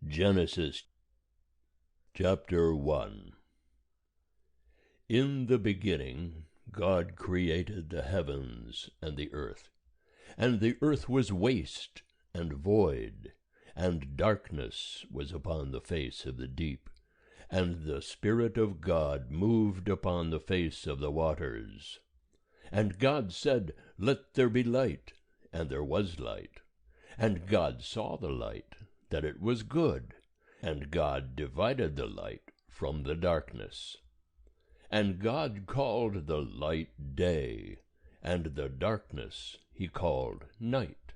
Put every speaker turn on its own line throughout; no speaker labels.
Genesis chapter 1. In the beginning God created the heavens and the earth was waste and void, and darkness was upon the face of the deep, and the Spirit of God moved upon the face of the waters. And God said, Let there be light, and there was light. And God saw the light, that it was good, and God divided the light from the darkness. And God called the light day, and the darkness he called night.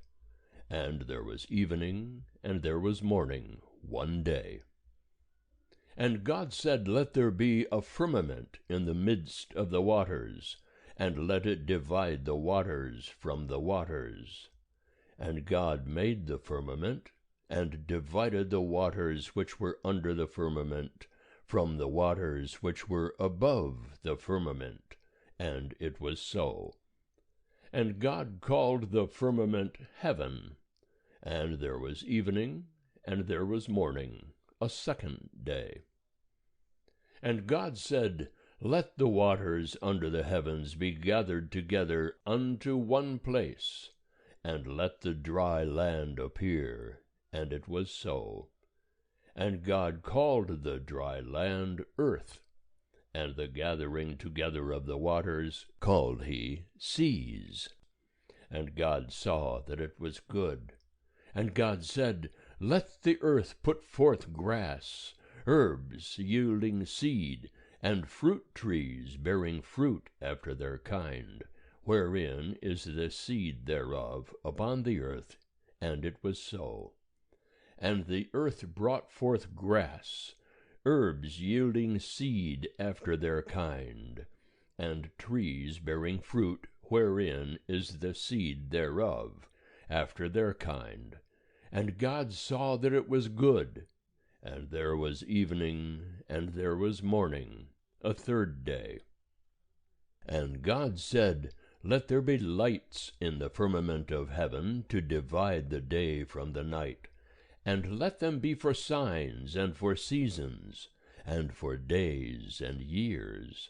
And there was evening, and there was morning, one day. And God said, Let there be a firmament in the midst of the waters, and let it divide the waters from the waters. And God made the firmament, and divided the waters which were under the firmament from the waters which were above the firmament, and it was so. And God called the firmament heaven. And there was evening, and there was morning, a second day. And God said, Let the waters under the heavens be gathered together unto one place, and let the dry land appear. And it was so. And God called the dry land earth, and the gathering together of the waters called he seas. And God saw that it was good. And God said, Let the earth put forth grass, herbs yielding seed, and fruit trees bearing fruit after their kind, wherein is the seed thereof upon the earth. And it was so. And the earth brought forth grass, herbs yielding seed after their kind, and trees bearing fruit, wherein is the seed thereof, after their kind. And God saw that it was good. And there was evening, and there was morning, a third day. And God said, Let there be lights in the firmament of heaven to divide the day from the night, and let them be for signs, and for seasons, and for days and years.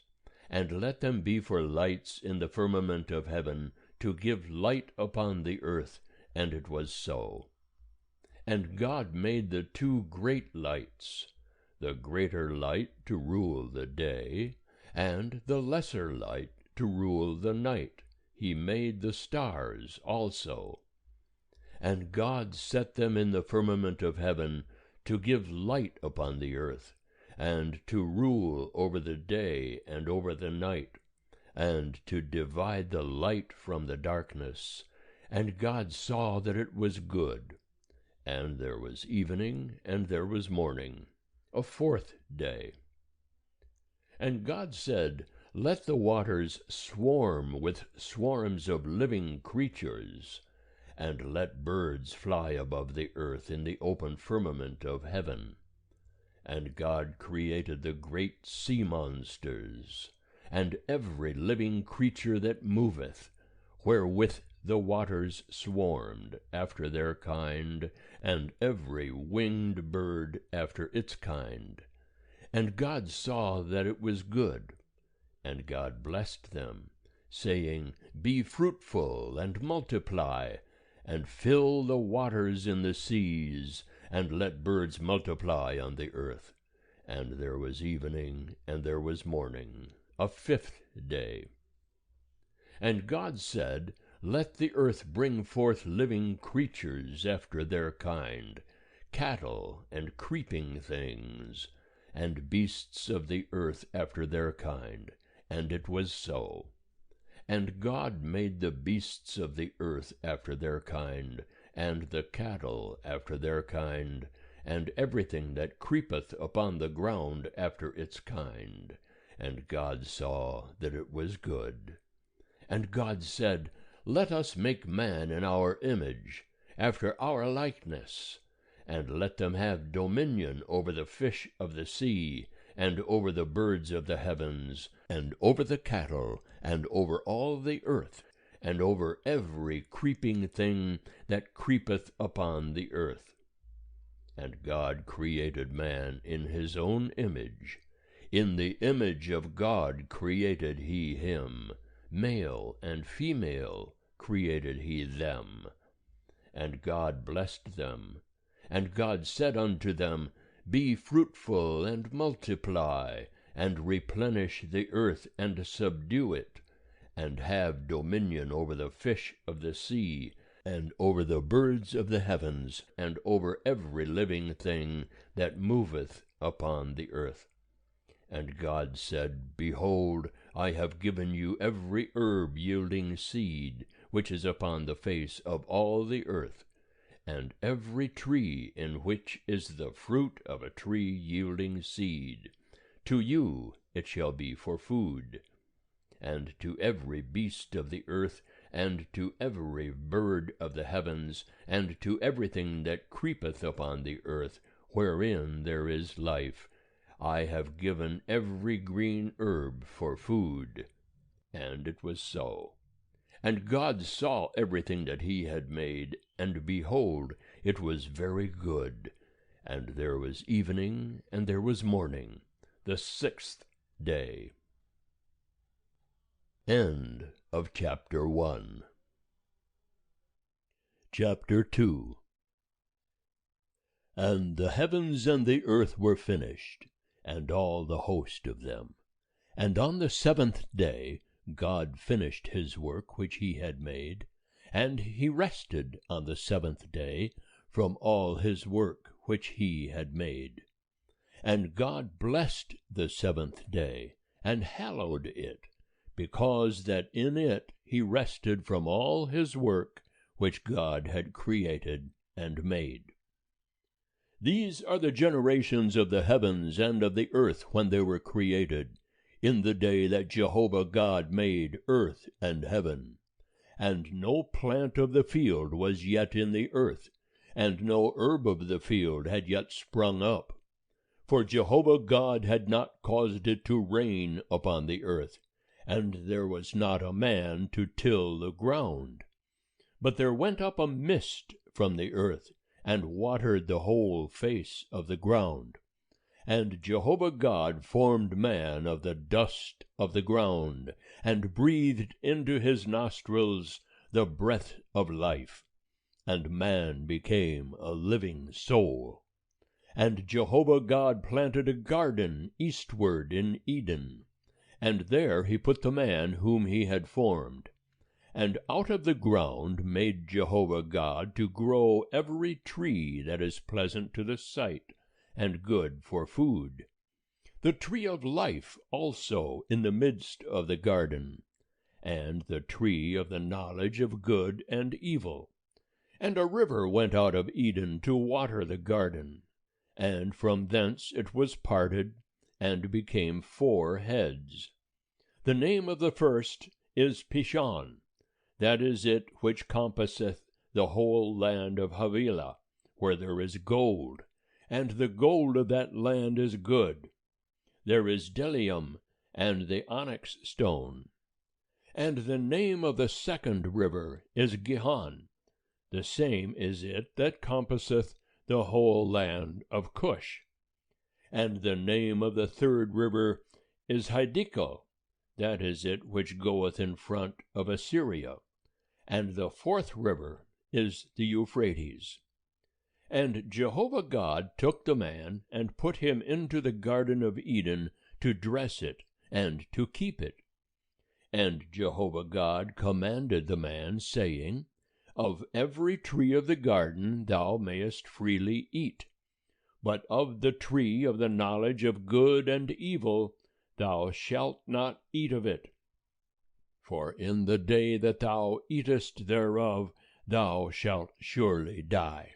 And let them be for lights in the firmament of heaven, to give light upon the earth. And it was so. And God made the two great lights, the greater light to rule the day, and the lesser light to rule the night. He made the stars also. And God set them in the firmament of heaven to give light upon the earth, and to rule over the day and over the night, and to divide the light from the darkness. And God saw that it was good. And there was evening, and there was morning, a fourth day. And God said, Let the waters swarm with swarms of living creatures, and let birds fly above the earth in the open firmament of heaven. And God created the great sea monsters, and every living creature that moveth, wherewith the waters swarmed after their kind, and every winged bird after its kind. And God saw that it was good. And God blessed them, saying, Be fruitful, and multiply, and fill the waters in the seas, and let birds multiply on the earth. And there was evening, and there was morning, a fifth day. And God said, Let the earth bring forth living creatures after their kind, cattle and creeping things, and beasts of the earth after their kind. And it was so. And God made the beasts of the earth after their kind, and the cattle after their kind, and everything that creepeth upon the ground after its kind. And God saw that it was good. And God said, Let us make man in our image, after our likeness, and let them have dominion over the fish of the sea, and over the birds of the heavens, and over the cattle, and over all the earth, and over every creeping thing that creepeth upon the earth. And God created man in his own image. In the image of God created he him. Male and female created he them. And God blessed them. And God said unto them, Be fruitful, and multiply, and replenish the earth, and subdue it, and have dominion over the fish of the sea, and over the birds of the heavens, and over every living thing that moveth upon the earth. And God said, Behold, I have given you every herb yielding seed, which is upon the face of all the earth, and every tree in which is the fruit of a tree yielding seed. To you it shall be for food. And to every beast of the earth, and to every bird of the heavens, and to everything that creepeth upon the earth, wherein there is life, I have given every green herb for food. And it was so. And God saw everything that he had made, and behold, it was very good. And there was evening, and there was morning, the 6th day. End of chapter 1. Chapter 2. And the heavens and the earth were finished, and all the host of them. And on the 7th day God finished his work which he had made, and he rested on the 7th day from all his work which he had made. And God blessed the 7th day, and hallowed it, because that in it he rested from all his work which God had created and made. These are the generations of the heavens and of the earth when they were created, in the day that Jehovah God made earth and heaven. And no plant of the field was yet in the earth, and no herb of the field had yet sprung up. For Jehovah God had not caused it to rain upon the earth, and there was not a man to till the ground. But there went up a mist from the earth, and watered the whole face of the ground. And Jehovah God formed man of the dust of the ground, and breathed into his nostrils the breath of life, and man became a living soul. And Jehovah God planted a garden eastward in Eden, and there he put the man whom he had formed. And out of the ground made Jehovah God to grow every tree that is pleasant to the sight, and good for food. The tree of life also in the midst of the garden, and the tree of the knowledge of good and evil. And a river went out of Eden to water the garden, and from thence it was parted, and became 4 heads. The name of the first is Pishon. That is it which compasseth the whole land of Havilah, where there is gold, and the gold of that land is good. There is bdellium, and the onyx stone. And the name of the second river is Gihon. The same is it that compasseth the whole land of Cush. And the name of the third river is Hiddekel. That is it which goeth in front of Assyria. And the 4th river is the Euphrates. And Jehovah God took the man, and put him into the garden of Eden to dress it, and to keep it. And Jehovah God commanded the man, saying, Of every tree of the garden thou mayest freely eat, but of the tree of the knowledge of good and evil thou shalt not eat of it. For in the day that thou eatest thereof, thou shalt surely die.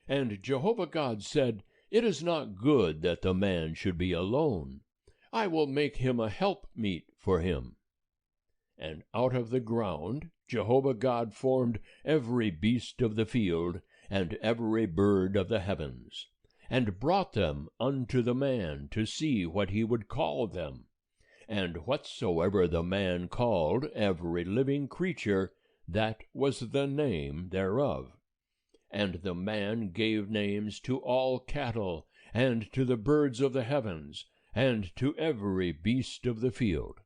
And Jehovah God said, It is not good that the man should be alone. I will make him a helpmeet for him. And out of the ground Jehovah God formed every beast of the field, and every bird of the heavens, and brought them unto the man to see what he would call them. And whatsoever the man called every living creature, that was the name thereof. And the man gave names to all cattle, and to the birds of the heavens, and to every beast of the field.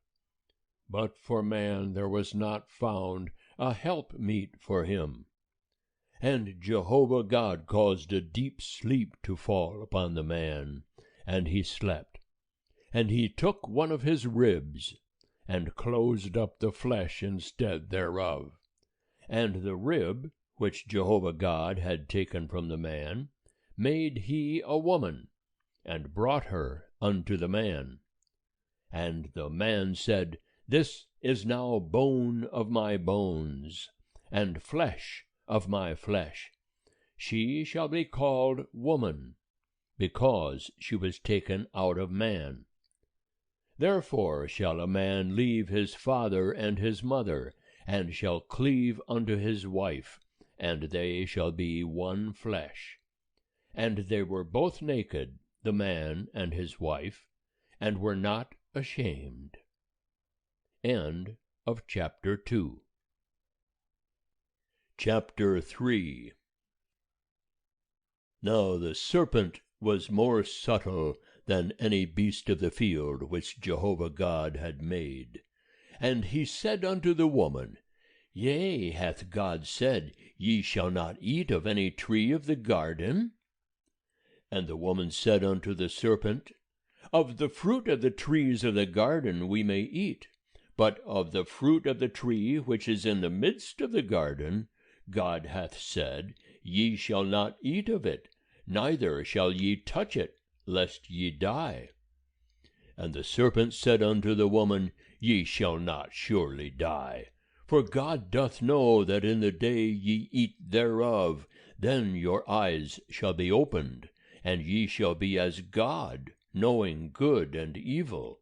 But for man there was not found a helpmeet for him. And Jehovah God caused a deep sleep to fall upon the man, and he slept. And he took one of his ribs, and closed up the flesh instead thereof. And the rib, which Jehovah God had taken from the man, made he a woman, and brought her unto the man. And the man said, This is now bone of my bones, and flesh of my flesh. She shall be called woman, because she was taken out of man. Therefore shall a man leave his father and his mother, and shall cleave unto his wife, and they shall be one flesh. And they were both naked, the man and his wife, and were not ashamed. End of chapter 2. Chapter 3. Now the serpent was more subtle than any beast of the field which Jehovah God had made. And he said unto the woman, Yea, hath God said, Ye shall not eat of any tree of the garden? And the woman said unto the serpent, Of the fruit of the trees of the garden we may eat, but of the fruit of the tree which is in the midst of the garden, God hath said, Ye shall not eat of it, neither shall ye touch it, lest ye die. And the serpent said unto the woman, Ye shall not surely die. For God doth know that in the day ye eat thereof, then your eyes shall be opened, and ye shall be as God, knowing good and evil.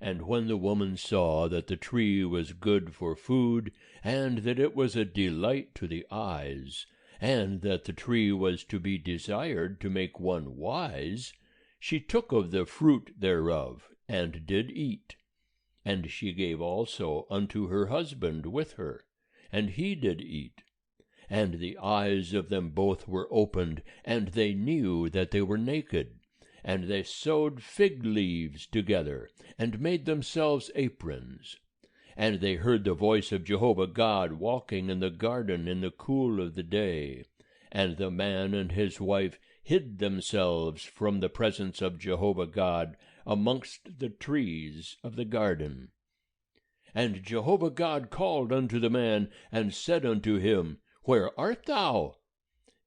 And when the woman saw that the tree was good for food, and that it was a delight to the eyes, and that the tree was to be desired to make one wise, she took of the fruit thereof, and did eat. And she gave also unto her husband with her, and he did eat. And the eyes of them both were opened, and they knew that they were naked. And they sewed fig leaves together, and made themselves aprons. And they heard the voice of Jehovah God walking in the garden in the cool of the day. And the man and his wife hid themselves from the presence of Jehovah God amongst the trees of the garden. And Jehovah God called unto the man, and said unto him, Where art thou?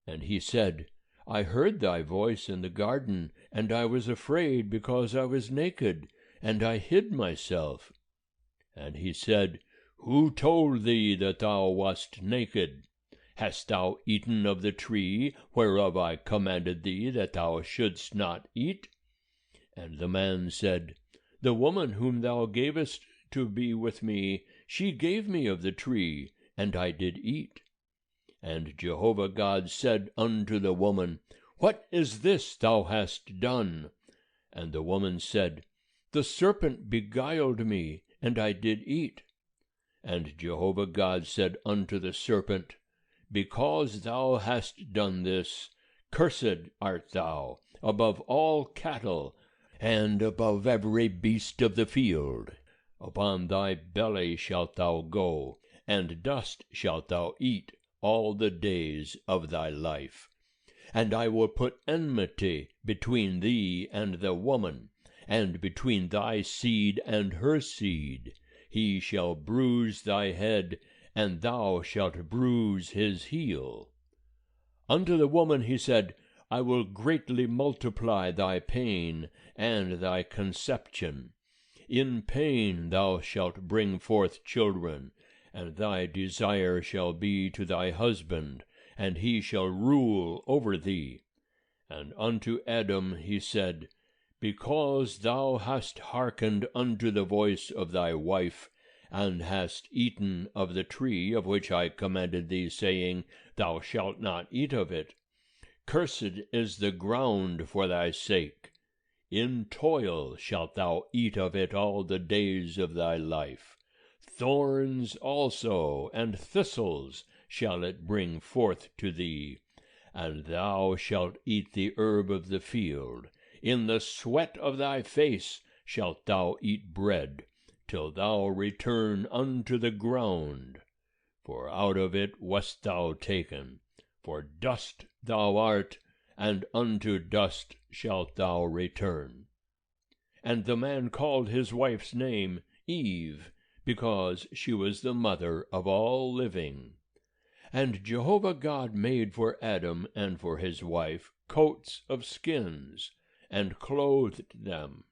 And he said, I heard thy voice in the garden, and I was afraid, because I was naked, and I hid myself. And he said, Who told thee that thou wast naked? Hast thou eaten of the tree whereof I commanded thee that thou shouldst not eat? And the man said, The woman whom thou gavest to be with me, she gave me of the tree, and I did eat. And Jehovah God said unto the woman, What is this thou hast done? And the woman said, The serpent beguiled me, and I did eat. And Jehovah God said unto the serpent, Because thou hast done this, cursed art thou above all cattle, and above every beast of the field. Upon thy belly shalt thou go, and dust shalt thou eat all the days of thy life. And I will put enmity between thee and the woman, and between thy seed and her seed. He shall bruise thy head, and thou shalt bruise his heel. Unto the woman he said, I will greatly multiply thy pain and thy conception. In pain thou shalt bring forth children, and thy desire shall be to thy husband, and he shall rule over thee. And unto Adam he said, Because thou hast hearkened unto the voice of thy wife, and hast eaten of the tree of which I commanded thee, saying, Thou shalt not eat of it, cursed is the ground for thy sake. In toil shalt thou eat of it all the days of thy life. Thorns also and thistles shall it bring forth to thee, and thou shalt eat the herb of the field. In the sweat of thy face shalt thou eat bread, till thou return unto the ground. For out of it wast thou taken, for dust thou art, and unto dust shalt thou return. And the man called his wife's name Eve, because she was the mother of all living. And Jehovah God made for Adam and for his wife coats of skins, and clothed them.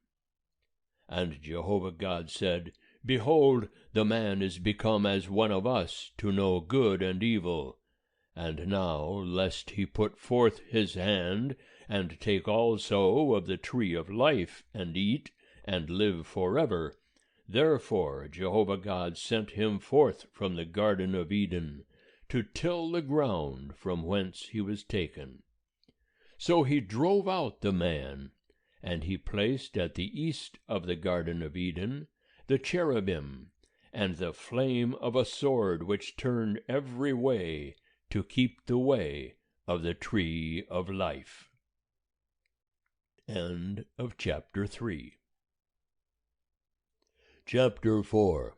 And Jehovah God said, Behold, the man is become as one of us, to know good and evil. And now, lest he put forth his hand, and take also of the tree of life, and eat, and live forever, therefore Jehovah God sent him forth from the Garden of Eden, to till the ground from whence he was taken. So he drove out the man, and he placed at the east of the Garden of Eden the cherubim, and the flame of a sword which turned every way, to keep the way of the tree of life. End of chapter 3. Chapter 4.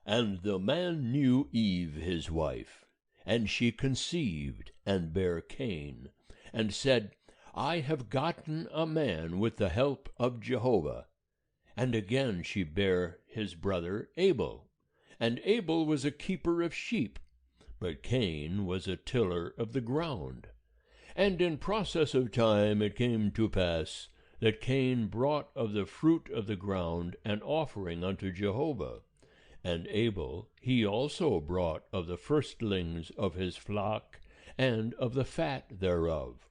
And the man knew Eve his wife, and she conceived, and bare Cain, and said, I have gotten a man with the help of Jehovah. And again she bare his brother Abel. And Abel was a keeper of sheep, but Cain was a tiller of the ground. And in process of time it came to pass that Cain brought of the fruit of the ground an offering unto Jehovah. And Abel he also brought of the firstlings of his flock, and of the fat thereof.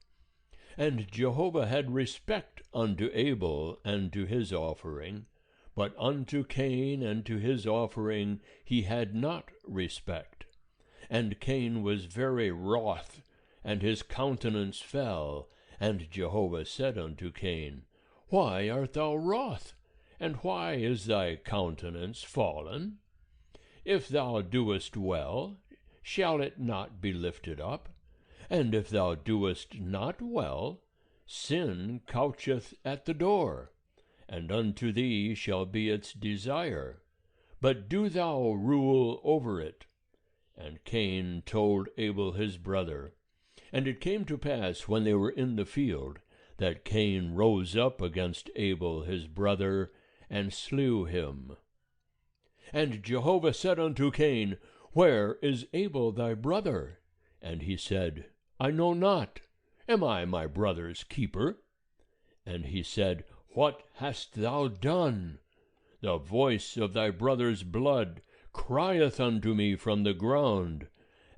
And Jehovah had respect unto Abel and to his offering, but unto Cain and to his offering he had not respect. And Cain was very wroth, and his countenance fell. And Jehovah said unto Cain, Why art thou wroth? And why is thy countenance fallen? If thou doest well, shall it not be lifted up? And if thou doest not well, sin coucheth at the door, and unto thee shall be its desire. But do thou rule over it. And Cain told Abel his brother. And it came to pass, when they were in the field, that Cain rose up against Abel his brother, and slew him. And Jehovah said unto Cain, Where is Abel thy brother? And he said, I know not. Am I my brother's keeper? And he said, What hast thou done? The voice of thy brother's blood crieth unto me from the ground.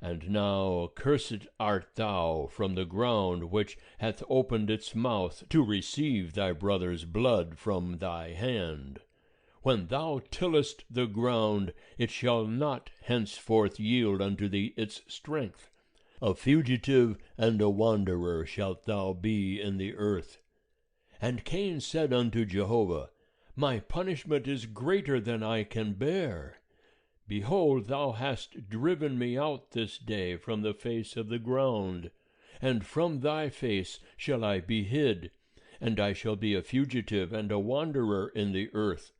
And now cursed art thou from the ground, which hath opened its mouth to receive thy brother's blood from thy hand. When thou tillest the ground, it shall not henceforth yield unto thee its strength. A fugitive and a wanderer shalt thou be in the earth. And Cain said unto Jehovah, My punishment is greater than I can bear. Behold, thou hast driven me out this day from the face of the ground, and from thy face shall I be hid, and I shall be a fugitive and a wanderer in the earth.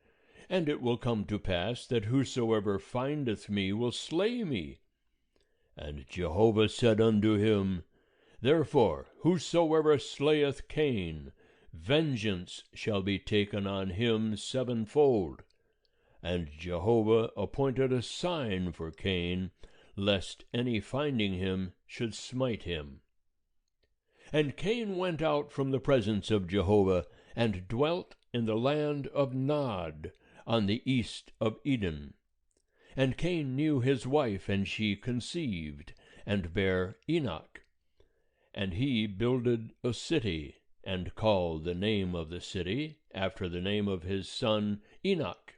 And it will come to pass that whosoever findeth me will slay me. And Jehovah said unto him, Therefore whosoever slayeth Cain, vengeance shall be taken on him sevenfold. And Jehovah appointed a sign for Cain, lest any finding him should smite him. And Cain went out from the presence of Jehovah, and dwelt in the land of Nod, on the east of Eden. And Cain knew his wife, and she conceived, and bare Enoch. And he builded a city, and called the name of the city after the name of his son Enoch.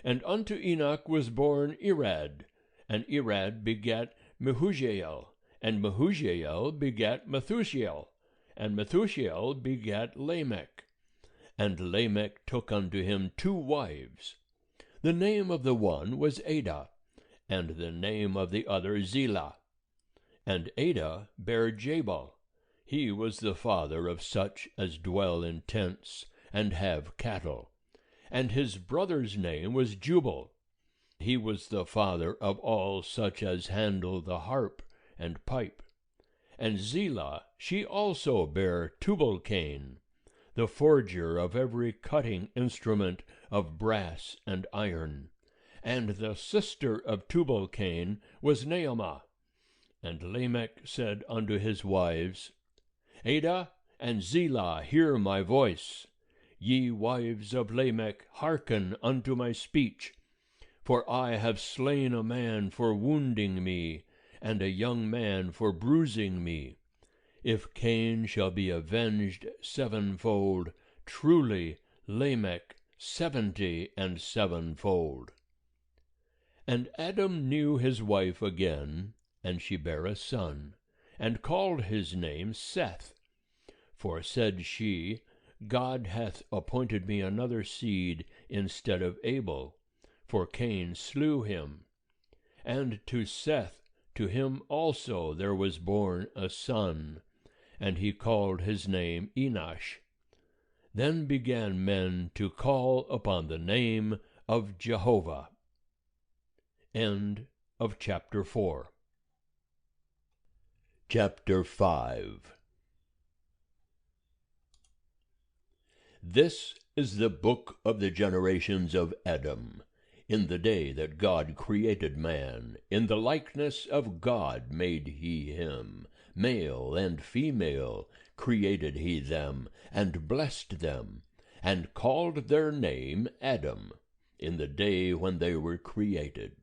And unto Enoch was born Irad, and Irad begat Mehujael, and Mehujael begat Methushael, and Methushael begat Lamech. And Lamech took unto him 2 wives. The name of the one was Adah, and the name of the other Zillah. And Adah bare Jabal. He was the father of such as dwell in tents, and have cattle. And his brother's name was Jubal. He was the father of all such as handle the harp and pipe. And Zillah, she also bare Tubal-Cain, the forger of every cutting instrument of brass and iron. And the sister of Tubal-Cain was Naamah. And Lamech said unto his wives, Adah and Zillah, hear my voice. Ye wives of Lamech, hearken unto my speech. For I have slain a man for wounding me, and a young man for bruising me. If Cain shall be avenged sevenfold, truly Lamech 77-fold. And Adam knew his wife again, and she bare a son, and called his name Seth. For said she, God hath appointed me another seed instead of Abel, for Cain slew him. And to Seth, to him also there was born a son, and he called his name Enosh. Then began men to call upon the name of Jehovah. End of chapter 4. Chapter 5. This is the book of the generations of Adam. In the day that God created man, in the likeness of God made he him. Male and female created he them, and blessed them, and called their name Adam, in the day when they were created.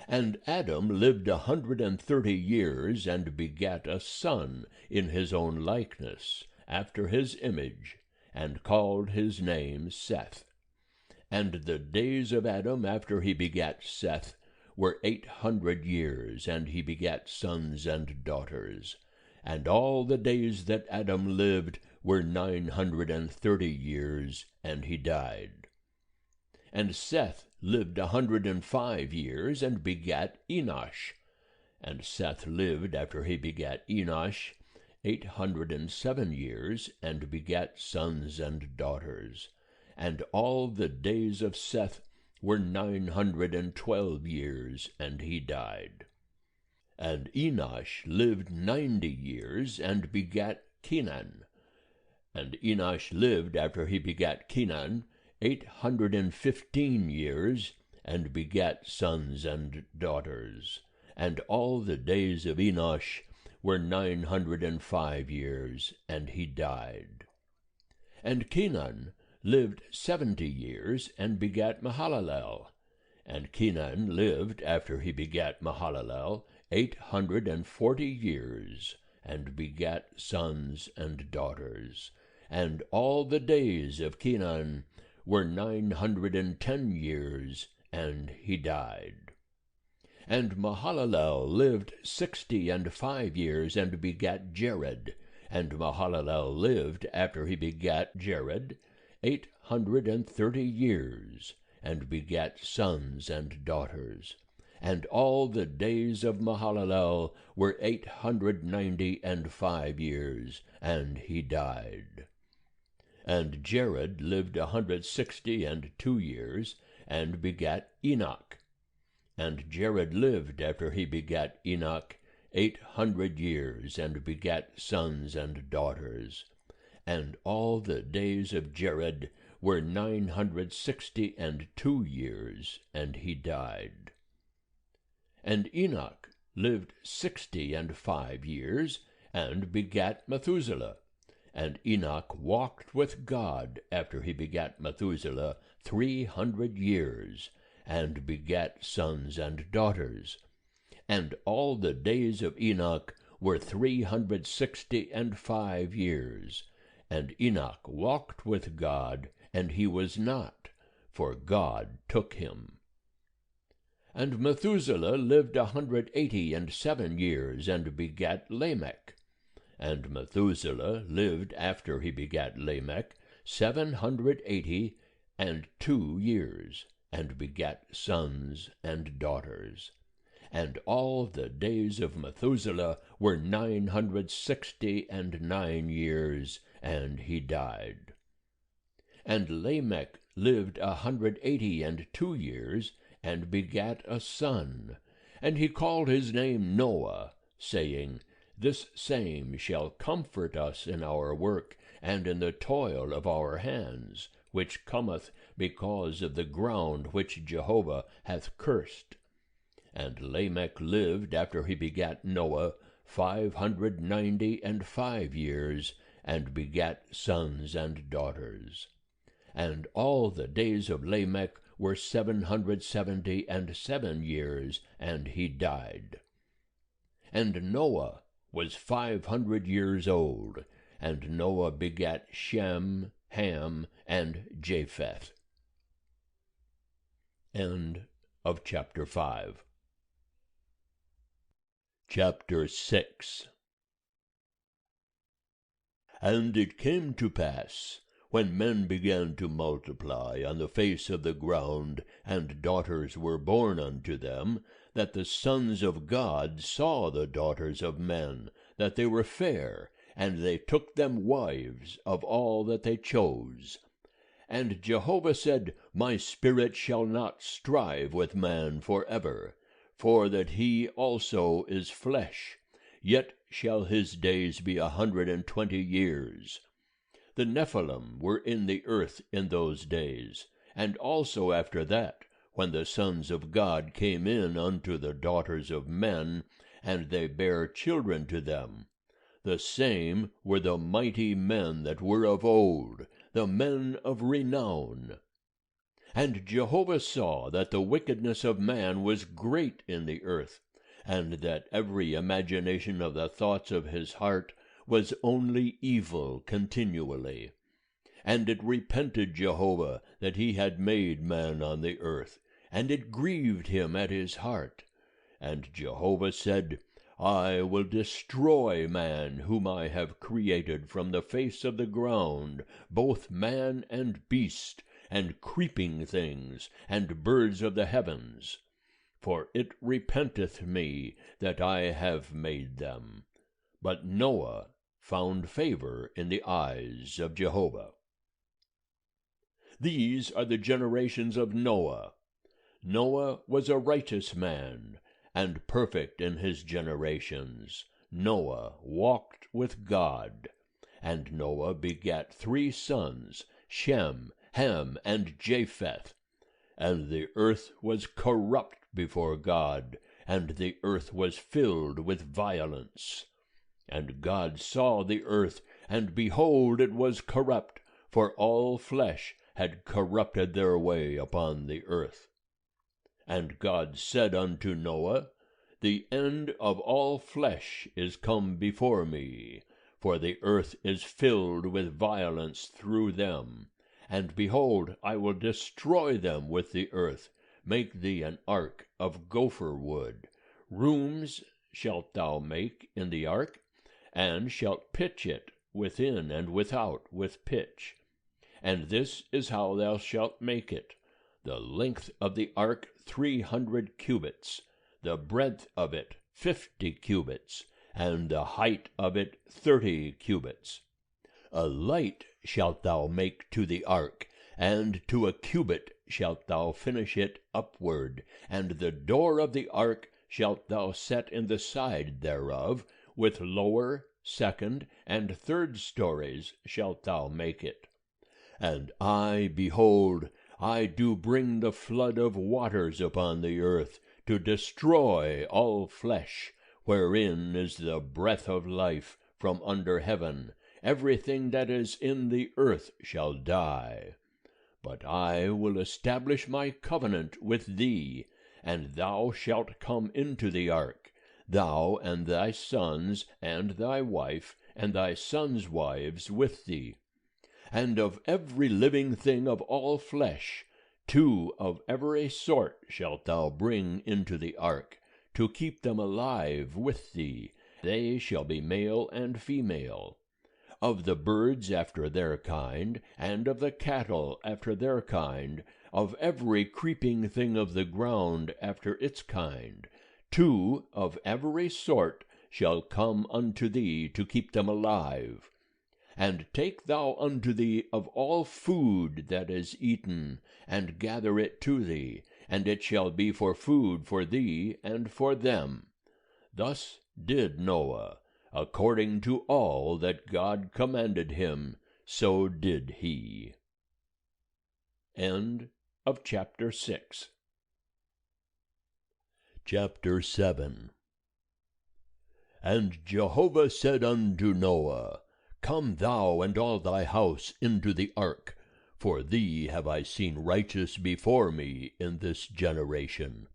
And Adam lived 130 years, and begat a son in his own likeness, after his image, and called his name Seth. And the days of Adam after he begat Seth were 800 years, and he begat sons and daughters. And all the days that Adam lived were 930 years, and he died. And Seth lived 105 years, and begat Enosh. And Seth lived after he begat Enosh 807 years, and begat sons and daughters. And all the days of Seth were 912 years, and he died. And Enosh lived 90 years, and begat Kenan. And Enosh lived after he begat Kenan 815 years, and begat sons and daughters. And all the days of Enosh were 905 years, and he died. And Kenan lived 70 years, and begat Mahalalel. And Kenan lived after he begat Mahalalel 840 years, and begat sons and daughters. And all the days of Kenan were 910 years, and he died. And Mahalalel lived 65 years, and begat Jared. And Mahalalel lived after he begat Jared 830 years, and begat sons and daughters. And all the days of Mahalalel were 895 years, and he died. And Jared lived 162 years, and begat Enoch. And Jared lived after he begat Enoch 800 years, and begat sons and daughters. And all the days of Jared were 962 years, and he died. And Enoch lived 65 years, and begat Methuselah. And Enoch walked with God after he begat Methuselah 300 years, and begat sons and daughters. And all the days of Enoch were 365 years. And Enoch walked with God, and he was not, for God took him. And Methuselah lived 187 years, and begat Lamech. And Methuselah lived after he begat Lamech 782 years, and begat sons and daughters. And all the days of Methuselah were 969 years, and he died. And Lamech lived 182 years, and begat a son. And he called his name Noah, saying, This same shall comfort us in our work, and in the toil of our hands, which cometh because of the ground which Jehovah hath cursed. And Lamech lived after he begat Noah 595 years, and begat sons and daughters. And all the days of Lamech were 777 years, and he died. And Noah was 500 years old, and Noah begat Shem, Ham, and Japheth. End of chapter 5. Chapter 6. And it came to pass, when men began to multiply on the face of the ground, and daughters were born unto them, that the sons of God saw the daughters of men, that they were fair, and they took them wives of all that they chose. And Jehovah said, My spirit shall not strive with man for ever, for that he also is flesh, yet shall his days be 120 years. The Nephilim were in the earth in those days, and also after that, when the sons of God came in unto the daughters of men, and they bare children to them. The same were the mighty men that were of old, the men of renown. And Jehovah saw that the wickedness of man was great in the earth, and that every imagination of the thoughts of his heart was only evil continually. And it repented Jehovah that he had made man on the earth, and it grieved him at his heart. And Jehovah said, I will destroy man whom I have created from the face of the ground, both man and beast, and creeping things, and birds of the heavens. For it repenteth me that I have made them. But Noah found favor in the eyes of Jehovah. These are the generations of Noah. Noah was a righteous man, and perfect in his generations. Noah walked with God. And Noah begat 3 sons, Shem, Ham, and Japheth. And the earth was corrupt before God, and the earth was filled with violence. And God saw the earth, and behold, it was corrupt, for all flesh had corrupted their way upon the earth. And God said unto Noah, The end of all flesh is come before me, for the earth is filled with violence through them. And behold, I will destroy them with the earth. Make thee an ark of gopher wood. Rooms shalt thou make in the ark, and shalt pitch it within and without with pitch. And this is how thou shalt make it: the length of the ark 300 cubits, the breadth of it 50 cubits, and the height of it 30 cubits. A light shalt thou make to the ark, and to a cubit shalt thou finish it upward, and the door of the ark shalt thou set in the side thereof, with lower, second, and third stories shalt thou make it. And I, behold, I do bring the flood of waters upon the earth, to destroy all flesh, wherein is the breath of life from under heaven. Everything that is in the earth shall die. But I will establish my covenant with thee, and thou shalt come into the ark, thou and thy sons, and thy wife, and thy sons' wives with thee. And of every living thing of all flesh, 2 of every sort shalt thou bring into the ark, to keep them alive with thee. They shall be male and female. of the birds after their kind, and of the cattle after their kind, of every creeping thing of the ground after its kind. 2 of every sort shall come unto thee to keep them alive. And take thou unto thee of all food that is eaten, and gather it to thee, and it shall be for food for thee and for them. Thus did Noah, according to all that God commanded him, so did he. End of chapter 6. Chapter 7. And Jehovah said unto Noah, Come thou and all thy house into the ark, for thee have I seen righteous before me in this generation.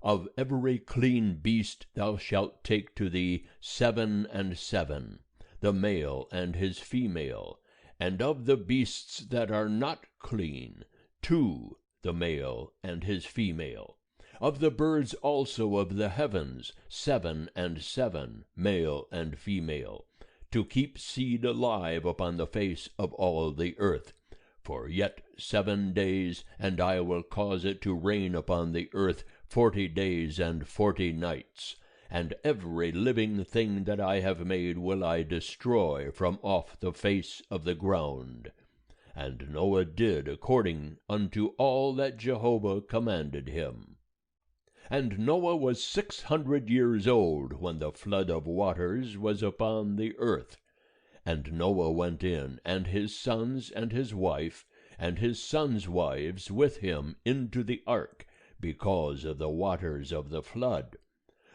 Of every clean beast thou shalt take to thee 7 and 7, the male and his female, and of the beasts that are not clean 2, the male and his female. Of the birds also of the heavens 7 and 7, male and female, to keep seed alive upon the face of all the earth. For yet 7 days, and I will cause it to rain upon the earth 40 days and 40 nights, and every living thing that I have made will I destroy from off the face of the ground. And Noah did according unto all that Jehovah commanded him. And Noah was 600 years old when the flood of waters was upon the earth. And Noah went in, and his sons and his wife, and his sons' wives with him into the ark, because of the waters of the flood.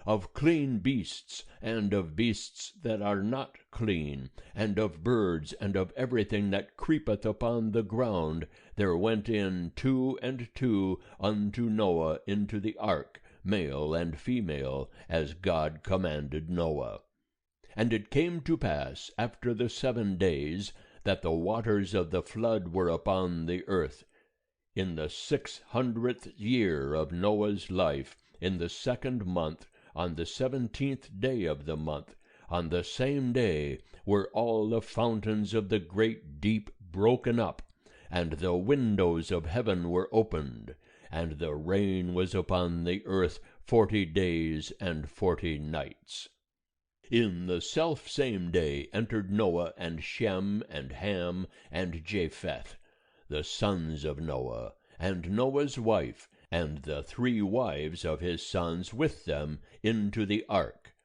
Of clean beasts, and of beasts that are not clean, and of birds, and of everything that creepeth upon the ground, there went in 2 and 2 unto Noah into the ark, male and female, as God commanded Noah. And it came to pass after the 7 days, that the waters of the flood were upon the earth. In the 600th year of Noah's life, in the 2nd month, on the 17th day of the month, on the same day were all the fountains of the great deep broken up, and the windows of heaven were opened, and the rain was upon the earth 40 days and 40 nights. In the selfsame day entered Noah and Shem and Ham and Japheth, the sons of Noah, and Noah's wife, and the 3 wives of his sons with them, into the ark.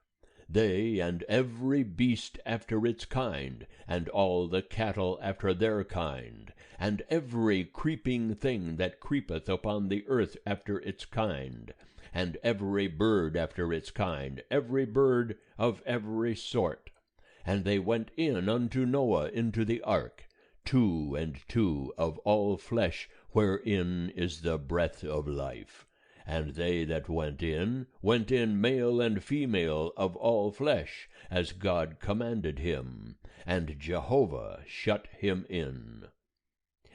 They and every beast after its kind, and all the cattle after their kind, and every creeping thing that creepeth upon the earth after its kind, and every bird after its kind, every bird of every sort. And they went in unto Noah into the ark, 2 and 2 of all flesh, wherein is the breath of life. And they that went in male and female of all flesh, as God commanded him, and Jehovah shut him in.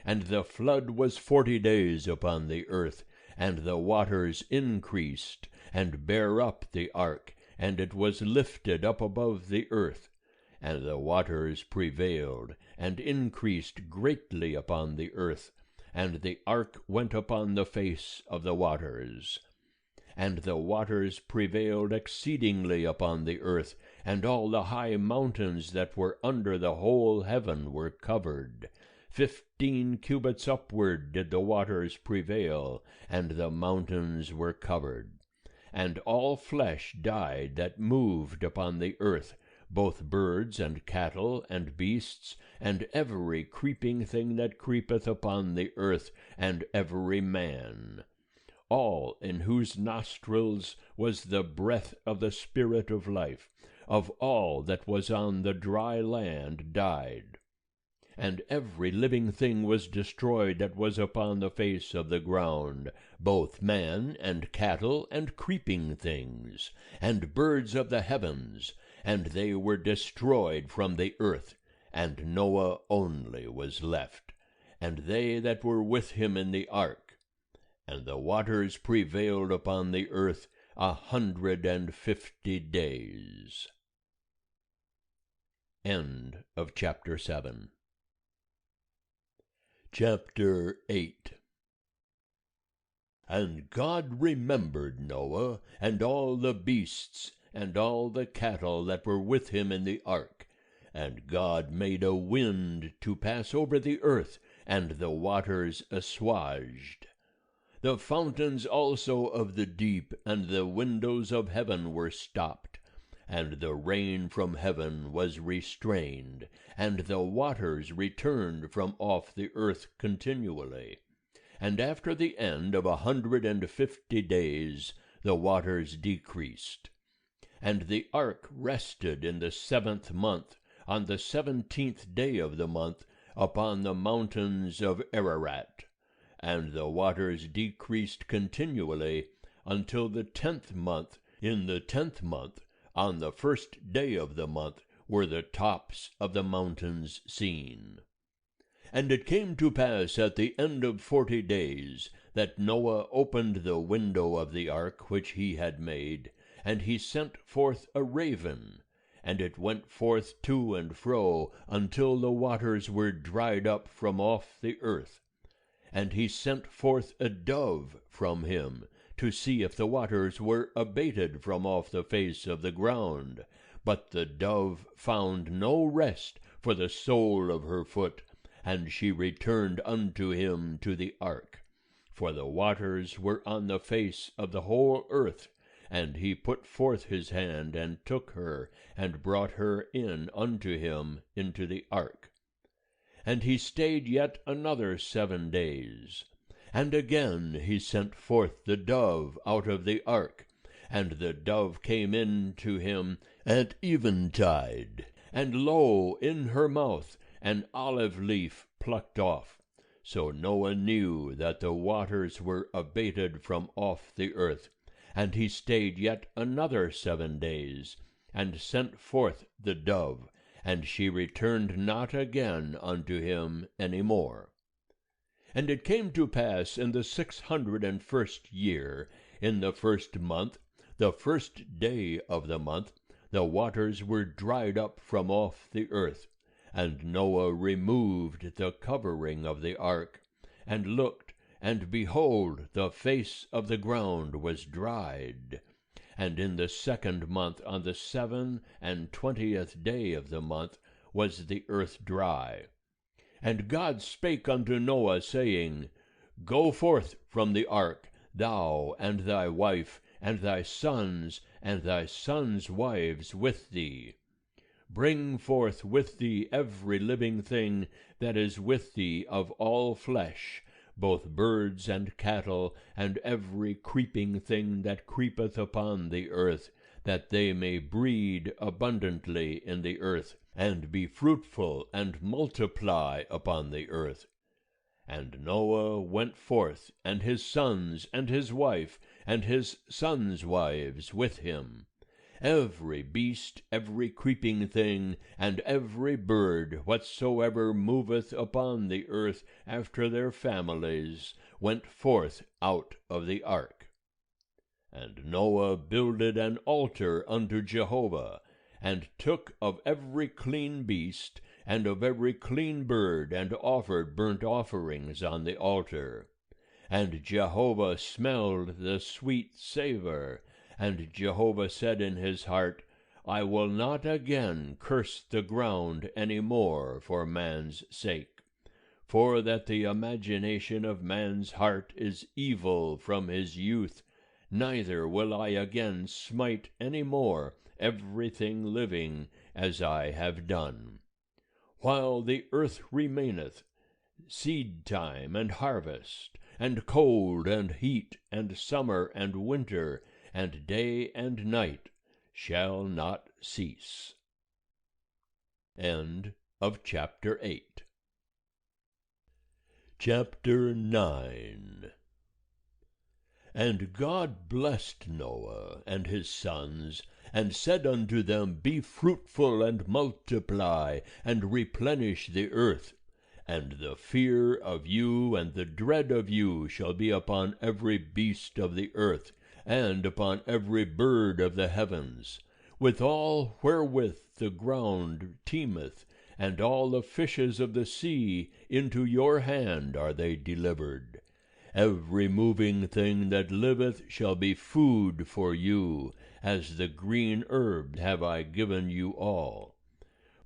And the flood was 40 days upon the earth, and the waters increased, and bare up the ark, and it was lifted up above the earth. And the waters prevailed, and increased greatly upon the earth, and the ark went upon the face of the waters. And the waters prevailed exceedingly upon the earth, and all the high mountains that were under the whole heaven were covered. 15 cubits upward did the waters prevail, and the mountains were covered. And all flesh died that moved upon the earth, both birds and cattle and beasts, and every creeping thing that creepeth upon the earth, and every man. All in whose nostrils was the breath of the Spirit of life, of all that was on the dry land, died. And every living thing was destroyed that was upon the face of the ground, both man and cattle and creeping things, and birds of the heavens, and they were destroyed from the earth, and Noah only was left, and they that were with him in the ark. And the waters prevailed upon the earth 150 days. End of chapter 7. Chapter 8. And God remembered Noah, and all the beasts, and all the cattle that were with him in the ark. And God made a wind to pass over the earth, and the waters assuaged. The fountains also of the deep and the windows of heaven were stopped, and the rain from heaven was restrained, and the waters returned from off the earth continually. And after the end of 150 days the waters decreased. And the ark rested in the 7th month, on the 17th day of the month, upon the mountains of Ararat. And the waters decreased continually until the 10th month. In the 10th month, on the 1st day of the month, were the tops of the mountains seen. And it came to pass at the end of 40 days that Noah opened the window of the ark which he had made, and he sent forth a raven, and it went forth to and fro until the waters were dried up from off the earth. And he sent forth a dove from him, to see if the waters were abated from off the face of the ground. But the dove found no rest for the sole of her foot, and she returned unto him to the ark. For the waters were on the face of the whole earth. And he put forth his hand, and took her, and brought her in unto him into the ark. And he stayed yet another 7 days. And again he sent forth the dove out of the ark. And the dove came in to him at eventide, and lo, in her mouth an olive leaf plucked off. So Noah knew that the waters were abated from off the earth. And he stayed yet another 7 days, and sent forth the dove, and she returned not again unto him any more. And it came to pass in the 601st year, in the 1st month, the 1st day of the month, the waters were dried up from off the earth. And Noah removed the covering of the ark, and looked, and behold, the face of the ground was dried. And in the 2nd month, on the 27th day of the month, was the earth dry. And God spake unto Noah, saying, Go forth from the ark, thou, and thy wife, and thy sons, and thy sons' wives with thee. Bring forth with thee every living thing that is with thee of all flesh, both birds and cattle, and every creeping thing that creepeth upon the earth, that they may breed abundantly in the earth, and be fruitful, and multiply upon the earth. And Noah went forth, and his sons, and his wife, and his sons' wives with him. Every beast, every creeping thing, and every bird whatsoever moveth upon the earth after their families, went forth out of the ark. And Noah builded an altar unto Jehovah, and took of every clean beast, and of every clean bird, and offered burnt offerings on the altar. And Jehovah smelled the sweet savour. And Jehovah said in his heart, I will not again curse the ground any more for man's sake. For that the imagination of man's heart is evil from his youth, neither will I again smite any more everything living as I have done. While the earth remaineth, seed time and harvest, and cold and heat, and summer and winter, and day and night shall not cease. End of chapter 8. Chapter 9. And God blessed Noah and his sons, and said unto them, Be fruitful, and multiply, and replenish the earth. And the fear of you and the dread of you shall be upon every beast of the earth, and upon every bird of the heavens, with all wherewith the ground teemeth, and all the fishes of the sea, into your hand are they delivered. Every moving thing that liveth shall be food for you, as the green herb have I given you all.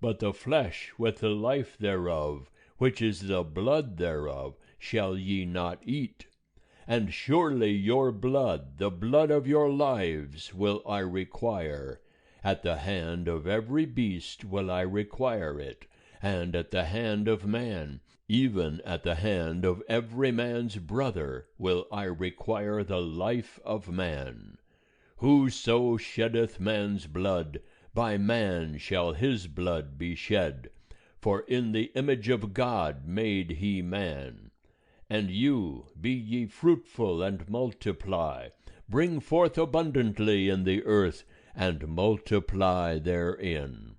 But the flesh with the life thereof, which is the blood thereof, shall ye not eat. And surely your blood, the blood of your lives, will I require. At the hand of every beast will I require it, and at the hand of man, even at the hand of every man's brother, will I require the life of man. Whoso sheddeth man's blood, by man shall his blood be shed. For in the image of God made he man. And you, be ye fruitful and multiply, bring forth abundantly in the earth, and multiply therein.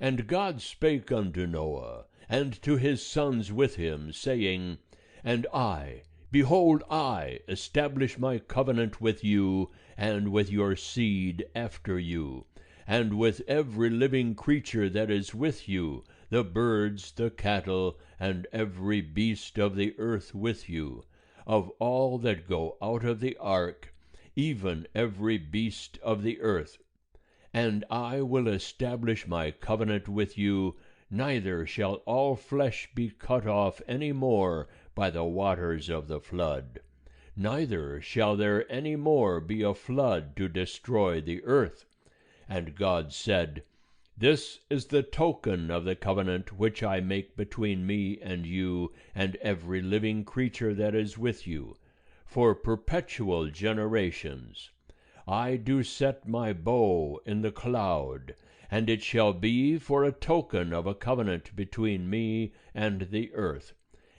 And God spake unto Noah, and to his sons with him, saying, And I, behold, I establish my covenant with you, and with your seed after you, and with every living creature that is with you, the birds, the cattle, and every beast of the earth with you, of all that go out of the ark, even every beast of the earth. And I will establish my covenant with you, neither shall all flesh be cut off any more by the waters of the flood. Neither shall there any more be a flood to destroy the earth. And God said, This is the token of the covenant which I make between me and you, and every living creature that is with you, for perpetual generations. I do set my bow in the cloud, and it shall be for a token of a covenant between me and the earth.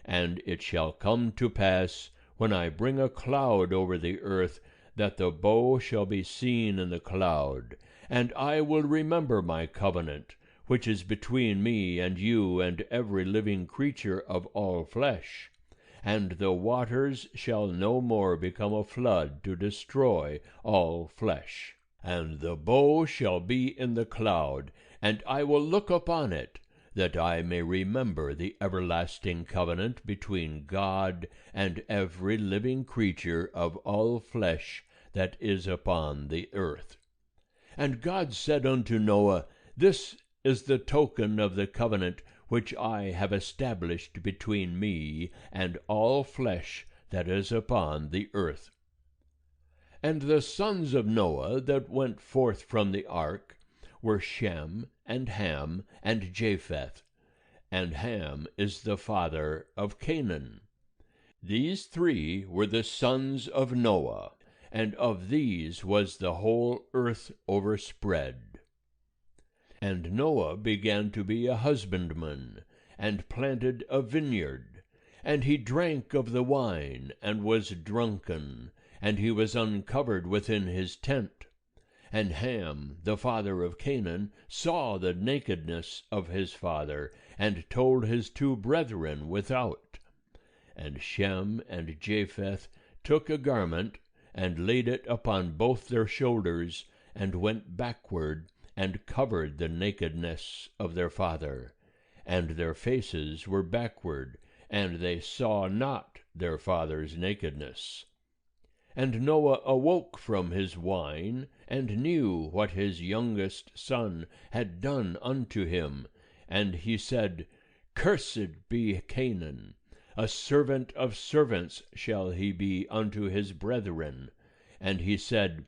And it shall come to pass, when I bring a cloud over the earth, that the bow shall be seen in the cloud. And I will remember my covenant, which is between me and you and every living creature of all flesh. And the waters shall no more become a flood to destroy all flesh. And the bow shall be in the cloud, and I will look upon it, that I may remember the everlasting covenant between God and every living creature of all flesh that is upon the earth. And God said unto Noah, This is the token of the covenant which I have established between me and all flesh that is upon the earth. And the sons of Noah that went forth from the ark were Shem, and Ham, and Japheth. And Ham is the father of Canaan. These three were the sons of Noah, and of these was the whole earth overspread. And Noah began to be a husbandman, and planted a vineyard. And he drank of the wine, and was drunken, and he was uncovered within his tent. And Ham, the father of Canaan, saw the nakedness of his father, and told his two brethren without. And Shem and Japheth took a garment, and laid it upon both their shoulders, and went backward, and covered the nakedness of their father. And their faces were backward, and they saw not their father's nakedness. And Noah awoke from his wine, and knew what his youngest son had done unto him. And he said, Cursed be Canaan, a servant of servants shall he be unto his brethren. And he said,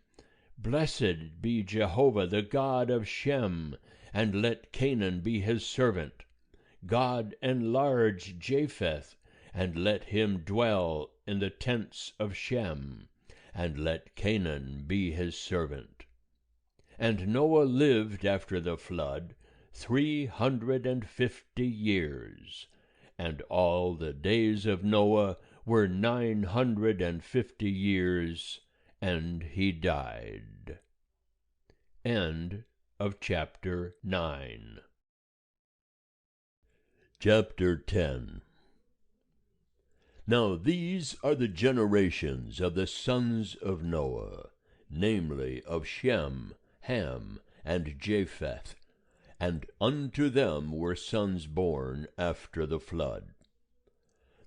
Blessed be Jehovah the God of Shem, and let Canaan be his servant. God enlarge Japheth, and let him dwell in the tents of Shem, and let Canaan be his servant. And Noah lived after the flood 350 years, and all the days of Noah were 950 years, and he died. End of chapter 9. Chapter 10. Now these are the generations of the sons of Noah, namely of Shem, Ham and Japheth, and unto them were sons born after the flood.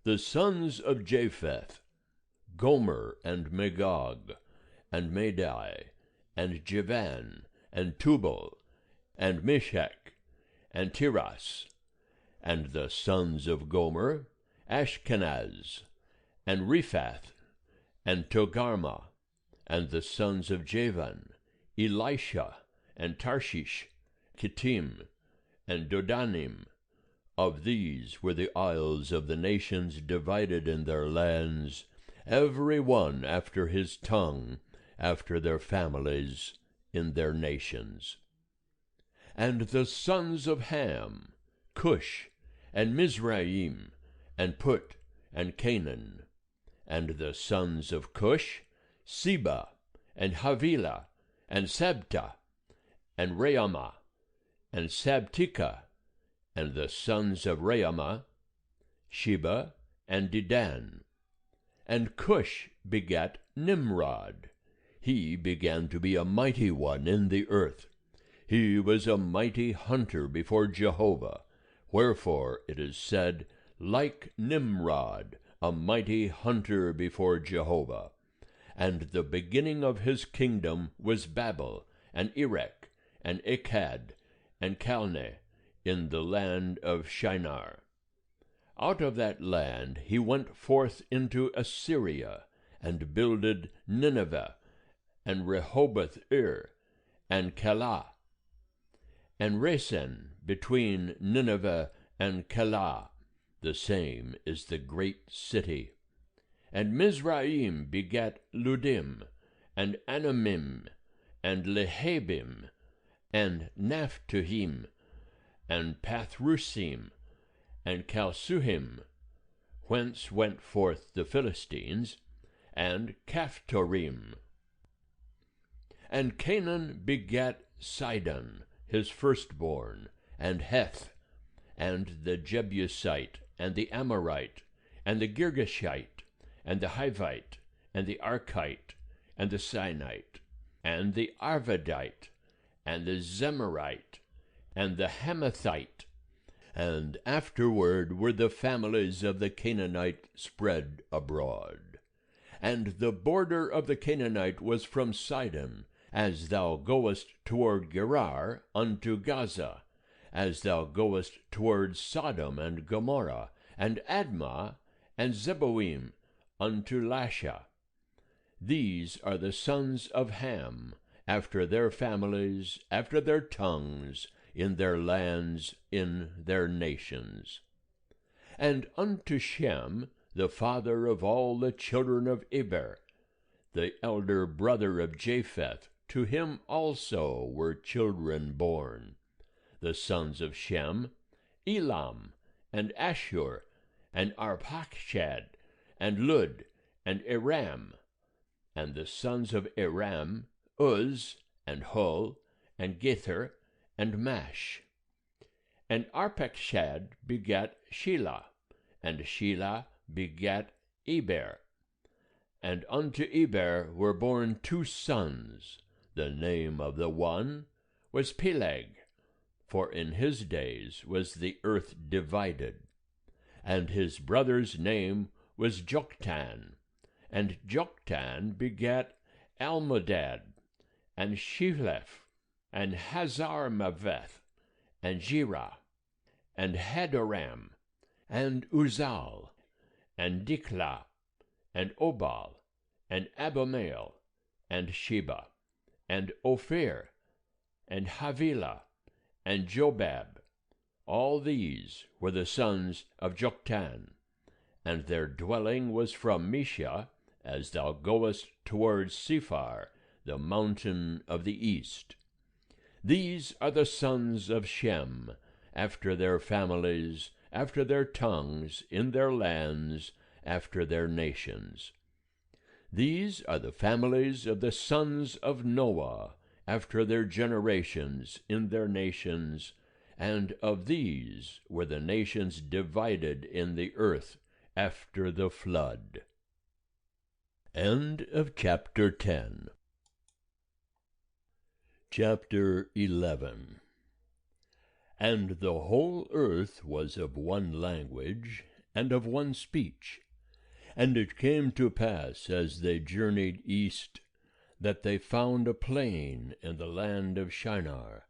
The sons of Japheth, Gomer, and Magog, and Madai, and Javan, and Tubal, and Meshach, and Tiras. And the sons of Gomer, Ashkenaz, and Rephath, and Togarmah. And the sons of Javan, Elisha, and Tarshish, Kittim, and Dodanim. Of these were the isles of the nations divided in their lands, every one after his tongue, after their families, in their nations. And the sons of Ham, Cush, and Mizraim, and Put, and Canaan. And the sons of Cush, Seba, and Havilah, and Sabta, and Raamah, and Sabtika. And the sons of Raamah, Sheba, and Dedan. And Cush begat Nimrod. He began to be a mighty one in the earth. He was a mighty hunter before Jehovah. Wherefore it is said, like Nimrod, a mighty hunter before Jehovah. And the beginning of his kingdom was Babel, and Erech, and Akkad, and Calneh, in the land of Shinar. Out of that land he went forth into Assyria, and builded Nineveh, and Rehoboth-ir, and Calah, and Resen between Nineveh and Calah. The same is the great city. And Mizraim begat Ludim, and Anamim, and Lehabim, and Naphtuhim, and Pathrusim, and Calsuhim, whence went forth the Philistines, and Caphtorim. And Canaan begat Sidon, his firstborn, and Heth, and the Jebusite, and the Amorite, and the Girgashite, and the Hivite, and the Archite, and the Sinite, and the Arvadite, and the Zemarite, and the Hamathite. And afterward were the families of the Canaanite spread abroad. And the border of the Canaanite was from Sidon, as thou goest toward Gerar unto Gaza, as thou goest toward Sodom and Gomorrah, and Admah, and Zeboim, unto Lasha. These are the sons of Ham, after their families, after their tongues, in their lands, in their nations. And unto Shem, the father of all the children of Eber, the elder brother of Japheth, to him also were children born. The sons of Shem, Elam, and Ashur, and Arpachshad, and Lud, and Aram. And the sons of Aram, Uz, and Hul, and Gether, and Mash. And Arpachshad begat Shelah, and Shelah begat Eber. And unto Eber were born 2 sons. The name of the one was Peleg, for in his days was the earth divided. And his brother's name was Joktan. And Joktan begat Almodad, and Shephleth, and Hazarmaveth, and Jirah, and Hadoram, and Uzal, and Diklah, and Obal, and Abimael, and Sheba, and Ophir, and Havilah, and Jobab. All these were the sons of Joktan, and their dwelling was from Mesha, as thou goest towards Sephar, the mountain of the east. These are the sons of Shem, after their families, after their tongues, in their lands, after their nations. These are the families of the sons of Noah, after their generations, in their nations, and of these were the nations divided in the earth after the flood. End of chapter 10. Chapter 11. And the whole earth was of one language, and of one speech. And it came to pass, as they journeyed east, that they found a plain in the land of Shinar,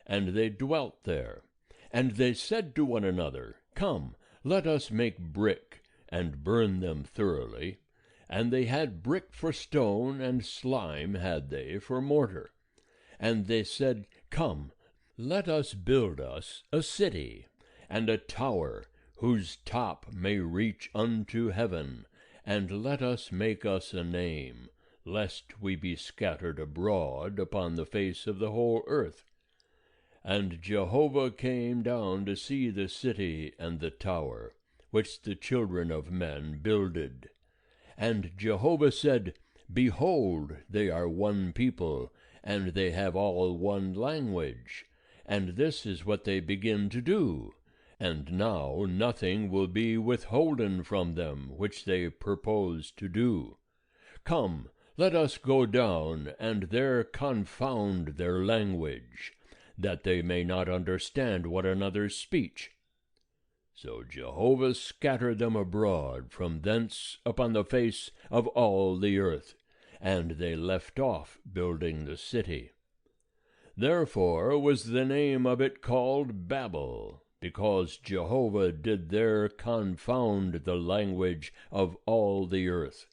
and they dwelt there. And they said to one another, Come, let us make brick, and burn them thoroughly. And they had brick for stone, and slime had they for mortar. And they said, Come, let us build us a city, and a tower, whose top may reach unto heaven, and let us make us a name, lest we be scattered abroad upon the face of the whole earth. And Jehovah came down to see the city and the tower, which the children of men builded. And Jehovah said, Behold, they are one people, and they have all one language, and this is what they begin to do. And now nothing will be withholden from them which they purpose to do. Come, let us go down, and there confound their language, that they may not understand one another's speech. So Jehovah scattered them abroad from thence upon the face of all the earth, and they left off building the city. Therefore was the name of it called Babel, because Jehovah did there confound the language of all the earth,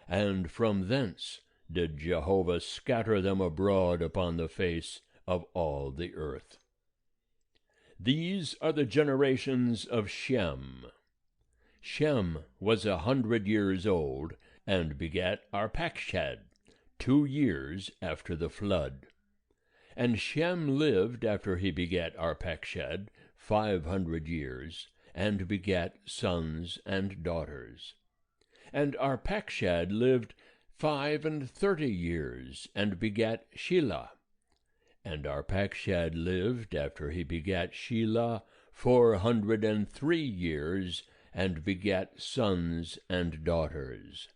and from thence did Jehovah scatter them abroad upon the face of all the earth. These are the generations of Shem. Shem was 100 years old, and begat Arpachshad, 2 years after the flood. And Shem lived after he begat Arpachshad 500 years, and begat sons and daughters. And Arpachshad lived 35 years, and begat Shelah. And Arpachshad lived after he begat Shelah 403 years, and begat sons and daughters.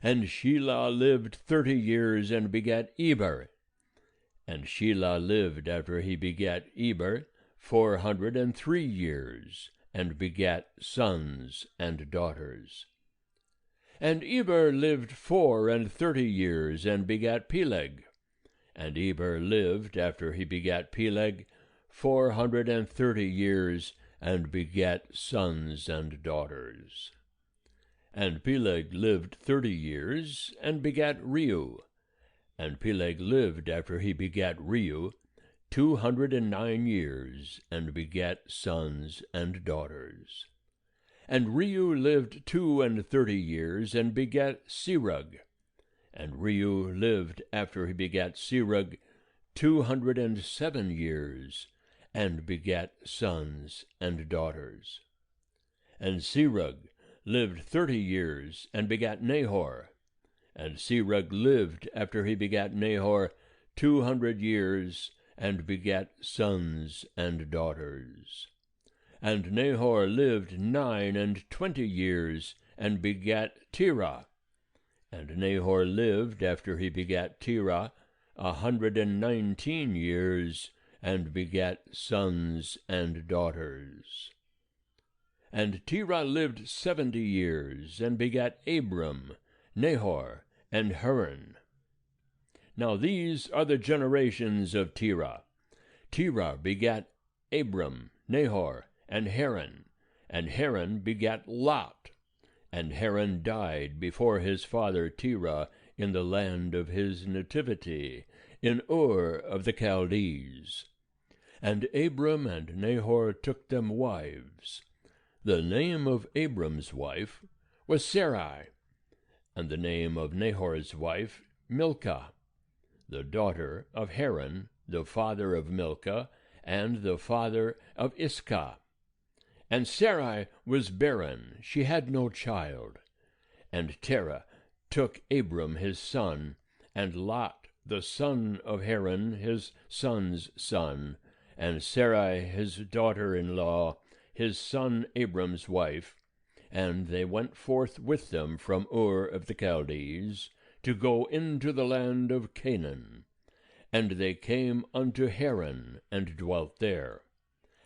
And Shelah lived 30 years, and begat Eber. And Shelah lived after he begat Eber 403 years, and begat sons and daughters. And Eber lived 34 years, and begat Peleg. And Eber lived after he begat Peleg 430 years, and begat sons and daughters. And Peleg lived 30 years, and begat Reu. And Peleg lived after he begat Reu 209 years, and begat sons and daughters. And Reu lived 32 years, and begat Serug. And Reu lived after he begat Serug 207 years, and begat sons and daughters. And Serug lived 30 years, and begat Nahor. And Serug lived after he begat Nahor 200 years, and begat sons and daughters. And Nahor lived 29 years, and begat Terah. And Nahor lived after he begat Terah 119 years, and begat sons and daughters. And Terah lived 70 years, and begat Abram, Nahor, and Haran. Now these are the generations of Terah. Terah begat Abram, Nahor, and Haran begat Lot. And Haran died before his father Terah in the land of his nativity, in Ur of the Chaldees. And Abram and Nahor took them wives. The name of Abram's wife was Sarai, and the name of Nahor's wife Milcah, the daughter of Haran, the father of Milcah, and the father of Iscah. And Sarai was barren, she had no child. And Terah took Abram his son, and Lot the son of Haran his son's son, and Sarai his daughter-in-law, his son Abram's wife, and they went forth with them from Ur of the Chaldees, to go into the land of Canaan. And they came unto Haran, and dwelt there.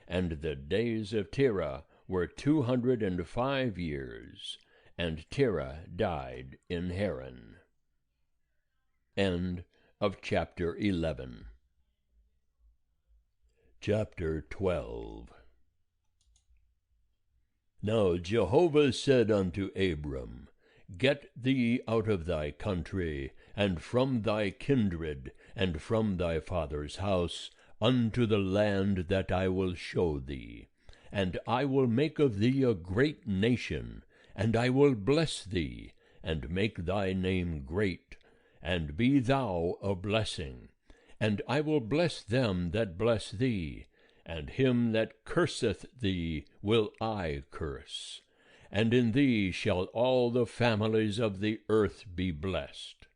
And the days of Terah were 205 years, and Terah died in Haran. End of chapter 11. Chapter 12. Now Jehovah said unto Abram, Get thee out of thy country, and from thy kindred, and from thy father's house, unto the land that I will show thee. And I will make of thee a great nation, and I will bless thee, and make thy name great, and be thou a blessing. And I will bless them that bless thee, and him that curseth thee will I curse. And in thee shall all the families of the earth be blessed.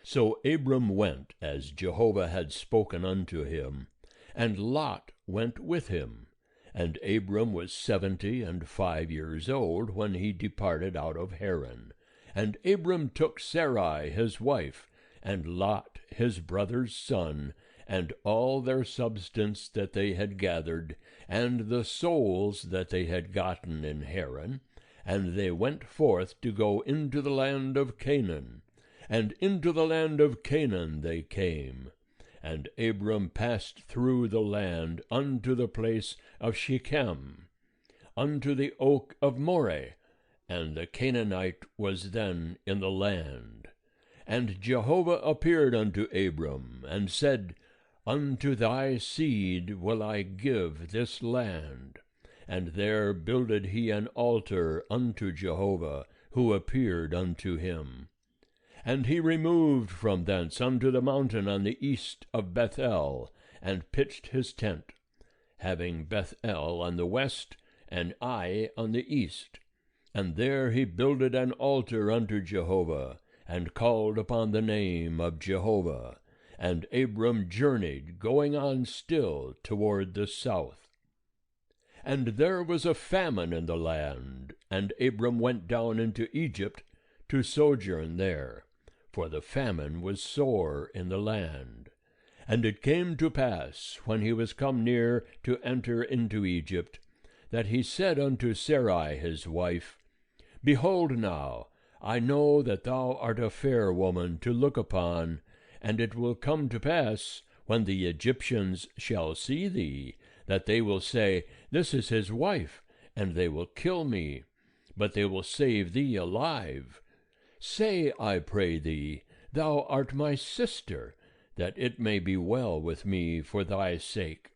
So Abram went as Jehovah had spoken unto him, and Lot went with him. And Abram was 75 years old when he departed out of Haran. And Abram took Sarai his wife, and Lot his brother's son, and all their substance that they had gathered, and the souls that they had gotten in Haran, and they went forth to go into the land of Canaan. And into the land of Canaan they came. And Abram passed through the land unto the place of Shechem, unto the oak of Moreh, and the Canaanite was then in the land. And Jehovah appeared unto Abram, and said, Unto thy seed will I give this land. And there builded he an altar unto Jehovah, who appeared unto him. And he removed from thence unto the mountain on the east of Bethel, and pitched his tent, having Bethel on the west, and Ai on the east. And there he builded an altar unto Jehovah, and called upon the name of Jehovah. And Abram journeyed, going on still toward the south. And there was a famine in the land, and Abram went down into Egypt to sojourn there, for the famine was sore in the land. And it came to pass, when he was come near to enter into Egypt, that he said unto Sarai his wife, Behold now, I know that thou art a fair woman to look upon, and it will come to pass, when the Egyptians shall see thee, that they will say, This is his wife, and they will kill me, but they will save thee alive. Say, I pray thee, Thou art my sister, that it may be well with me for thy sake,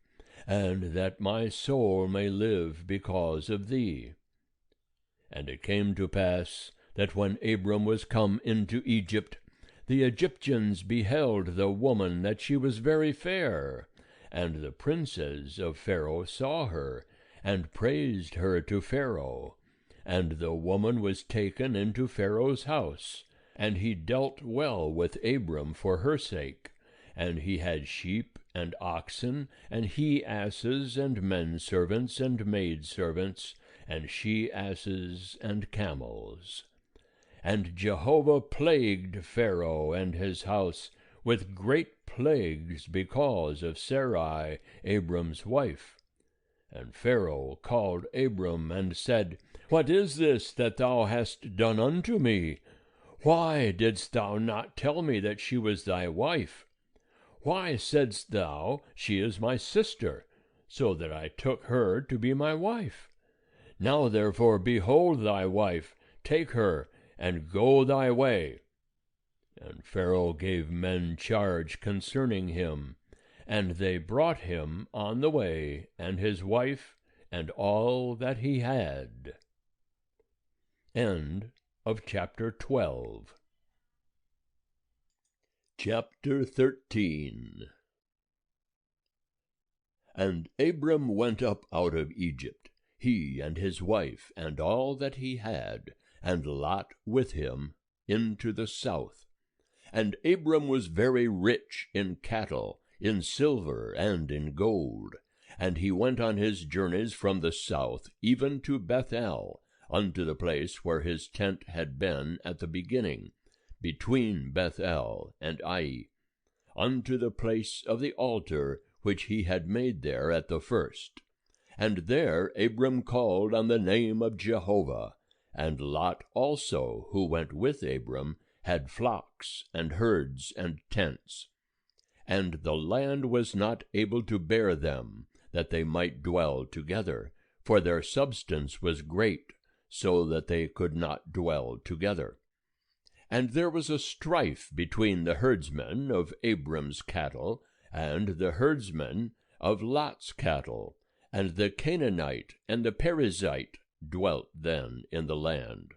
and that my soul may live because of thee. And it came to pass, that when Abram was come into Egypt, the Egyptians beheld the woman that she was very fair, and the princes of Pharaoh saw her, and praised her to Pharaoh. And the woman was taken into Pharaoh's house, and he dealt well with Abram for her sake. And he had sheep and oxen, and he-asses, and men-servants, and maid-servants, and she-asses, and camels. And Jehovah plagued Pharaoh and his house with great plagues because of Sarai, Abram's wife. And Pharaoh called Abram, and said, What is this that thou hast done unto me? Why didst thou not tell me that she was thy wife? Why saidst thou, She is my sister, so that I took her to be my wife? Now therefore behold thy wife, take her, and go thy way. And Pharaoh gave men charge concerning him, and they brought him on the way, and his wife, and all that he had. End of chapter 12. Chapter 13. And Abram went up out of Egypt, he and his wife, and all that he had, and Lot with him, into the south. And Abram was very rich in cattle, in silver, and in gold. And he went on his journeys from the south, even to Bethel, unto the place where his tent had been at the beginning, between Bethel and Ai, unto the place of the altar which he had made there at the first. And there Abram called on the name of Jehovah. And Lot also, who went with Abram, had flocks, and herds, and tents. And the land was not able to bear them, that they might dwell together, for their substance was great, so that they could not dwell together. And there was a strife between the herdsmen of Abram's cattle and the herdsmen of Lot's cattle, and the Canaanite and the Perizzite dwelt then in the land.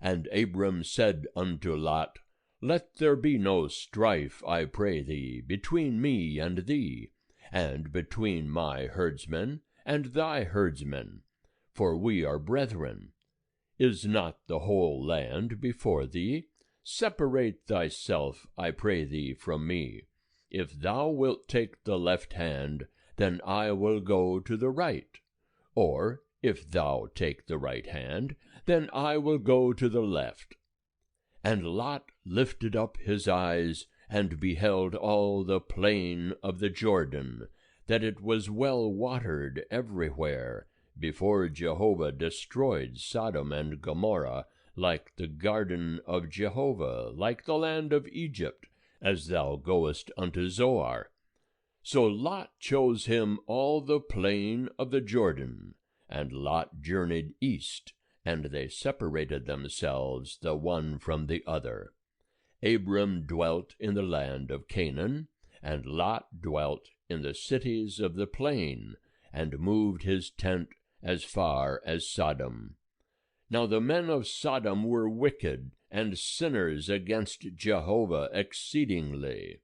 And Abram said unto Lot, Let there be no strife, I pray thee, between me and thee, and between my herdsmen and thy herdsmen, for we are brethren. Is not the whole land before thee? Separate thyself, I pray thee, from me. If thou wilt take the left hand, then I will go to the right. Or, if thou take the right hand, then I will go to the left. And Lot lifted up his eyes, and beheld all the plain of the Jordan, that it was well watered everywhere, before Jehovah destroyed Sodom and Gomorrah, like the garden of Jehovah, like the land of Egypt, as thou goest unto Zoar. So Lot chose him all the plain of the Jordan, and Lot journeyed east, and they separated themselves the one from the other. Abram dwelt in the land of Canaan, and Lot dwelt in the cities of the plain, and moved his tent as far as Sodom. Now the men of Sodom were wicked, and sinners against Jehovah exceedingly.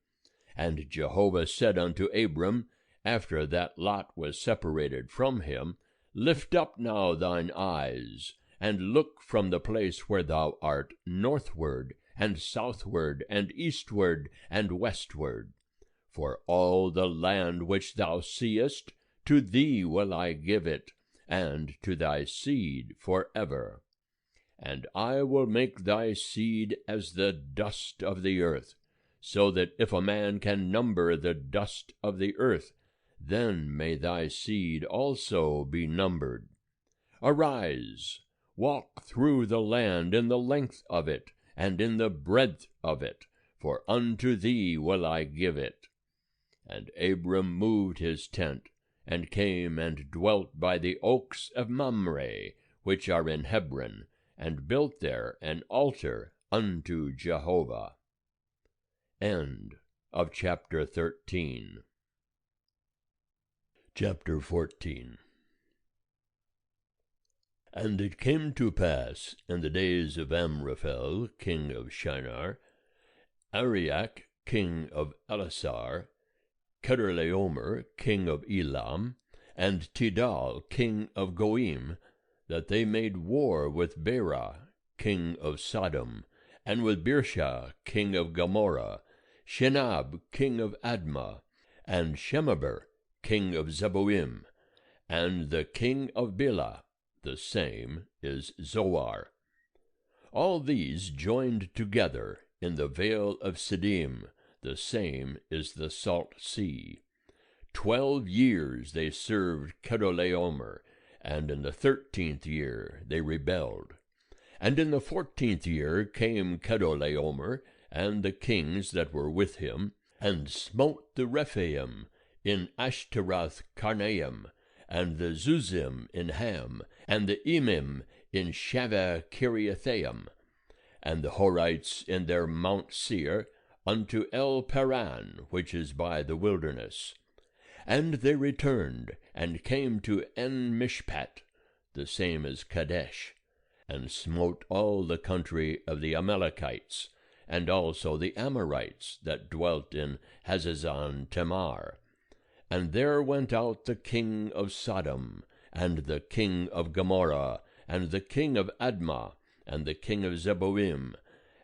And Jehovah said unto Abram, after that Lot was separated from him, Lift up now thine eyes, and look from the place where thou art northward, and southward, and eastward, and westward. For all the land which thou seest, to thee will I give it, and to thy seed forever. And I will make thy seed as the dust of the earth, so that if a man can number the dust of the earth, then may thy seed also be numbered. Arise, walk through the land in the length of it, and in the breadth of it, for unto thee will I give it. And Abram moved his tent, and came and dwelt by the oaks of Mamre, which are in Hebron, and built there an altar unto Jehovah. End of chapter 13. Chapter 14. And it came to pass in the days of Amraphel, king of Shinar, Ariach, king of Elasar, Chedorlaomer, king of Elam, and Tidal, king of Goim, that they made war with Bera, king of Sodom, and with Birsha, king of Gomorrah, Shinab, king of Admah, and Shemeber, king of Zeboim, and the king of Bela, the same is Zoar. All these joined together in the vale of Siddim, the same is the salt sea. 12 years they served Chedorlaomer, and in the 13th year they rebelled. And in the 14th year came Chedorlaomer, and the kings that were with him, and smote the Rephaim in Ashtaroth Karnaim, and the Zuzim in Ham, and the Emim in Shaveh Kiriathaim, and the Horites in their Mount Seir, unto El Paran, which is by the wilderness. And they returned, and came to En-Mishpat, the same as Kadesh, and smote all the country of the Amalekites, and also the Amorites that dwelt in Hazazon Tamar. And there went out the king of Sodom, and the king of Gomorrah, and the king of Admah, and the king of Zeboim,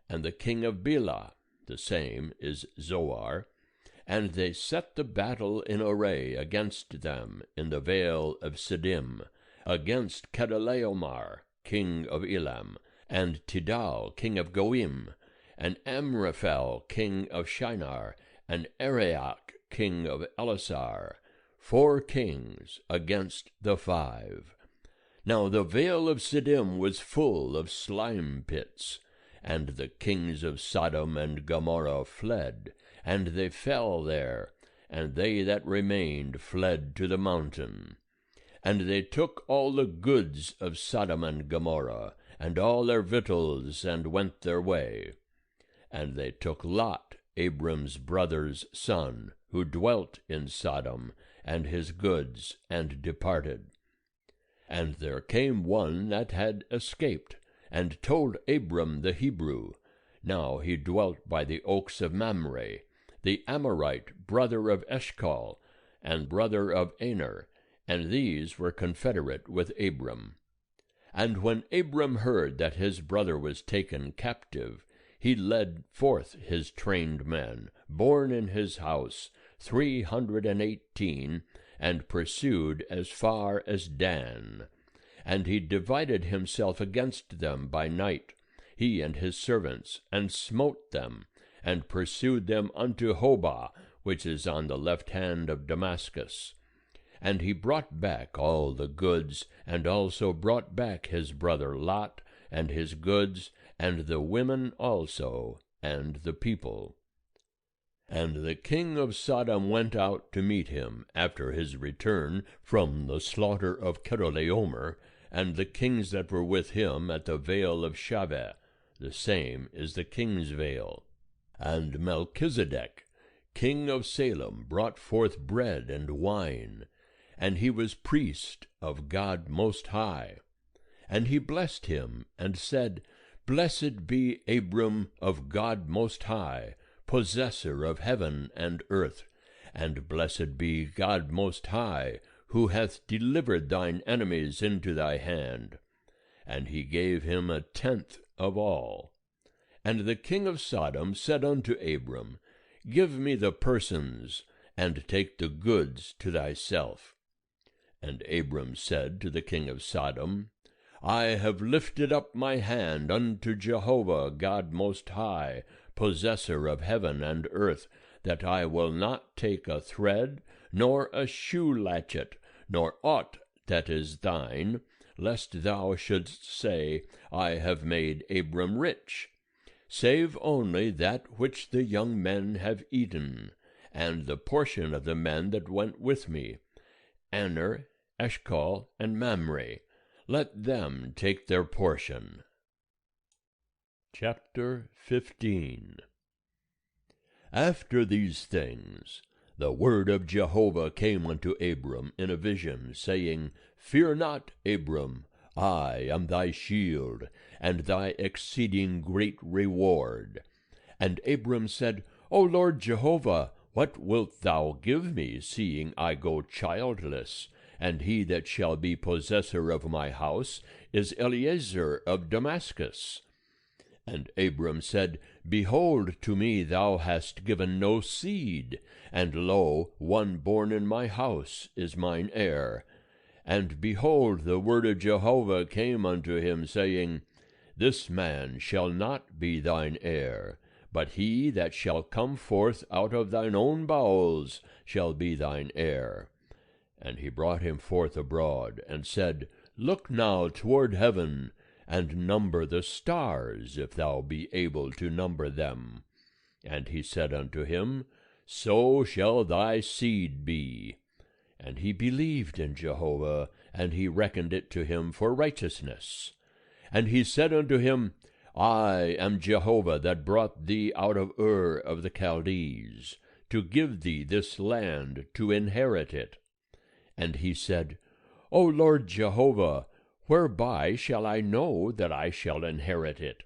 and the king of Bela, the same is Zoar, and they set the battle in array against them in the vale of Siddim, against Chedorlaomer, king of Elam, and Tidal, king of Goim, and Amraphel, king of Shinar, and Arioch king of Elasar, 4 kings against the 5. Now the vale of Siddim was full of slime pits, and the kings of Sodom and Gomorrah fled, and they fell there, and they that remained fled to the mountain. And they took all the goods of Sodom and Gomorrah, and all their victuals, and went their way. And they took Lot, Abram's brother's son, who dwelt in Sodom, and his goods, and departed. And there came one that had escaped, and told Abram the Hebrew. Now he dwelt by the oaks of Mamre, the Amorite, brother of Eshcol, and brother of Aner, and these were confederate with Abram. And when Abram heard that his brother was taken captive, he led forth his trained men, born in his house, 318, and pursued as far as Dan. And he divided himself against them by night, he and his servants, and smote them, and pursued them unto Hobah, which is on the left hand of Damascus. And he brought back all the goods, and also brought back his brother Lot, and his goods, and the women also, and the people. And the king of Sodom went out to meet him after his return from the slaughter of Kedorlaomer, and the kings that were with him at the vale of Shaveh, the same is the king's vale. And Melchizedek, king of Salem, brought forth bread and wine, and he was priest of God Most High. And he blessed him, and said, Blessed be Abram of God Most High, possessor of heaven and earth, and blessed be God Most High, who hath delivered thine enemies into thy hand. And he gave him 1/10 of all. And the king of Sodom said unto Abram, Give me the persons, and take the goods to thyself. And Abram said to the king of Sodom, I have lifted up my hand unto Jehovah God Most High, possessor of heaven and earth, that I will not take a thread, nor a shoe latchet, nor aught that is thine, lest thou shouldst say, I have made Abram rich, save only that which the young men have eaten, and the portion of the men that went with me, Aner, Eshcol, and Mamre. Let them take their portion. Chapter 15. After these things, the word of Jehovah came unto Abram in a vision, saying, Fear not, Abram, I am thy shield, and thy exceeding great reward. And Abram said, O Lord Jehovah, what wilt thou give me, seeing I go childless? And he that shall be possessor of my house is Eliezer of Damascus. And Abram said, Behold, to me thou hast given no seed, and lo, one born in my house is mine heir. And behold, the word of Jehovah came unto him, saying, This man shall not be thine heir, but he that shall come forth out of thine own bowels shall be thine heir. And he brought him forth abroad, and said, Look now toward heaven, and number the stars, if thou be able to number them. And he said unto him, So shall thy seed be. And he believed in Jehovah, and he reckoned it to him for righteousness. And he said unto him, I am Jehovah that brought thee out of Ur of the Chaldees, to give thee this land to inherit it. And he said, O Lord Jehovah, whereby shall I know that I shall inherit it?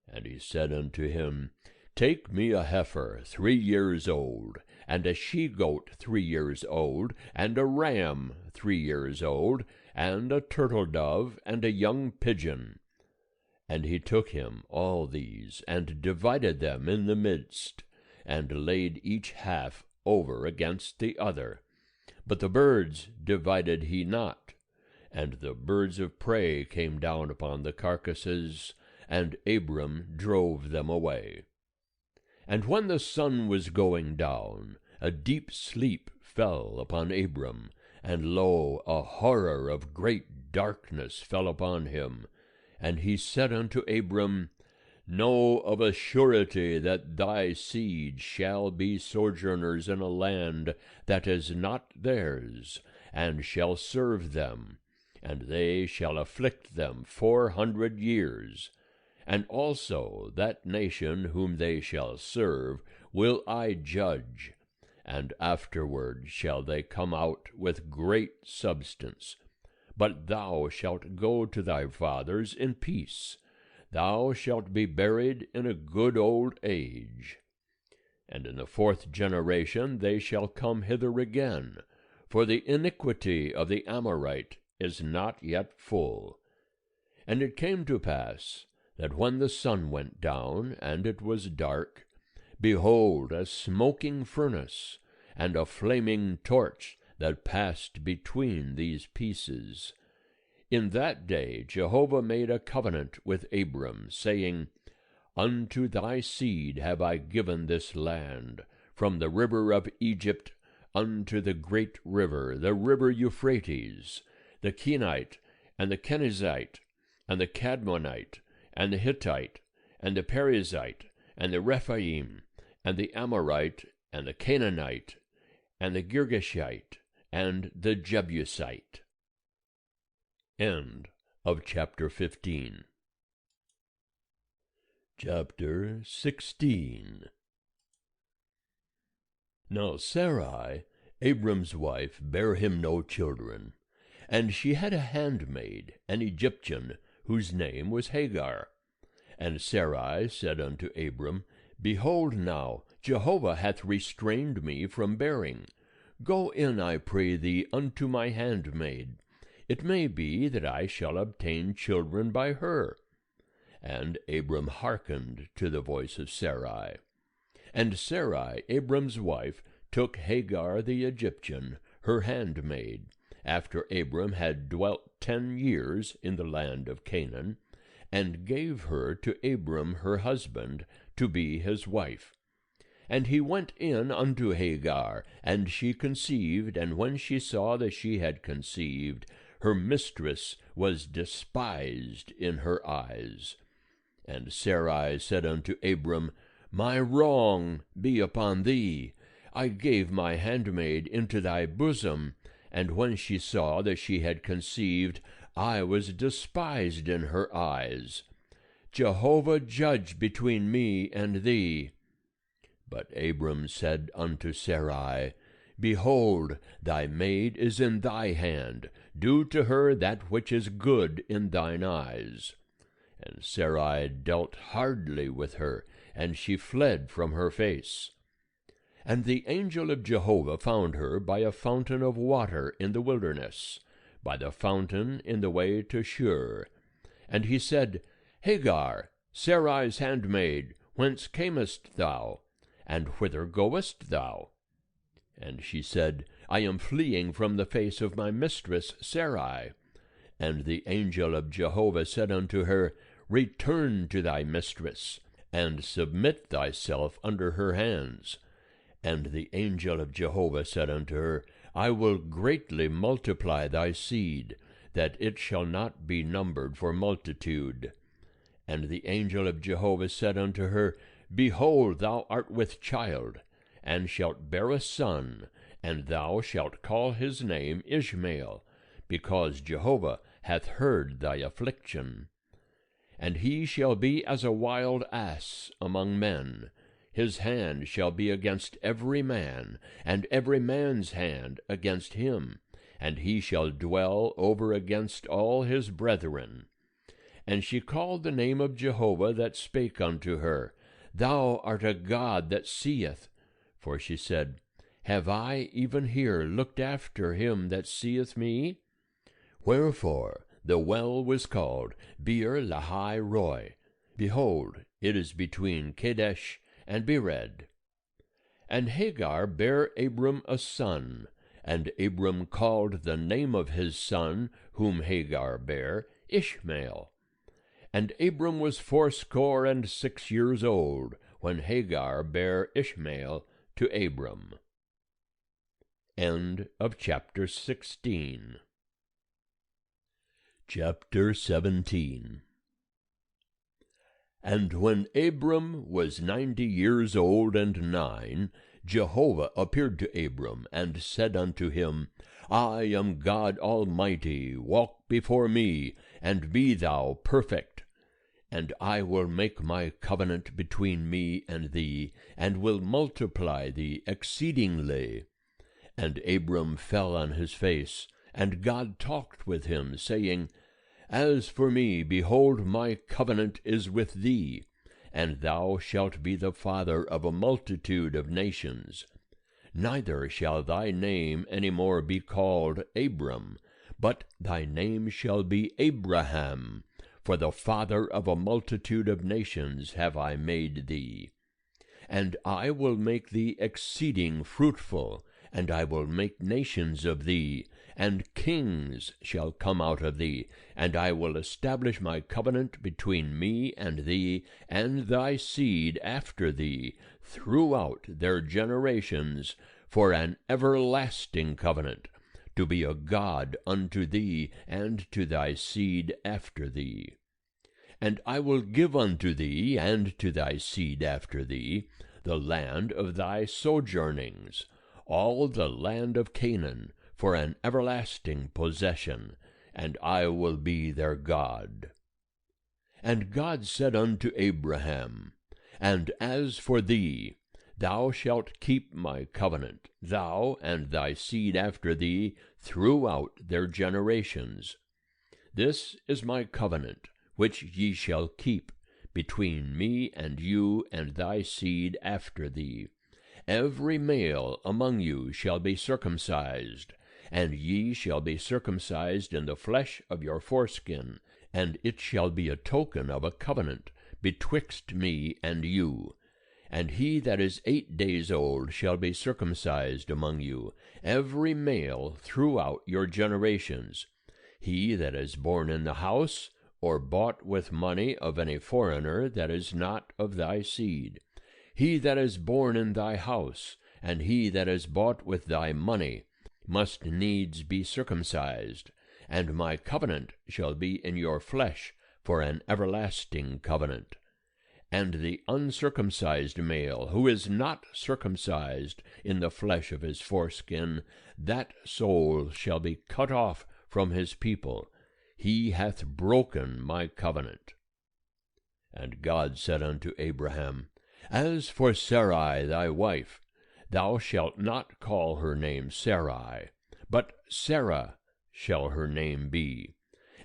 And he said unto him, Take me a heifer 3 years old, and a she-goat 3 years old, and a ram 3 years old, and a turtle-dove, and a young pigeon. And he took him all these, and divided them in the midst, and laid each half over against the other. But the birds divided he not. And the birds of prey came down upon the carcasses, and Abram drove them away. And when the sun was going down, a deep sleep fell upon Abram, and lo, a horror of great darkness fell upon him. And he said unto Abram, Know of a surety that thy seed shall be sojourners in a land that is not theirs, and shall serve them, and they shall afflict them 400 years. And also that nation whom they shall serve will I judge, and afterward shall they come out with great substance. But thou shalt go to thy fathers in peace. Thou shalt be buried in a good old age. And in the 4th generation they shall come hither again, for the iniquity of the Amorite is not yet full. And it came to pass, that when the sun went down, and it was dark, behold, a smoking furnace, and a flaming torch that passed between these pieces. In that day Jehovah made a covenant with Abram, saying, Unto thy seed have I given this land, from the river of Egypt unto the great river, the river Euphrates, the Kenite, and the Kenizzite, and the Cadmonite, and the Hittite, and the Perizzite, and the Rephaim, and the Amorite, and the Canaanite, and the Girgashite, and the Jebusite. End of chapter 15. Chapter 16. Now Sarai, Abram's wife, bare him no children, and she had a handmaid, an Egyptian, whose name was Hagar. And Sarai said unto Abram, Behold now, Jehovah hath restrained me from bearing. Go in, I pray thee, unto my handmaid. It may be that I shall obtain children by her. And Abram hearkened to the voice of Sarai. And Sarai, Abram's wife, took Hagar the Egyptian, her handmaid, after Abram had dwelt 10 years in the land of Canaan, and gave her to Abram her husband, to be his wife. And he went in unto Hagar, and she conceived, and when she saw that she had conceived, her mistress was despised in her eyes. And Sarai said unto Abram, My wrong be upon thee. I gave my handmaid into thy bosom, and when she saw that she had conceived, I was despised in her eyes. Jehovah judge between me and thee. But Abram said unto Sarai, Behold, thy maid is in thy hand. Do to her that which is good in thine eyes. And Sarai dealt hardly with her, and she fled from her face. And the angel of Jehovah found her by a fountain of water in the wilderness, by the fountain in the way to Shur. And he said, Hagar, Sarai's handmaid, whence camest thou? And whither goest thou? And she said, I am fleeing from the face of my mistress Sarai. And the angel of Jehovah said unto her, Return to thy mistress, and submit thyself under her hands. And the angel of Jehovah said unto her, I will greatly multiply thy seed, that it shall not be numbered for multitude. And the angel of Jehovah said unto her, Behold, thou art with child, and shalt bear a son, and thou shalt call his name Ishmael, because Jehovah hath heard thy affliction. And he shall be as a wild ass among men. His hand shall be against every man, and every man's hand against him, and he shall dwell over against all his brethren. And she called the name of Jehovah that spake unto her, Thou art a God that seeth. For she said, Have I even here looked after him that seeth me? Wherefore the well was called Beer Lahai Roi. Behold, it is between Kadesh and Bered. And Hagar bare Abram a son, and Abram called the name of his son, whom Hagar bare, Ishmael. And Abram was 86 years old, when Hagar bare Ishmael to Abram. End of chapter 16. Chapter 17. And when Abram was 90 years old and 9, Jehovah appeared to Abram, and said unto him, I am God Almighty, walk before me, and be thou perfect. And I will make my covenant between me and thee, and will multiply thee exceedingly. And Abram fell on his face, and God talked with him, saying, As for me, behold, my covenant is with thee, and thou shalt be the father of a multitude of nations. Neither shall thy name any more be called Abram, but thy name shall be Abraham, for the father of a multitude of nations have I made thee. And I will make thee exceeding fruitful, and I will make nations of thee, and kings shall come out of thee, and I will establish my covenant between me and thee, and thy seed after thee, throughout their generations, for an everlasting covenant, to be a God unto thee, and to thy seed after thee. And I will give unto thee, and to thy seed after thee, the land of thy sojournings, all the land of Canaan, for an everlasting possession, and I will be their God. And God said unto Abraham, And as for thee, thou shalt keep my covenant, thou and thy seed after thee, throughout their generations. This is my covenant, which ye shall keep, between me and you and thy seed after thee. Every male among you shall be circumcised, and ye shall be circumcised in the flesh of your foreskin, and it shall be a token of a covenant betwixt me and you. And he that is 8 days old shall be circumcised among you, every male throughout your generations. He that is born in the house, or bought with money of any foreigner that is not of thy seed. He that is born in thy house, and he that is bought with thy money, must needs be circumcised, and my covenant shall be in your flesh for an everlasting covenant. And the uncircumcised male, who is not circumcised in the flesh of his foreskin, that soul shall be cut off from his people. He hath broken my covenant. And God said unto Abraham, As for Sarai thy wife, thou shalt not call her name Sarai, but Sarah shall her name be.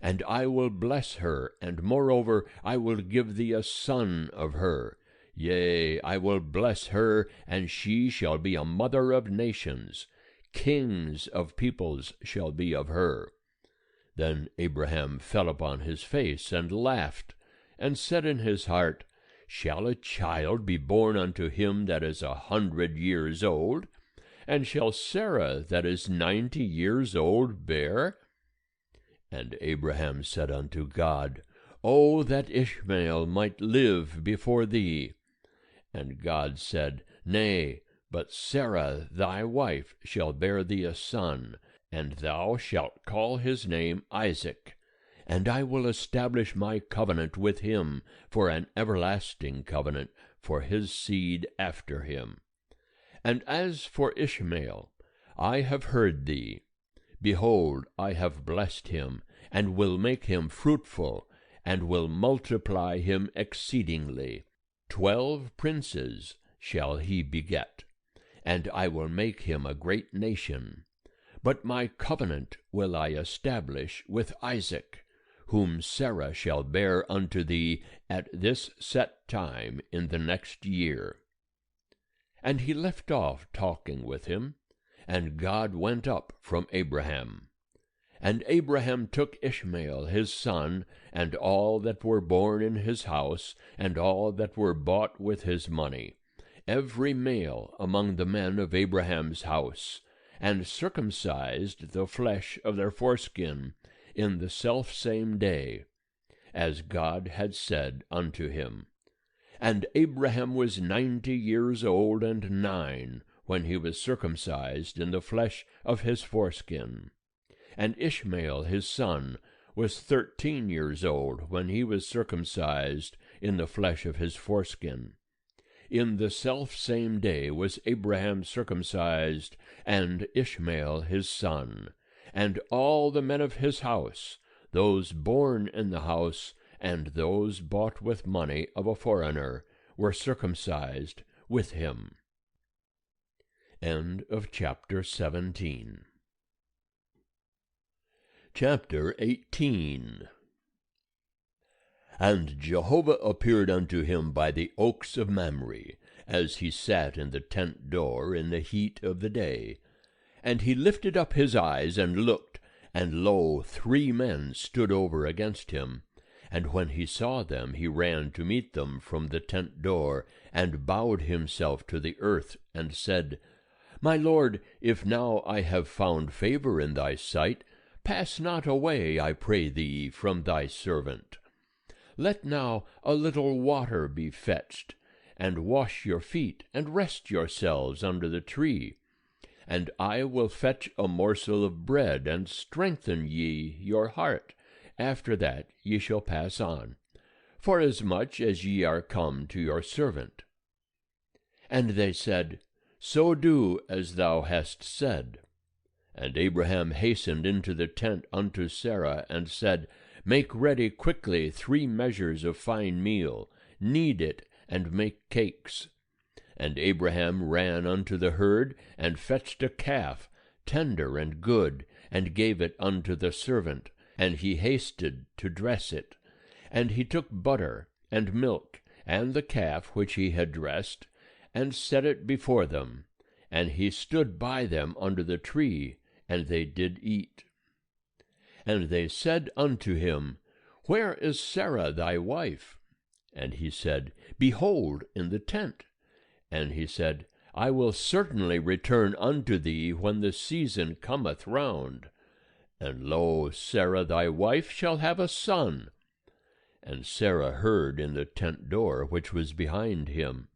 And I will bless her, and moreover I will give thee a son of her. Yea, I will bless her, and she shall be a mother of nations. Kings of peoples shall be of her. Then Abraham fell upon his face, and laughed, and said in his heart, Shall a child be born unto him that is 100 years old? And shall Sarah that is 90 years old bear? And Abraham said unto God, O that Ishmael might live before thee! And God said, Nay, but Sarah thy wife shall bear thee a son, and thou shalt call his name Isaac. And I will establish my covenant with him for an everlasting covenant for his seed after him. And as for Ishmael, I have heard thee. Behold, I have blessed him, and will make him fruitful, and will multiply him exceedingly. 12 princes shall he beget, and I will make him a great nation. But my covenant will I establish with Isaac, whom Sarah shall bear unto thee at this set time in the next year. And he left off talking with him, and God went up from Abraham. And Abraham took Ishmael his son, and all that were born in his house, and all that were bought with his money, every male among the men of Abraham's house, and circumcised the flesh of their foreskin in the selfsame day, as God had said unto him. And Abraham was 90 years old and 9 when he was circumcised in the flesh of his foreskin. And Ishmael his son was 13 years old when he was circumcised in the flesh of his foreskin. In the selfsame day was Abraham circumcised, and Ishmael his son, and all the men of his house, those born in the house, and those bought with money of a foreigner, were circumcised with him. End of chapter 17. Chapter 18. And Jehovah appeared unto him by the oaks of Mamre, as he sat in the tent door in the heat of the day. And he lifted up his eyes and looked, and lo, 3 men stood over against him. And when he saw them, he ran to meet them from the tent door, and bowed himself to the earth, and said, My Lord, if now I have found favor in thy sight, pass not away, I pray thee, from thy servant. Let now a little water be fetched, and wash your feet, and rest yourselves under the tree. And I will fetch a morsel of bread, and strengthen ye your heart. After that ye shall pass on, forasmuch as ye are come to your servant. And they said, So do as thou hast said. And Abraham hastened into the tent unto Sarah, and said, Make ready quickly 3 measures of fine meal, knead it, and make cakes. And Abraham ran unto the herd, and fetched a calf, tender and good, and gave it unto the servant, and he hasted to dress it. And he took butter, and milk, and the calf which he had dressed, and set it before them. And he stood by them under the tree, and they did eat. And they said unto him, Where is Sarah thy wife? And he said, Behold, in the tent. And he said, I will certainly return unto thee when the season cometh round. And lo, Sarah thy wife shall have a son. And Sarah heard in the tent door which was behind him.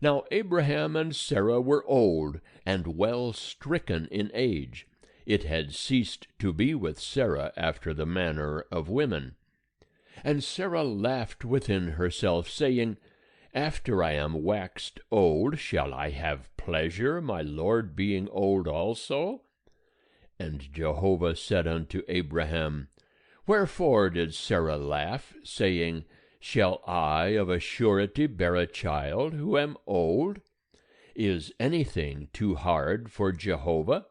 Now Abraham and Sarah were old, and well stricken in age. It had ceased to be with Sarah after the manner of women. And Sarah laughed within herself, saying, After I am waxed old, shall I have pleasure, my Lord being old also? And Jehovah said unto Abraham, Wherefore did Sarah laugh, saying, Shall I of a surety bear a child, who am old? Is anything too hard for Jehovah?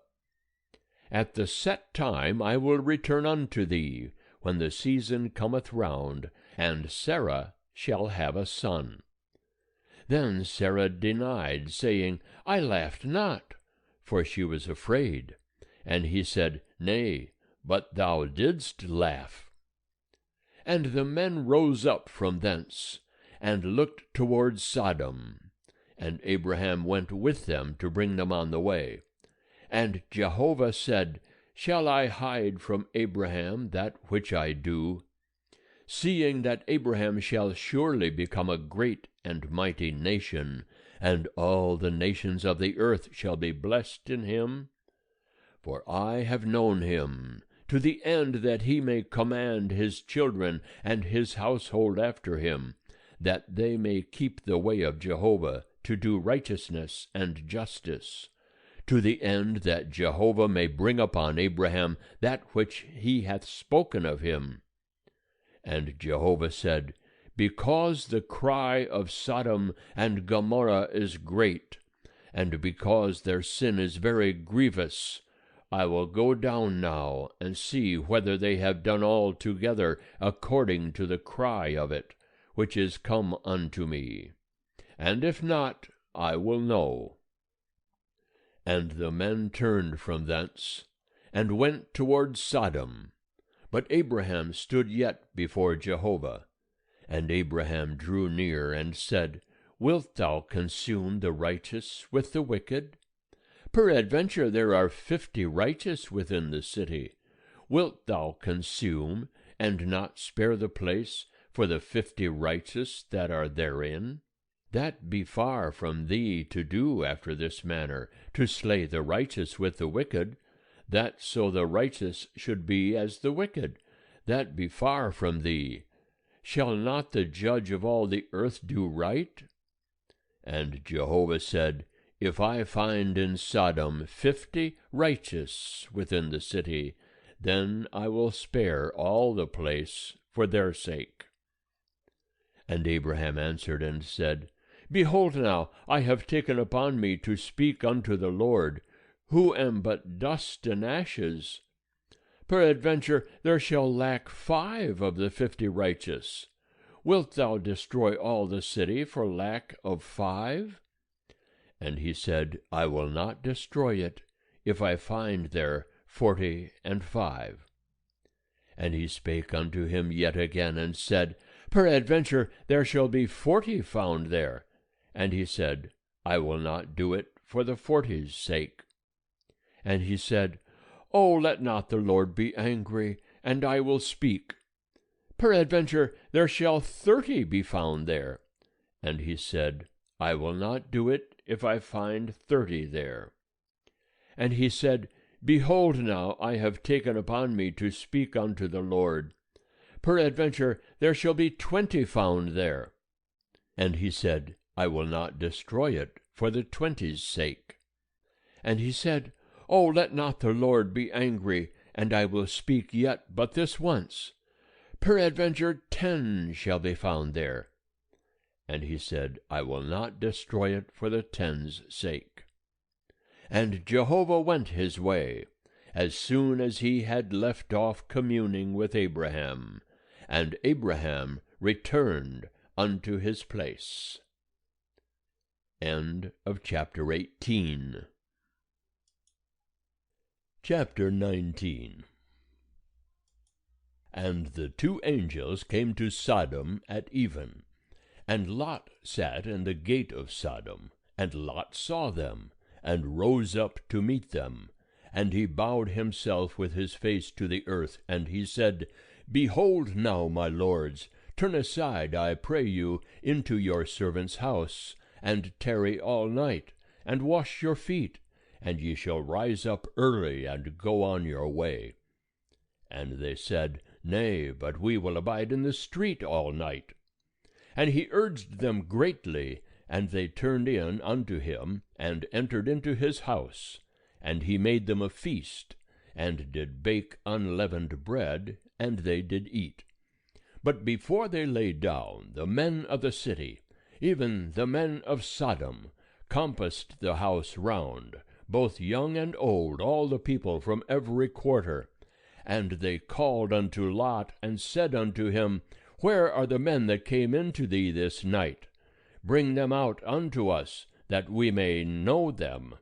At the set time I will return unto thee, when the season cometh round, and Sarah shall have a son. Then Sarah denied, saying, I laughed not, for she was afraid. And he said, Nay, but thou didst laugh. And the men rose up from thence, and looked toward Sodom. And Abraham went with them to bring them on the way. And Jehovah said, Shall I hide from Abraham that which I do? Seeing that Abraham shall surely become a great and mighty nation, and all the nations of the earth shall be blessed in him? For I have known him, to the end that he may command his children and his household after him, that they may keep the way of Jehovah, to do righteousness and justice, to the end that Jehovah may bring upon Abraham that which he hath spoken of him. And Jehovah said, Because the cry of Sodom and Gomorrah is great, and because their sin is very grievous, I will go down now and see whether they have done altogether according to the cry of it, which is come unto me. And if not, I will know. And the men turned from thence, and went toward Sodom. But Abraham stood yet before Jehovah. And Abraham drew near, and said, Wilt thou consume the righteous with the wicked? Peradventure there are 50 righteous within the city. Wilt thou consume, and not spare the place for the 50 righteous that are therein? That be far from thee to do after this manner, to slay the righteous with the wicked, that so the righteous should be as the wicked. That be far from thee. Shall not the judge of all the earth do right? And Jehovah said, If I find in Sodom 50 righteous within the city, then I will spare all the place for their sake. And Abraham answered and said, Behold now, I have taken upon me to speak unto the Lord, who am but dust and ashes. Peradventure there shall lack 5 of the 50 righteous. Wilt thou destroy all the city for lack of 5? And he said, I will not destroy it, if I find there 45. And he spake unto him yet again, and said, Peradventure there shall be 40 found there. And he said, I will not do it for the 40's sake. And he said, O let not the Lord be angry, and I will speak. Peradventure there shall 30 be found there. And he said, I will not do it if I find 30 there. And he said, Behold now, I have taken upon me to speak unto the Lord. Peradventure there shall be 20 found there. And he said, I will not destroy it for the 20's sake. And he said, O let not the Lord be angry, and I will speak yet but this once. Peradventure 10 shall be found there. And he said, I will not destroy it for the 10's sake. And Jehovah went his way, as soon as he had left off communing with Abraham, and Abraham returned unto his place. End of chapter 18. Chapter 19. And the 2 angels came to Sodom at even, and Lot sat in the gate of Sodom, and Lot saw them, and rose up to meet them. And he bowed himself with his face to the earth, and he said, Behold now, my lords, turn aside, I pray you, into your servant's house, and tarry all night, and wash your feet, and ye shall rise up early, and go on your way. And they said, Nay, but we will abide in the street all night. And he urged them greatly, and they turned in unto him, and entered into his house. And he made them a feast, and did bake unleavened bread, and they did eat. But before they lay down, the men of the city, even the men of Sodom, compassed the house round, both young and old, all the people from every quarter. And they called unto Lot, and said unto him, Where are the men that came into thee this night? Bring them out unto us, that we may know them.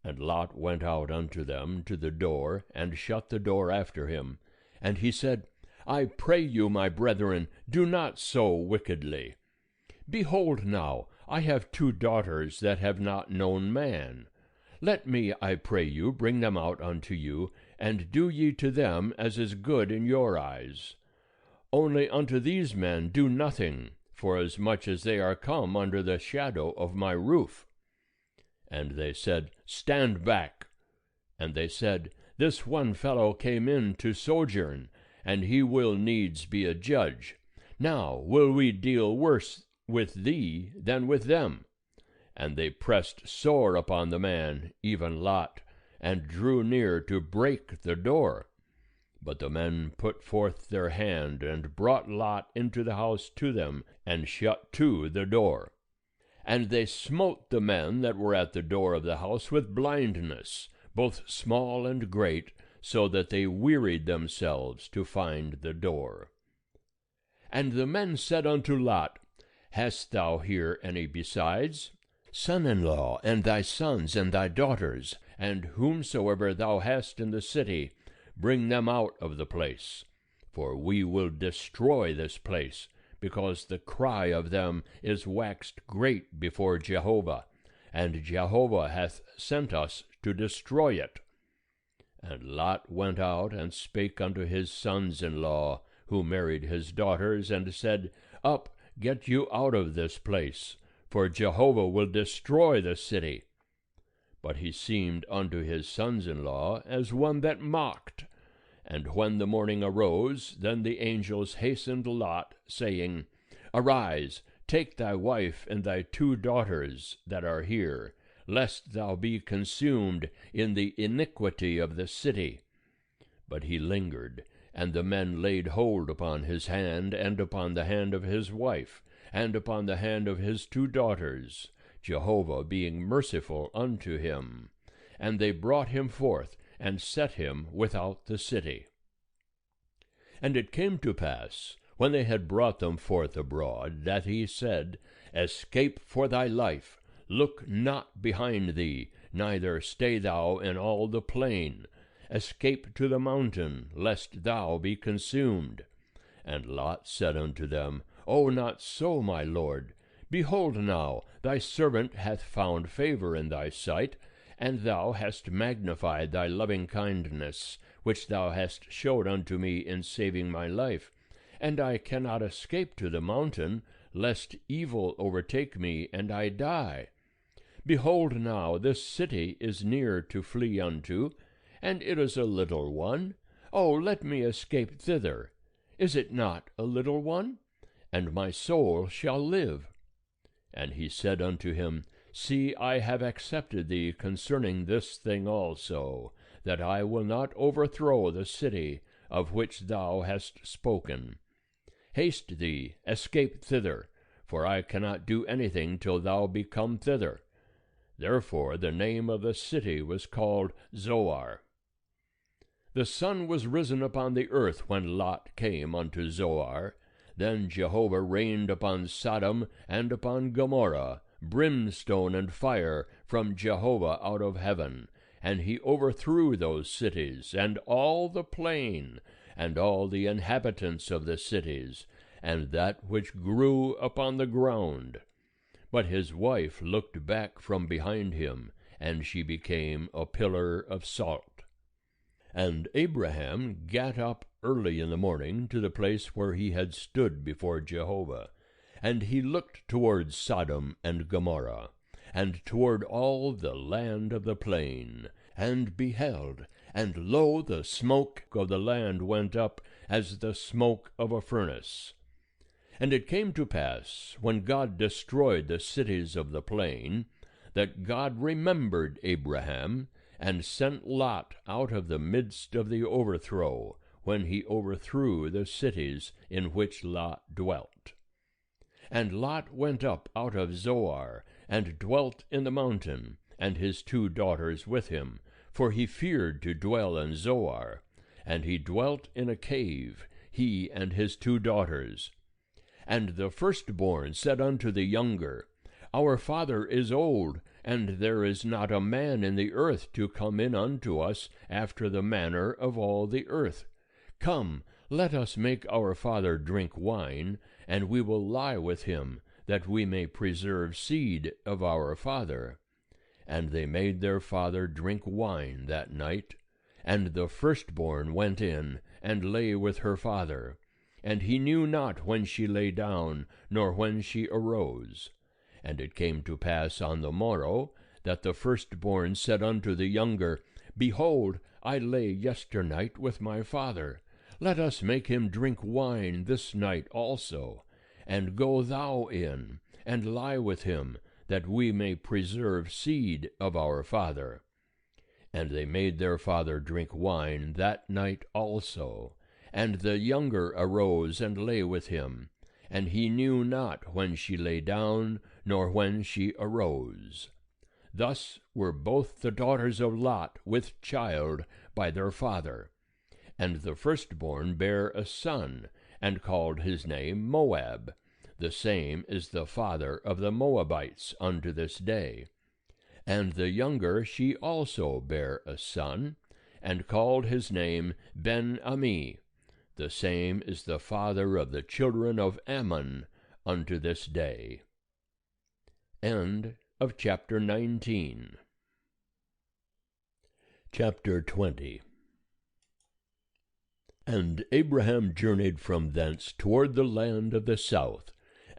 And Lot went out unto them to the door, and shut the door after him. And he said, I pray you, my brethren, do not so wickedly. Behold now, I have 2 daughters that have not known man. Let me, I pray you, bring them out unto you, and do ye to them as is good in your eyes. Only unto these men do nothing, forasmuch as they are come under the shadow of my roof. And they said, Stand back. And they said, This one fellow came in to sojourn, and he will needs be a judge. Now will we deal worse with thee than with them. And they pressed sore upon the man, even Lot, and drew near to break the door. But the men put forth their hand, and brought Lot into the house to them, and shut to the door. And they smote the men that were at the door of the house with blindness, both small and great, so that they wearied themselves to find the door. And the men said unto Lot, Hast thou here any besides? Son-in-law, and thy sons, and thy daughters, and whomsoever thou hast in the city, bring them out of the place. For we will destroy this place, because the cry of them is waxed great before Jehovah, and Jehovah hath sent us to destroy it. And Lot went out and spake unto his sons-in-law, who married his daughters, and said, Up, get you out of this place, for Jehovah will destroy the city. But he seemed unto his sons-in-law as one that mocked. And when the morning arose, then the angels hastened Lot, saying, Arise, take thy wife and thy 2 daughters that are here, lest thou be consumed in the iniquity of the city. But he lingered, and the men laid hold upon his hand, and upon the hand of his wife, and upon the hand of his 2 daughters, Jehovah being merciful unto him. And they brought him forth, and set him without the city. And it came to pass, when they had brought them forth abroad, that he said, Escape for thy life, look not behind thee, neither stay thou in all the plain. Escape to the mountain, lest thou be consumed. And Lot said unto them, O not so, my lord. Behold now, thy servant hath found favor in thy sight, and thou hast magnified thy loving kindness, which thou hast showed unto me in saving my life. And I cannot escape to the mountain, lest evil overtake me, and I die. Behold now, this city is near to flee unto, and it is a little one. O let me escape thither. Is it not a little one? And my soul shall live. And he said unto him, See, I have accepted thee concerning this thing also, that I will not overthrow the city of which thou hast spoken. Haste thee, escape thither, for I cannot do anything till thou be come thither. Therefore the name of the city was called Zoar. The sun was risen upon the earth when Lot came unto Zoar. Then Jehovah rained upon Sodom and upon Gomorrah brimstone and fire from Jehovah out of heaven, and he overthrew those cities, and all the plain, and all the inhabitants of the cities, and that which grew upon the ground. But his wife looked back from behind him, and she became a pillar of salt. And Abraham gat up early in the morning to the place where he had stood before Jehovah, and he looked toward Sodom and Gomorrah, and toward all the land of the plain, and beheld, and lo, the smoke of the land went up as the smoke of a furnace. And it came to pass, when God destroyed the cities of the plain, that God remembered Abraham, and sent Lot out of the midst of the overthrow, when he overthrew the cities in which Lot dwelt. And Lot went up out of Zoar, and dwelt in the mountain, and his 2 daughters with him, for he feared to dwell in Zoar. And he dwelt in a cave, he and his 2 daughters. And the firstborn said unto the younger, Our father is old, and there is not a man in the earth to come in unto us after the manner of all the earth. Come, let us make our father drink wine, and we will lie with him, that we may preserve seed of our father. And they made their father drink wine that night. And the firstborn went in, and lay with her father. And he knew not when she lay down, nor when she arose. And it came to pass on the morrow, that the firstborn said unto the younger, Behold, I lay yesternight with my father. Let us make him drink wine this night also, and go thou in, and lie with him, that we may preserve seed of our father. And they made their father drink wine that night also. And the younger arose and lay with him, and he knew not when she lay down, nor when she arose. Thus were both the daughters of Lot with child by their father. And the firstborn bare a son, and called his name Moab. The same is the father of the Moabites unto this day. And the younger she also bare a son, and called his name Ben-Ami. The same is the father of the children of Ammon unto this day. End of chapter 19. Chapter 20. And Abraham journeyed from thence toward the land of the south,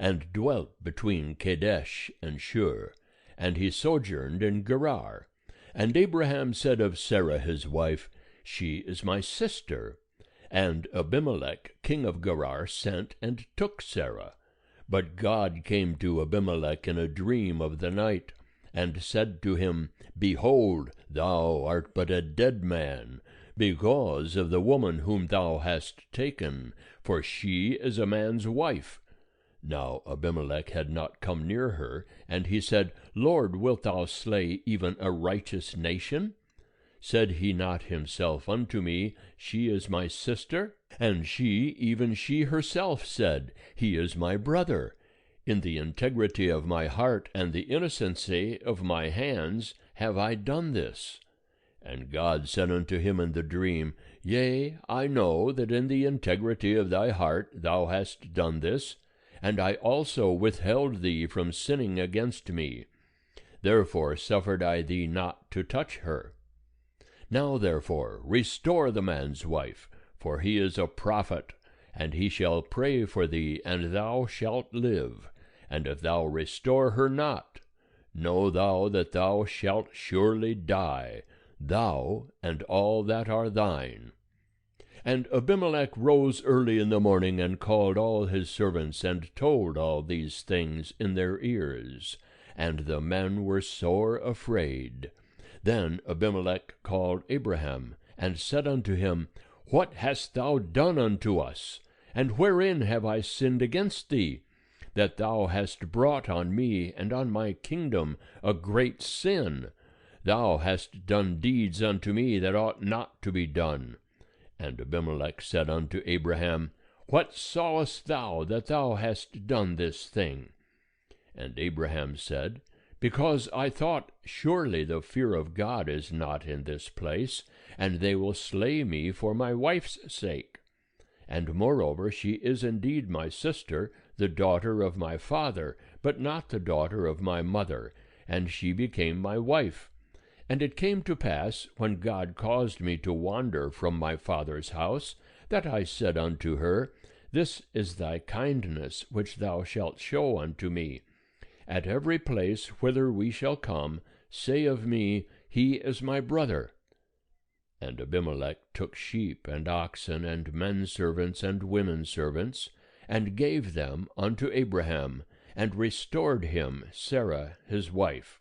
and dwelt between Kadesh and Shur, and he sojourned in Gerar. And Abraham said of Sarah his wife, She is my sister. And Abimelech king of Gerar sent and took Sarah. But God came to Abimelech in a dream of the night, and said to him, Behold, thou art but a dead man, because of the woman whom thou hast taken, for she is a man's wife. Now Abimelech had not come near her, and he said, Lord, wilt thou slay even a righteous nation? Said he not himself unto me, She is my sister? And she, even she herself, said, He is my brother. In the integrity of my heart and the innocency of my hands have I done this. And God said unto him in the dream, Yea, I know that in the integrity of thy heart thou hast done this, and I also withheld thee from sinning against me. Therefore suffered I thee not to touch her. Now therefore restore the man's wife, for he is a prophet, and he shall pray for thee, and thou shalt live. And if thou restore her not, know thou that thou shalt surely die, thou and all that are thine. And Abimelech rose early in the morning, and called all his servants, and told all these things in their ears. And the men were sore afraid. Then Abimelech called Abraham, and said unto him, What hast thou done unto us? And wherein have I sinned against thee, that thou hast brought on me and on my kingdom a great sin? Thou hast done deeds unto me that ought not to be done. And Abimelech said unto Abraham, What sawest thou that thou hast done this thing? And Abraham said, Because I thought, Surely the fear of God is not in this place, and they will slay me for my wife's sake. And moreover, she is indeed my sister, the daughter of my father, but not the daughter of my mother, and she became my wife. And it came to pass, when God caused me to wander from my father's house, that I said unto her, This is thy kindness which thou shalt show unto me. At every place whither we shall come, say of me, He is my brother. And Abimelech took sheep and oxen and men servants and women servants, and gave them unto Abraham, and restored him Sarah his wife.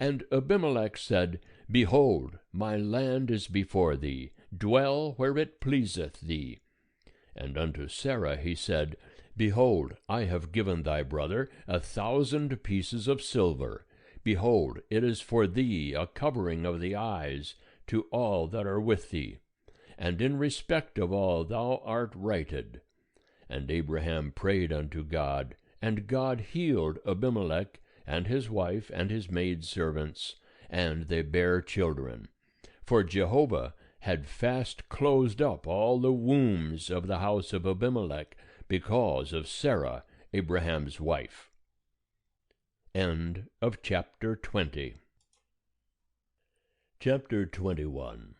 And Abimelech said, Behold, my land is before thee, dwell where it pleaseth thee. And unto Sarah he said, Behold, I have given thy brother 1,000 pieces of silver. Behold, it is for thee a covering of the eyes to all that are with thee. And in respect of all thou art righted. And Abraham prayed unto God, and God healed Abimelech, and his wife, and his maidservants, and they bare children. For Jehovah had fast closed up all the wombs of the house of Abimelech, because of Sarah, Abraham's wife. End of chapter 20. Chapter 21.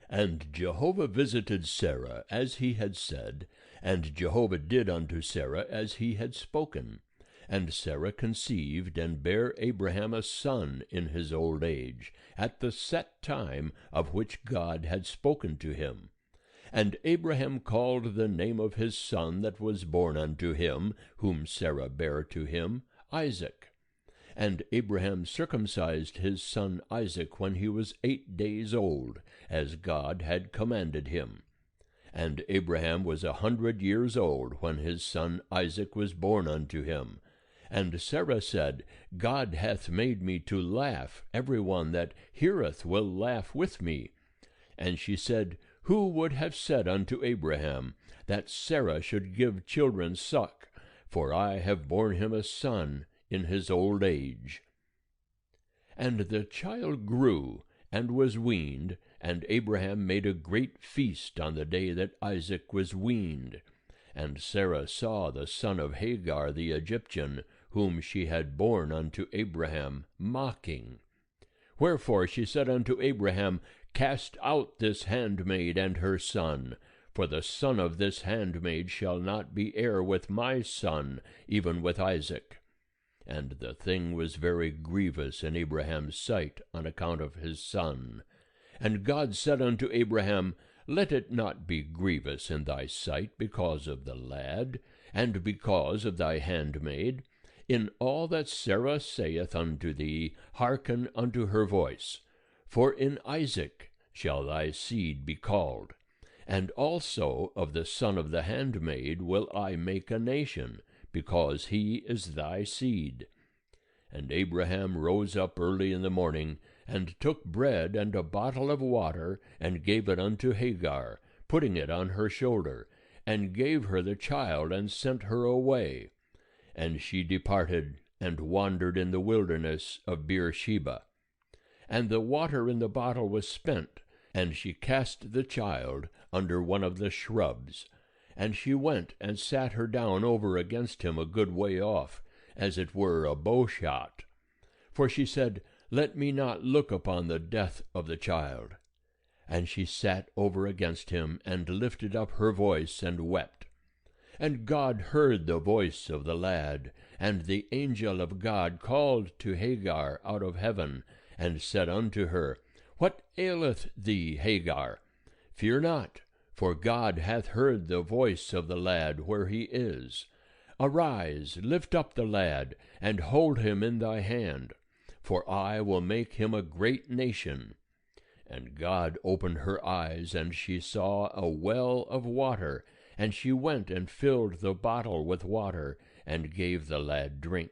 And Jehovah visited Sarah as he had said, and Jehovah did unto Sarah as he had spoken. And Sarah conceived, and bare Abraham a son in his old age, at the set time of which God had spoken to him. And Abraham called the name of his son that was born unto him, whom Sarah bare to him, Isaac. And Abraham circumcised his son Isaac when he was 8 days old, as God had commanded him. And Abraham was 100 years old when his son Isaac was born unto him. And Sarah said, God hath made me to laugh, every one that heareth will laugh with me. And she said, Who would have said unto Abraham, that Sarah should give children suck? For I have borne him a son in his old age. And the child grew, and was weaned, and Abraham made a great feast on the day that Isaac was weaned. And Sarah saw the son of Hagar the Egyptian, whom she had borne unto Abraham, mocking. Wherefore she said unto Abraham, Cast out this handmaid and her son, for the son of this handmaid shall not be heir with my son, even with Isaac. And the thing was very grievous in Abraham's sight on account of his son. And God said unto Abraham, Let it not be grievous in thy sight because of the lad, and because of thy handmaid. In all that Sarah saith unto thee, hearken unto her voice. For in Isaac shall thy seed be called. And also of the son of the handmaid will I make a nation, because he is thy seed. And Abraham rose up early in the morning, and took bread and a bottle of water, and gave it unto Hagar, putting it on her shoulder, and gave her the child, and sent her away. And she departed, and wandered in the wilderness of Beersheba. And the water in the bottle was spent, and she cast the child under one of the shrubs. And she went and sat her down over against him a good way off, as it were a bowshot. For she said, Let me not look upon the death of the child. And she sat over against him, and lifted up her voice, and wept. And God heard the voice of the lad, and the angel of God called to Hagar out of heaven, and said unto her, What aileth thee, Hagar? Fear not, for God hath heard the voice of the lad where he is. Arise, lift up the lad, and hold him in thy hand, for I will make him a great nation. And God opened her eyes, and she saw a well of water, and she went and filled the bottle with water, and gave the lad drink.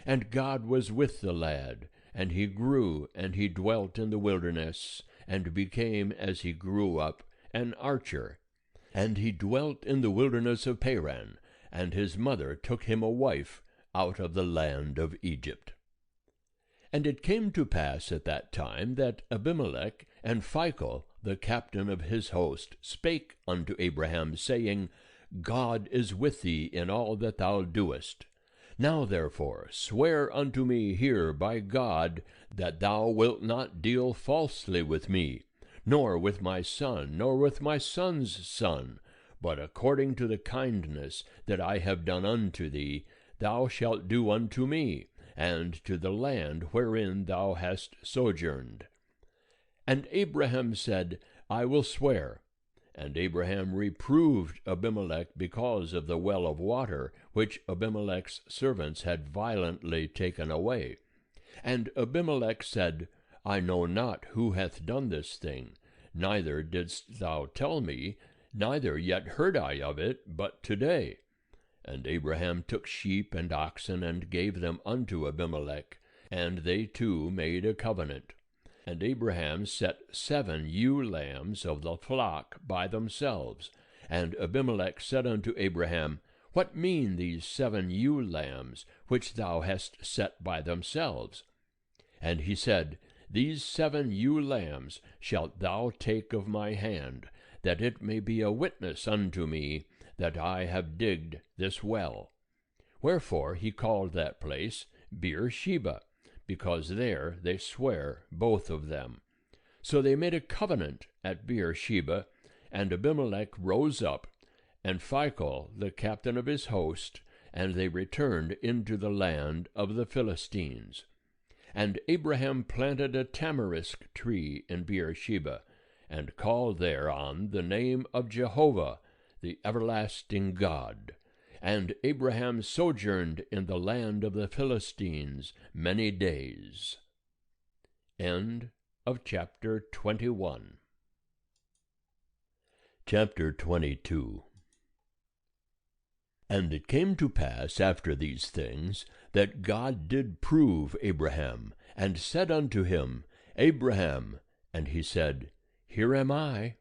And God was with the lad, and he grew, and he dwelt in the wilderness, and became, as he grew up, an archer. And he dwelt in the wilderness of Paran, and his mother took him a wife out of the land of Egypt. And it came to pass at that time that Abimelech and Phicol, the captain of his host, spake unto Abraham, saying, God is with thee in all that thou doest. Now therefore swear unto me here by God, that thou wilt not deal falsely with me, nor with my son, nor with my son's son, but according to the kindness that I have done unto thee, thou shalt do unto me, and to the land wherein thou hast sojourned. And Abraham said, I will swear. And Abraham reproved Abimelech because of the well of water, which Abimelech's servants had violently taken away. And Abimelech said, I know not who hath done this thing, neither didst thou tell me, neither yet heard I of it, but today. And Abraham took sheep and oxen, and gave them unto Abimelech, and they two made a covenant. And Abraham set 7 ewe lambs of the flock by themselves. And Abimelech said unto Abraham, What mean these 7 ewe lambs, which thou hast set by themselves? And he said, These 7 ewe lambs shalt thou take of my hand, that it may be a witness unto me, that I have digged this well. Wherefore he called that place Beersheba, because there they swear both of them. So they made a covenant at Beersheba, and Abimelech rose up, and Phicol the captain of his host, and they returned into the land of the Philistines. And Abraham planted a tamarisk tree in Beersheba, and called thereon the name of Jehovah, the everlasting God. And Abraham sojourned in the land of the Philistines many days. End of chapter 21. Chapter 22. And it came to pass after these things, that God did prove Abraham, and said unto him, Abraham. And he said, Here am I.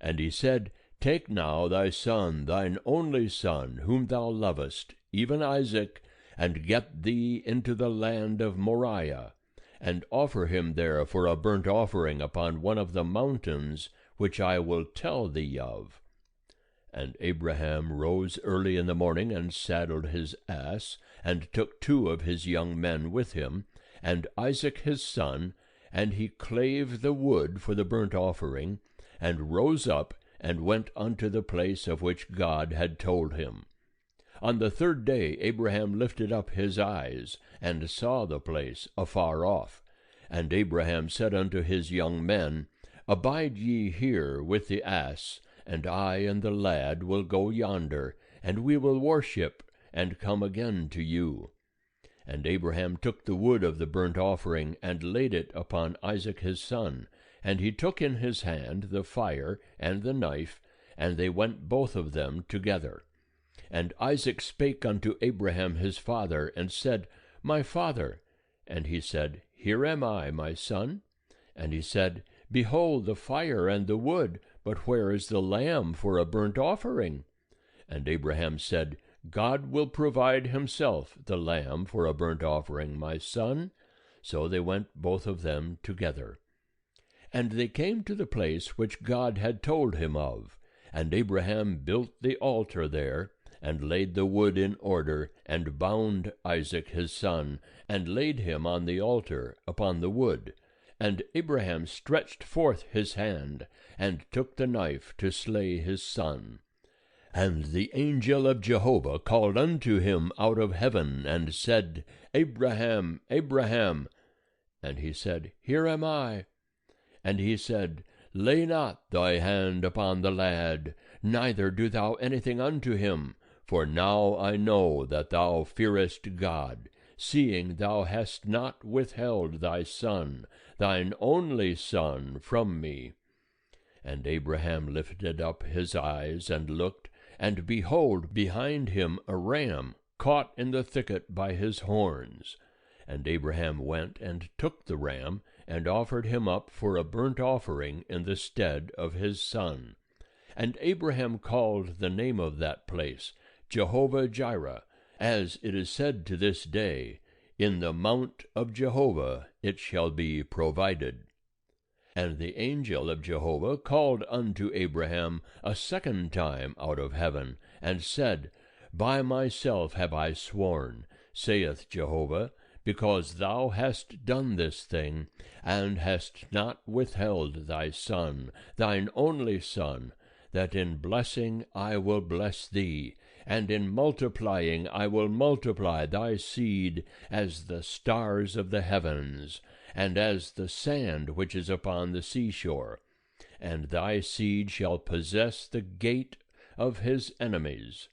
And he said, Take now thy son, thine only son, whom thou lovest, even Isaac, and get thee into the land of Moriah, and offer him there for a burnt offering upon one of the mountains which I will tell thee of. And Abraham rose early in the morning, and saddled his ass, and took 2 of his young men with him, and Isaac his son, and he clave the wood for the burnt offering, and rose up, and went unto the place of which God had told him. On the third day Abraham lifted up his eyes, and saw the place afar off. And Abraham said unto his young men, Abide ye here with the ass, and I and the lad will go yonder, and we will worship, and come again to you. And Abraham took the wood of the burnt offering, and laid it upon Isaac his son, and he took in his hand the fire and the knife, and they went both of them together. And Isaac spake unto Abraham his father, and said, My father. And he said, Here am I, my son. And he said, Behold the fire and the wood, but where is the lamb for a burnt offering? And Abraham said, God will provide himself the lamb for a burnt offering, my son. So they went both of them together. And they came to the place which God had told him of. And Abraham built the altar there, and laid the wood in order, and bound Isaac his son, and laid him on the altar upon the wood. And Abraham stretched forth his hand, and took the knife to slay his son. And the angel of Jehovah called unto him out of heaven, and said, Abraham, Abraham. And he said, Here am I. And he said, Lay not thy hand upon the lad, neither do thou anything unto him, for now I know that thou fearest God, seeing thou hast not withheld thy son, thine only son, from me. And Abraham lifted up his eyes and looked, and behold, behind him a ram, caught in the thicket by his horns. And Abraham went and took the ram, and offered him up for a burnt offering in the stead of his son. And Abraham called the name of that place Jehovah-Jireh, as it is said to this day, In the mount of Jehovah it shall be provided. And the angel of Jehovah called unto Abraham a second time out of heaven, and said, By myself have I sworn, saith Jehovah, because thou hast done this thing, and hast not withheld thy son, thine only son, that in blessing I will bless thee, and in multiplying I will multiply thy seed as the stars of the heavens, and as the sand which is upon the seashore. And thy seed shall possess the gate of his enemies.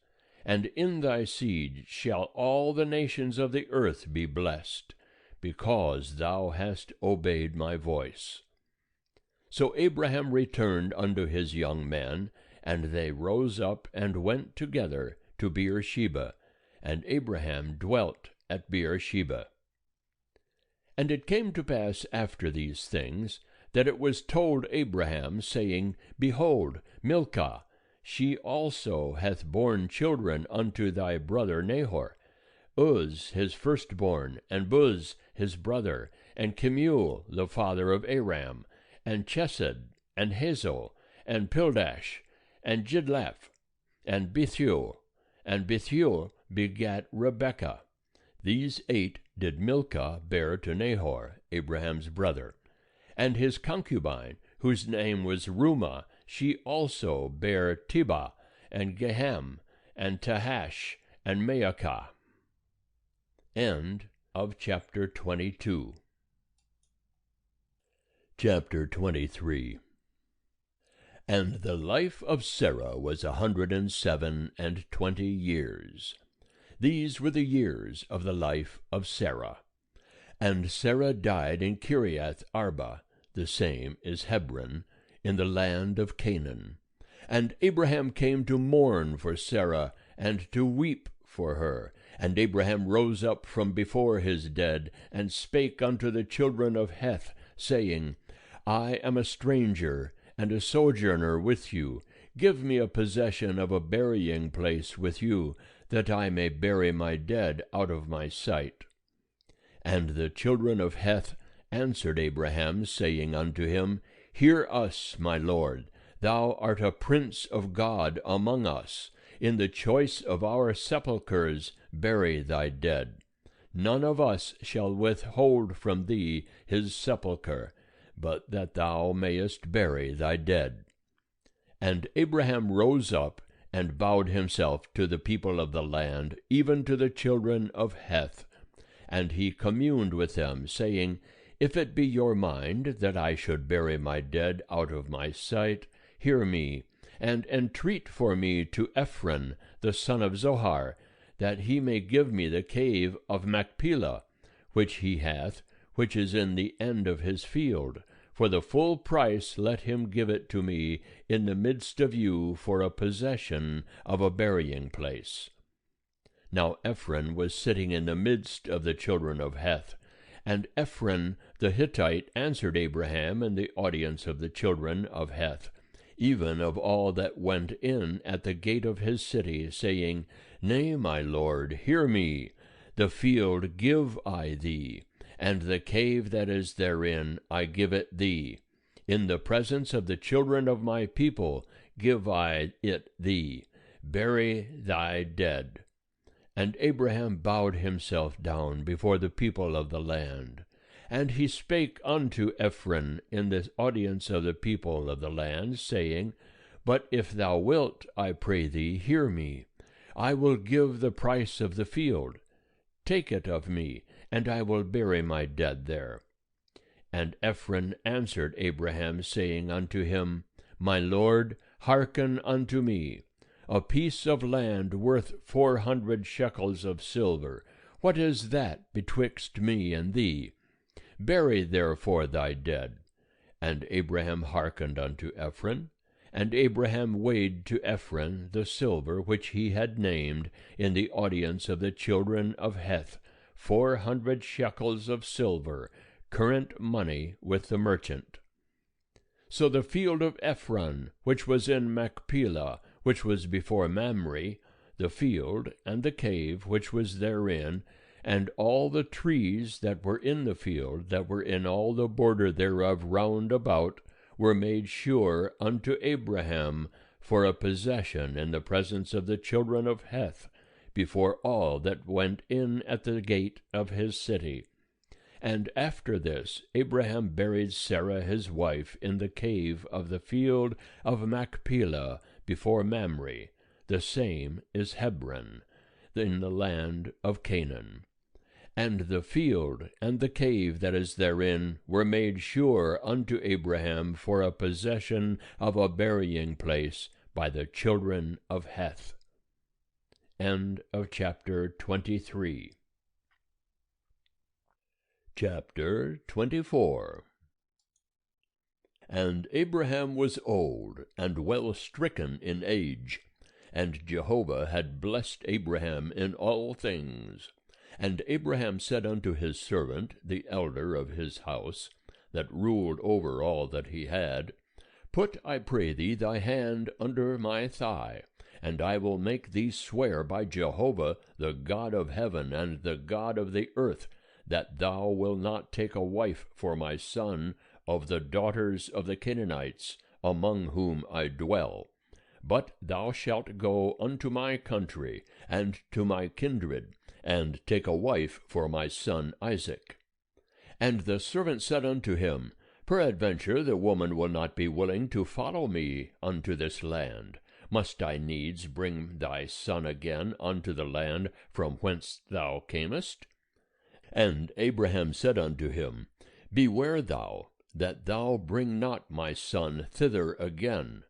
And in thy seed shall all the nations of the earth be blessed, because thou hast obeyed my voice. So Abraham returned unto his young men, and they rose up and went together to Beersheba, and Abraham dwelt at Beersheba. And it came to pass after these things, that it was told Abraham, saying, Behold, Milcah, she also hath borne children unto thy brother Nahor, Uz his firstborn, and Buz his brother, and Kemuel the father of Aram, and Chesed, and Hazo, and Pildash, and Jidlaph, and Bethuel. And Bethuel begat Rebekah. These 8 did Milcah bear to Nahor, Abraham's brother. And his concubine, whose name was Reumah, she also bare Tebah, and Gaham, and Tahash, and Maacah. End of chapter 22. Chapter 23. And the life of Sarah was 127 years. These were the years of the life of Sarah. And Sarah died in Kiriath Arba, the same is Hebron, in the land of Canaan. And Abraham came to mourn for Sarah, and to weep for her. And Abraham rose up from before his dead, and spake unto the children of Heth, saying, I am a stranger, and a sojourner with you. Give me a possession of a burying place with you, that I may bury my dead out of my sight. And the children of Heth answered Abraham, saying unto him, Hear us, my lord, thou art a prince of God among us. In the choice of our sepulchres bury thy dead. None of us shall withhold from thee his sepulchre, but that thou mayest bury thy dead. And Abraham rose up, and bowed himself to the people of the land, even to the children of Heth. And he communed with them, saying, If it be your mind that I should bury my dead out of my sight, hear me, and entreat for me to Ephron the son of Zohar, that he may give me the cave of Machpelah, which he hath, which is in the end of his field. For the full price let him give it to me in the midst of you for a possession of a burying place. Now Ephron was sitting in the midst of the children of Heth, and Ephron the Hittite answered Abraham in the audience of the children of Heth, even of all that went in at the gate of his city, saying, Nay, my lord, hear me. The field give I thee, and the cave that is therein I give it thee. In the presence of the children of my people give I it thee. Bury thy dead. And Abraham bowed himself down before the people of the land. And he spake unto Ephron in the audience of the people of the land, saying, But if thou wilt, I pray thee, hear me. I will give the price of the field. Take it of me, and I will bury my dead there. And Ephron answered Abraham, saying unto him, My lord, hearken unto me. A piece of land worth 400 shekels of silver. What is that betwixt me and thee? Bury therefore thy dead. And Abraham hearkened unto Ephron. And Abraham weighed to Ephron the silver which he had named in the audience of the children of Heth, 400 shekels of silver, current money with the merchant. So the field of Ephron, which was in Machpelah, which was before Mamre, the field, and the cave which was therein, and all the trees that were in the field, that were in all the border thereof round about, were made sure unto Abraham for a possession in the presence of the children of Heth, before all that went in at the gate of his city. And after this Abraham buried Sarah his wife in the cave of the field of Machpelah before Mamre, the same is Hebron, in the land of Canaan. And the field and the cave that is therein were made sure unto Abraham for a possession of a burying place by the children of Heth. End of chapter 23. Chapter 24. And Abraham was old, and well stricken in age, and Jehovah had blessed Abraham in all things. And Abraham said unto his servant, the elder of his house, that ruled over all that he had, Put, I pray thee, thy hand under my thigh, and I will make thee swear by Jehovah, the God of heaven and the God of the earth, that thou wilt not take a wife for my son of the daughters of the Canaanites, among whom I dwell. But thou shalt go unto my country, and to my kindred, and take a wife for my son Isaac. And the servant said unto him, Peradventure the woman will not be willing to follow me unto this land. Must I needs bring thy son again unto the land from whence thou camest? And Abraham said unto him, Beware thou, that thou bring not my son thither again.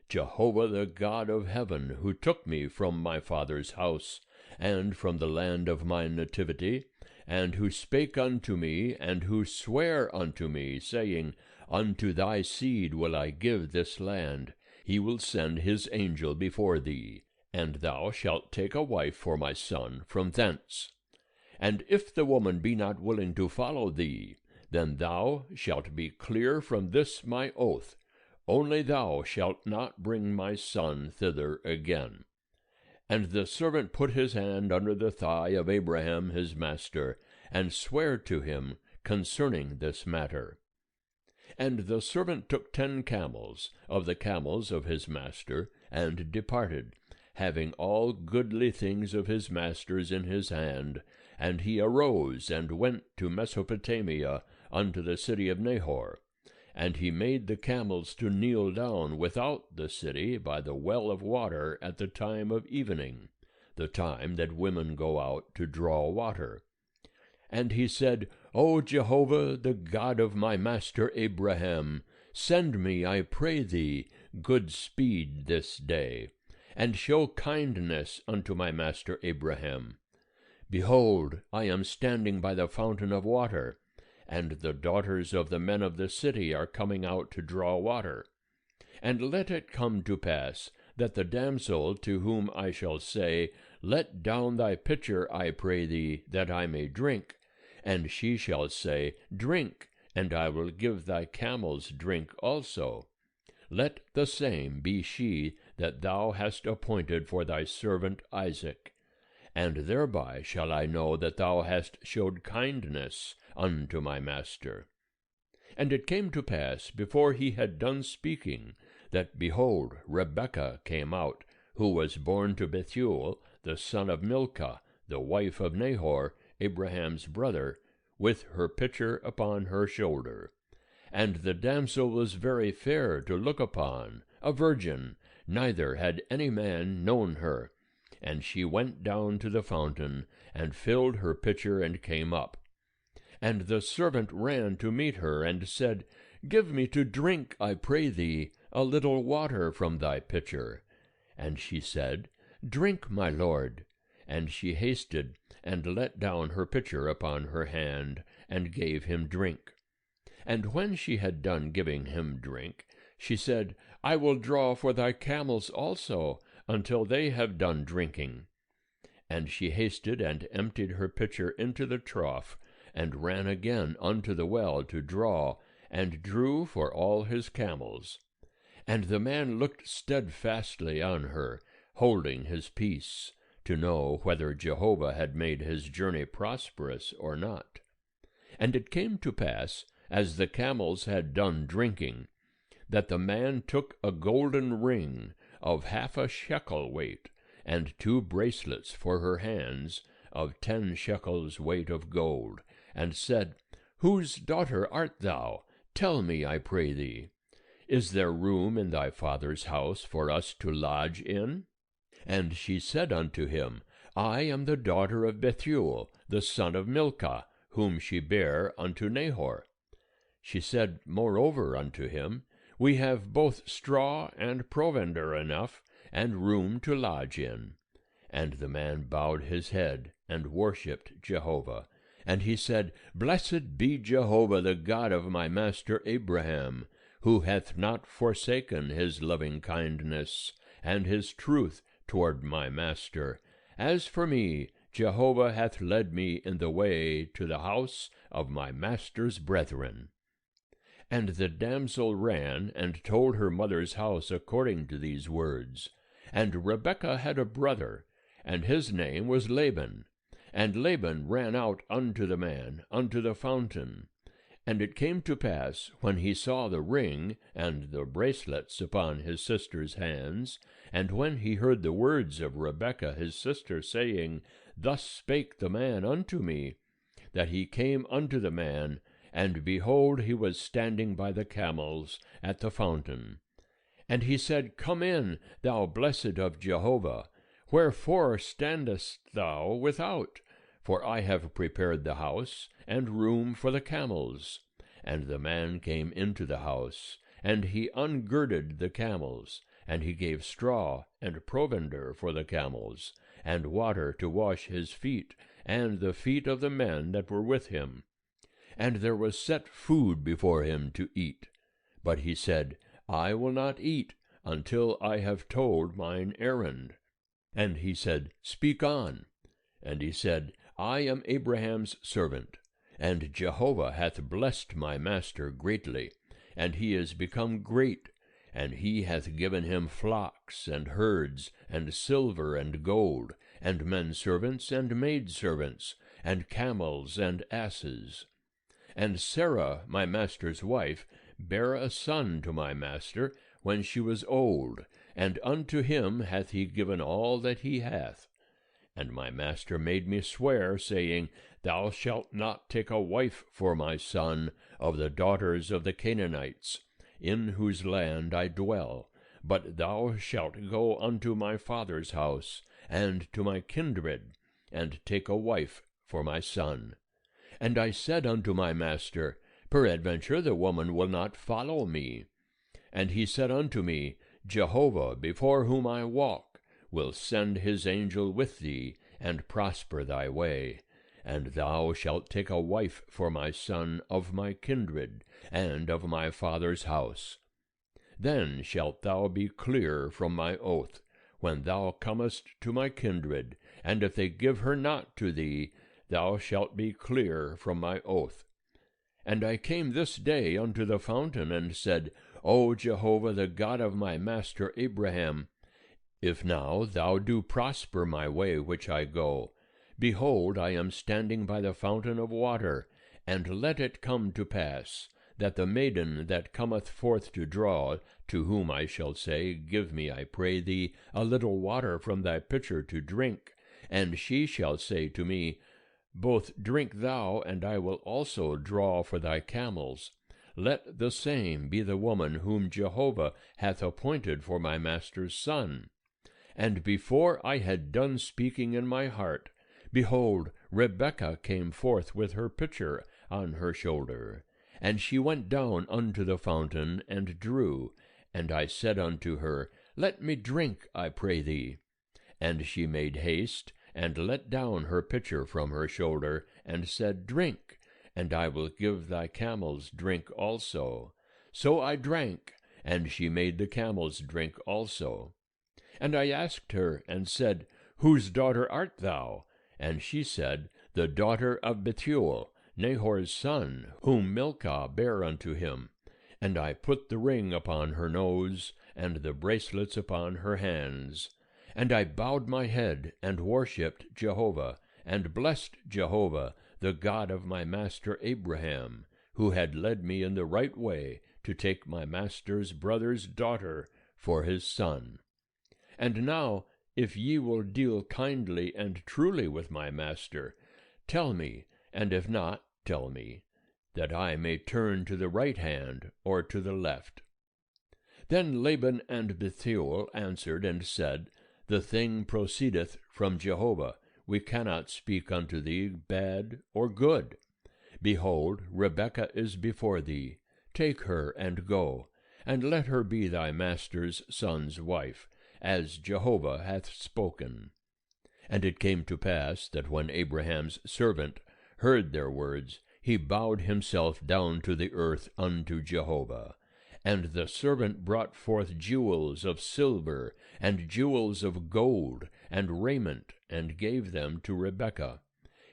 Jehovah the God of heaven, who took me from my father's house, and from the land of my nativity, and who spake unto me, and who sware unto me, saying, Unto thy seed will I give this land. He will send his angel before thee, and thou shalt take a wife for my son from thence. And if the woman be not willing to follow thee, then thou shalt be clear from this my oath. Only thou shalt not bring my son thither again. And the servant put his hand under the thigh of Abraham his master, and sware to him concerning this matter. And the servant took 10 camels of the camels of his master, and departed, having all goodly things of his master's in his hand. And he arose and went to Mesopotamia unto the city of Nahor. And he made the camels to kneel down without the city by the well of water at the time of evening, the time that women go out to draw water. And he said, O Jehovah, the God of my master Abraham, send me, I pray thee, good speed this day, and show kindness unto my master Abraham. Behold, I am standing by the fountain of water, and the daughters of the men of the city are coming out to draw water. And let it come to pass, that the damsel to whom I shall say, Let down thy pitcher, I pray thee, that I may drink, and she shall say, Drink, and I will give thy camels drink also. Let the same be she that thou hast appointed for thy servant Isaac. And thereby shall I know that thou hast showed kindness unto my master. And it came to pass, before he had done speaking, that, behold, Rebekah came out, who was born to Bethuel, the son of Milcah, the wife of Nahor, Abraham's brother, with her pitcher upon her shoulder. And the damsel was very fair to look upon, a virgin, neither had any man known her. And she went down to the fountain, and filled her pitcher, and came up. And the servant ran to meet her, and said, Give me to drink, I pray thee, a little water from thy pitcher. And she said, Drink, my lord. And she hasted, and let down her pitcher upon her hand, and gave him drink. And when she had done giving him drink, she said, I will draw for thy camels also, until they have done drinking. And she hasted, and emptied her pitcher into the trough, and ran again unto the well to draw, and drew for all his camels. And the man looked steadfastly on her, holding his peace, to know whether Jehovah had made his journey prosperous or not. And it came to pass, as the camels had done drinking, that the man took a golden ring of 1/2 shekel weight, and 2 bracelets for her hands, of 10 shekels weight of gold, and said, Whose daughter art thou? Tell me, I pray thee. Is there room in thy father's house for us to lodge in? And she said unto him, I am the daughter of Bethuel, the son of Milcah, whom she bare unto Nahor. She said moreover unto him, We have both straw and provender enough, and room to lodge in. And the man bowed his head, and worshipped Jehovah. And he said, Blessed be Jehovah, the God of my master Abraham, who hath not forsaken his loving kindness, and his truth toward my master. As for me, Jehovah hath led me in the way to the house of my master's brethren. And the damsel ran, and told her mother's house according to these words. And Rebekah had a brother, and his name was Laban. And Laban ran out unto the man, unto the fountain. And it came to pass, when he saw the ring and the bracelets upon his sister's hands, and when he heard the words of Rebekah his sister, saying, Thus spake the man unto me, that he came unto the man, and behold, he was standing by the camels at the fountain. And he said, Come in, thou blessed of Jehovah. Wherefore standest thou without? For I have prepared the house, and room for the camels. And the man came into the house, and he ungirded the camels, and he gave straw and provender for the camels, and water to wash his feet, and the feet of the men that were with him. And there was set food before him to eat. But he said, I will not eat until I have told mine errand. And he said, Speak on. And he said, I am Abraham's servant, and Jehovah hath blessed my master greatly, and he is become great, and he hath given him flocks and herds, and silver and gold, and men servants and maid servants, and camels and asses. And Sarah, my master's wife, bare a son to my master when she was old, and unto him hath he given all that he hath. And my master made me swear, saying, Thou shalt not take a wife for my son of the daughters of the Canaanites, in whose land I dwell, but thou shalt go unto my father's house, and to my kindred, and take a wife for my son. And I said unto my master, Peradventure the woman will not follow me. And he said unto me, Jehovah, before whom I walk, will send his angel with thee, and prosper thy way. And thou shalt take a wife for my son of my kindred, and of my father's house. Then shalt thou be clear from my oath, when thou comest to my kindred, and if they give her not to thee, thou shalt be clear from my oath. And I came this day unto the fountain, and said, O Jehovah, the God of my master Abraham, if now thou do prosper my way which I go, behold, I am standing by the fountain of water, and let it come to pass, that the maiden that cometh forth to draw, to whom I shall say, Give me, I pray thee, a little water from thy pitcher to drink, and she shall say to me, Both drink thou, and I will also draw for thy camels. Let the same be the woman whom Jehovah hath appointed for my master's son. And before I had done speaking in my heart, behold, Rebekah came forth with her pitcher on her shoulder. And she went down unto the fountain, and drew. And I said unto her, Let me drink, I pray thee. And she made haste, and let down her pitcher from her shoulder, and said, Drink, and I will give thy camels drink also. So I drank, and she made the camels drink also. And I asked her, and said, Whose daughter art thou? And she said, The daughter of Bethuel, Nahor's son, whom Milcah bare unto him. And I put the ring upon her nose, and the bracelets upon her hands. And I bowed my head, and worshipped Jehovah, and blessed Jehovah, the God of my master Abraham, who had led me in the right way to take my master's brother's daughter for his son. And now, if ye will deal kindly and truly with my master, tell me, and if not, tell me, that I may turn to the right hand or to the left. Then Laban and Bethuel answered and said, The thing proceedeth from Jehovah. We cannot speak unto thee bad or good. Behold, Rebekah is before thee. Take her and go, and let her be thy master's son's wife, as Jehovah hath spoken. And it came to pass that when Abraham's servant heard their words, he bowed himself down to the earth unto Jehovah. And the servant brought forth jewels of silver, and jewels of gold, and raiment, and gave them to Rebekah.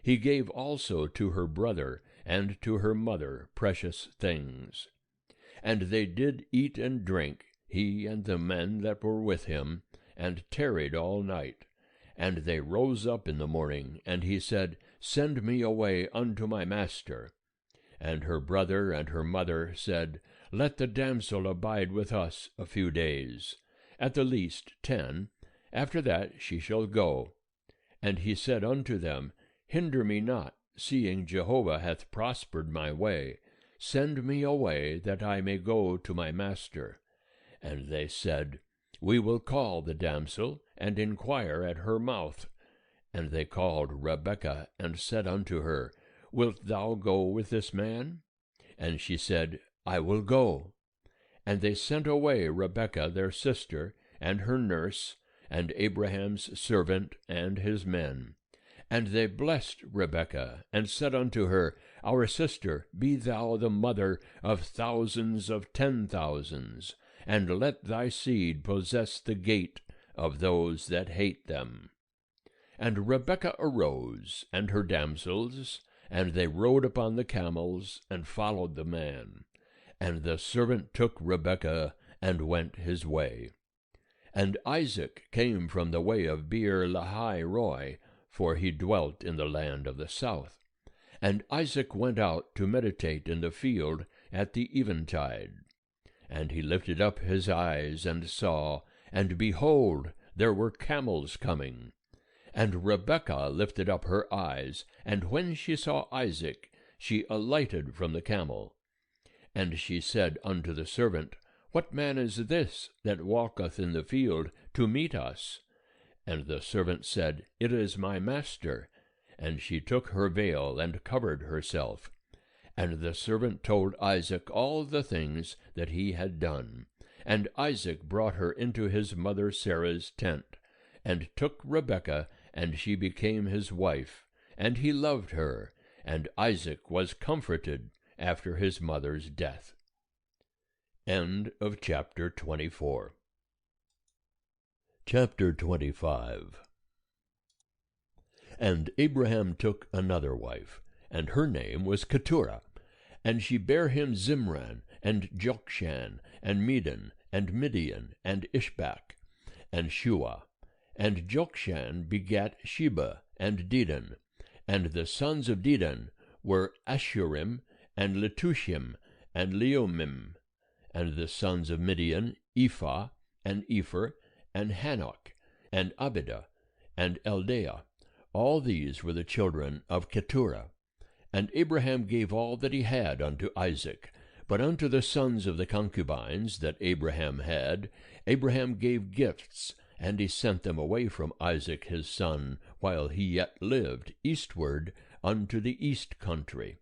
He gave also to her brother and to her mother precious things. And they did eat and drink, he and the men that were with him, and tarried all night. And they rose up in the morning, and he said, Send me away unto my master. And her brother and her mother said, Let the damsel abide with us a few days, at the least 10. After that she shall go. And he said unto them, Hinder me not, seeing Jehovah hath prospered my way. Send me away, that I may go to my master. And they said, We will call the damsel, and inquire at her mouth. And they called Rebekah, and said unto her, Wilt thou go with this man? And she said, I will go. And they sent away Rebekah their sister, and her nurse, and Abraham's servant, and his men. And they blessed Rebekah, and said unto her, Our sister, be thou the mother of thousands of 10,000s, and let thy seed possess the gate of those that hate them. And Rebekah arose, and her damsels, and they rode upon the camels, and followed the man. And the servant took Rebekah, and went his way. And Isaac came from the way of Beer-lahai-roi, for he dwelt in the land of the south. And Isaac went out to meditate in the field at the eventide. And he lifted up his eyes, and saw, and behold, there were camels coming. And Rebekah lifted up her eyes, and when she saw Isaac, she alighted from the camel. And she said unto the servant, What man is this that walketh in the field to meet us? And the servant said, It is my master. And she took her veil and covered herself. And the servant told Isaac all the things that he had done. And Isaac brought her into his mother Sarah's tent, and took Rebekah, and she became his wife. And he loved her, and Isaac was comforted after his mother's death. End of chapter 24. Chapter 25. And Abraham took another wife, and her name was Keturah. And she bare him Zimran, and Jokshan, and Medan, and Midian, and Ishbak, and Shua. And Jokshan begat Sheba, and Dedan. And the sons of Dedan were Ashurim, and Letushim, and Leumim. And the sons of Midian, Ephah, and Epher, and Hanok, and Abidah, and Eldaah. All these were the children of Keturah. And Abraham gave all that he had unto Isaac. But unto the sons of the concubines that Abraham had, Abraham gave gifts, and he sent them away from Isaac his son, while he yet lived, eastward unto the east country.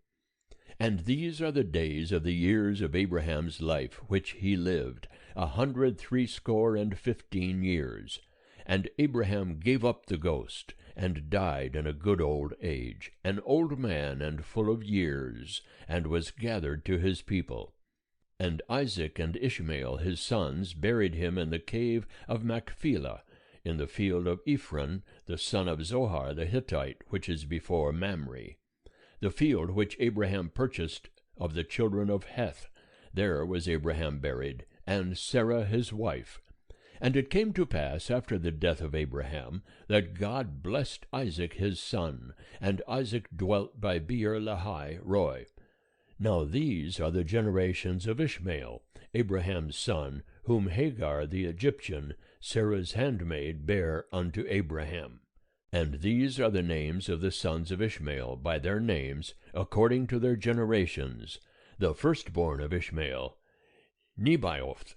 And these are the days of the years of Abraham's life which he lived, 160 years. And Abraham gave up the ghost, and died in a good old age, an old man and full of years, and was gathered to his people. And Isaac and Ishmael his sons buried him in the cave of Machpelah, in the field of Ephron, the son of Zohar the Hittite, which is before Mamre. The field which Abraham purchased of the children of Heth, there was Abraham buried, and Sarah his wife. And it came to pass after the death of Abraham, that God blessed Isaac his son, and Isaac dwelt by Beer-lahai Roi. Now these are the generations of Ishmael, Abraham's son, whom Hagar the Egyptian, Sarah's handmaid, bare unto Abraham. And these are the names of the sons of Ishmael, by their names, according to their generations. The firstborn of Ishmael, Nebaioth,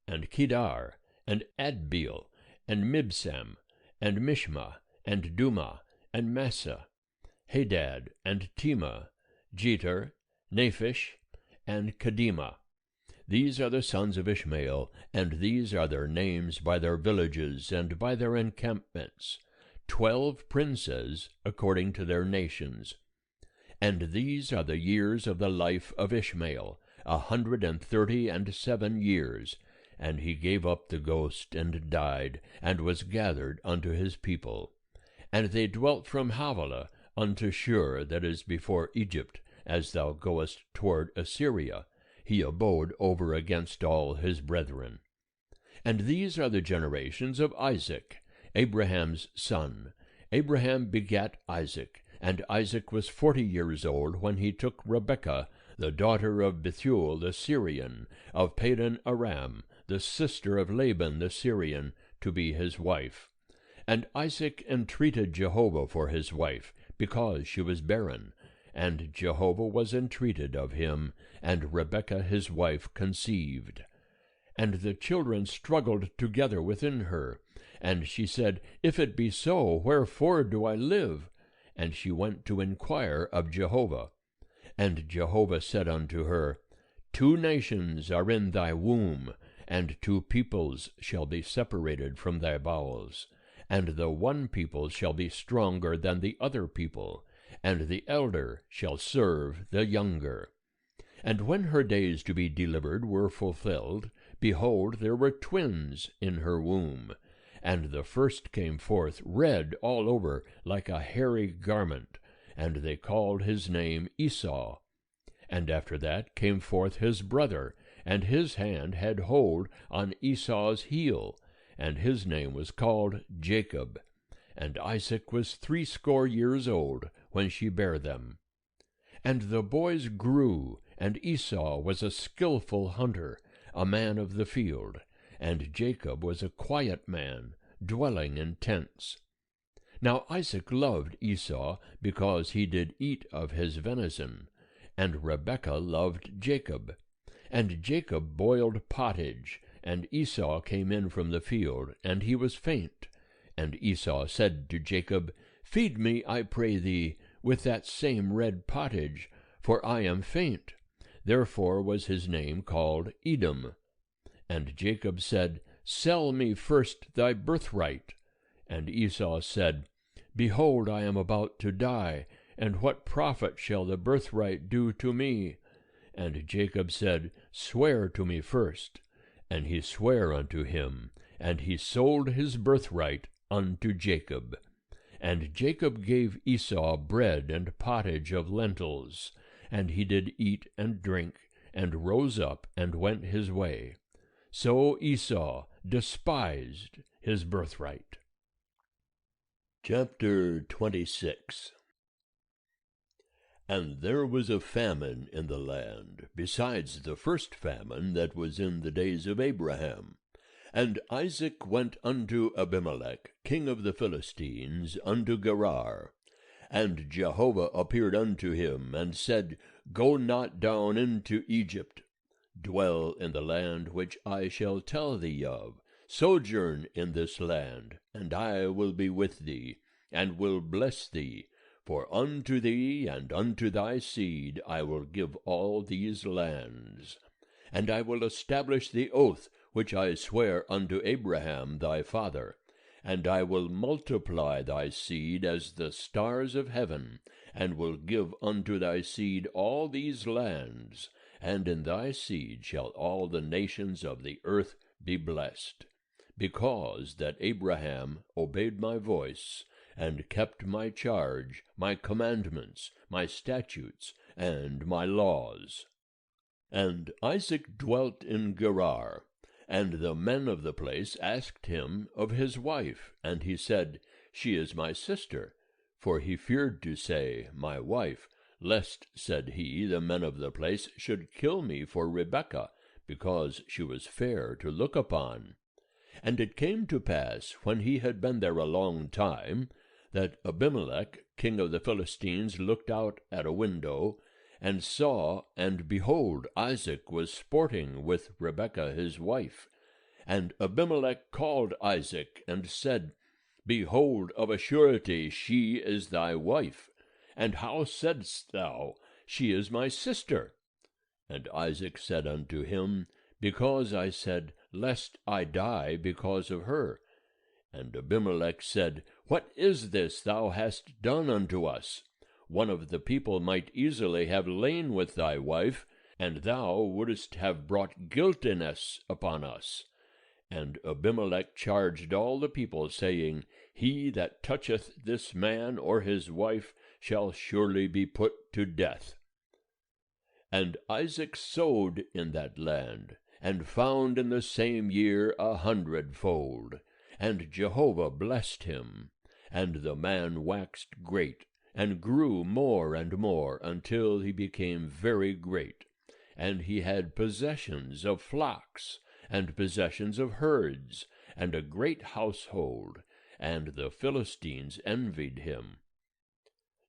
and Kedar, and Adbeel, and Mibsam, and Mishma, and Duma, and Massa, Hadad, and Tema, Jeter, Naphish, and Kedema. These are the sons of Ishmael, and these are their names by their villages and by their encampments, 12 princes according to their nations. And these are the years of the life of Ishmael, 137 years. And he gave up the ghost, and died, and was gathered unto his people. And they dwelt from Havilah unto Shur, that is before Egypt, as thou goest toward Assyria. He abode over against all his brethren. And these are the generations of Isaac, Abraham's son. Abraham begat Isaac, and Isaac was 40 years old when he took Rebekah, the daughter of Bethuel the Syrian, of Padan Aram, the sister of Laban the Syrian, to be his wife. And Isaac entreated Jehovah for his wife, because she was barren. And Jehovah was entreated of him, and Rebekah his wife conceived. And the children struggled together within her. And she said, If it be so, wherefore do I live? And she went to inquire of Jehovah. And Jehovah said unto her, 2 nations are in thy womb, and 2 peoples shall be separated from thy bowels. And the one people shall be stronger than the other people, and the elder shall serve the younger. And when her days to be delivered were fulfilled, behold, there were twins in her womb. And the first came forth red all over, like a hairy garment, and they called his name Esau. And after that came forth his brother, and his hand had hold on Esau's heel, and his name was called Jacob. And Isaac was 80 years old when she bare them. And the boys grew, and Esau was a skillful hunter, a man of the field, and Jacob was a quiet man, dwelling in tents. Now Isaac loved Esau, because he did eat of his venison, and Rebekah loved Jacob. And Jacob boiled pottage, and Esau came in from the field, and he was faint. And Esau said to Jacob, Feed me, I pray thee, with that same red pottage, for I am faint. Therefore was his name called Edom. And Jacob said, Sell me first thy birthright. And Esau said, Behold, I am about to die, and what profit shall the birthright do to me? And Jacob said, Swear to me first. And he sware unto him, and he sold his birthright unto Jacob. And Jacob gave Esau bread and pottage of lentils, and he did eat and drink, and rose up and went his way. So Esau despised his birthright. Chapter 26. And there was a famine in the land, besides the first famine that was in the days of Abraham. And Isaac went unto Abimelech, king of the Philistines, unto Gerar. And Jehovah appeared unto him, and said, Go not down into Egypt. Dwell in the land which I shall tell thee of. Sojourn in this land, and I will be with thee, and will bless thee. For unto thee and unto thy seed I will give all these lands. And I will establish the oath which I swear unto Abraham thy father. And I will multiply thy seed as the stars of heaven, and will give unto thy seed all these lands. And in thy seed shall all the nations of the earth be blessed. Because that Abraham obeyed my voice, and kept my charge, my commandments, my statutes, and my laws. And Isaac dwelt in Gerar, and the men of the place asked him of his wife, and he said, She is my sister. For he feared to say, My wife, lest, said he, the men of the place should kill me for Rebekah, because she was fair to look upon. And it came to pass, when he had been there a long time, that Abimelech, king of the Philistines, looked out at a window, and saw, and behold, Isaac was sporting with Rebekah his wife. And Abimelech called Isaac, and said, Behold, of a surety she is thy wife. And how saidst thou, She is my sister? And Isaac said unto him, Because I said, Lest I die because of her. And Abimelech said, What is this thou hast done unto us? One of the people might easily have lain with thy wife, and thou wouldest have brought guiltiness upon us. And Abimelech charged all the people, saying, He that toucheth this man or his wife shall surely be put to death. And Isaac sowed in that land, and found in the same year 100-fold. And Jehovah blessed him, and the man waxed great, and grew more and more, until he became very great. And he had possessions of flocks, and possessions of herds, and a great household, and the Philistines envied him.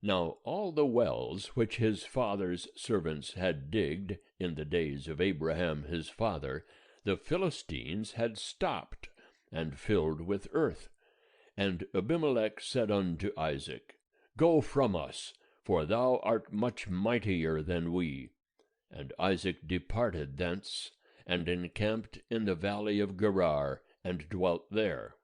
Now all the wells which his father's servants had digged in the days of Abraham his father, the Philistines had stopped, and filled with earth. And Abimelech said unto Isaac, Go from us, for thou art much mightier than we. And Isaac departed thence, and encamped in the valley of Gerar, and dwelt there.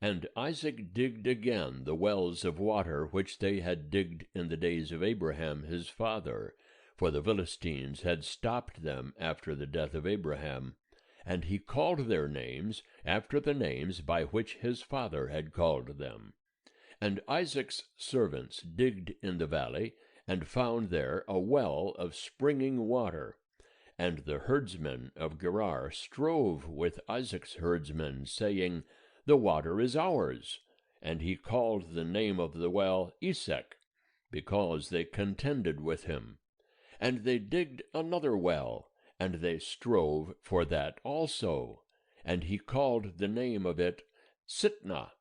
And Isaac digged again the wells of water which they had digged in the days of Abraham his father, for the Philistines had stopped them after the death of Abraham. And he called their names after the names by which his father had called them. And Isaac's servants digged in the valley, and found there a well of springing water. And the herdsmen of Gerar strove with Isaac's herdsmen, saying, The water is ours. And he called the name of the well Esek, because they contended with him. And they digged another well, and they strove for that also. And he called the name of it Sitnah.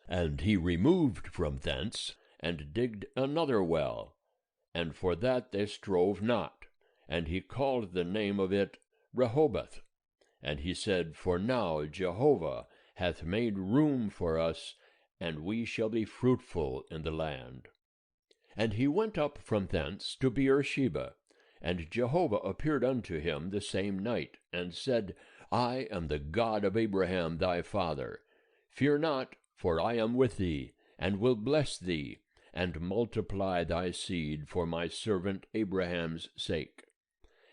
And he removed from thence, and digged another well, and for that they strove not, and he called the name of it Rehoboth. And he said, For now Jehovah hath made room for us, and we shall be fruitful in the land. And he went up from thence to Beersheba, and Jehovah appeared unto him the same night, and said, I am the God of Abraham thy father. Fear not, for I am with thee, and will bless thee, and multiply thy seed for my servant Abraham's sake.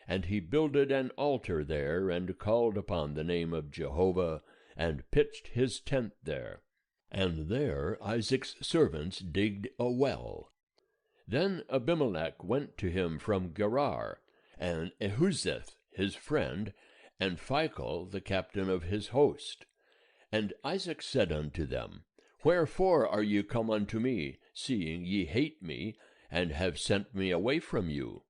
And he builded an altar there, and called upon the name of Jehovah, and pitched his tent there. And there Isaac's servants digged a well. Then Abimelech went to him from Gerar, and Ahuzeth his friend, and Phicol the captain of his host. And Isaac said unto them, Wherefore are ye come unto me, seeing ye hate me, and have sent me away from you?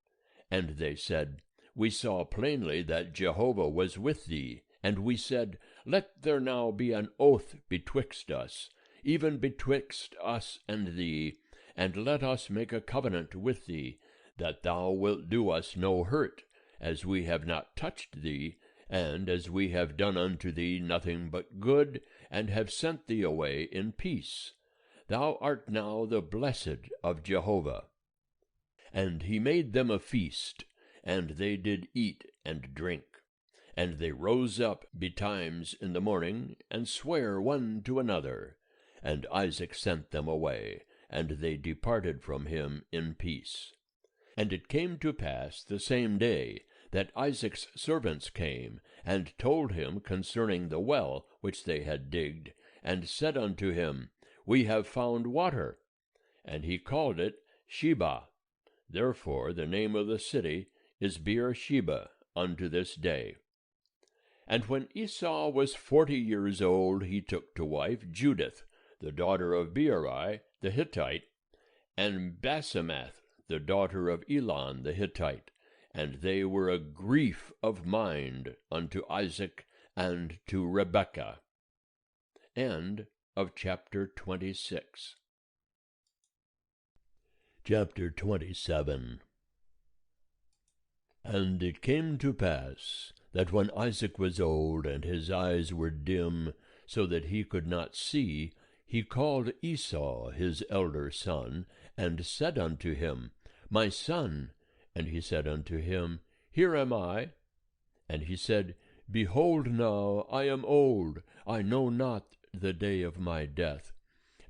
And they said, We saw plainly that Jehovah was with thee, and we said, Let there now be an oath betwixt us, even betwixt us and thee, and let us make a covenant with thee, that thou wilt do us no hurt, as we have not touched thee, and as we have done unto thee nothing but good, and have sent thee away in peace. Thou art now the blessed of Jehovah. And he made them a feast, and they did eat and drink. And they rose up betimes in the morning, and sware one to another. And Isaac sent them away, and they departed from him in peace. And it came to pass the same day, that Isaac's servants came, and told him concerning the well which they had digged, and said unto him, We have found water. And he called it Sheba. Therefore the name of the city is Beersheba unto this day. And when Esau was 40 years old, he took to wife Judith, the daughter of Beeri the Hittite, and Basemath, the daughter of Elon the Hittite, and they were a grief of mind unto Isaac and to Rebekah. End of chapter 26. Chapter 27. And it came to pass that when Isaac was old, and his eyes were dim, so that he could not see, he called Esau his elder son, and said unto him, My son. And he said unto him, Here am I. And he said, Behold now, I am old, I know not the day of my death.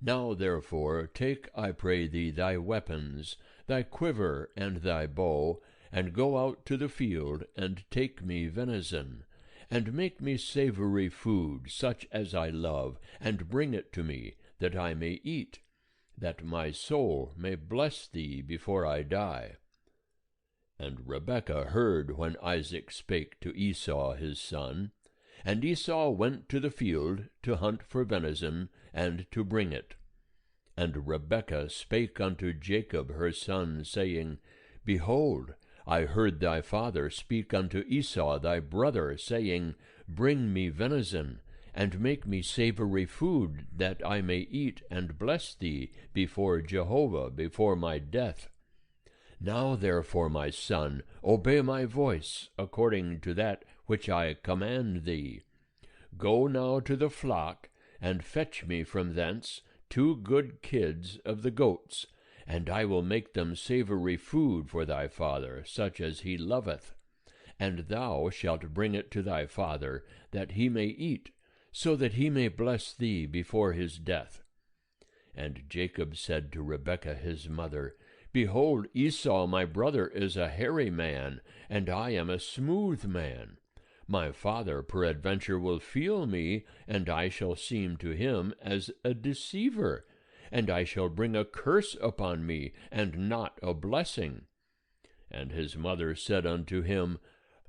Now therefore take, I pray thee, thy weapons, thy quiver and thy bow, and go out to the field, and take me venison, and make me savory food, such as I love, and bring it to me, that I may eat, that my soul may bless thee before I die. And Rebekah heard when Isaac spake to Esau his son. And Esau went to the field to hunt for venison, and to bring it. And Rebekah spake unto Jacob her son, saying, Behold, I heard thy father speak unto Esau thy brother, saying, Bring me venison, and make me savory food, that I may eat and bless thee before Jehovah, before my death. Now therefore, my son, obey my voice, according to that which I command thee. Go now to the flock, and fetch me from thence 2 good kids of the goats, and I will make them savory food for thy father, such as he loveth. And thou shalt bring it to thy father, that he may eat, so that he may bless thee before his death. And Jacob said to Rebekah his mother, Behold, Esau my brother is a hairy man, and I am a smooth man. My father peradventure will feel me, and I shall seem to him as a deceiver, and I shall bring a curse upon me, and not a blessing. And his mother said unto him,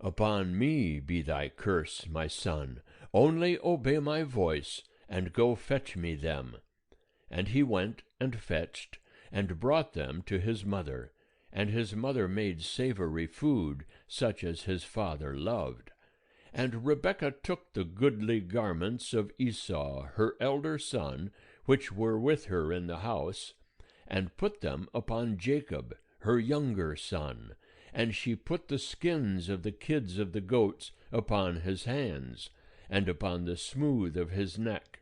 Upon me be thy curse, my son, only obey my voice, and go fetch me them. And he went and fetched, and brought them to his mother, and his mother made savory food, such as his father loved. And Rebekah took the goodly garments of Esau her elder son, which were with her in the house, and put them upon Jacob, her younger son, and she put the skins of the kids of the goats upon his hands, and upon the smooth of his neck.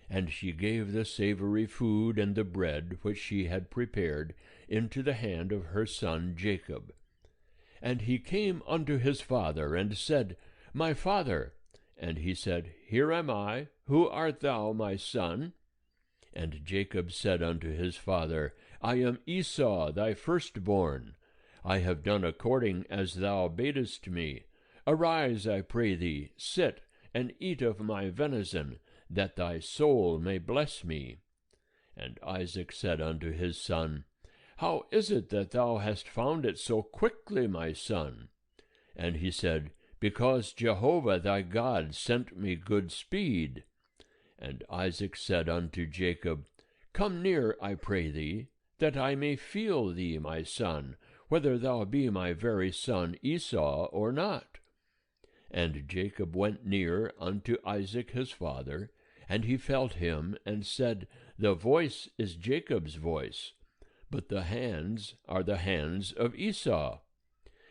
And she gave the savory food and the bread which she had prepared into the hand of her son Jacob. And he came unto his father, and said, My father. And he said, Here am I. Who art thou, my son? And Jacob said unto his father, I am Esau, thy firstborn. I have done according as thou badest me. Arise, I pray thee, sit, and eat of my venison, that thy soul may bless me. And Isaac said unto his son, How is it that thou hast found it so quickly, my son? And he said, Because Jehovah thy God sent me good speed. And Isaac said unto Jacob, Come near, I pray thee, that I may feel thee, my son, whether thou be my very son Esau or not. And Jacob went near unto Isaac his father, and he felt him, and said, The voice is Jacob's voice, but the hands are the hands of Esau.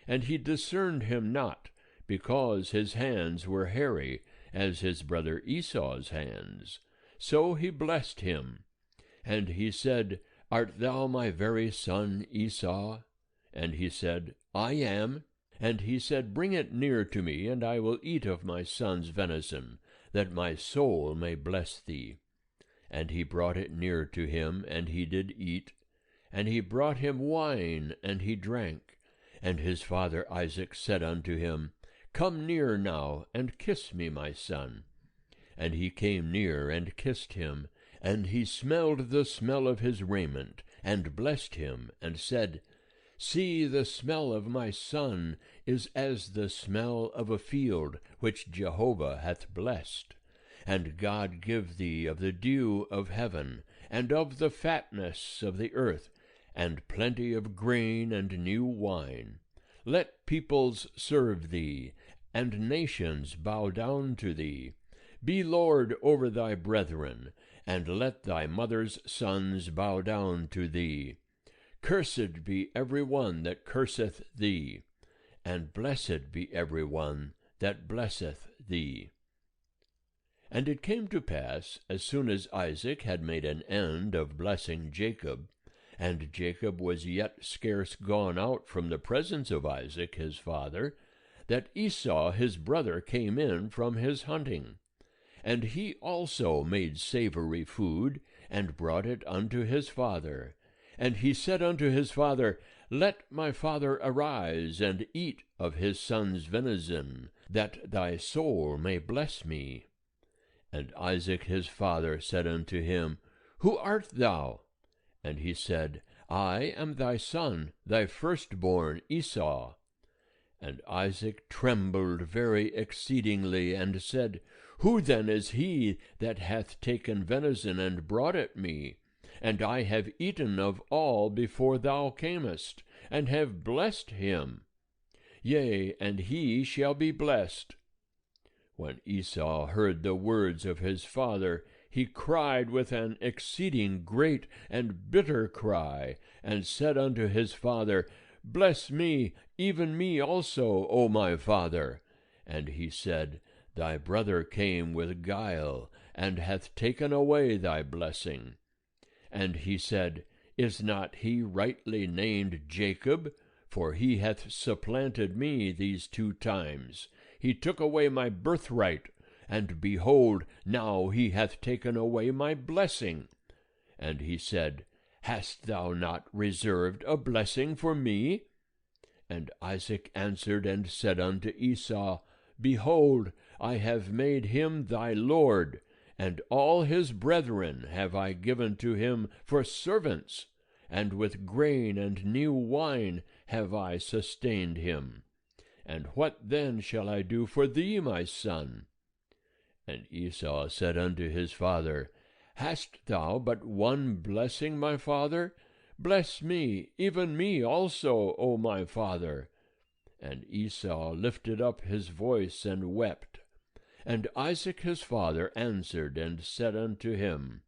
And he discerned him not, because his hands were hairy, as his brother Esau's hands. So he blessed him. And he said, Art thou my very son Esau? And he said, I am. And he said, Bring it near to me, and I will eat of my son's venison, that my soul may bless thee. And he brought it near to him, and he did eat. And he brought him wine, and he drank. And his father Isaac said unto him, Come near now, and kiss me, my son. And he came near, and kissed him. And he smelled the smell of his raiment, and blessed him, and said, See, the smell of my son is as the smell of a field which Jehovah hath blessed. And God give thee of the dew of heaven, and of the fatness of the earth, and plenty of grain and new wine. Let peoples serve thee, and nations bow down to thee. Be Lord over thy brethren, and let thy mother's sons bow down to thee. Cursed be every one that curseth thee, and blessed be every one that blesseth thee. And it came to pass, as soon as Isaac had made an end of blessing Jacob, and Jacob was yet scarce gone out from the presence of Isaac his father, that Esau his brother came in from his hunting. And he also made savory food, and brought it unto his father. And he said unto his father, Let my father arise, and eat of his son's venison, that thy soul may bless me. And Isaac his father said unto him, Who art thou? And he said, I am thy son, thy firstborn Esau. And Isaac trembled very exceedingly, and said, Who then is he that hath taken venison and brought it me? And I have eaten of all before thou camest, and have blessed him. Yea, and he shall be blessed. When Esau heard the words of his father, he cried with an exceeding great and bitter cry, and said unto his father, Bless me, even me also, O my father. And he said, Thy brother came with guile, and hath taken away thy blessing. And he said, Is not he rightly named Jacob? For he hath supplanted me these 2 times. He took away my birthright, and behold, now he hath taken away my blessing. And he said, Hast thou not reserved a blessing for me? And Isaac answered and said unto Esau, Behold, I have made him thy lord, and all his brethren have I given to him for servants, and with grain and new wine have I sustained him. And what then shall I do for thee, my son? And Esau said unto his father, Hast thou but one blessing, my father? Bless me, even me also, O my father. And Esau lifted up his voice and wept. And Isaac his father answered and said unto him,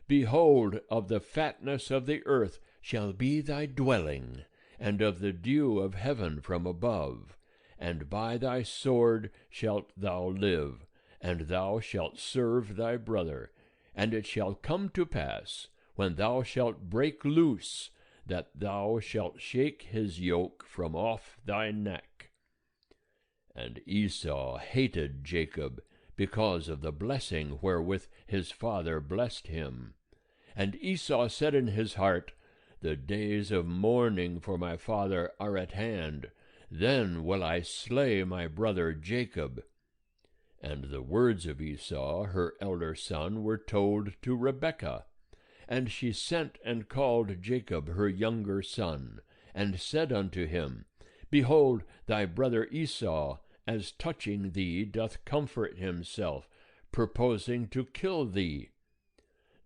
Behold, of the fatness of the earth shall be thy dwelling, and of the dew of heaven from above. And by thy sword shalt thou live, and thou shalt serve thy brother. And it shall come to pass, when thou shalt break loose, that thou shalt shake his yoke from off thy neck. And Esau hated Jacob, because of the blessing wherewith his father blessed him. And Esau said in his heart, The days of mourning for my father are at hand, then will I slay my brother Jacob. And the words of Esau, her elder son, were told to Rebekah. And she sent and called Jacob her younger son, and said unto him, Behold, thy brother Esau, as touching thee, doth comfort himself, purposing to kill thee.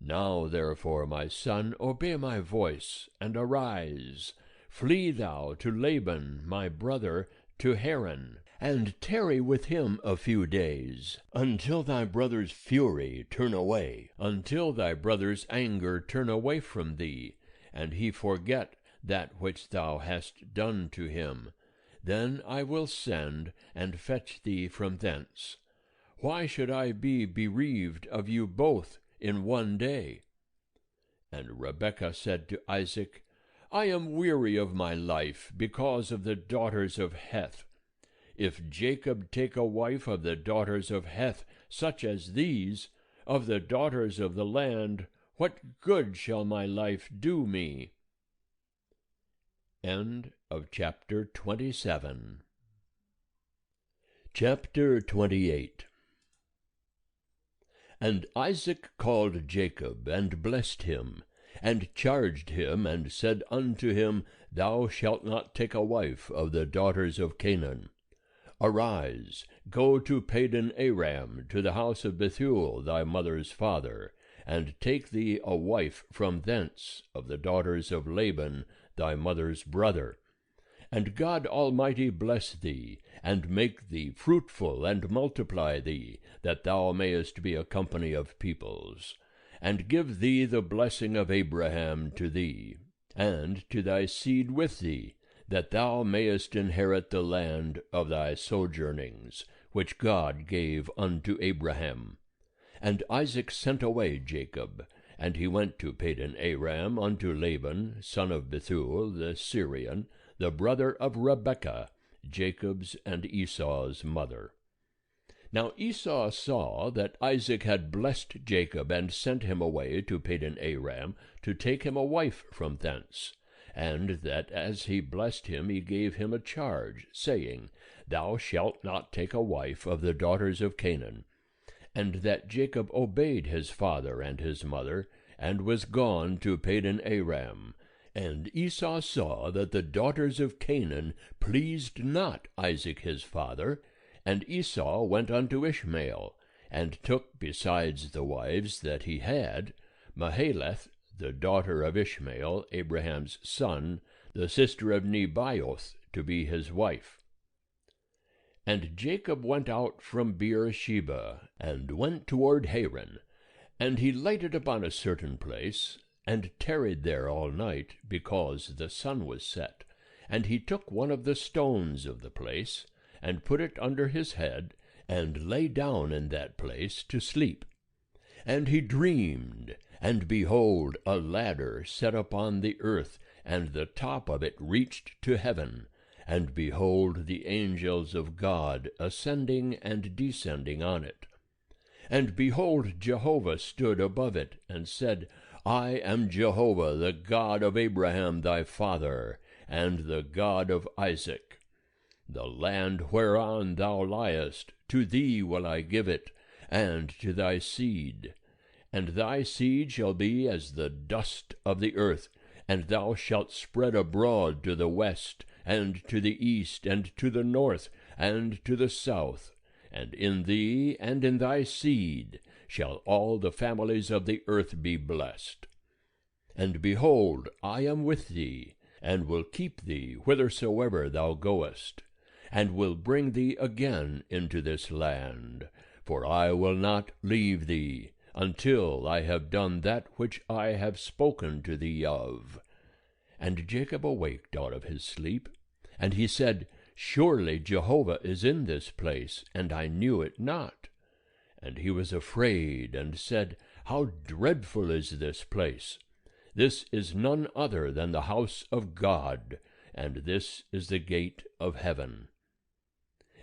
Now therefore, my son, obey my voice, and arise. Flee thou to Laban my brother, to Haran, and tarry with him a few days, until thy brother's fury turn away, until thy brother's anger turn away from thee, and he forget that which thou hast done to him. Then I will send and fetch thee from thence. Why should I be bereaved of you both in one day? And Rebekah said to Isaac, I am weary of my life because of the daughters of Heth. If Jacob take a wife of the daughters of Heth, such as these, of the daughters of the land, what good shall my life do me? End of chapter 27. Chapter 28. And Isaac called Jacob, and blessed him, and charged him, and said unto him, Thou shalt not take a wife of the daughters of Canaan. Arise, go to Padan Aram, to the house of Bethuel thy mother's father, and take thee a wife from thence of the daughters of Laban thy mother's brother. And God Almighty bless thee, and make thee fruitful, and multiply thee, that thou mayest be a company of peoples, and give thee the blessing of Abraham to thee, and to thy seed with thee, that thou mayest inherit the land of thy sojournings, which God gave unto Abraham. And Isaac sent away Jacob, and he went to Padan Aram unto Laban, son of Bethuel the Syrian, the brother of Rebekah, Jacob's and Esau's mother. Now Esau saw that Isaac had blessed Jacob, and sent him away to Padan Aram, to take him a wife from thence, and that as he blessed him he gave him a charge, saying, Thou shalt not take a wife of the daughters of Canaan. And that Jacob obeyed his father and his mother, and was gone to Padan Aram. And Esau saw that the daughters of Canaan pleased not Isaac his father, and Esau went unto Ishmael, and took besides the wives that he had, Mahalath, the daughter of Ishmael, Abraham's son, the sister of Nebaioth, to be his wife. And Jacob went out from Beersheba, and went toward Haran, and he lighted upon a certain place, and tarried there all night, because the sun was set. And he took one of the stones of the place, and put it under his head, and lay down in that place to sleep. And he dreamed, and behold, a ladder set upon the earth, and the top of it reached to heaven. And behold, the angels of God ascending and descending on it. And behold, Jehovah stood above it, and said, I am Jehovah, the God of Abraham thy father, and the God of Isaac. The land whereon thou liest, to thee will I give it, and to thy seed. And thy seed shall be as the dust of the earth, and thou shalt spread abroad to the west, and to the east, and to the north, and to the south. And in thee and in thy seed shall all the families of the earth be blessed. And behold, I am with thee, and will keep thee whithersoever thou goest, and will bring thee again into this land. For I will not leave thee, until I have done that which I have spoken to thee of. And Jacob awaked out of his sleep, and he said, Surely Jehovah is in this place, and I knew it not. And he was afraid, and said, How dreadful is this place! This is none other than the house of God, and this is the gate of heaven.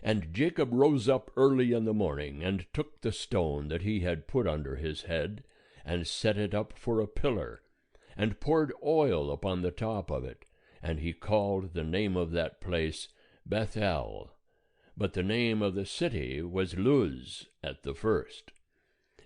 And Jacob rose up early in the morning, and took the stone that he had put under his head, and set it up for a pillar, and poured oil upon the top of it, and he called the name of that place Bethel. But the name of the city was Luz at the first.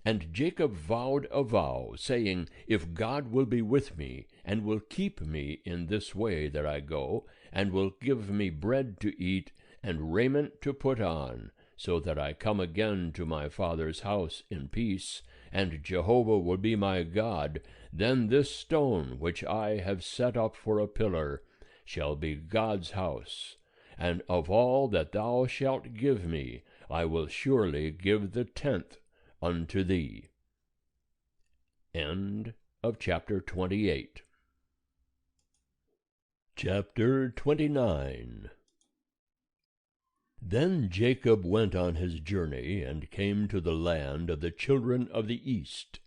And Jacob vowed a vow, saying, If God will be with me, and will keep me in this way that I go, and will give me bread to eat, and raiment to put on, so that I come again to my father's house in peace, and Jehovah will be my God, then this stone which I have set up for a pillar shall be God's house. And of all that thou shalt give me, I will surely give the 10th unto thee. End of chapter 28. Chapter 29. Then Jacob went on his journey, and came to the land of the children of the east.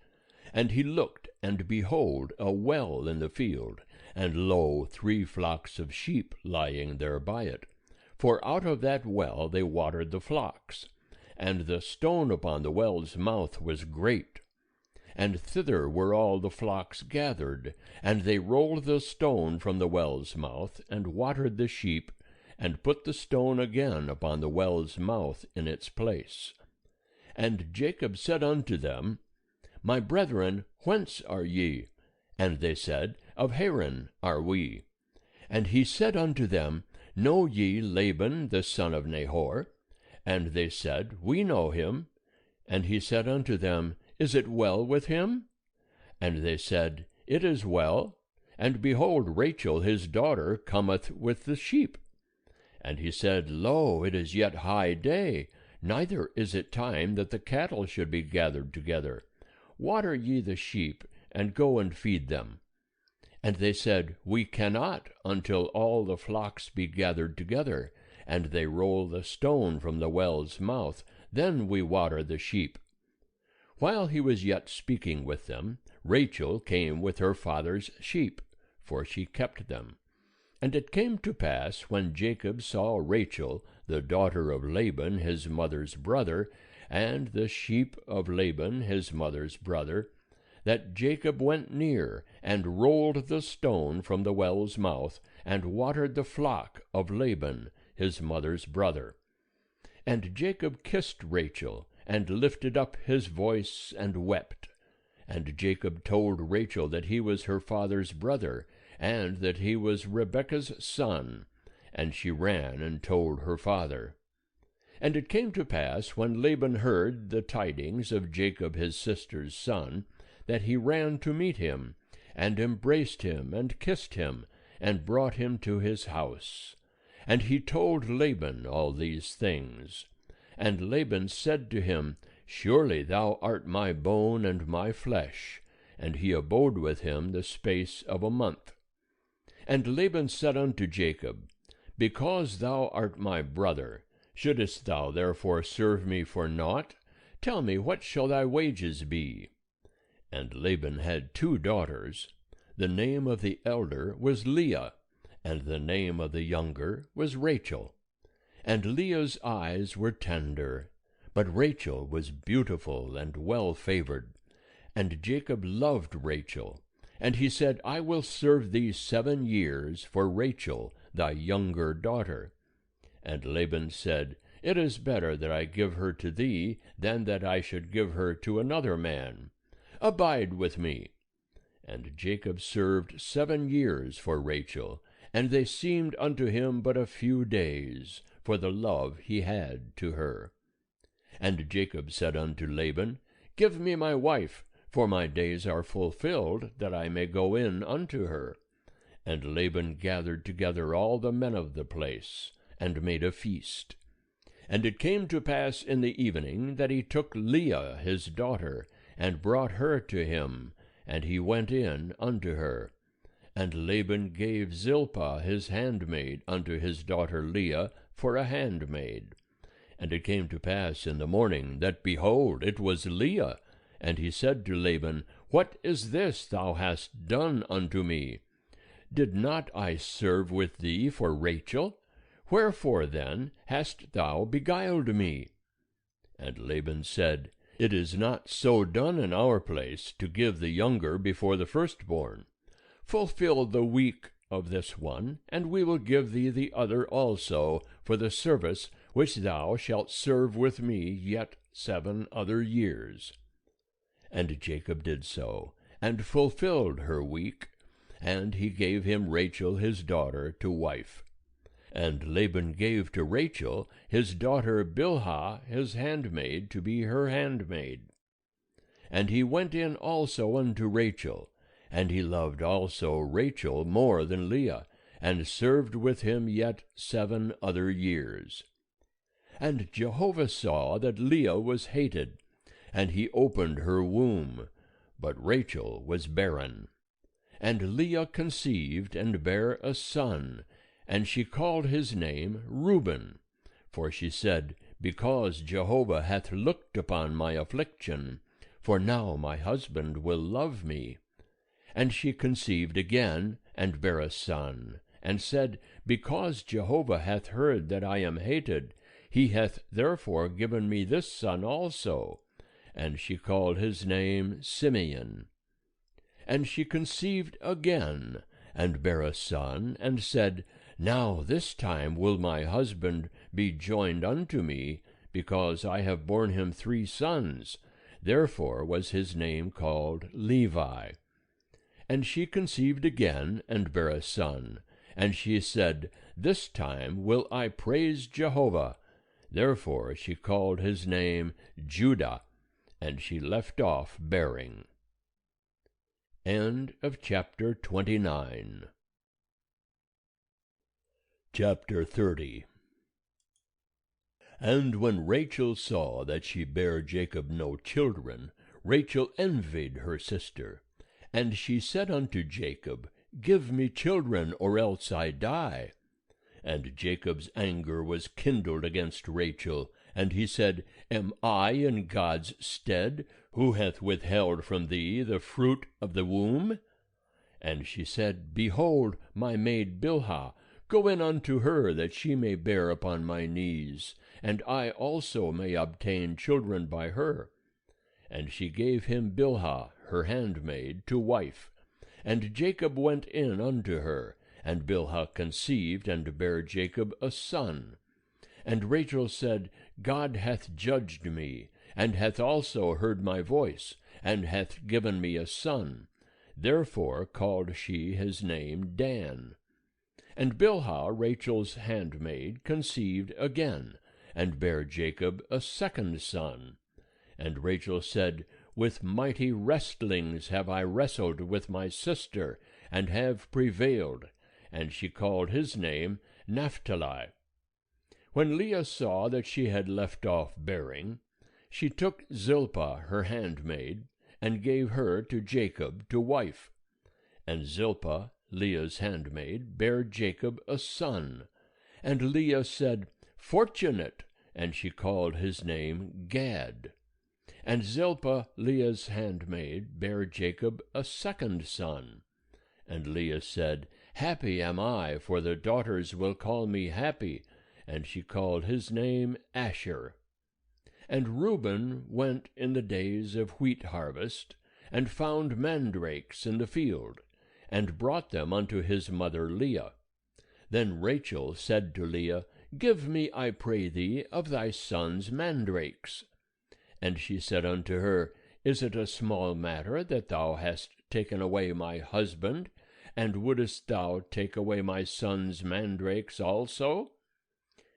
And he looked, and behold, a well in the field, and lo, 3 flocks of sheep lying there by it. For out of that well they watered the flocks. And the stone upon the well's mouth was great. And thither were all the flocks gathered, and they rolled the stone from the well's mouth, and watered the sheep, and put the stone again upon the well's mouth in its place. And Jacob said unto them, My brethren, whence are ye? And they said, Of Haran are we. And he said unto them, Know ye Laban the son of Nahor? And they said, We know him. And he said unto them, Is it well with him? And they said, It is well. And behold, Rachel his daughter cometh with the sheep. And he said, Lo, it is yet high day, neither is it time that the cattle should be gathered together. Water ye the sheep, and go and feed them. And they said, We cannot, until all the flocks be gathered together, and they roll the stone from the well's mouth, then we water the sheep. While he was yet speaking with them, Rachel came with her father's sheep, for she kept them. And it came to pass, when Jacob saw Rachel, the daughter of Laban his mother's brother, and the sheep of Laban his mother's brother, that Jacob went near, and rolled the stone from the well's mouth, and watered the flock of Laban his mother's brother. And Jacob kissed Rachel, and lifted up his voice, and wept. And Jacob told Rachel that he was her father's brother, and that he was Rebekah's son. And she ran and told her father. And it came to pass, when Laban heard the tidings of Jacob his sister's son, that he ran to meet him, and embraced him, and kissed him, and brought him to his house. And he told Laban all these things. And Laban said to him, Surely thou art my bone and my flesh. And he abode with him the space of a month. And Laban said unto Jacob, Because thou art my brother, shouldest thou therefore serve me for naught? Tell me, what shall thy wages be? And Laban had 2 daughters. The name of the elder was Leah, and the name of the younger was Rachel. And Leah's eyes were tender, but Rachel was beautiful and well-favored. And Jacob loved Rachel. And he said, I will serve thee 7 years for Rachel, thy younger daughter. And Laban said, It is better that I give her to thee, than that I should give her to another man. Abide with me. And Jacob served 7 years for Rachel, and they seemed unto him but a few days, for the love he had to her. And Jacob said unto Laban, Give me my wife, for my days are fulfilled, that I may go in unto her. And Laban gathered together all the men of the place, and made a feast. And it came to pass in the evening that he took Leah his daughter, and brought her to him, and he went in unto her. And Laban gave Zilpah his handmaid unto his daughter Leah for a handmaid. And it came to pass in the morning, that, behold, it was Leah. And he said to Laban, What is this thou hast done unto me? Did not I serve with thee for Rachel? Wherefore then hast thou beguiled me? And Laban said, It is not so done in our place, to give the younger before the firstborn. Fulfill the week of this one, and we will give thee the other also, for the service which thou shalt serve with me yet 7 other years. And Jacob did so, and fulfilled her week, and he gave him Rachel his daughter to wife. And Laban gave to Rachel his daughter Bilhah his handmaid to be her handmaid. And he went in also unto Rachel, and he loved also Rachel more than Leah, and served with him yet 7 other years. And Jehovah saw that Leah was hated, and he opened her womb, but Rachel was barren. And Leah conceived and bare a son, and she called his name Reuben. For she said, Because Jehovah hath looked upon my affliction, for now my husband will love me. And she conceived again, and bare a son, and said, Because Jehovah hath heard that I am hated, he hath therefore given me this son also. And she called his name Simeon. And she conceived again, and bare a son, and said, Now this time will my husband be joined unto me, because I have borne him 3 sons. Therefore was his name called Levi. And she conceived again, and bare a son. And she said, This time will I praise Jehovah. Therefore she called his name Judah, and she left off bearing. End of chapter 29. Chapter 30. And when Rachel saw that she bare Jacob no children, Rachel envied her sister. And she said unto Jacob, Give me children, or else I die. And Jacob's anger was kindled against Rachel, and he said, Am I in God's stead, who hath withheld from thee the fruit of the womb? And she said, Behold, my maid Bilhah, go in unto her, that she may bear upon my knees, and I also may obtain children by her. And she gave him Bilhah, her handmaid, to wife. And Jacob went in unto her, and Bilhah conceived, and bare Jacob a son. And Rachel said, God hath judged me, and hath also heard my voice, and hath given me a son. Therefore called she his name Dan. And Bilhah, Rachel's handmaid, conceived again, and bare Jacob a second son. And Rachel said, With mighty wrestlings have I wrestled with my sister, and have prevailed. And she called his name Naphtali. When Leah saw that she had left off bearing, she took Zilpah her handmaid, and gave her to Jacob to wife. And Zilpah, Leah's handmaid, bare Jacob a son. And Leah said, Fortunate, and she called his name Gad. And Zilpah, Leah's handmaid, bare Jacob a second son. And Leah said, Happy am I, for the daughters will call me happy. And she called his name Asher. And Reuben went in the days of wheat harvest, and found mandrakes in the field, and brought them unto his mother Leah. Then Rachel said to Leah, Give me, I pray thee, of thy son's mandrakes. And she said unto her, Is it a small matter that thou hast taken away my husband, and wouldest thou take away my son's mandrakes also?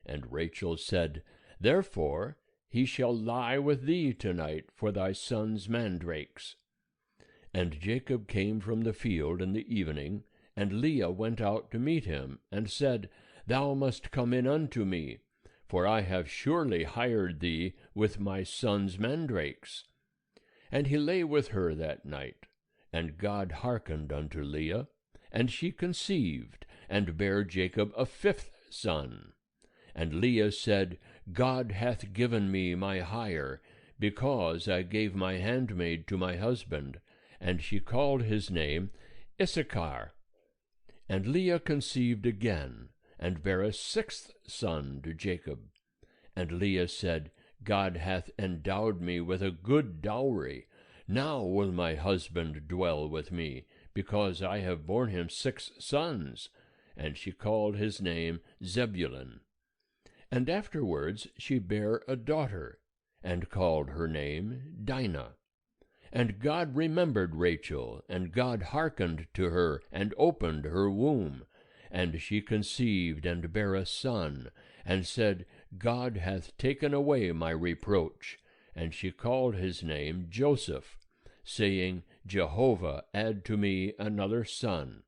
And Rachel said, Therefore he shall lie with thee tonight for thy son's mandrakes. And Jacob came from the field in the evening, and Leah went out to meet him, and said, Thou must come in unto me, for I have surely hired thee with my son's mandrakes. And he lay with her that night. And God hearkened unto Leah, and she conceived, and bare Jacob a fifth son. And Leah said, God hath given me my hire, because I gave my handmaid to my husband. And she called his name Issachar. And Leah conceived again, and bare a sixth son to Jacob. And Leah said, God hath endowed me with a good dowry. Now will my husband dwell with me, because I have borne him 6 sons. And she called his name Zebulun. And afterwards she bare a daughter, and called her name Dinah. And God remembered Rachel, and God hearkened to her, and opened her womb. And she conceived, and bare a son, and said, God hath taken away my reproach. And she called his name Joseph, saying, Jehovah add to me another son.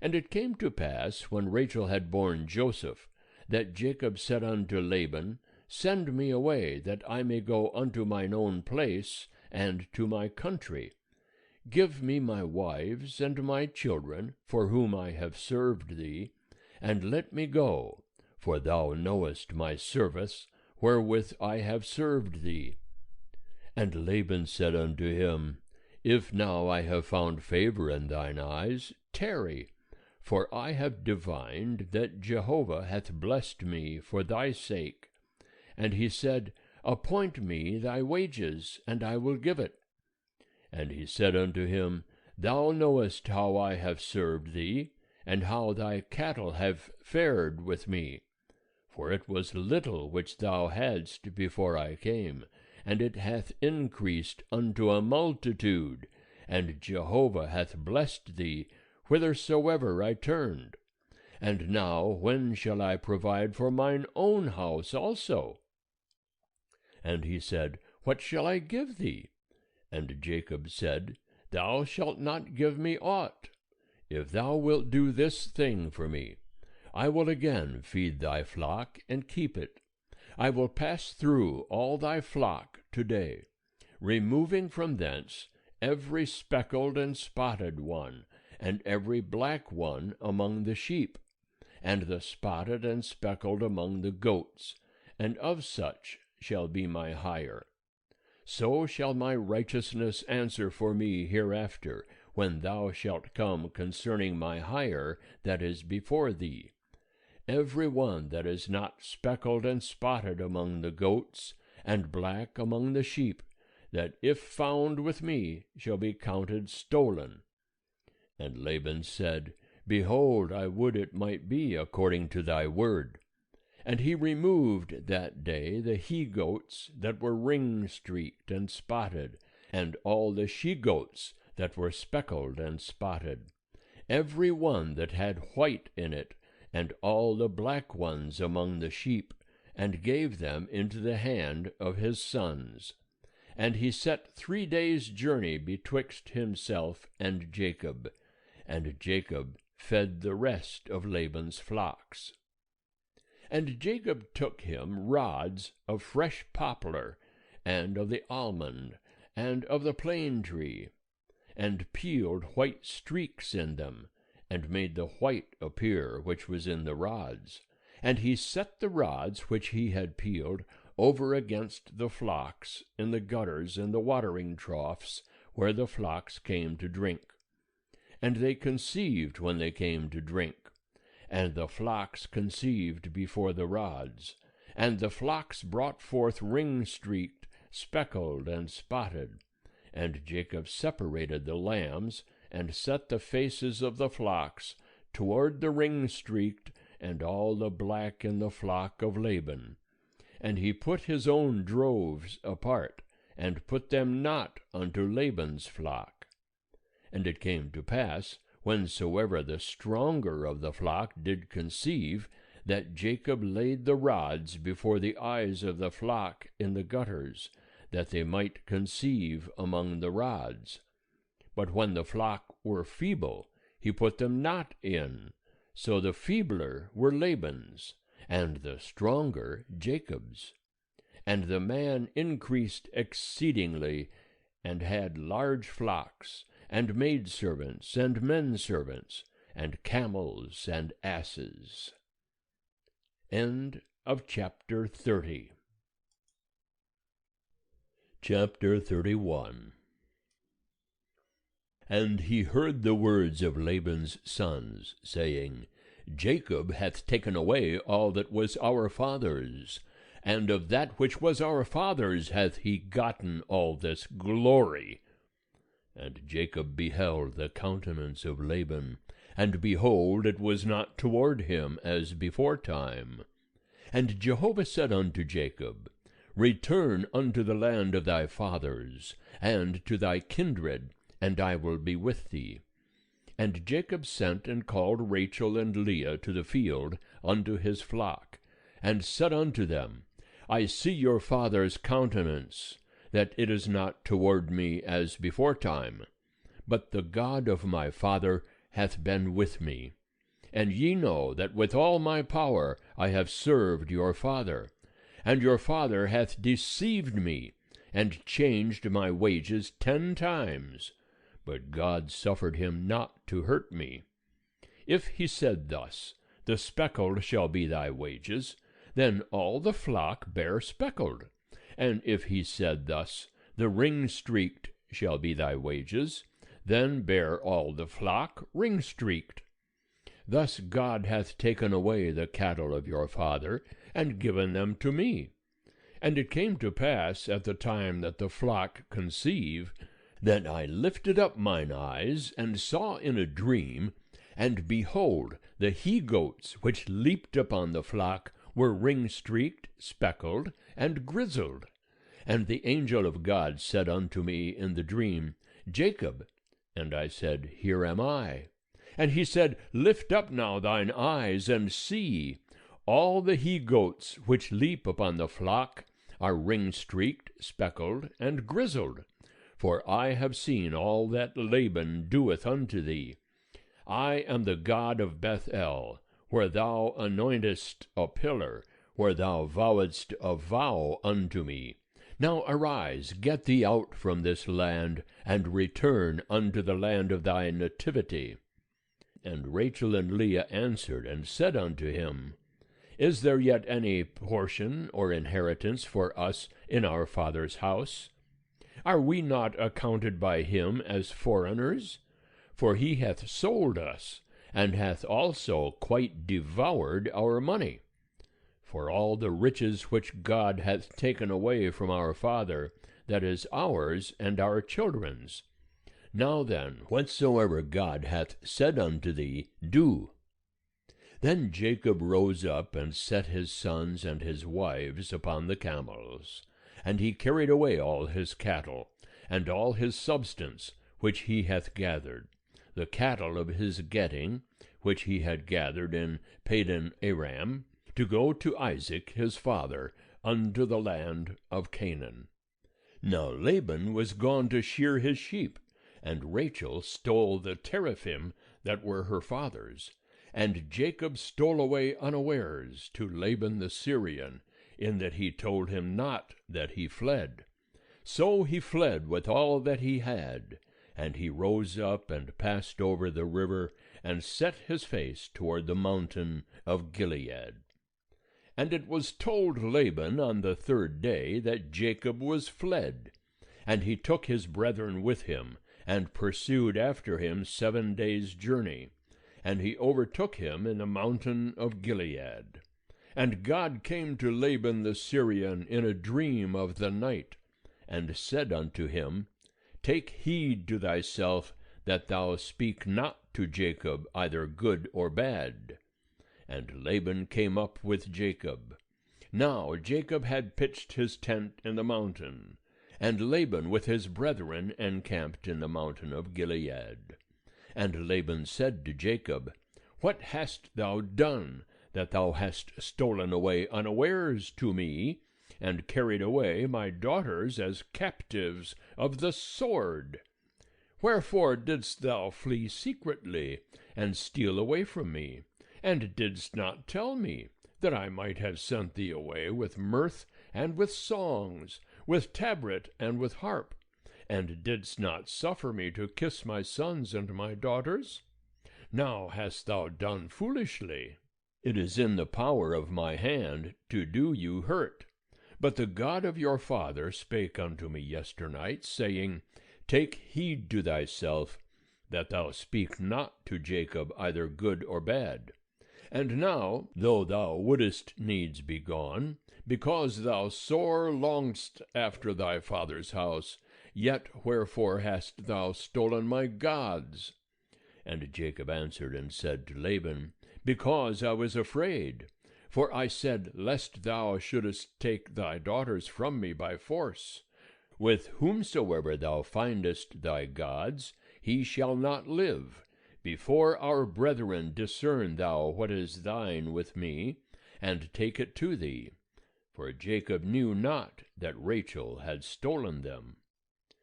And it came to pass, when Rachel had borne Joseph, that Jacob said unto Laban, Send me away, that I may go unto mine own place, and to my country. Give me my wives and my children, for whom I have served thee, and let me go, for thou knowest my service, wherewith I have served thee. And Laban said unto him, If now I have found favor in thine eyes, tarry, for I have divined that Jehovah hath blessed me for thy sake. And he said, Appoint me thy wages, and I will give it. And he said unto him, Thou knowest how I have served thee, and how thy cattle have fared with me. For it was little which thou hadst before I came, and it hath increased unto a multitude, and Jehovah hath blessed thee whithersoever I turned. And now when shall I provide for mine own house also? And he said, What shall I give thee? And Jacob said, Thou shalt not give me aught. If thou wilt do this thing for me, I will again feed thy flock and keep it. I will pass through all thy flock today, removing from thence every speckled and spotted one, and every black one among the sheep, and the spotted and speckled among the goats, and of such shall be my hire. So shall my righteousness answer for me hereafter, when thou shalt come concerning my hire that is before thee. Every one that is not speckled and spotted among the goats, and black among the sheep, that if found with me shall be counted stolen. And Laban said, Behold, I would it might be according to thy word. And he removed that day the he-goats that were ring-streaked and spotted, and all the she-goats that were speckled and spotted, every one that had white in it, and all the black ones among the sheep, and gave them into the hand of his sons. And he set 3 days' journey betwixt himself and Jacob, and Jacob fed the rest of Laban's flocks. And Jacob took him rods of fresh poplar, and of the almond, and of the plane tree, and peeled white streaks in them, and made the white appear which was in the rods. And he set the rods which he had peeled over against the flocks in the gutters and the watering troughs where the flocks came to drink. And they conceived when they came to drink. And the flocks conceived before the rods, and the flocks brought forth ring-streaked, speckled, and spotted. And Jacob separated the lambs, and set the faces of the flocks toward the ring-streaked, and all the black in the flock of Laban. And he put his own droves apart, and put them not unto Laban's flock. And it came to pass, whensoever the stronger of the flock did conceive, that Jacob laid the rods before the eyes of the flock in the gutters, that they might conceive among the rods. But when the flock were feeble, he put them not in. So the feebler were Laban's, and the stronger Jacob's. And the man increased exceedingly, and had large flocks, and maidservants, and menservants, and camels, and asses. End of chapter 30. Chapter 31. And he heard the words of Laban's sons, saying, Jacob hath taken away all that was our father's, and of that which was our father's hath he gotten all this glory. And Jacob beheld the countenance of Laban, and behold, it was not toward him as beforetime. And Jehovah said unto Jacob, Return unto the land of thy fathers, and to thy kindred, and I will be with thee. And Jacob sent and called Rachel and Leah to the field unto his flock, and said unto them, I see your father's countenance, that it is not toward me as beforetime, but the God of my father hath been with me. And ye know that with all my power I have served your father, and your father hath deceived me, and changed my wages 10 times, but God suffered him not to hurt me. If he said thus, The speckled shall be thy wages, then all the flock bare speckled. And if he said thus, The ring-streaked shall be thy wages, then bare all the flock ring-streaked. Thus God hath taken away the cattle of your father, and given them to me. And it came to pass at the time that the flock conceive, that I lifted up mine eyes, and saw in a dream, and behold, the he-goats which leaped upon the flock were ring-streaked, speckled, and grizzled. And the angel of God said unto me in the dream, Jacob. And I said, Here am I. And he said, Lift up now thine eyes, and see. All the he-goats which leap upon the flock are ring-streaked, speckled, and grizzled. For I have seen all that Laban doeth unto thee. I am the God of Bethel, where thou anointest a pillar, where thou vowedst a vow unto me. Now arise, get thee out from this land, and return unto the land of thy nativity. And Rachel and Leah answered and said unto him, Is there yet any portion or inheritance for us in our father's house? Are we not accounted by him as foreigners? For he hath sold us, and hath also quite devoured our money. For all the riches which God hath taken away from our father, that is ours and our children's. Now then, whatsoever God hath said unto thee, do. Then Jacob rose up, and set his sons and his wives upon the camels, and he carried away all his cattle, and all his substance which he hath gathered, the cattle of his getting, which he had gathered in Padan Aram, to go to Isaac his father, unto the land of Canaan. Now Laban was gone to shear his sheep, and Rachel stole the teraphim that were her father's. And Jacob stole away unawares to Laban the Syrian, in that he told him not that he fled. So he fled with all that he had, and he rose up and passed over the river, and set his face toward the mountain of Gilead. And it was told Laban on the 3rd day that Jacob was fled, and he took his brethren with him, and pursued after him 7 days' journey, and he overtook him in the mountain of Gilead. And God came to Laban the Syrian in a dream of the night, and said unto him, Take heed to thyself that thou speak not to Jacob either good or bad. And Laban came up with Jacob. Now Jacob had pitched his tent in the mountain, and Laban with his brethren encamped in the mountain of Gilead. And Laban said to Jacob, What hast thou done, that thou hast stolen away unawares to me, and carried away my daughters as captives of the sword? Wherefore didst thou flee secretly, and steal away from me, and didst not tell me, that I might have sent thee away with mirth and with songs, with tabret and with harp,
and didst not suffer me to kiss my sons and my daughters? Now hast thou done foolishly. It is in the power of my hand to do you hurt. But the God of your father spake unto me yesternight, saying, Take heed to thyself, that thou speak not to Jacob either good or bad. And now, though thou wouldest needs be gone, because thou sore longedst after thy father's house, yet wherefore hast thou stolen my gods? And Jacob answered and said to Laban, Because I was afraid. For I said, Lest thou shouldest take thy daughters from me by force. With whomsoever thou findest thy gods, he shall not live. Before our brethren discern thou what is thine with me, and take it to thee. For Jacob knew not that Rachel had stolen them.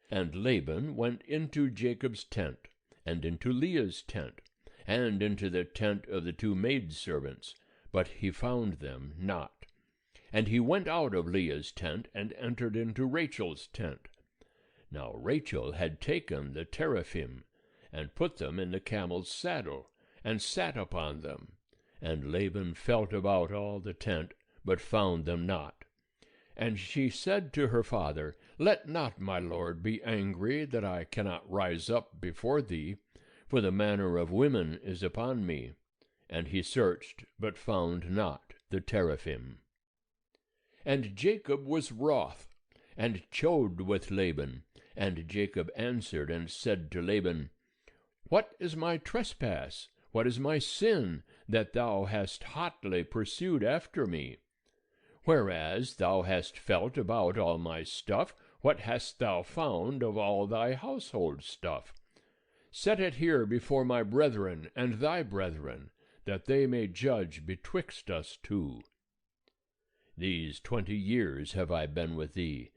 And Laban went into Jacob's tent, and into Leah's tent, and into the tent of the two maidservants, but he found them not. And he went out of Leah's tent, and entered into Rachel's tent. Now Rachel had taken the teraphim, and put them in the camel's saddle, and sat upon them. And Laban felt about all the tent, but found them not. And she said to her father, Let not my lord be angry that I cannot rise up before thee, for the manner of women is upon me. And he searched, but found not the teraphim. And Jacob was wroth, and chode with Laban. And Jacob answered and said to Laban, What is my trespass? What is my sin, that thou hast hotly pursued after me? Whereas thou hast felt about all my stuff, what hast thou found of all thy household stuff? Set it here before my brethren and thy brethren, that they may judge betwixt us two. These 20 years have I been with thee.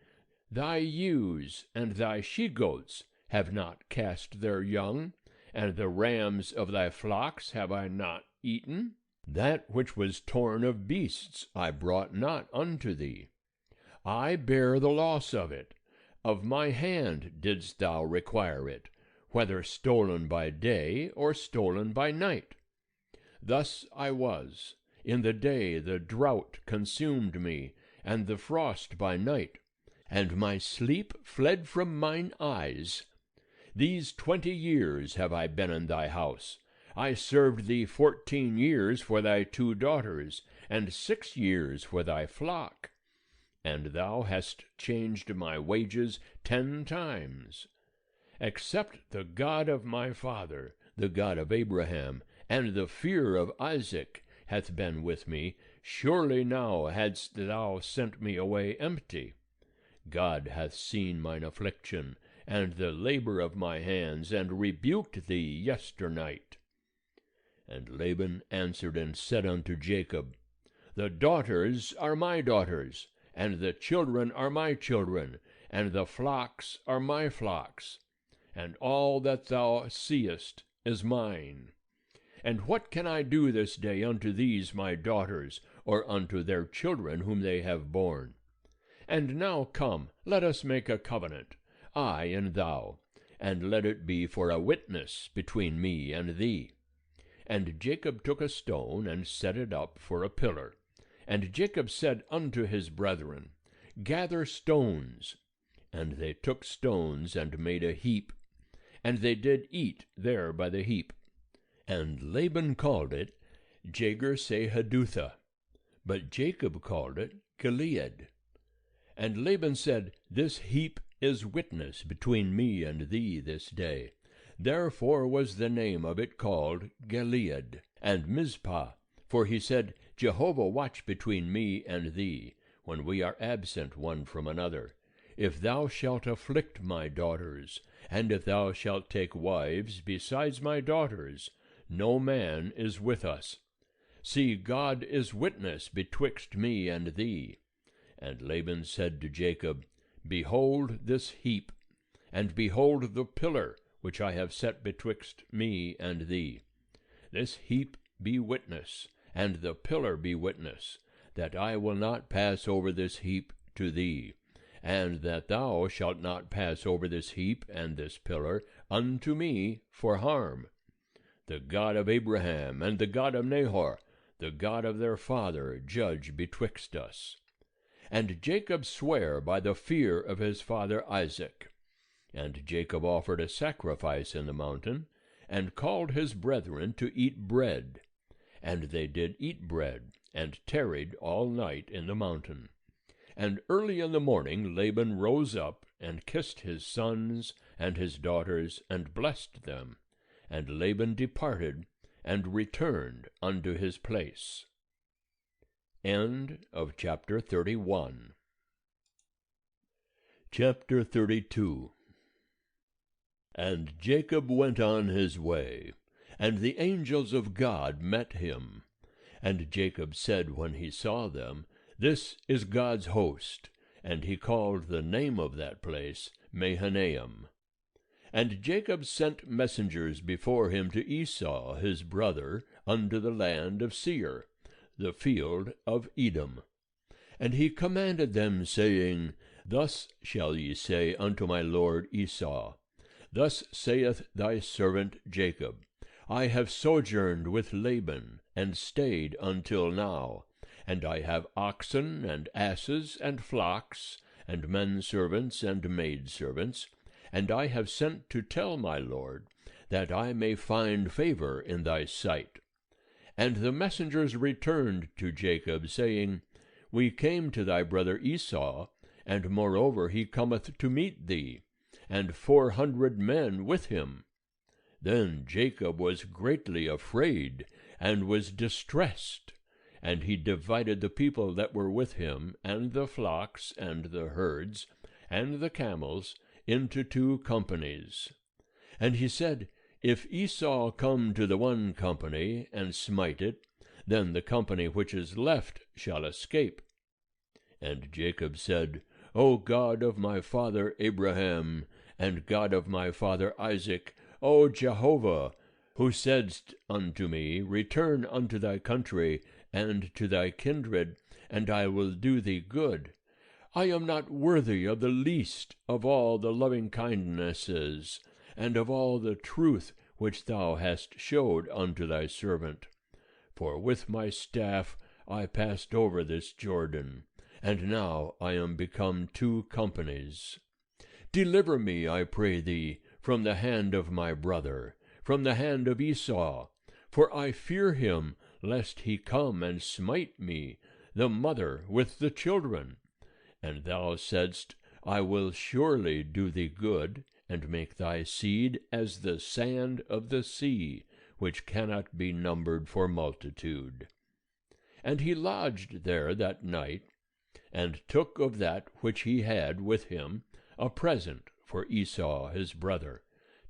Thy ewes and thy she-goats have not cast their young, and the rams of thy flocks have I not eaten. That which was torn of beasts I brought not unto thee. I bear the loss of it. Of my hand didst thou require it, whether stolen by day or stolen by night. Thus I was. In the day the drought consumed me, and the frost by night, and my sleep fled from mine eyes. These 20 years have I been in thy house. I served thee 14 years for thy 2 daughters, and 6 years for thy flock. And thou hast changed my wages 10 times. Except the God of my father, the God of Abraham, and the fear of Isaac hath been with me, surely now hadst thou sent me away empty. God hath seen mine affliction, and the labor of my hands, and rebuked thee yesternight. And Laban answered and said unto Jacob, The daughters are my daughters, and the children are my children, and the flocks are my flocks, and all that thou seest is mine. And what can I do this day unto these my daughters, or unto their children whom they have borne? And now come, let us make a covenant, I and thou, and let it be for a witness between me and thee. And Jacob took a stone, and set it up for a pillar. And Jacob said unto his brethren, Gather stones. And they took stones, and made a heap. And they did eat there by the heap. And Laban called it Jagar-sahadutha, but Jacob called it Gilead. And Laban said, This heap is witness between me and thee this day. Therefore was the name of it called Gilead. And Mizpah, for he said, Jehovah watch between me and thee, when we are absent one from another. If thou shalt afflict my daughters, and if thou shalt take wives besides my daughters, no man is with us. See, God is witness betwixt me and thee. And Laban said to Jacob, Behold this heap, and behold the pillar which I have set betwixt me and thee. This heap be witness, and the pillar be witness, that I will not pass over this heap to thee, and that thou shalt not pass over this heap and this pillar unto me for harm. The God of Abraham and the God of Nahor, the God of their father, judge betwixt us. And Jacob sware by the fear of his father Isaac. And Jacob offered a sacrifice in the mountain, and called his brethren to eat bread. And they did eat bread, and tarried all night in the mountain. And early in the morning Laban rose up, and kissed his sons and his daughters, and blessed them. And Laban departed, and returned unto his place. End of chapter 31.
Chapter 32. And Jacob went on his way, and the angels of God met him. And Jacob said when he saw them, This is God's host. And he called the name of that place Mahanaim. And Jacob sent messengers before him to Esau his brother unto the land of Seir, the field of Edom. And he commanded them, saying, Thus shall ye say unto my lord Esau, Thus saith thy servant Jacob, I have sojourned with Laban, and stayed until now, and I have oxen and asses and flocks, and men servants and maid servants, and I have sent to tell my lord, that I may find favor in thy sight. And the messengers returned to Jacob, saying, We came to thy brother Esau, and moreover he cometh to meet thee, and 400 men with him. Then Jacob was greatly afraid, and was distressed, and he divided the people that were with him, and the flocks, and the herds, and the camels, into 2 companies. And he said, If Esau come to the one company, and smite it, then the company which is left shall escape. And Jacob said, O God of my father Abraham, and God of my father Isaac, O Jehovah, who saidst unto me, Return unto thy country, and to thy kindred, and I will do thee good. I am not worthy of the least of all the loving kindnesses, and of all the truth which thou hast showed unto thy servant. For with my staff I passed over this Jordan, and now I am become 2 companies. Deliver me, I pray thee, from the hand of my brother, from the hand of Esau, for I fear him, lest he come and smite me, the mother with the children. And thou saidst, I will surely do thee good, and make thy seed as the sand of the sea, which cannot be numbered for multitude. And he lodged there that night, and took of that which he had with him a present for Esau his brother,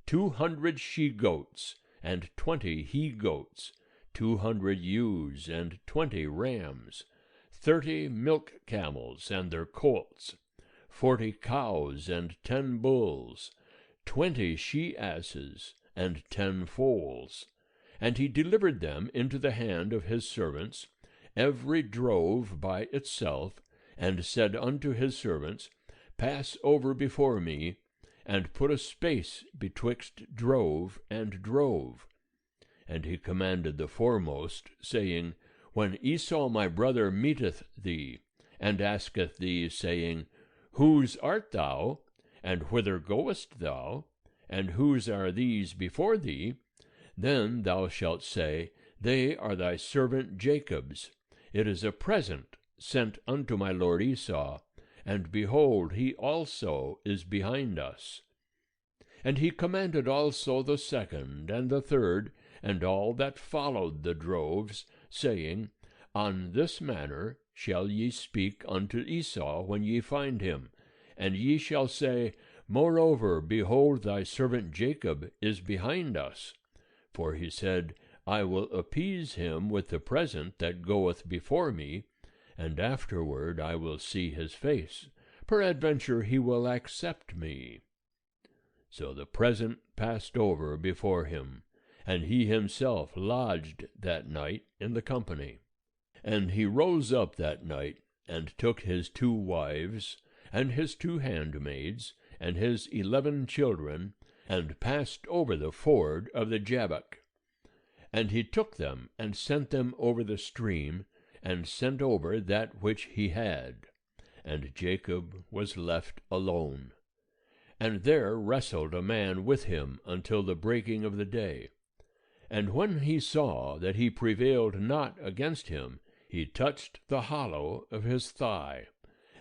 200 she-goats, and 20 he-goats, 200 ewes, and 20 rams, 30 milk camels and their colts, 40 cows and 10 bulls, 20 she-asses, and 10 foals. And he delivered them into the hand of his servants, every drove by itself, and said unto his servants, Pass over before me, and put a space betwixt drove and drove. And he commanded the foremost, saying, When Esau my brother meeteth thee, and asketh thee, saying, Whose art thou, and whither goest thou, and whose are these before thee? Then thou shalt say, They are thy servant Jacob's. It is a present sent unto my lord Esau, and behold, he also is behind us. And he commanded also the second and the third, and all that followed the droves, saying, On this manner shall ye speak unto Esau when ye find him, and ye shall say, Moreover, behold, thy servant Jacob is behind us. For he said, I will appease him with the present that goeth before me, and afterward I will see his face. Peradventure he will accept me. So the present passed over before him, and he himself lodged that night in the company. And he rose up that night, and took his 2 wives,
and his 2 handmaids, and his 11 children, and passed over the ford of the Jabbok. And he took them, and sent them over the stream, and sent over that which he had. And Jacob was left alone. And there wrestled a man with him until the breaking of the day. And when he saw that he prevailed not against him, he touched the hollow of his thigh.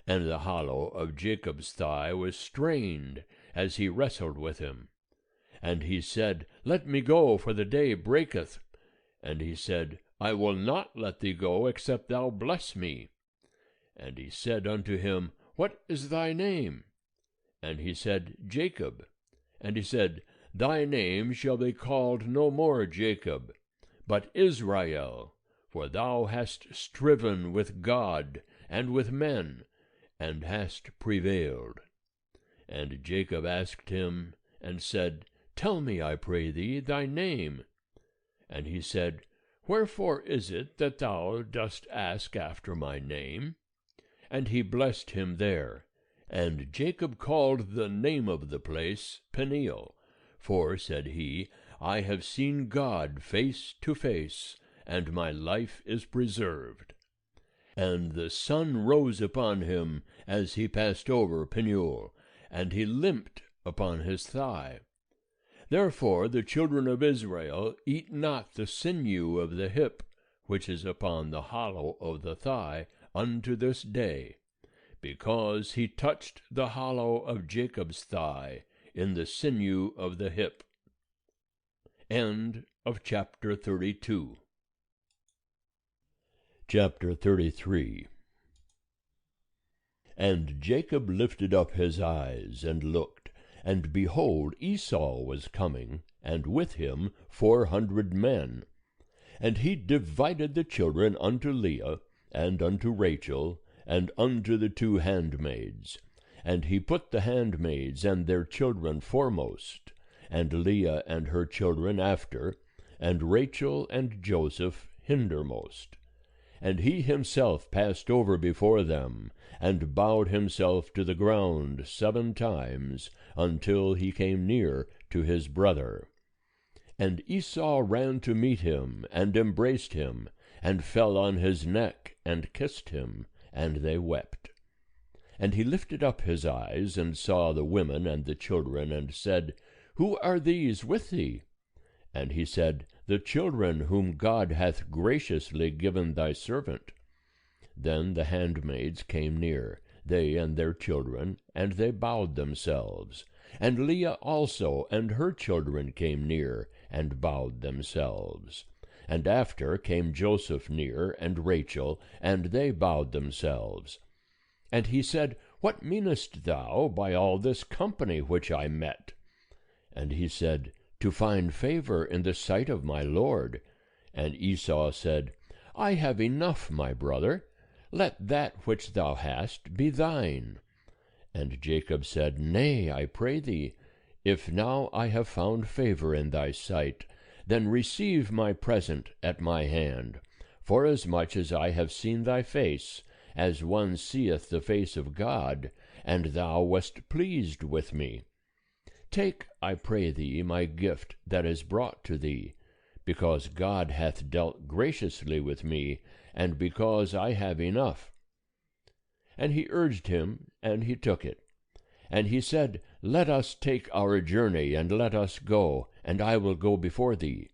And the hollow of Jacob's thigh was strained, as he wrestled with him. And he said, Let me go, for the day breaketh. And he said, I will not let thee go, except thou bless me. And he said unto him, What is thy name? And he said, Jacob. And he said, Thy name shall be called no more Jacob, but Israel, for thou hast striven with God and with men, and hast prevailed. And Jacob asked him, and said, Tell me, I pray thee, thy name. And he said, Wherefore is it that thou dost ask after my name? And he blessed him there. And Jacob called the name of the place Peniel. For, said he, I have seen God face to face, and my life is preserved. And the sun rose upon him as he passed over Peniel, and he limped upon his thigh. Therefore the children of Israel eat not the sinew of the hip, which is upon the hollow of the thigh, unto this day, because he touched the hollow of Jacob's thigh in the sinew of the hip. End of chapter 32.
Chapter 33. And Jacob lifted up his eyes, and looked, and behold, Esau was coming, and with him 400 men. And he divided the children unto Leah, and unto Rachel, and unto the 2 handmaids. And he put the handmaids and their children foremost, and Leah and her children after, and Rachel and Joseph hindermost. And he himself passed over before them, and bowed himself to the ground 7 times, until he came near to his brother. And Esau ran to meet him, and embraced him, and fell on his neck, and kissed him, and they wept. And he lifted up his eyes, and saw the women and the children, and said, Who are these with thee? And he said, The children whom God hath graciously given thy servant. Then the handmaids came near, they and their children, and they bowed themselves. And Leah also and her children came near, and bowed themselves. And after came Joseph near, and Rachel, and they bowed themselves. And he said, What meanest thou by all this company which I met? And he said, To find favor in the sight of my lord. And Esau said, I have enough, my brother. Let that which thou hast be thine. And Jacob said, Nay, I pray thee, if now I have found favor in thy sight, then receive my present at my hand, forasmuch as I have seen thy face, as one seeth the face of God, and thou wast pleased with me. Take, I pray thee, my gift that is brought to thee, because God hath dealt graciously with me, and because I have enough. And he urged him, and he took it. And he said, Let us take our journey, and let us go, and I will go before thee.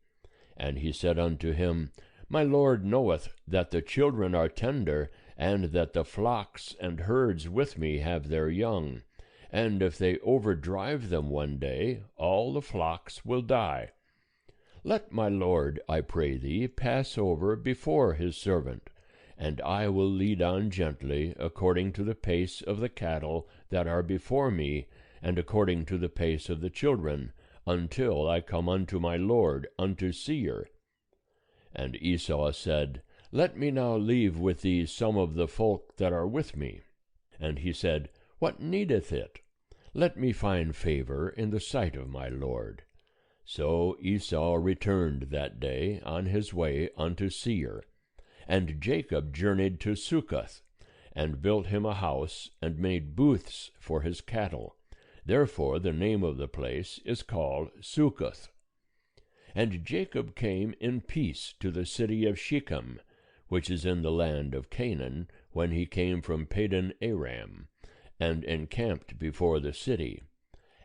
And he said unto him, My lord knoweth that the children are tender, and that the flocks and herds with me have their young. And if they overdrive them one day, all the flocks will die. Let my lord, I pray thee, pass over before his servant, and I will lead on gently, according to the pace of the cattle that are before me, and according to the pace of the children, until I come unto my lord, unto Seir. And Esau said, Let me now leave with thee some of the folk that are with me. And he said, What needeth it? Let me find favor in the sight of my lord. So Esau returned that day on his way unto Seir. And Jacob journeyed to Succoth.
and built him a house, and made booths for his cattle. Therefore the name of the place is called Succoth. And Jacob came in peace to the city of Shechem, which is in the land of Canaan, when he came from Padan Aram, and encamped before the city.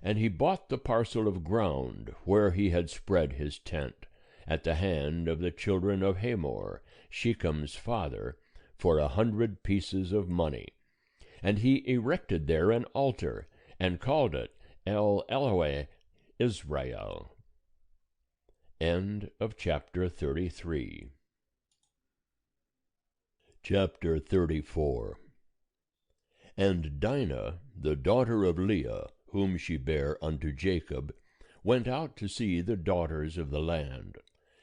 And he bought the parcel of ground where he had spread his tent, at the hand of the children of Hamor, Shechem's father, for 100 pieces of money. And he erected there an altar, and called it El Elohe Israel. End of chapter 33.
Chapter 34. And Dinah, the daughter of Leah, whom she bare unto Jacob, went out to see the daughters of the land.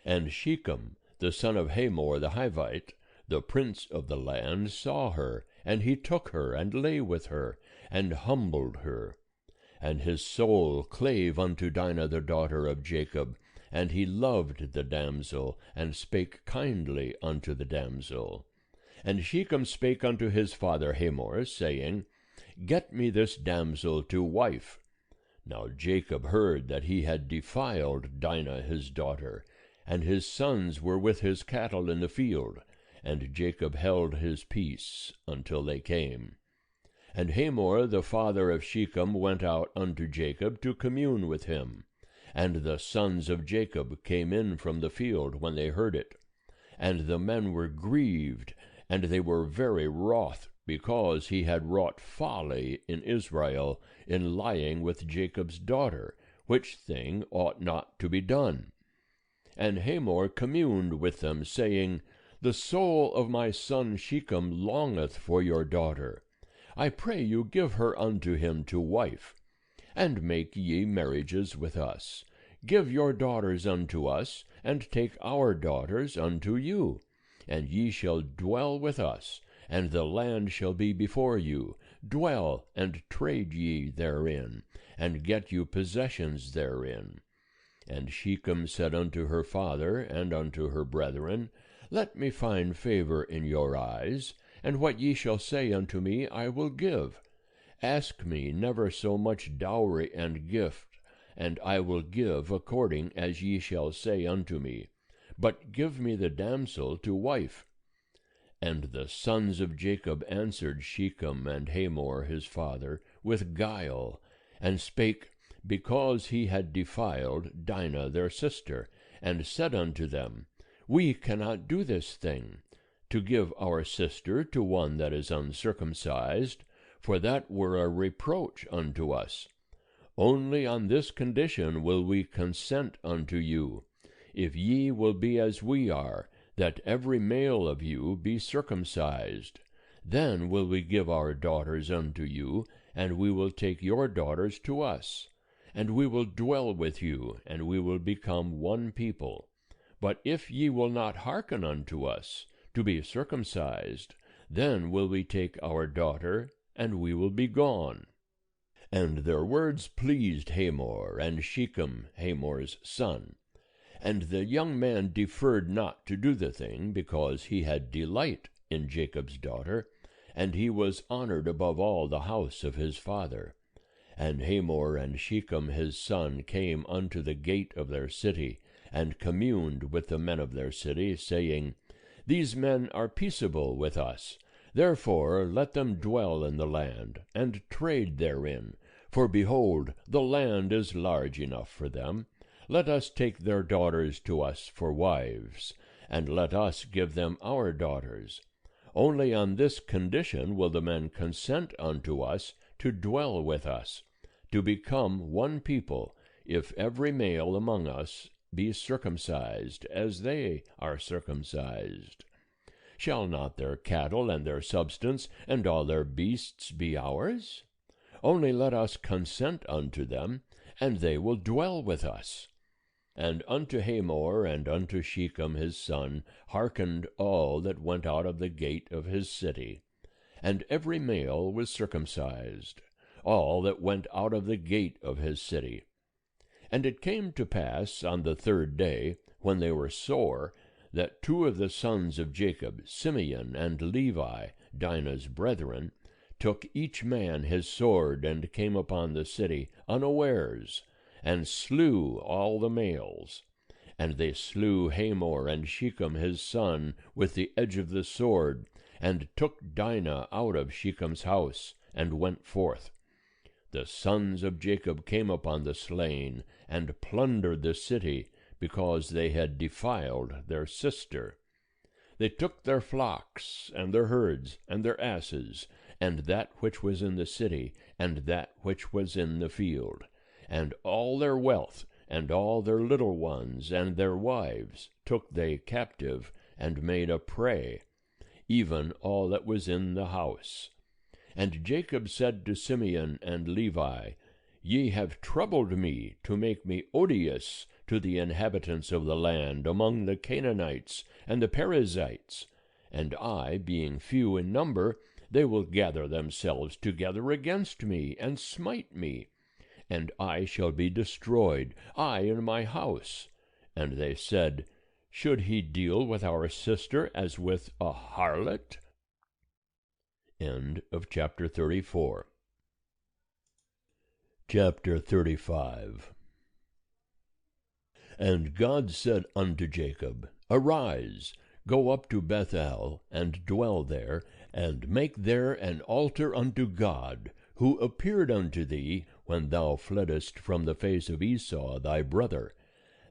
And Shechem, the son of Hamor the Hivite, the prince of the land, saw her, and he took her, and lay with her, and humbled her. And his soul clave unto Dinah the daughter of Jacob, and he loved the damsel, and spake kindly unto the damsel. And Shechem spake unto his father Hamor, saying, Get me this damsel to wife. Now Jacob heard that he had defiled Dinah his daughter, and his sons were with his cattle in the field, and Jacob held his peace until they came. And Hamor the father of Shechem went out unto Jacob to commune with him. And the sons of Jacob came in from the field when they heard it. And the men were grieved, and they were very wroth, because he had wrought folly in Israel in lying with Jacob's daughter, which thing ought not to be done. And Hamor communed with them, saying, The soul of my son Shechem longeth for your daughter. I pray you give her unto him to wife. And make ye marriages with us. Give your daughters unto us, and take our daughters unto you. And ye shall dwell with us, and the land shall be before you. Dwell, and trade ye therein, and get you possessions therein. And Shechem said unto her father and unto her brethren, Let me find favor in your eyes, and what ye shall say unto me I will give. Ask me never so much dowry and gift, and I will give according as ye shall say unto me. But give me the damsel to wife. And the sons of Jacob answered Shechem and Hamor his father with guile, and spake, because he had defiled Dinah their sister, and said unto them, We cannot do this thing, to give our sister to one that is uncircumcised, for that were a reproach unto us. Only on this condition will we consent unto you, if ye will be as we are, that every male of you be circumcised. Then will we give our daughters unto you, and we will take your daughters to us. And we will dwell with you, and we will become one people. But if ye will not hearken unto us, to be circumcised, then will we take our daughter, and we will be gone. And their words pleased Hamor and Shechem, Hamor's son. And the young man deferred not to do the thing, because he had delight in Jacob's daughter, and he was honored above all the house of his father. And Hamor and Shechem his son came unto the gate of their city, and communed with the men of their city, saying, These men are peaceable with us. Therefore let them dwell in the land, and trade therein. For behold, the land is large enough for them. Let us take their daughters to us for wives, and let us give them our daughters. Only on this condition will the men consent unto us to dwell with us, to become one people, if every male among us be circumcised, as they are circumcised. Shall not their cattle and their substance and all their beasts be ours? Only let us consent unto them, and they will dwell with us. And unto Hamor and unto Shechem his son hearkened all that went out of the gate of his city. And every male was circumcised, all that went out of the gate of his city. And it came to pass on the 3rd day, when they were sore, that 2 of the sons of Jacob, Simeon and Levi,
Dinah's brethren, took each man his sword, and came upon the city unawares, and slew all the males. And they slew Hamor and Shechem his son with the edge of the sword, and took Dinah out of Shechem's house, and went forth. The sons of Jacob came upon the slain, and plundered the city, because they had defiled their sister. They took their flocks, and their herds, and their asses, and that which was in the city, and that which was in the field, and all their wealth, and all their little ones, and their wives, took they captive, and made a prey, even all that was in the house. And Jacob said to Simeon and Levi, Ye have troubled me to make me odious to the inhabitants of the land among the Canaanites and the Perizzites, and I, being few in number, they will gather themselves together against me, and smite me, and I shall be destroyed, I and my house. And they said, Should he deal with our sister as with a harlot? End of chapter 34. Chapter 35. And God said unto Jacob, Arise, go up to Bethel, and dwell there, and make there an altar unto God, who appeared unto thee when thou fleddest from the face of Esau thy brother.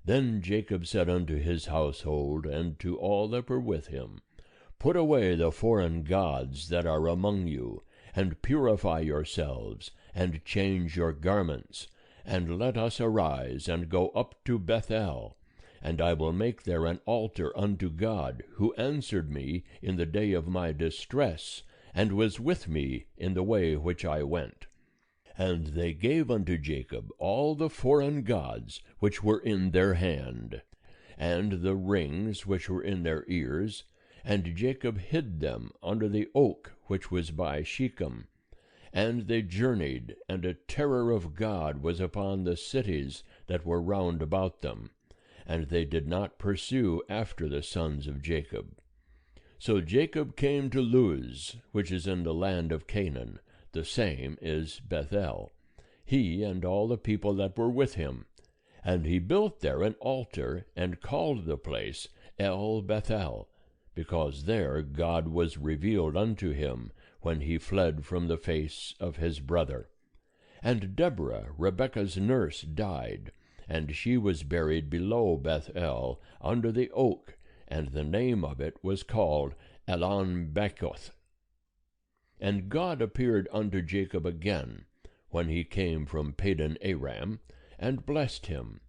Then Jacob said unto his household, and to all that were with him, Put away the foreign gods that are among you, and purify yourselves, and change your garments, and let us arise, and go up to Bethel, and I will make there an altar unto God, who answered me in the day of my distress, and was with me in the way which I went. And they gave unto Jacob all the foreign gods which were in their hand, and the rings which were in their ears, and Jacob hid them under the oak which was by Shechem. And they journeyed, and a terror of God was upon the cities that were round about them, and they did not pursue after the sons of Jacob. So Jacob came to Luz, which is in the land of Canaan, the same is Bethel, he and all the people that were with him. And he built there an altar, and called the place El Bethel, because there God was revealed unto him, when he fled from the face of his brother. And Deborah, Rebekah's nurse, died, and she was buried below Bethel, under the oak, and the name of it was called Elon-Bechoth. And God appeared unto Jacob again, when he came from Padan Aram, and blessed him.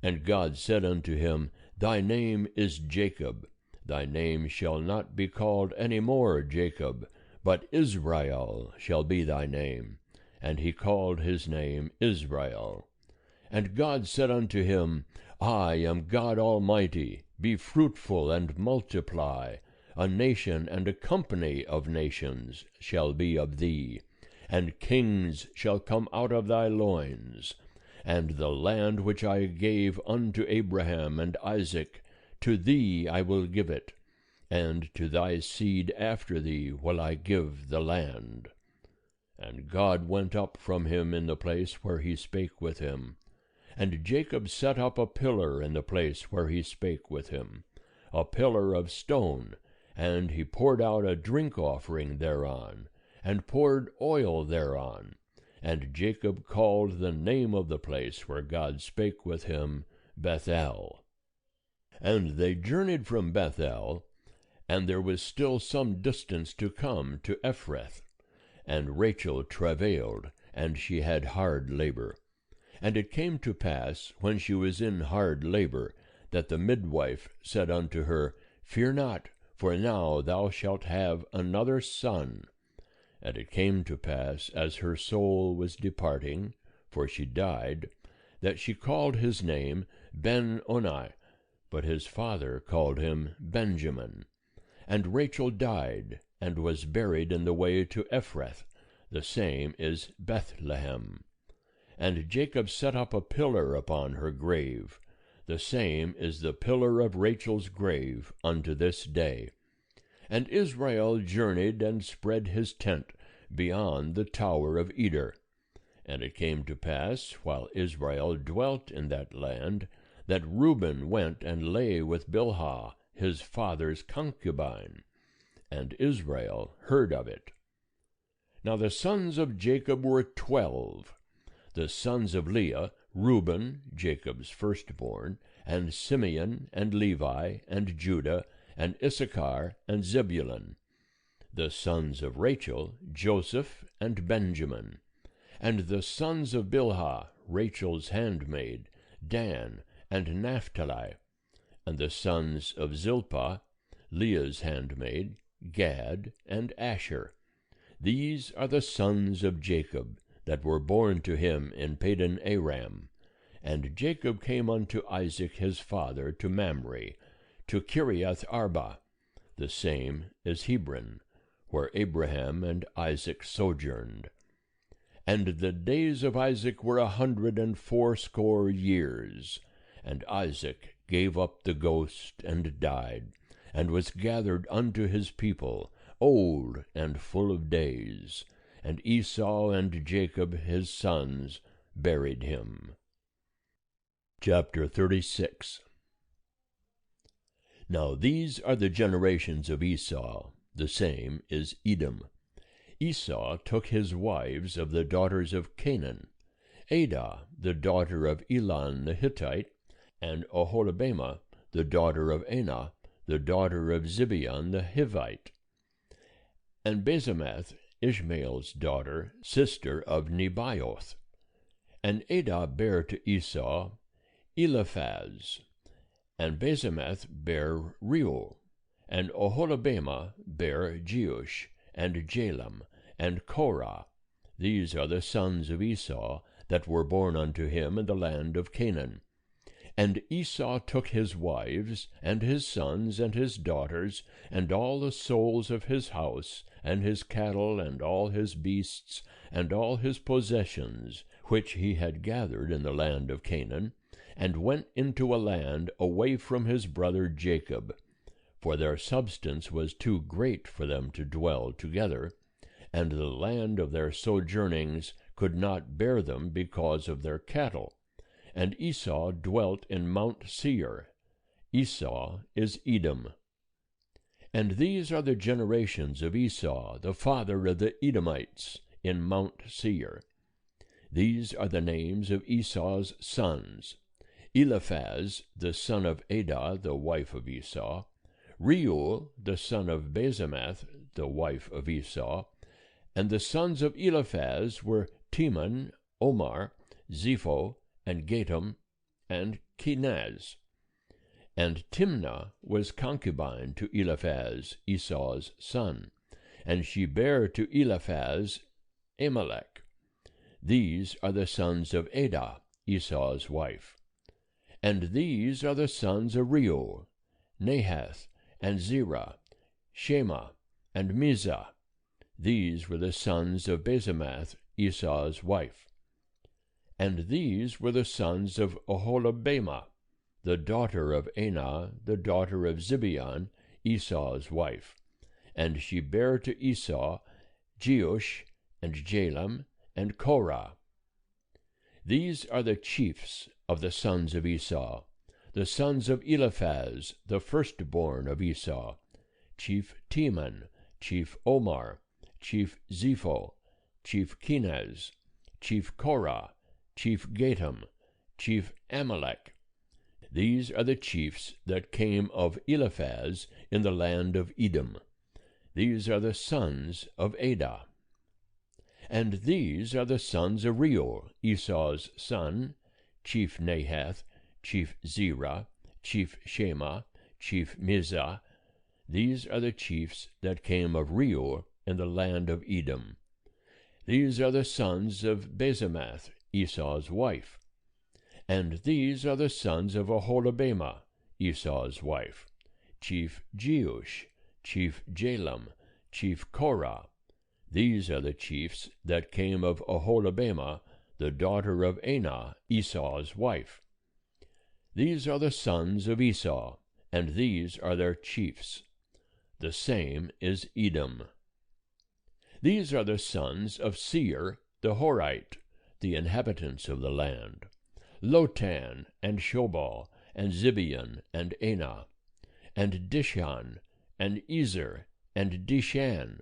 And God said unto him, Thy name is Jacob, thy name shall not be called any more Jacob, but Israel shall be thy name. And he called his name Israel. And God said unto him, I am God Almighty, be fruitful and multiply. A nation and a company of nations shall be of thee, and kings shall come out of thy loins. And the land which I gave unto Abraham and Isaac, to thee I will give it, and to thy seed after thee will I give the land. And God went up from him in the place where he spake with him. And Jacob set up a pillar in the place where he spake with him, a pillar of stone, and he poured out a drink offering thereon, and poured oil thereon. And Jacob called the name of the place where God spake with him, Bethel. And they journeyed from Bethel, and there was still some distance to come to Ephrath. And Rachel travailed, and she had hard labor. And it came to pass, when she was in hard labor, that the midwife said unto her, Fear not, for now thou shalt have another son. And it came to pass, as her soul was departing, for she died, that she called his name Ben-Oni, but his father called him Benjamin. And Rachel died, and was buried in the way to Ephrath, the same is Bethlehem. And Jacob set up a pillar upon her grave, the same is the pillar of Rachel's grave unto this day. And Israel journeyed and spread his tent beyond the tower of Eder. And it came to pass, while Israel dwelt in that land, that Reuben went and lay with Bilhah, his father's concubine, and Israel heard of it. Now the sons of Jacob were 12. The sons of Leah, Reuben, Jacob's firstborn, and Simeon, and Levi, and Judah, and Issachar, and Zebulun. The sons of Rachel, Joseph, and Benjamin. And the sons of Bilhah, Rachel's handmaid, Dan, and Naphtali. And the sons of Zilpah, Leah's handmaid, Gad, and Asher. These are the sons of Jacob, that were born to him in Padan Aram. And Jacob came unto Isaac his father to Mamre, to Kiriath Arba, the same is Hebron, where Abraham and Isaac sojourned. And the days of Isaac were 180 years. And Isaac gave up the ghost, and died, and was gathered unto his people, old and full of days. And Esau and Jacob his sons buried him. Chapter 36. Now these are the generations of Esau, the same is Edom. Esau took his wives of the daughters of Canaan, Adah the daughter of Elon the Hittite, and Oholibamah the daughter of Anah, the daughter of Zibeon the Hivite, and Basemath Ishmael's daughter, sister of Nebaioth. And Adah bare to Esau Eliphaz, and Basemath bare Reuel, and Oholibamah bare Jeush, and Jalam, and Korah. These are the sons of Esau, that were born unto him in the land of Canaan. And Esau took his wives, and his sons, and his daughters, and all the souls of his house, and his cattle, and all his beasts, and all his possessions, which he had gathered in the land of Canaan, and went into a land away from his brother Jacob. For their substance was too great for them to dwell together, and the land of their sojournings could not bear them because of their cattle. And Esau dwelt in Mount Seir. Esau is Edom. And these are the generations of Esau, the father of the Edomites, in Mount Seir. These are the names of Esau's sons: Eliphaz, the son of Adah, the wife of Esau; Reuel, the son of Basemath, the wife of Esau. And the sons of Eliphaz were Teman, Omar, Zepho, and Gatam, and Kenaz. And Timnah was concubine to Eliphaz, Esau's son, and she bare to Eliphaz Amalek. These are the sons of Adah, Esau's wife. And these are the sons of Reuel, Nahath, and Zerah, Shema, and Mizah. These were the sons of Basemath, Esau's wife. And these were the sons of Oholibamah, the daughter of Anah, the daughter of Zibeon, Esau's wife. And she bare to Esau Jeush, and Jalam, and Korah. These are the chiefs of the sons of Esau, the sons of Eliphaz, the firstborn of Esau: chief Teman, chief Omar, chief Zepho, chief Kenaz, chief Korah, chief Gatam, chief Amalek. These are the chiefs that came of Eliphaz in the land of Edom. These are the sons of Adah. And these are the sons of Reuel, Esau's son: chief Nahath, chief Zerah, chief Shema, chief Mizah. These are the chiefs that came of Reuel in the land of Edom. These are the sons of Basemath, Esau's wife. And these are the sons of Oholibamah, Esau's wife: chief Jeush, chief Jalam, chief Korah. These are the chiefs that came of Oholibamah, the daughter of Anah, Esau's wife. These are the sons of Esau, and these are their chiefs: the same is Edom. These are the sons of Seir the Horite, the inhabitants of the land, Lotan, and Shobal, and Zibeon, and Anah, and Dishan, and Ezer, and Dishan.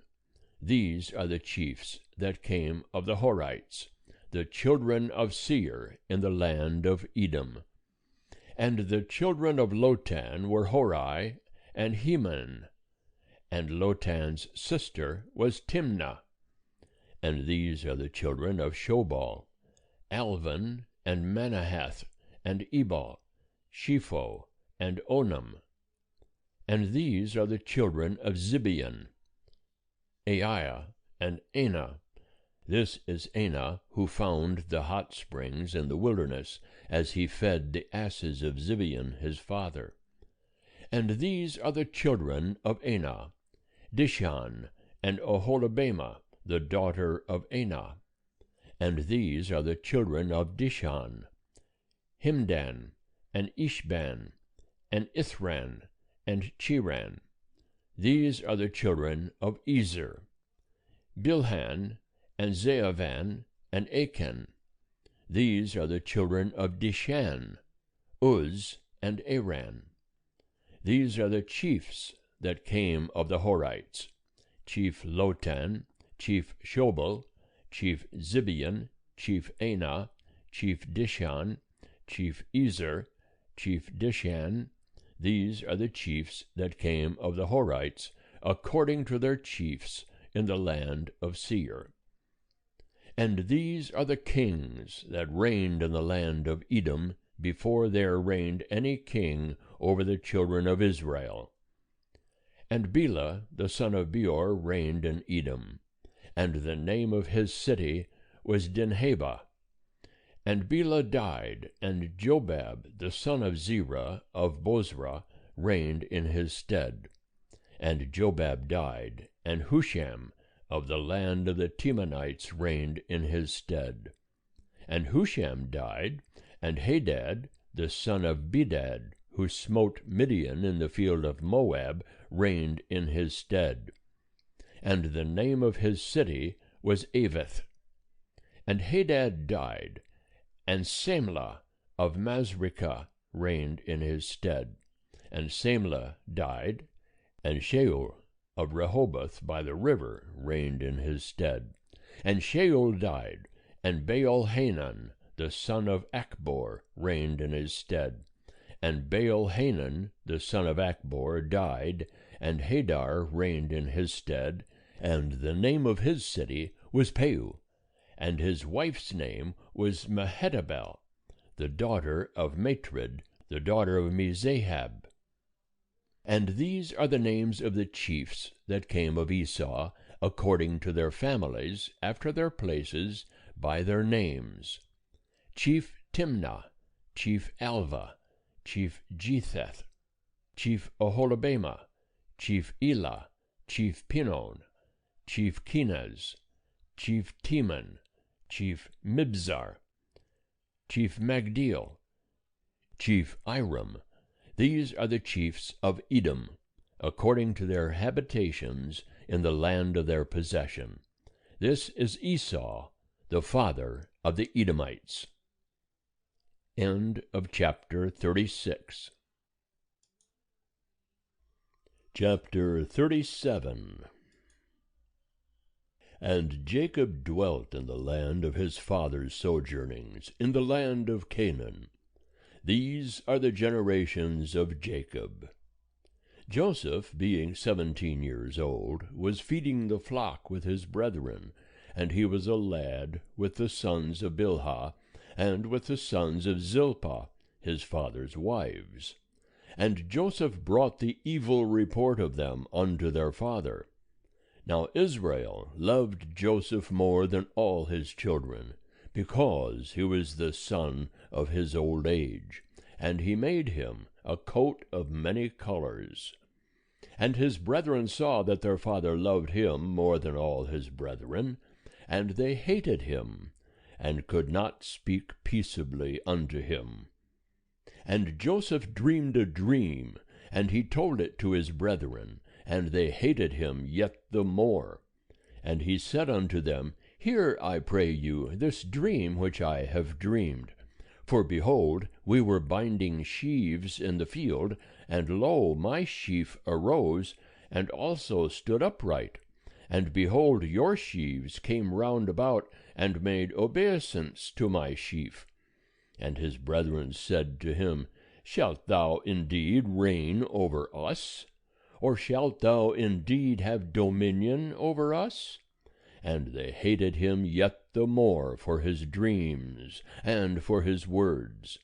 These are the chiefs that came of the Horites, the children of Seir in the land of Edom. And the children of Lotan were Hori and Heman, and Lotan's sister was Timnah. And these are the children of Shobal, Alvan, and Manahath, and Ebal, Shepho, and Onam. And these are the children of Zibeon, Aiah, and Anah. This is Anah, who found the hot springs in the wilderness, as he fed the asses of Zibeon his father. And these are the children of Anah, Dishan, and Oholibamah, the daughter of Anah. And these are the children of Dishan, Himdan, and Ishban, and Ithran, and Chiran. These are the children of Ezer, Bilhan, and Zeavan, and Achan. These are the children of Dishan, Uz, and Aran. These are the chiefs that came of the Horites, chief Lotan, chief Shobal, chief Zibeon, chief Anah, chief Dishan, chief Ezer, chief Dishan. These are the chiefs that came of the Horites, according to their chiefs in the land of Seir. And these are the kings that reigned in the land of Edom before there reigned any king over the children of Israel. And Bela the son of Beor reigned in Edom, and the name of his city was Dinhabah. And Bela died, and Jobab the son of Zerah of Bozrah reigned in his stead. And Jobab died, and Husham of the land of the Temanites reigned in his stead. And Husham died, and Hadad the son of Bedad, who smote Midian in the field of Moab, reigned in his stead. And the name of his city was Avith. And Hadad died, and Samlah of Masrekah reigned in his stead. And Samlah died, and Shaul of Rehoboth by the river reigned in his stead. And Shaul died, and Baal-Hanan the son of Achbor reigned in his stead. And Baal-Hanan the son of Achbor died, and Hadar reigned in his stead, and the name of his city was Peu, and his wife's name was Mehetabel, the daughter of Matred, the daughter of Mezahab. And these are the names of the chiefs that came of Esau, according to their families, after their places, by their names: Chief Timnah, Chief Alva, Chief Jetheth, Chief Oholibamah, Chief Elah, Chief Pinon, Chief Kenaz, Chief Teman, Chief Mibzar, Chief Magdiel, Chief Iram. These are the chiefs of Edom, according to their habitations in the land of their possession. This is Esau, the father of the Edomites. End of chapter 36. Chapter 37. And Jacob dwelt in the land of his father's sojournings, in the land of Canaan. These are the generations of Jacob. Joseph, being 17 years old, was feeding the flock with his brethren, and he was a lad with the sons of Bilhah, and with the sons of Zilpah, his father's wives. And Joseph brought the evil report of them unto their father. Now Israel loved Joseph more than all his children, because he was the son of his old age, and he made him a coat of many colors. And his brethren saw that their father loved him more than all his brethren, and they hated him, and could not speak peaceably unto him. And Joseph dreamed a dream, and he told it to his brethren,
and they hated him yet the more. And he said unto them, Hear, I pray you, this dream which I have dreamed. For behold, we were binding sheaves in the field, and lo, my sheaf arose, and also stood upright. And behold, your sheaves came round about, and made obeisance to my sheaf. And his brethren said to him, Shalt thou indeed reign over us? Or shalt thou indeed have dominion over us? And they hated him yet the more for his dreams, and for his words.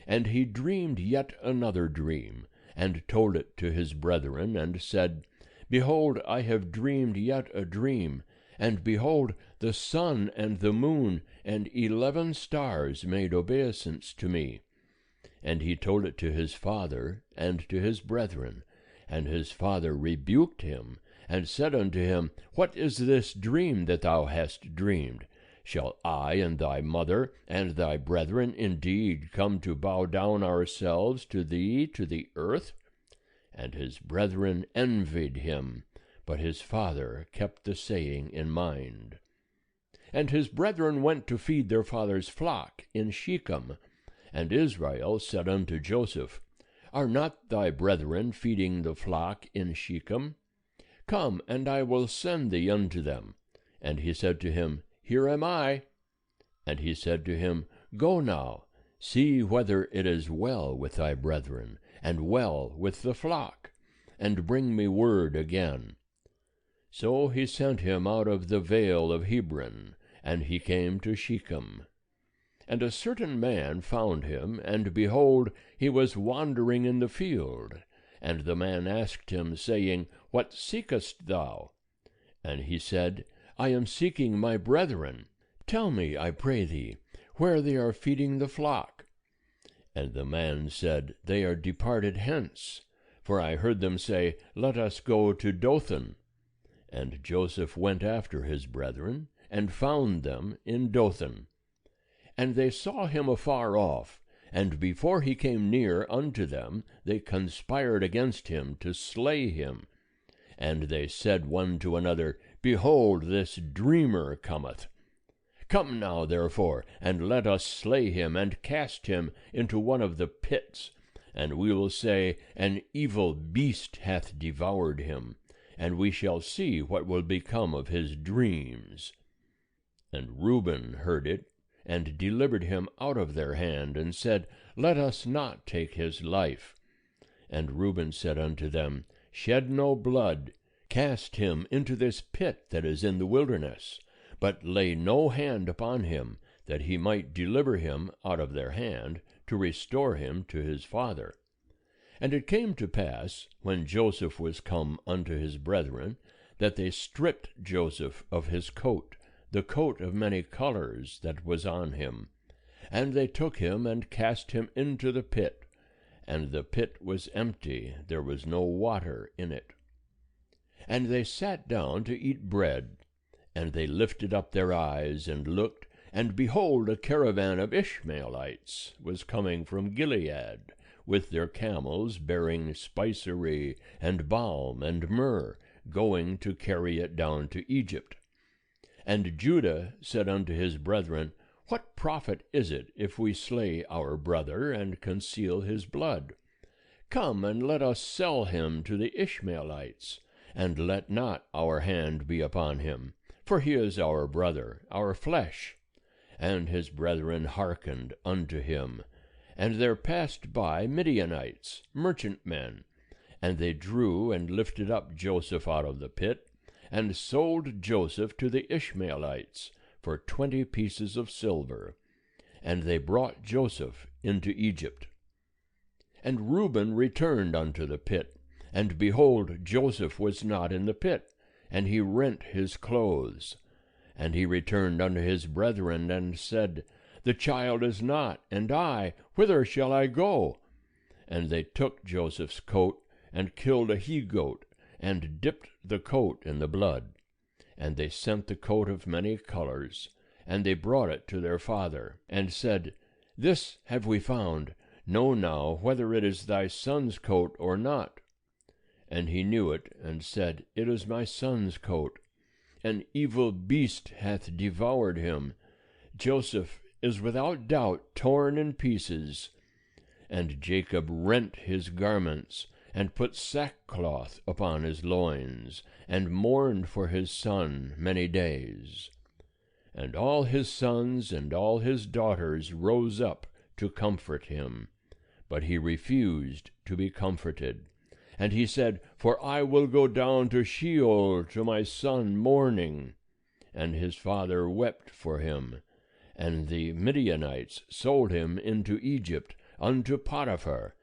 And he dreamed yet another dream, and told it to his brethren, and said, Behold, I have dreamed yet a dream, and behold, the sun and the moon and 11 stars made obeisance to me. And he told it to his father and to his brethren. And his father rebuked him, and said unto him, What is this dream that thou hast dreamed? Shall I and thy mother and thy brethren indeed come to bow down ourselves to thee to the earth? And his brethren envied him, but his father kept the saying in mind. And his brethren went to feed their father's flock in Shechem. And Israel said unto Joseph, Are not thy brethren feeding the flock in Shechem? Come, and I will send thee unto them. And he said to him, Here am I. And he said to him, Go now, see whether it is well with thy brethren, and well with the flock, and bring me word again. So he sent him out of the vale of Hebron, and he came to Shechem. And a certain man found him, and behold, he was wandering in the field. And the man asked him, saying, What seekest thou? And he said, I am seeking my brethren. Tell me, I pray thee, where they are feeding the flock. And the man said, They are departed hence, for I heard them say, Let us go to Dothan. And Joseph went after his brethren, and found them in Dothan. And they saw him afar off, and before he came near unto them, they conspired against him to slay him. And they said one to another, Behold, this dreamer cometh. Come now, therefore, and let us slay him, and cast him into one of the pits. And we will say, An evil beast hath devoured him, and we shall see what will become of his dreams. And Reuben heard it, and delivered him out of their hand, and said, Let us not take his life. And Reuben said unto them, Shed no blood, cast him into this pit that is in the wilderness, but lay no hand upon him, that he might deliver him out of their hand, to restore him to his father. And it came to pass, when Joseph was come unto his brethren, that they stripped Joseph of his coat, the coat of many colors that was on him. And they took him and cast him into the pit. And the pit was empty, there was no water in it. And they sat down to eat bread. And they lifted up their eyes and looked, and behold, a caravan of Ishmaelites was coming from Gilead, with their camels bearing spicery and balm and myrrh, going to carry it down to Egypt. And Judah said unto his brethren, What profit is it if we slay our brother, and conceal his blood? Come, and let us sell him to the Ishmaelites, and let not our hand be upon him, for he is our brother, our flesh. And his brethren hearkened unto him. And there passed by Midianites, merchantmen, and they drew and lifted up Joseph out of the pit, and sold Joseph to the Ishmaelites for 20 pieces of silver. And they brought Joseph into Egypt. And Reuben returned unto the pit, and behold, Joseph was not in the pit, and he rent his clothes. And he returned unto his brethren, and said, The child is not, and I, whither shall I go? And they took Joseph's coat, and killed a he-goat, and dipped the coat in the blood. And they sent the coat of many colors, and they brought it to their father, and said, This have we found. Know now whether it is thy son's coat or not.
And he knew it, and said, It is my son's coat. An evil beast hath devoured him. Joseph is without doubt torn in pieces. And Jacob rent his garments, and put sackcloth upon his loins, and mourned for his son many days. And all his sons and all his daughters rose up to comfort him. But he refused to be comforted. And he said, For I will go down to Sheol to my son mourning. And his father wept for him. And the Midianites sold him into Egypt unto Potiphar,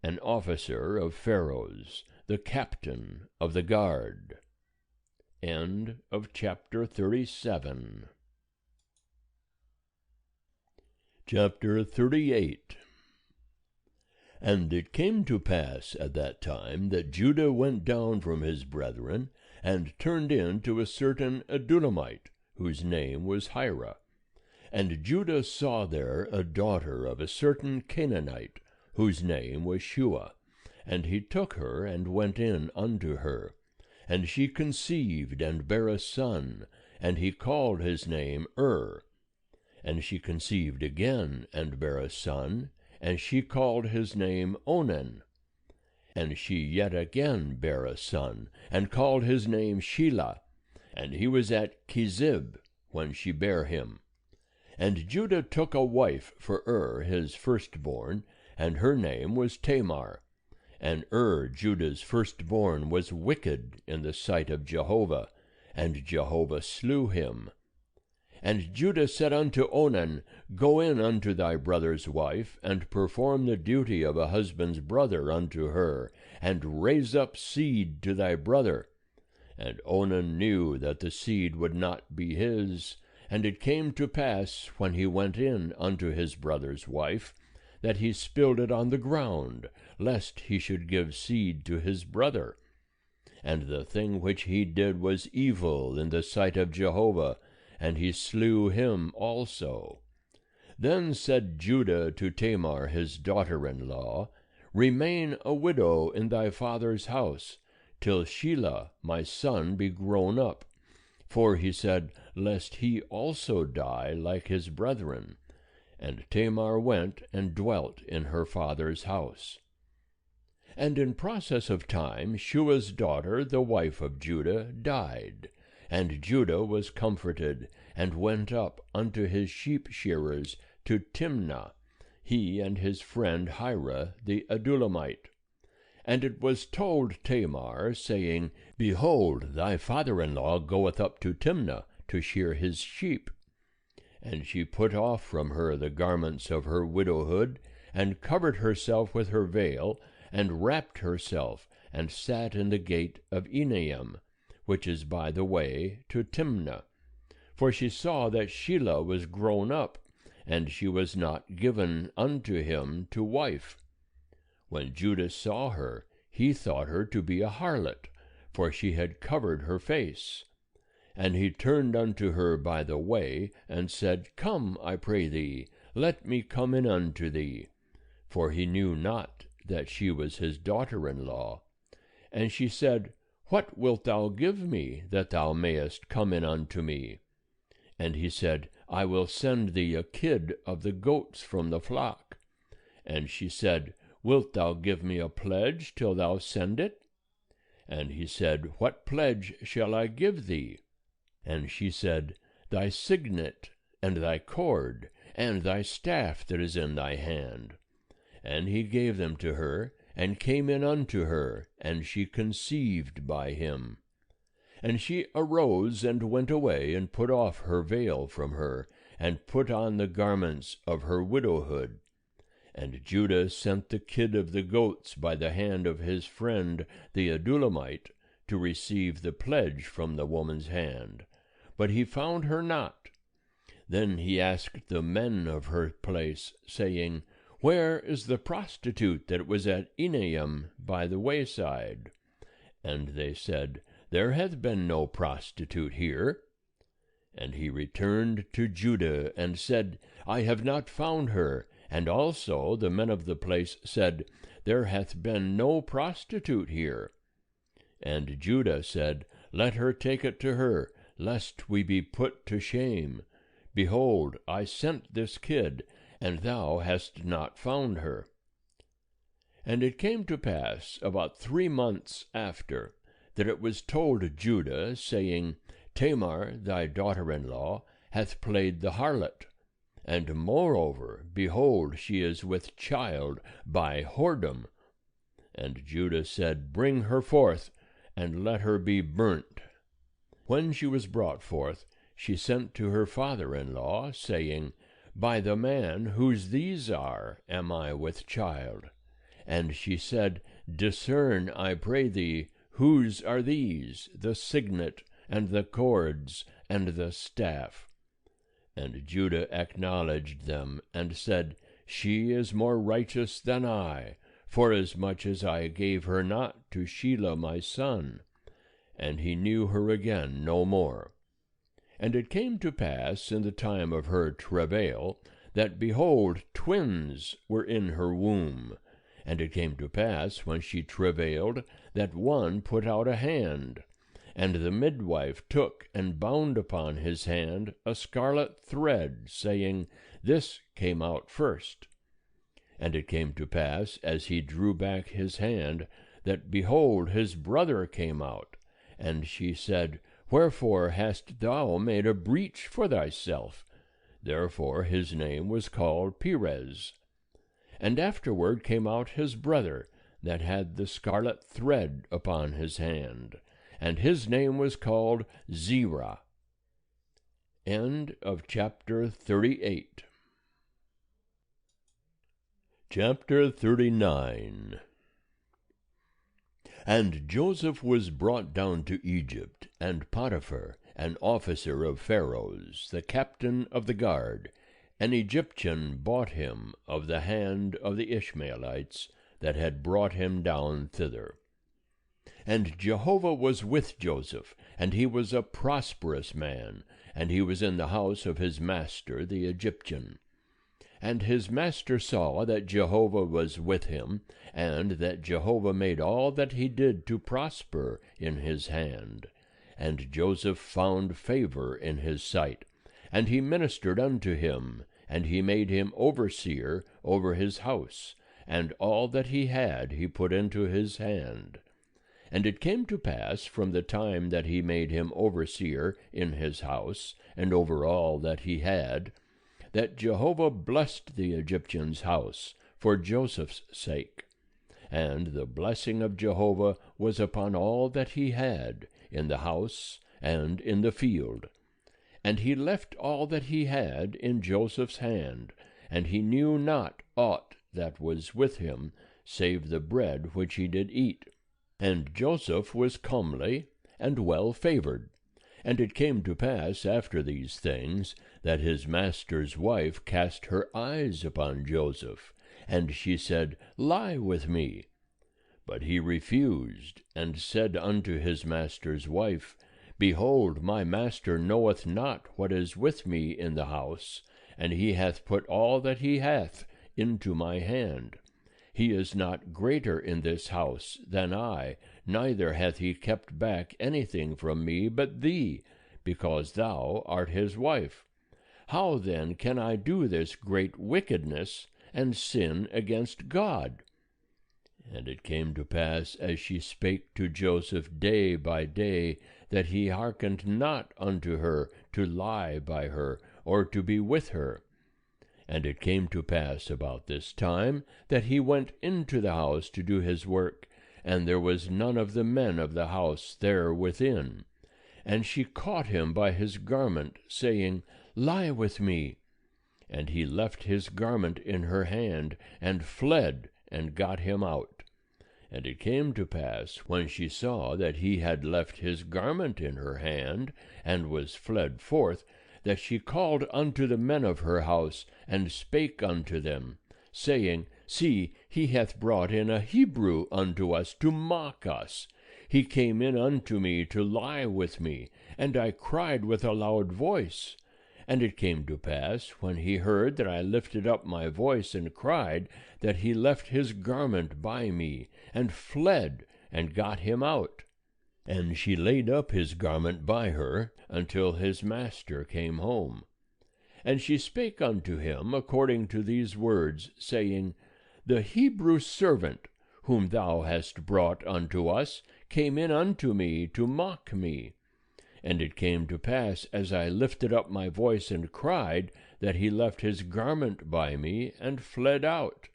an officer of Pharaoh's, the captain of the guard. End of chapter 37. Chapter 38. And it came to pass at that time that Judah went down from his brethren, and turned in to a certain Adulamite, whose name was Hira. And Judah saw there a daughter of a certain Canaanite, whose name was Shua. And he took her, and went in unto her. And she conceived, and bare a son, and he called his name And she conceived again, and bare a son, and she called his name Onan. And she yet again bare a son, and called his name Shelah. And he was at Chizib when she bare him. And Judah took a wife for his firstborn, and her name was Tamar. And Judah's firstborn, was wicked in the sight of Jehovah, and Jehovah slew him. And Judah said unto Onan, Go in unto thy brother's wife, and perform the duty of a husband's brother unto her, and raise up seed to thy brother. And Onan knew that the seed would not be his. And it came to pass, when he went in unto his brother's wife, that he spilled it on the ground, lest he should give seed to his brother. And the thing which he did was evil in the sight of Jehovah, and he slew him also. Then said Judah to Tamar his daughter-in-law, Remain a widow in thy father's house, till Shelah my son be grown up. For he said, Lest he also die like his brethren. And Tamar went and dwelt in her father's house. And in process of time Shua's daughter, the wife of Judah, died. And Judah was comforted, and went up unto his sheep shearers to Timnah, he and his friend Hira the Adulamite. And it was told Tamar, saying, Behold, thy father-in-law goeth up to Timnah to shear his sheep. And she put off from her the garments of her widowhood, and covered herself with her veil, and wrapped herself, and sat in the gate of Enaim, which is by the way to Timnah. For she saw that Shelah was grown up, and she was not given unto him to wife. When Judah saw her, he thought her to be a harlot, for she had covered her face. And he turned unto her by the way, and said, Come, I pray thee, let me come in unto thee. For he knew not that she was his daughter-in-law. And she said, What wilt thou give me, that thou mayest come in unto me? And he said, I will send thee a kid of the goats from the flock. And she said, Wilt thou give me a pledge till thou send it? And he said, What pledge shall I give thee? And she said, Thy signet, and thy cord, and thy staff that is in thy hand. And he gave them to her, and came in unto her, and she conceived by him. And she arose and went away, and put off her veil from her, and put on the garments of her widowhood. And Judah sent the kid of the goats by the hand of his friend the Adulamite, to receive the pledge from the woman's hand. But he found her not. Then he asked the men of her place, saying, Where is the prostitute that was at Enaim by the wayside? And they said, There hath been no prostitute here. And he returned to Judah, and said, I have not found her. And also the men of the place said, There hath been no prostitute here.
And Judah said, Let her take it to her, lest we be put to shame. Behold, I sent this kid, and thou hast not found her. And it came to pass about 3 months after, that it was told Judah, saying, Tamar, thy daughter-in-law, hath played the harlot. And moreover, behold, she is with child by whoredom. And Judah said, Bring her forth, and let her be burnt. When she was brought forth, she sent to her father-in-law, saying, By the man whose these are am I with child. And she said, Discern, I pray thee, whose are these, the signet, and the cords, and the staff? And Judah acknowledged them, and said, She is more righteous than I, forasmuch as I gave her not to Shelah my son. And he knew her again no more. And it came to pass in the time of her travail, that, behold, twins were in her womb. And it came to pass, when she travailed, that one put out a hand. And the midwife took and bound upon his hand a scarlet thread, saying, This came out first. And it came to pass, as he drew back his hand, that, behold, his brother came out. And she said, Wherefore hast thou made a breach for thyself? Therefore his name was called Perez. And afterward came out his brother, that had the scarlet thread upon his hand, and his name was called Zerah. End of chapter 38. Chapter 39. And Joseph was brought down to Egypt, and Potiphar, an officer of Pharaoh's, the captain of the guard, an Egyptian, bought him of the hand of the Ishmaelites that had brought him down thither. And Jehovah was with Joseph, and he was a prosperous man, and he was in the house of his master the Egyptian. And his master saw that Jehovah was with him, and that Jehovah made all that he did to prosper in his hand. And Joseph found favor in his sight, and he ministered unto him, and he made him overseer over his house, and all that he had he put into his hand. And it came to pass, from the time that he made him overseer in his house, and over all that he had, that Jehovah blessed the Egyptian's house for Joseph's sake. And the blessing of Jehovah was upon all that he had, in the house and in the field. And he left all that he had in Joseph's hand, and he knew not aught that was with him, save the bread which he did eat. And Joseph was comely and well favored. And it came to pass after these things, that his master's wife cast her eyes upon Joseph, and she said, Lie with me. But he refused, and said unto his master's wife, Behold, my master knoweth not what is with me in the house, and he hath put all that he hath into my hand. He is not greater in this house than I, neither hath he kept back anything from me but thee, because thou art his wife. How then can I do this great wickedness, and sin against God? And it came to pass, as she spake to Joseph day by day, that he hearkened not unto her to lie by her, or to be with her. And it came to pass about this time, that he went into the house to do his work, and there was none of the men of the house there within. And she caught him by his garment, saying, Lie with me. And he left his garment in her hand, and fled, and got him out. And it came to pass, when she saw that he had left his garment in her hand, and was fled forth, that she called unto the men of her house, and spake unto them, saying, See, he hath brought in a Hebrew unto us to mock us. He came in unto me to lie with me, and I cried with a loud voice. And it came to pass, when he heard that I lifted up my voice and cried, that he left his garment by me, and fled, and got him out. And she laid up his garment by her until his master came home. And she spake unto him according to these words, saying, The Hebrew servant, whom thou hast brought unto us, came in unto me to mock me. And it came to pass, as I lifted up my voice and cried, that he left his garment by me, and fled out.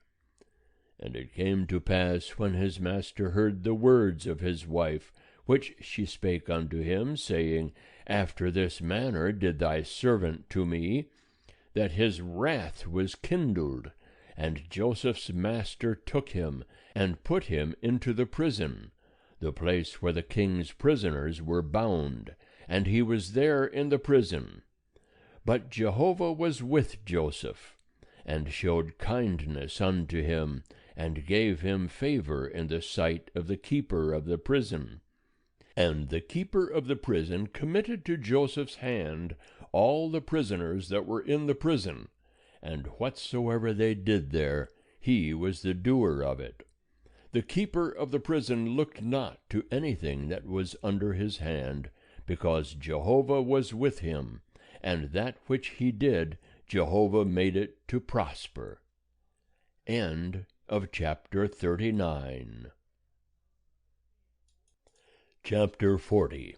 And it came to pass, when his master heard the words of his wife, which she spake unto him, saying, After this manner did thy servant to me, that his wrath was kindled. And Joseph's master took him, and put him into the prison, the place where the king's prisoners were bound, and he was there in the prison. But Jehovah was with Joseph, and showed kindness unto him, and gave him favor in the sight of the keeper of the prison. And the keeper of the prison committed to Joseph's hand all the prisoners that were in the prison, and whatsoever they did there, he was the doer of it. The keeper of the prison looked not to anything that was under his hand, because Jehovah was with him, and that which he did, Jehovah made it to prosper. End of chapter 39. Chapter 40.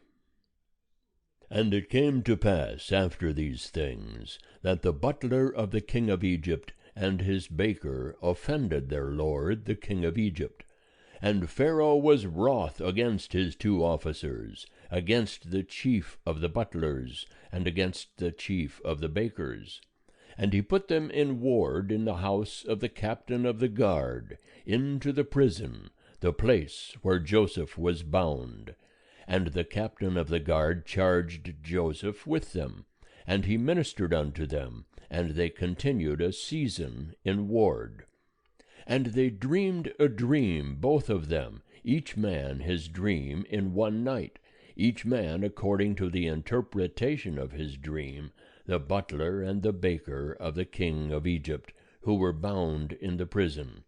And it came to pass after these things, that the butler of the king of Egypt and his baker offended their lord the king of Egypt. And Pharaoh was wroth against his two officers, against the chief of the butlers, and against the chief of the bakers. And he put them in ward in the house of the captain of the guard, into the prison, the place where Joseph was bound. And the captain of the guard charged Joseph with them, and he ministered unto them, and they continued a season in ward. And they dreamed a dream, both of them, each man his dream in one night, each man according to the interpretation of his dream, the butler and the baker of the king of Egypt, who were bound in the prison.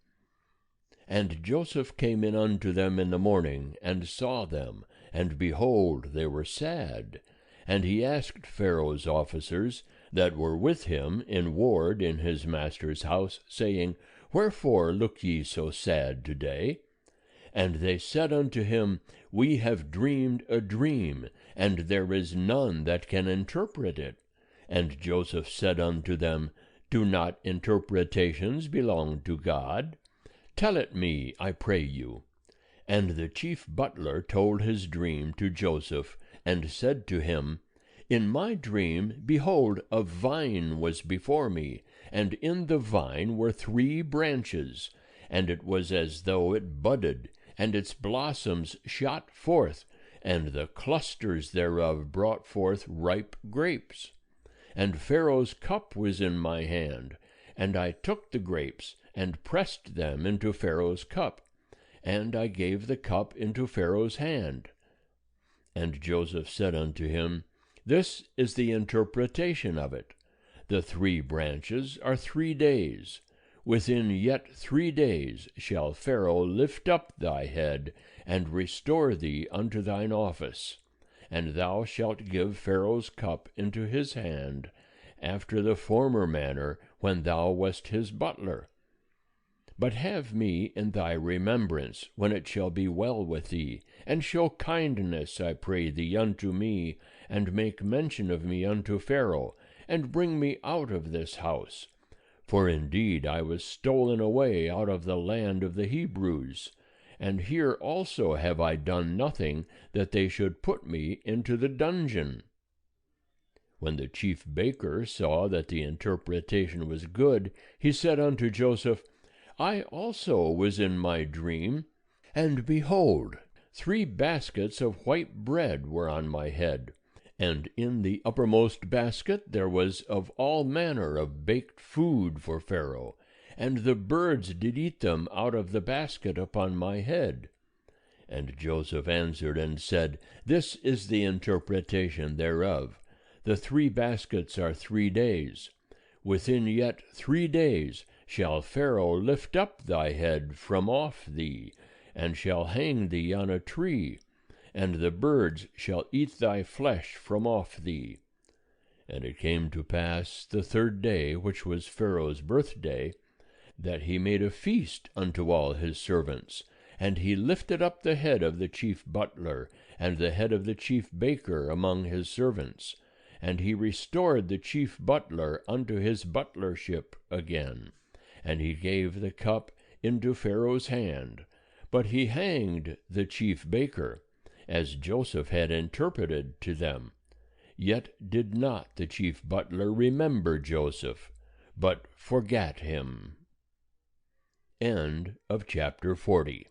And Joseph came in unto them in the morning, and saw them, and behold, they were sad. And he asked Pharaoh's officers that were with him in ward in his master's house, saying, Wherefore look ye so sad today? And they said unto him, We have dreamed a dream, and there is none that can interpret it. And Joseph said unto them, Do not interpretations belong to God? Tell it me, I pray you. And the chief butler told his dream to Joseph, and said to him, In my dream, behold, a vine was before me, and in the vine were 3 branches, and it was as though it budded, and its blossoms shot forth, and the clusters thereof brought forth ripe grapes. And Pharaoh's cup was in my hand, and I took the grapes, and pressed them into Pharaoh's cup, and I gave the cup into Pharaoh's hand. And Joseph said unto him, This is the interpretation of it. The 3 branches are 3 days. Within yet 3 days shall Pharaoh lift up thy head, and restore thee unto thine office. And thou shalt give Pharaoh's cup into his hand, after the former manner when thou wast his butler. But have me in thy remembrance when it shall be well with thee, and show kindness, I pray thee, unto me, and make mention of me unto Pharaoh, and bring me out of this house. For indeed I was stolen away out of the land of the Hebrews, and here also have I done nothing that they should put me into the dungeon. When the chief baker saw that the interpretation was good, he said unto Joseph, I also was in my dream, and behold, 3 baskets of white bread were on my head, and in the uppermost basket there was of all manner of baked food for Pharaoh, and the birds did eat them out of the basket upon my head. And Joseph answered and said, This is the interpretation thereof. The 3 baskets are 3 days. Within yet 3 days shall Pharaoh lift up thy head from off thee, and shall hang thee on a tree,
and the birds shall eat thy flesh from off thee. And it came to pass the 3rd day, which was Pharaoh's birthday, that he made a feast unto all his servants, and he lifted up the head of the chief butler, and the head of the chief baker among his servants, and he restored the chief butler unto his butlership again, and he gave the cup into Pharaoh's hand. But he hanged the chief baker, as Joseph had interpreted to them. Yet did not the chief butler remember Joseph, but forgat him. End of chapter 40.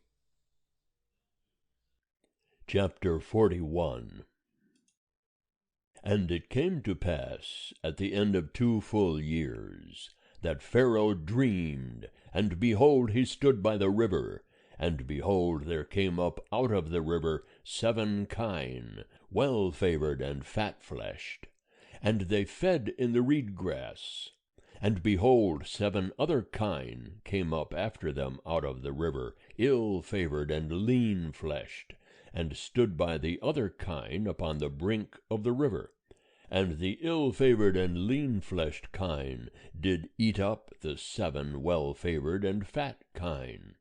Chapter 41. And it came to pass, at the end of 2 full years, that Pharaoh dreamed, and behold, he stood by the river, and behold, there came up out of the river 7 kine, well-favored and fat-fleshed, and they fed in the reed grass. And behold, 7 other kine came up after them out of the river, ill-favored and lean-fleshed, and stood by the other kine upon the brink of the river. And the ill-favored and lean-fleshed kine did eat up the 7 well-favored and fat kine.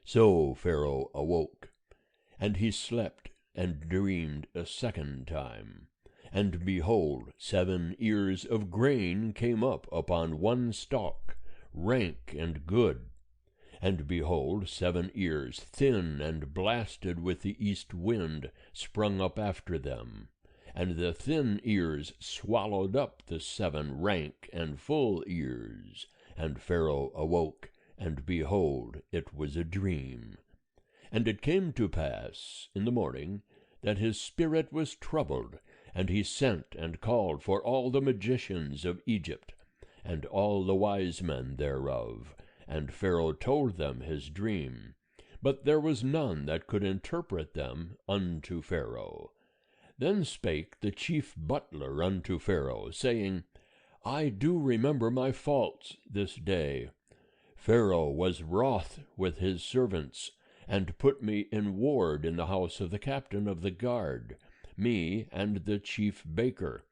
So Pharaoh awoke, and he slept, and dreamed a 2nd time. And behold, 7 ears of grain came up upon one stalk, rank and good. And behold, 7 ears, thin and blasted with the east wind, sprung up after them. And the thin ears swallowed up the 7 rank and full ears. And Pharaoh awoke, and behold, it was a dream. And it came to pass in the morning that his spirit was troubled, and he sent and called for all the magicians of Egypt, and all the wise men thereof. And Pharaoh told them his dream, but there was none that could interpret them unto Pharaoh. Then spake the chief butler unto Pharaoh, saying, I do remember my faults this day. Pharaoh was wroth with his servants, and put me in ward in the house of the captain of the guard, me and the chief baker.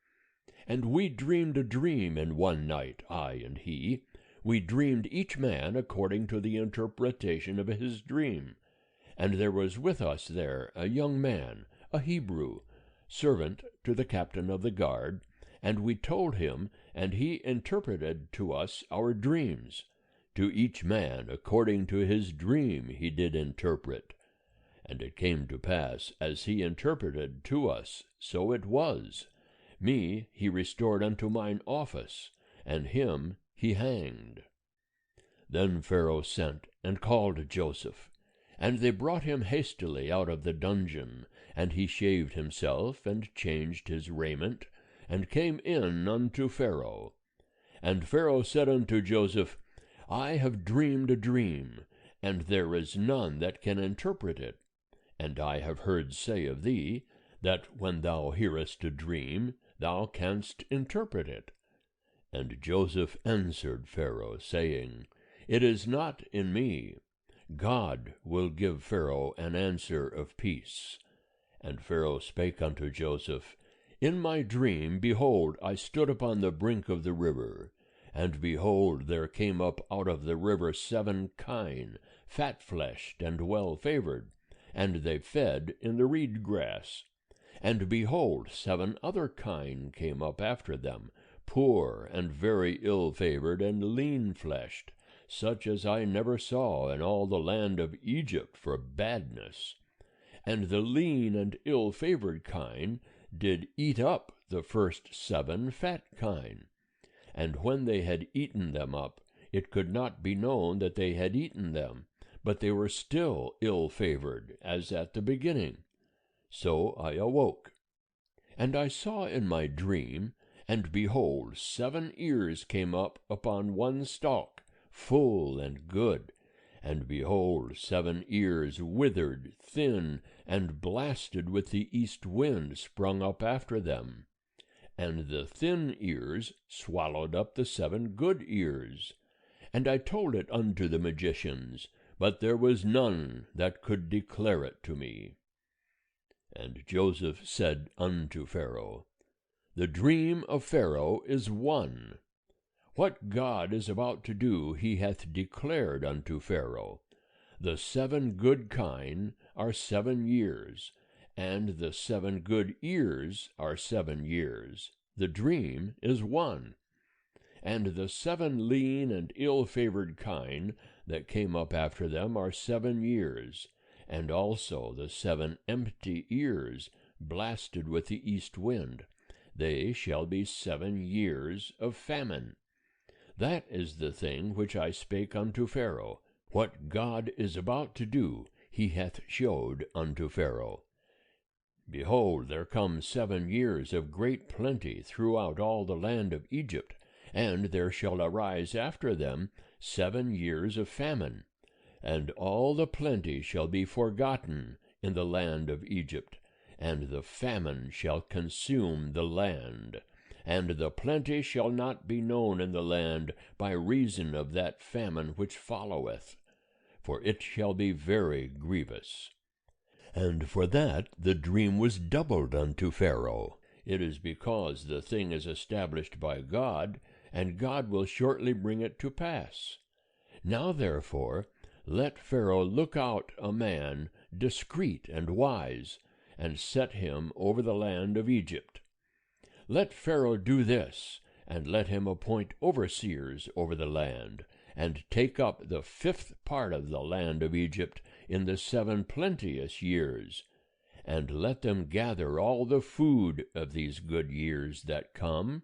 And we dreamed a dream in one night, I and he. We dreamed each man according to the interpretation of his dream. And there was with us there a young man, a Hebrew, servant to the captain of the guard, and we told him, and he interpreted to us our dreams. To each man according to his dream he did interpret. And it came to pass, as he interpreted to us, so it was. Me he restored unto mine office, and him he hanged. Then Pharaoh sent and called Joseph, and they brought him hastily out of the dungeon, and he shaved himself, and changed his raiment, and came in unto Pharaoh. And Pharaoh said unto Joseph, I have dreamed a dream, and there is none that can interpret it. And I have heard say of thee, that when thou hearest a dream, thou canst interpret it. And Joseph answered Pharaoh, saying, It is not in me. God will give Pharaoh an answer of peace. And Pharaoh spake unto Joseph, In my dream, behold, I stood upon the brink of the river, and behold, there came up out of the river 7 kine, fat-fleshed and well-favored, and they fed in the reed grass. And behold, 7 other kine came up after them, poor and very ill-favored and lean-fleshed, such as I never saw in all the land of Egypt for badness. And the lean and ill-favored kine did eat up the first 7 fat kine. And when they had eaten them up, it could not be known that they had eaten them, but they were still ill-favored, as at the beginning. So I awoke. And I saw in my dream, and behold, 7 ears came up upon one stalk, full and good. And behold, 7 ears withered, thin, and blasted with the east wind sprung up after them. And the thin ears swallowed up the 7 good ears. And I told it unto the magicians, but there was none that could declare it to me. And Joseph said unto Pharaoh, The dream of Pharaoh is one. What God is about to do he hath declared unto Pharaoh. The 7 good kine are 7 years, and the 7 good ears are 7 years. The dream is one. And the 7 lean and ill-favored kine that came up after them are 7 years, and also the 7 empty ears blasted with the east wind. They shall be 7 years of famine. That is the thing which I spake unto Pharaoh. What God is about to do he hath showed unto Pharaoh. Behold, there come 7 years of great plenty throughout all the land of Egypt, and there shall arise after them 7 years of famine, and all the plenty shall be forgotten in the land of Egypt, and the famine shall consume the land, and the plenty shall not be known in the land by reason of that famine which followeth, for it shall be very grievous. And for that the dream was doubled unto Pharaoh. It is because the thing is established by God, and God will shortly bring it to pass. Now therefore let Pharaoh look out a man discreet and wise, and set him over the land of Egypt. Let Pharaoh do this, and let him appoint overseers over the land, and take up the 5th part of the land of Egypt in the 7 plenteous years, and let them gather all the food of these good years that come,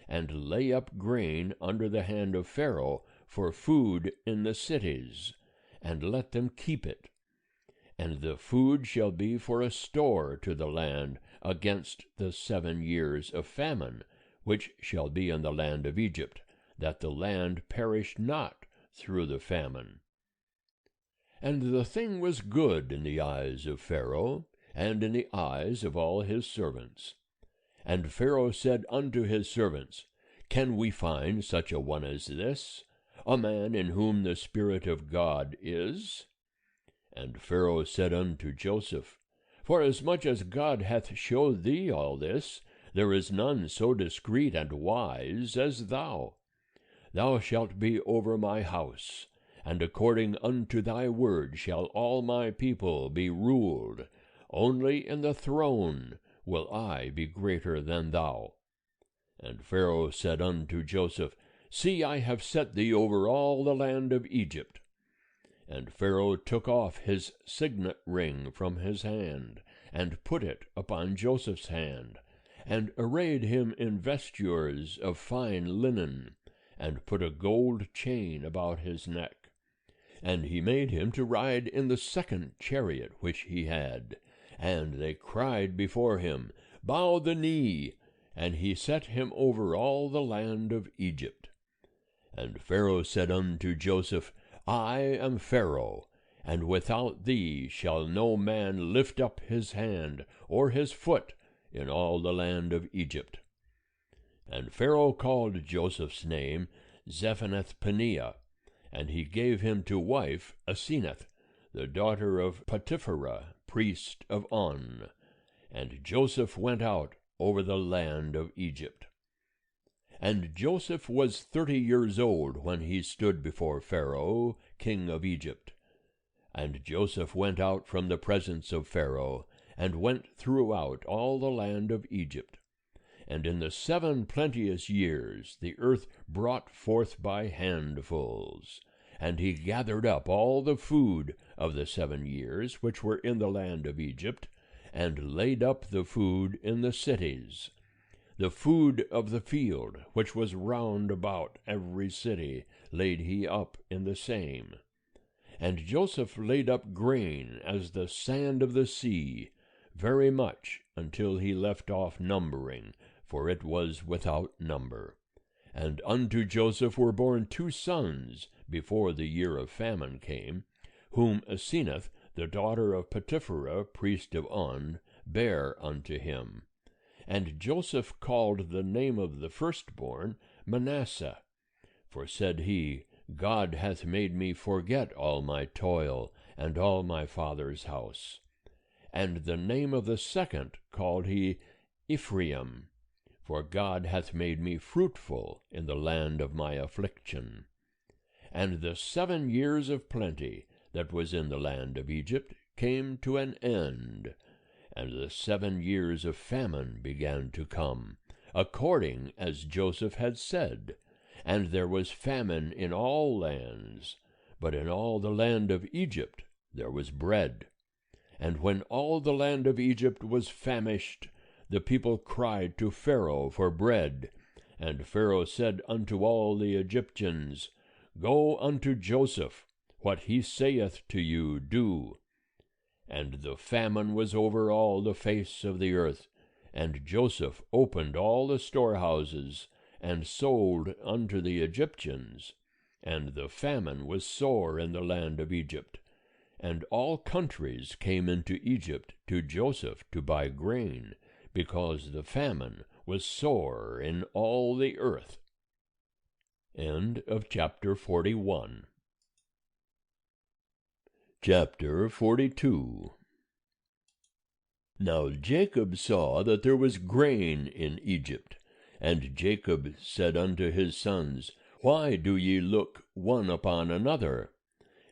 and lay up grain under the hand of Pharaoh for food in the cities, and let them keep it. And the food shall be for a store to the land against the 7 years of famine, which shall be in the land of Egypt, that the land perish not through the famine. And the thing was good in the eyes of Pharaoh, and in the eyes of all his servants. And Pharaoh said unto his servants, Can we find such a one as this, a man in whom the Spirit of God is? And Pharaoh said unto Joseph, Forasmuch as God hath showed thee all this, there is none so discreet and wise as thou. Thou shalt be over my house, and according unto thy word shall all my people be ruled. Only in the throne will I be greater than thou. And Pharaoh said unto Joseph, See, I have set thee over all the land of Egypt. And Pharaoh took off his signet ring from his hand, and put it upon Joseph's hand, and arrayed him in vestures of fine linen, and put a gold chain about his neck. And he made him to ride in the 2nd chariot which he had. And they cried before him, Bow the knee. And he set him over all the land of Egypt. And Pharaoh said unto Joseph, I am Pharaoh, and without thee shall no man lift up his hand or his foot in all the land of Egypt. And Pharaoh called Joseph's name Zaphenath-paneah, and he gave him to wife Asenath, the daughter of Potipherah, priest of On. And Joseph went out over the land of Egypt. And Joseph was 30 years old when he stood before Pharaoh, king of Egypt. And Joseph went out from the presence of Pharaoh, and went throughout all the land of Egypt. And in the 7 plenteous years the earth brought forth by handfuls. And he gathered up all the food of the 7 years which were in the land of Egypt, and laid up the food in the cities. The food of the field, which was round about every city, laid he up in the same. And Joseph laid up grain as the sand of the sea, very much, until he left off numbering, for it was without number. And unto Joseph were born 2 sons before the year of famine came, whom Asenath, the daughter of Potipherah, priest of On, bare unto him. And Joseph called the name of the firstborn Manasseh. For said he, God hath made me forget all my toil and all my father's house.
and the name of the second called he Ephraim, for God hath made me fruitful in the land of my affliction. And the 7 years of plenty that was in the land of Egypt came to an end, and the 7 years of famine began to come, according as Joseph had said. And there was famine in all lands, but in all the land of Egypt there was bread. And when all the land of Egypt was famished, the people cried to Pharaoh for bread. And Pharaoh said unto all the Egyptians, Go unto Joseph, what he saith to you do. And the famine was over all the face of the earth, and Joseph opened all the storehouses, and sold unto the Egyptians. And the famine was sore in the land of Egypt, and all countries came into Egypt to Joseph to buy grain, because the famine was sore in all the earth. End of chapter 41.
Chapter 42. Now Jacob saw that there was grain in Egypt, and Jacob said unto his sons, Why do ye look one upon another?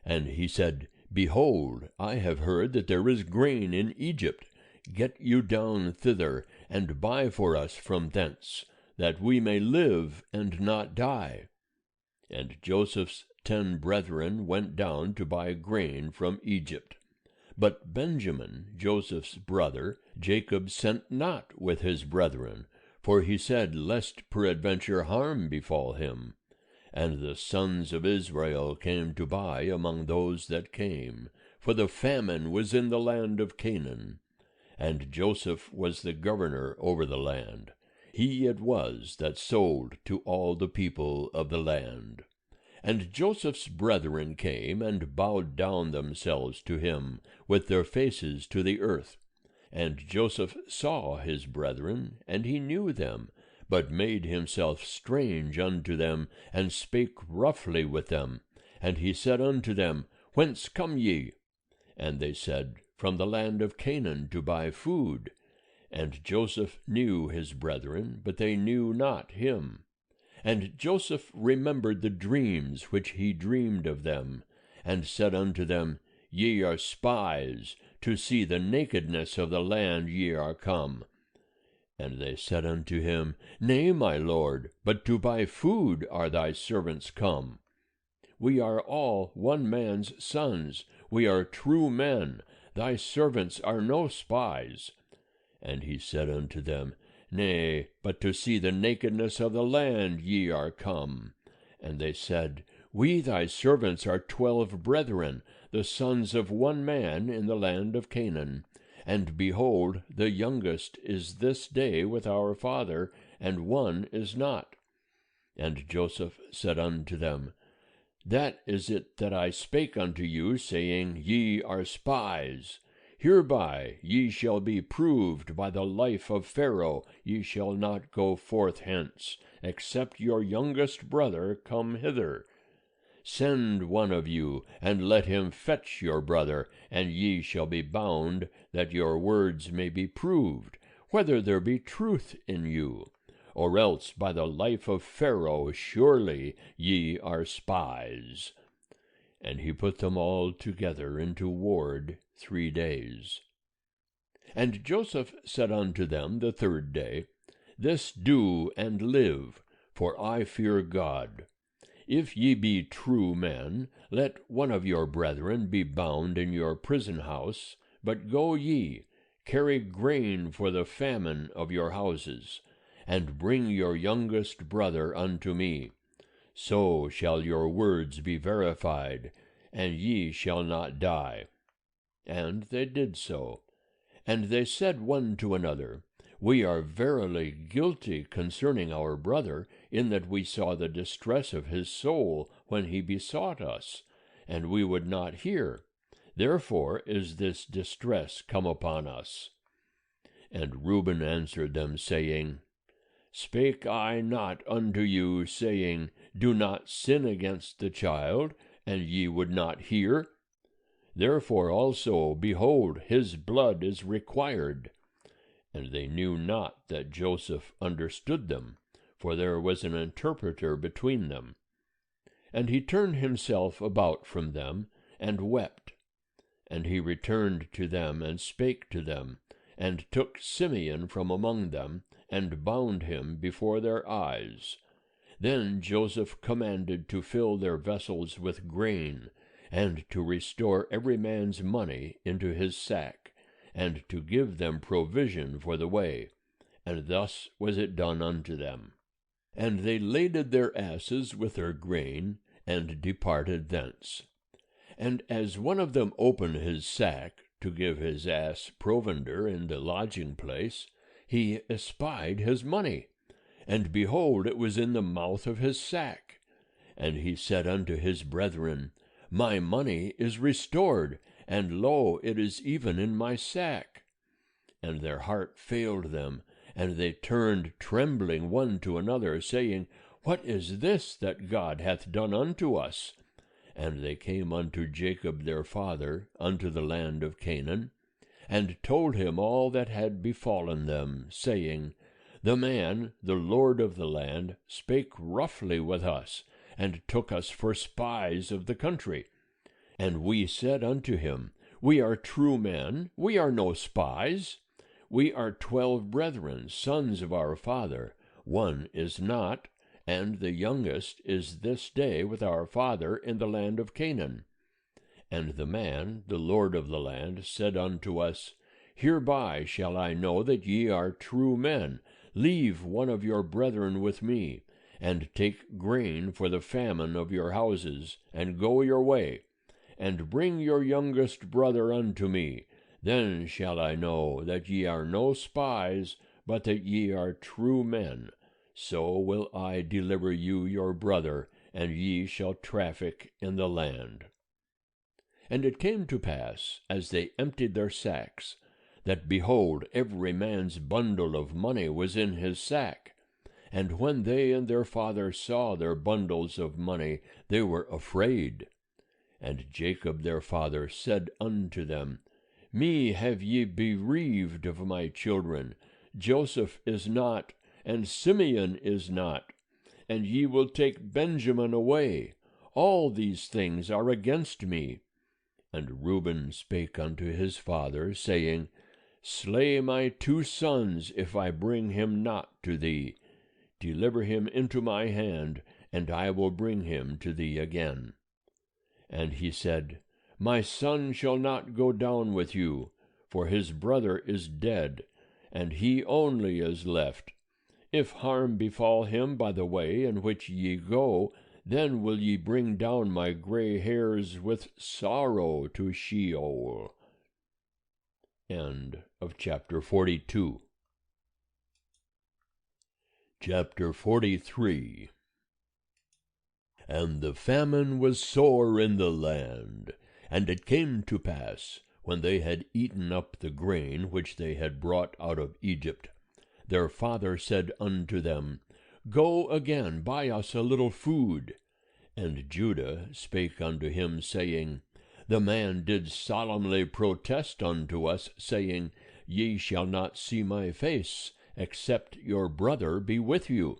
And he said, Behold, I have heard that there is grain in Egypt. Get you down thither, and buy for us from thence, that we may live and not die. And Joseph's 10 brethren went down to buy grain from Egypt. But Benjamin, Joseph's brother, Jacob sent not with his brethren, for he said, Lest peradventure harm befall him. And the sons of Israel came to buy among those that came, for the famine was in the land of Canaan. And Joseph was the governor over the land. He it was that sold to all the people of the land. And Joseph's brethren came and bowed down themselves to him, with their faces to the earth. And Joseph saw his brethren, and he knew them, but made himself strange unto them, and spake roughly with them. And he said unto them, Whence come ye? And they said, From the land of Canaan to buy food. And Joseph knew his brethren, but they knew not him. And Joseph remembered the dreams which he dreamed of them, and said unto them, Ye are spies, to see the nakedness of the land ye are come. And they said unto him, Nay, my lord, but to buy food are thy servants come. We are all one man's sons, we are true men, thy servants are no spies. And he said unto them, Nay, but to see the nakedness of the land ye are come. And they said, We thy servants are 12 brethren, the sons of one man in the land of Canaan. And behold, the youngest is this day with our father, and one is not. And Joseph said unto them, That is it that I spake unto you, saying, Ye are spies. Hereby ye shall be proved by the life of Pharaoh, ye shall not go forth hence, except your youngest brother come hither. Send one of you, and let him fetch your brother, and ye shall be bound, that your words may be proved, whether there be truth in you. Or else by the life of Pharaoh surely ye are spies. And he put them all together into ward 3 days. And Joseph said unto them the 3rd day, This do and live, for I fear God. If ye be true men, let one of your brethren be bound in your prison house, but go ye, carry grain for the famine of your houses, and bring your youngest brother unto me. So shall your words be verified, and ye shall not die. And they did so. And they said one to another, We are verily guilty concerning our brother, in that we saw the distress of his soul when he besought us, and we would not hear. Therefore is this distress come upon us. And Reuben answered them, saying, Spake I not unto you, saying, Do not sin against the child, and ye would not hear?
Therefore also, behold, his blood is required. And they knew not that Joseph understood them, for there was an interpreter between them. And he turned himself about from them, and wept. And he returned to them, and spake to them, and took Simeon from among them, and bound him before their eyes. Then Joseph commanded to fill their vessels with grain, and to restore every man's money into his sack, and to give them provision for the way. And thus was it done unto them. And they laded their asses with their grain, and departed thence. And as one of them opened his sack, to give his ass provender in the lodging place, he espied his money, and behold, it was in the mouth of his sack. And he said unto his brethren, My money is restored, and lo, it is even in my sack. And their heart failed them, and they turned trembling one to another, saying, What is this that God hath done unto us? And they came unto Jacob their father, unto the land of Canaan, and told him all that had befallen them, saying, The man, the lord of the land, spake roughly with us, and took us for spies of the country. And we said unto him, We are true men, we are no spies. We are 12 brethren, sons of our father. One is not, and the youngest is this day with our father in the land of Canaan. And the man, the lord of the land, said unto us, Hereby shall I know that ye are true men. Leave one of your brethren with me, and take grain for the famine of your houses, and go your way, and bring your youngest brother unto me. Then shall I know that ye are no spies, but that ye are true men. So will I deliver you your brother, and ye shall traffic in the land. And it came to pass, as they emptied their sacks, that, behold, every man's bundle of money was in his sack. And when they and their father saw their bundles of money, they were afraid. And Jacob their father said unto them, Me have ye bereaved of my children. Joseph is not, and Simeon is not, and ye will take Benjamin away. All these things are against me. And Reuben spake unto his father, saying, Slay my 2 sons, if I bring him not to thee. Deliver him into my hand, and I will bring him to thee again. And he said, My son shall not go down with you, for his brother is dead, and he only is left. If harm befall him by the way in which ye go, then will ye bring down my gray hairs with sorrow to Sheol. End of chapter 42. Chapter 43. And the famine was sore in the land, and it came to pass, when they had eaten up the grain which they had brought out of Egypt, their father said unto them, Go again, buy us a little food. And Judah spake unto him, saying, The man did solemnly protest unto us, saying, Ye shall not see my face, except your brother be with you.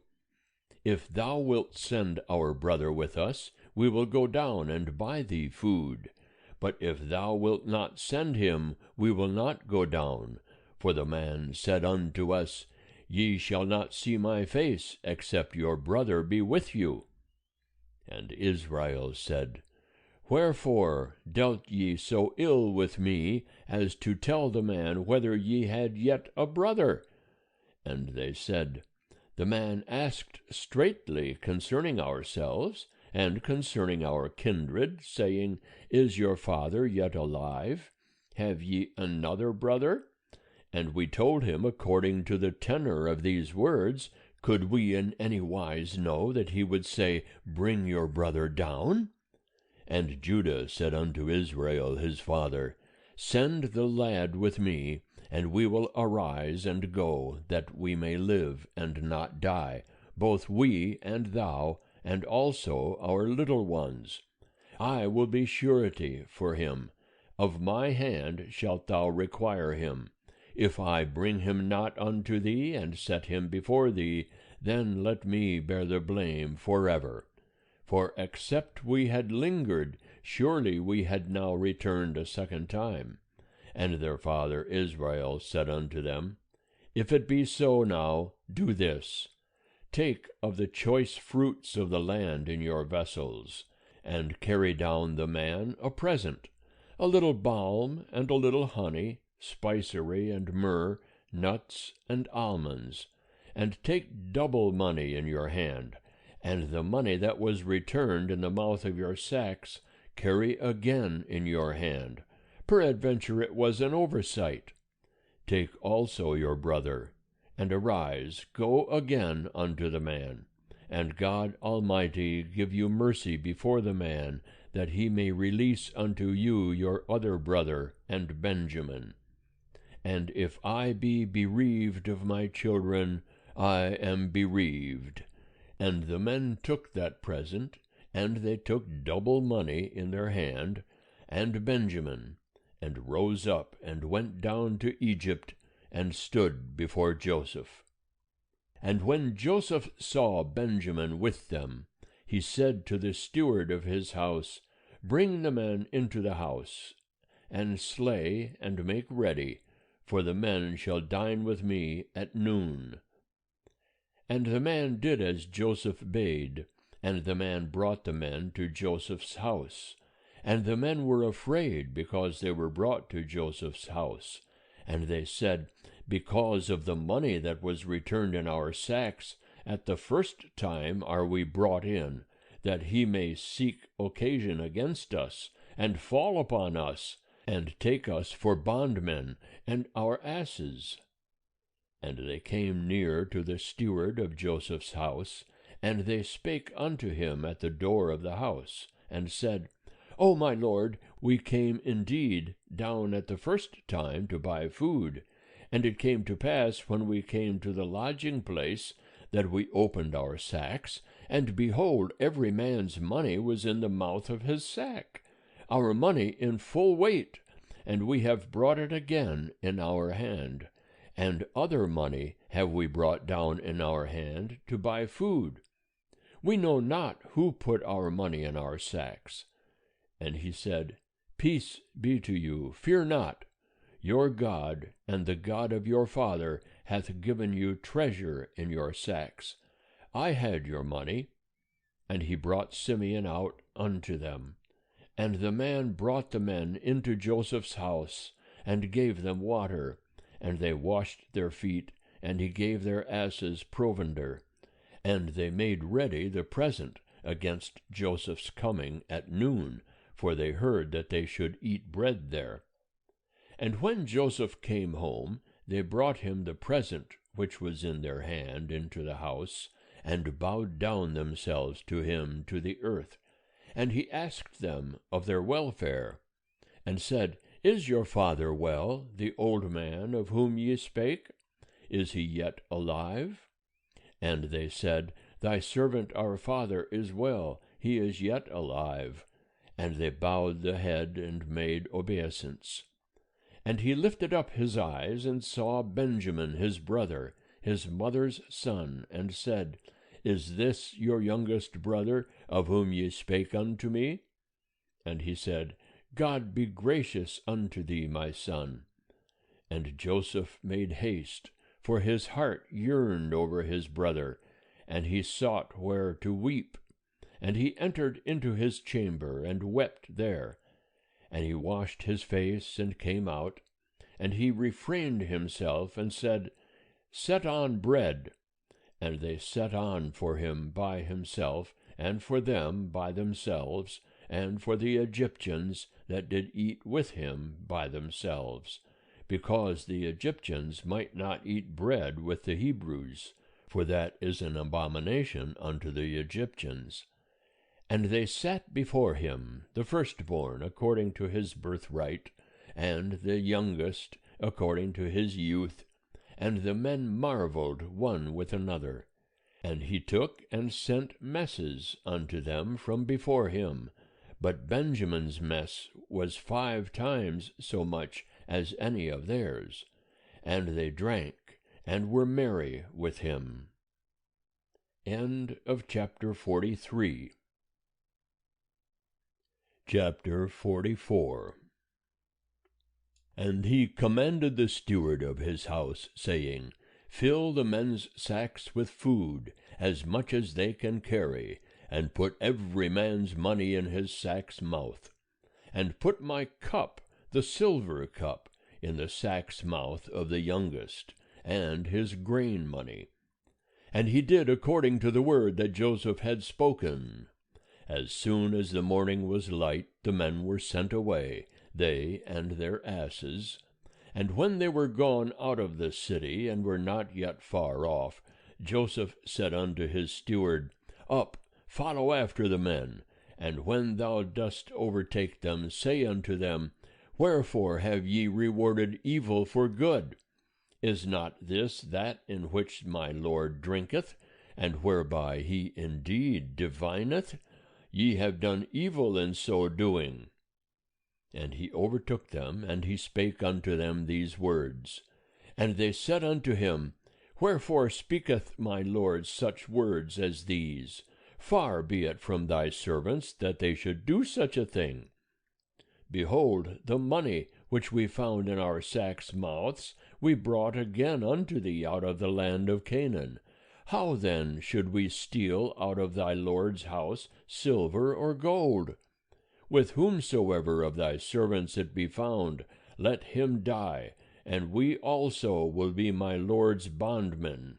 If thou wilt send our brother with us, we will go down and buy thee food. But if thou wilt not send him, we will not go down. For the man said unto us, Ye shall not see my face, except your brother be with you. And Israel said, Wherefore dealt ye so ill with me, as to tell the man whether ye had yet a brother? And they said, The man asked straitly concerning ourselves, and concerning our kindred, saying, Is your father yet alive? Have ye another brother? And we told him according to the tenor of these words. Could we in any wise know that he would say, Bring your brother down? And Judah said unto Israel his father, Send the lad with me, and we will arise and go, that we may live and not die, both we and thou, and also our little ones. I will be surety for him. of my hand shalt thou require him. If I bring him not unto thee, and set him before thee, then let me bear the blame forever. For except we had lingered, surely we had now returned a second time. And their father Israel said unto them, If it be so now, do this. Take of the choice fruits of the land in your vessels, and carry down the man a present, a little balm and a little honey, spicery and myrrh, nuts and almonds, and take double money in your hand, and the money that was returned in the mouth of your sacks carry again in your hand. Peradventure it was an oversight. Take also your brother, and arise, go again unto the man. And God Almighty give you mercy before the man, that he may release unto you your other brother and Benjamin. And if I be bereaved of my children, I am bereaved. And the men took that present, and they took double money in their hand, and Benjamin, and rose up and went down to Egypt, and stood before Joseph. And when Joseph saw Benjamin with them, he said to the steward of his house, Bring the men into the house, and slay and make ready, for the men shall dine with me at noon. And the man did as Joseph bade, and the man brought the men to Joseph's house. And the men were afraid, because they were brought to Joseph's house. And they said, Because of the money that was returned in our sacks, at the first time are we brought in, that he may seek occasion against us, and fall upon us, and take us for bondmen, and our asses. And they came near to the steward of Joseph's house, and they spake unto him at the door of the house, and said, O my lord, we came indeed down at the first time to buy food. And it came to pass, when we came to the lodging place, that we opened our sacks, and behold, every man's money was in the mouth of his sack, our money in full weight, and we have brought it again in our hand. And other money have we brought down in our hand to buy food. We know not who put our money in our sacks. And he said, Peace be to you, fear not. Your God and the God of your father hath given you treasure in your sacks. I had your money. And he brought Simeon out unto them. And the man brought the men into Joseph's house, and gave them water, and they washed their feet, and he gave their asses provender. And they made ready the present against Joseph's coming at noon, for they heard that they should eat bread there. And when Joseph came home, they brought him the present which was in their hand into the house, and bowed down themselves to him to the earth. And he asked them of their welfare, and said, Is your father well, the old man of whom ye spake? Is he yet alive? And they said, Thy servant our father is well, he is yet alive. And they bowed the head and made obeisance. And he lifted up his eyes, and saw Benjamin his brother, his mother's son, and said, Is this your youngest brother, of whom ye spake unto me? And he said, God be gracious unto thee, my son. And Joseph made haste, for his heart yearned over his brother, and he sought where to weep. And he entered into his chamber, and wept there. And he washed his face, and came out. And he refrained himself, and said, Set on bread. And they set on for him by himself, and for them by themselves, and for the Egyptians that did eat with him by themselves, because the Egyptians might not eat bread with the Hebrews, for that is an abomination unto the Egyptians. And they sat before him, the firstborn according to his birthright, and the youngest according to his youth, and the men marveled one with another. And he took and sent messes unto them from before him, But Benjamin's mess was 5 times so much as any of theirs, and they drank and were merry with him. End of chapter 43. Chapter 44. And he commanded the steward of his house, saying, Fill the men's sacks with food, as much as they can carry, and put every man's money in his sack's mouth. And put my cup, the silver cup, in the sack's mouth of the youngest, and his grain money. And he did according to the word that Joseph had spoken. As soon as the morning was light, the men were sent away, they and their asses. And when they were gone out of the city, and were not yet far off, Joseph said unto his steward, Up, follow after the men, and when thou dost overtake them, say unto them, Wherefore have ye rewarded evil for good? Is not this that in which my Lord drinketh, and whereby he indeed divineth? Ye have done evil in so doing. And he overtook them, and he spake unto them these words. And they said unto him, Wherefore speaketh my Lord such words as these? Far be it from thy servants that they should do such a thing. Behold, the money which we found in our sacks' mouths we brought again unto thee out of the land of Canaan. How then should we steal out of thy Lord's house silver or gold? With whomsoever of thy servants it be found, let him die, and we also will be my Lord's bondmen.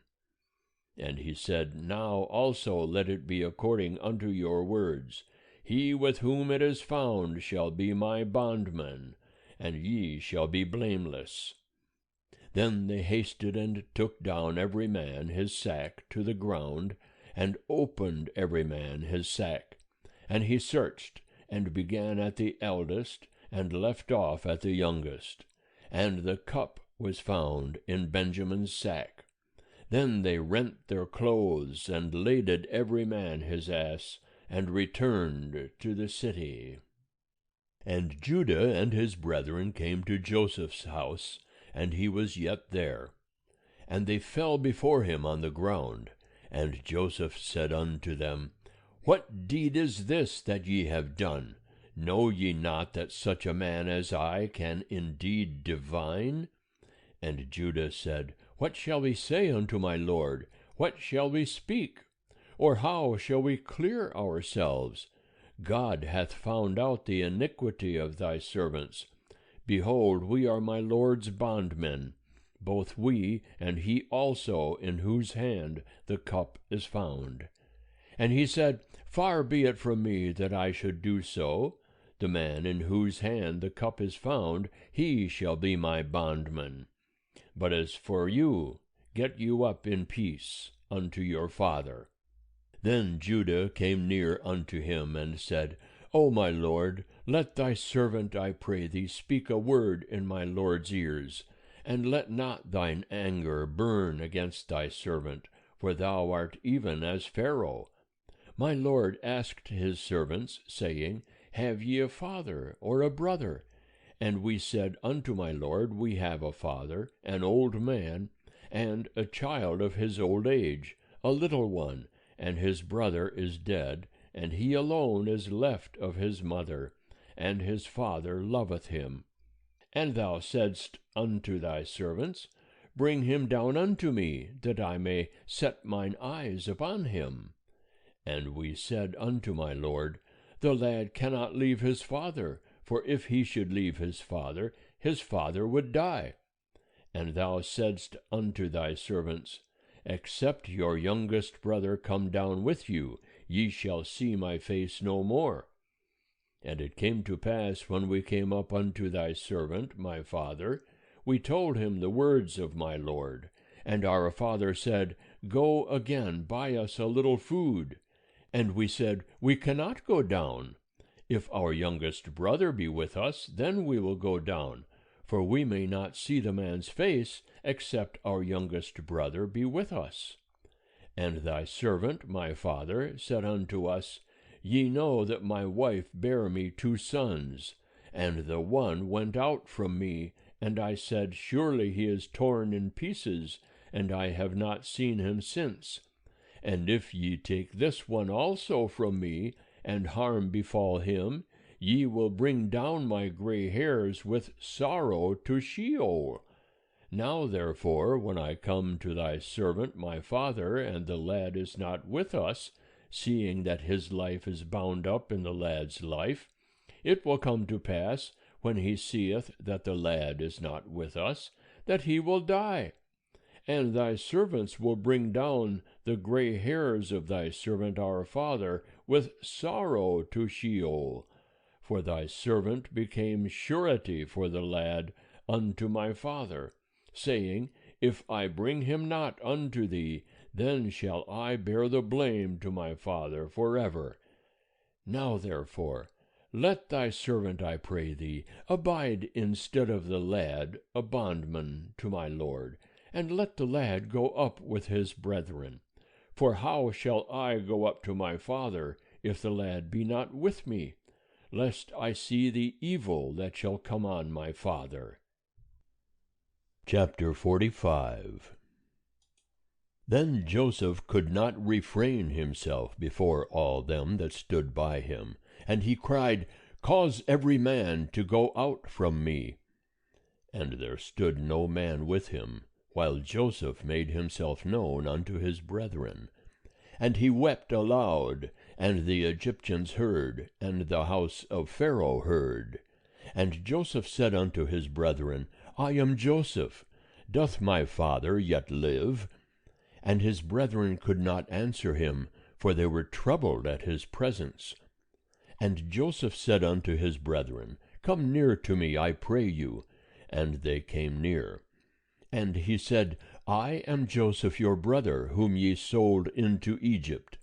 And he said, Now also let it be according unto your words. He with whom it is found shall be my bondman, and ye shall be blameless. Then they hasted and took down every man his sack to the ground, and opened every man his sack. And he searched, and began at the eldest, and left off at the youngest. And the cup was found in Benjamin's sack. Then they rent their clothes, and laded every man his ass, and returned to the city. And Judah and his brethren came to Joseph's house, and he was yet there. And they fell before him on the ground. And Joseph said unto them, What deed is this that ye have done? Know ye not that such a man as I can indeed divine? And Judah said, What shall we say unto my Lord? What shall we speak? Or how shall we clear ourselves? God hath found out the iniquity of thy servants. Behold, we are my Lord's bondmen, both we and he also in whose hand the cup is found. And he said, Far be it from me that I should do so. The man in whose hand the cup is found, he shall be my bondman. But as for you, get you up in peace unto your father. Then Judah came near unto him, and said, O my lord, let thy servant, I pray thee, speak a word in my lord's ears, and let not thine anger burn against thy servant, for thou art even as Pharaoh. My lord asked his servants, saying, Have ye a father or a brother? And we said unto my lord, We have a father, an old man, and a child of his old age, a little one, and his brother is dead, and he alone is left of his mother, and his father loveth him. And thou saidst unto thy servants, Bring him down unto me, that I may set mine eyes upon him. And we said unto my lord, The lad cannot leave his father, for if he should leave his father would die. And thou saidst unto thy servants, Except your youngest brother come down with you, ye shall see my face no more. And it came to pass, when we came up unto thy servant, my father, we told him the words of my lord. And our father said, Go again, buy us a little food. And we said, We cannot go down. If our youngest brother be with us, then we will go down, for we may not see the man's face, except our youngest brother be with us. And thy servant, my father, said unto us, Ye know that my wife bare me 2 sons, and the one went out from me, and I said, Surely he is torn in pieces, and I have not seen him since. And if ye take this one also from me, and harm befall him, ye will bring down my gray hairs with sorrow to Sheol. Now therefore, when I come to thy servant my father, and the lad is not with us, seeing that his life is bound up in the lad's life, it will come to pass, when he seeth that the lad is not with us, that he will die. And thy servants will bring down the gray hairs of thy servant our father with sorrow to Sheol. For thy servant became surety for the lad unto my father, saying, If I bring him not unto thee, then shall I bear the blame to my father forever. Now therefore, let thy servant, I pray thee, abide instead of the lad, a bondman to my lord, and let the lad go up with his brethren. For how shall I go up to my father, if the lad be not with me, lest I see the evil that shall come on my father?
Chapter 45. Then Joseph could not refrain himself before all them that stood by him, and he cried, Cause every man to go out from me. And there stood no man with him, while Joseph made himself known unto his brethren. And he wept aloud, and the Egyptians heard, and the house of Pharaoh heard. And Joseph said unto his brethren, I am Joseph. Doth my father yet live? And his brethren could not answer him, for they were troubled at his presence. And Joseph said unto his brethren, Come near to me, I pray you. And they came near. And he said, I am Joseph your brother, whom ye sold into Egypt.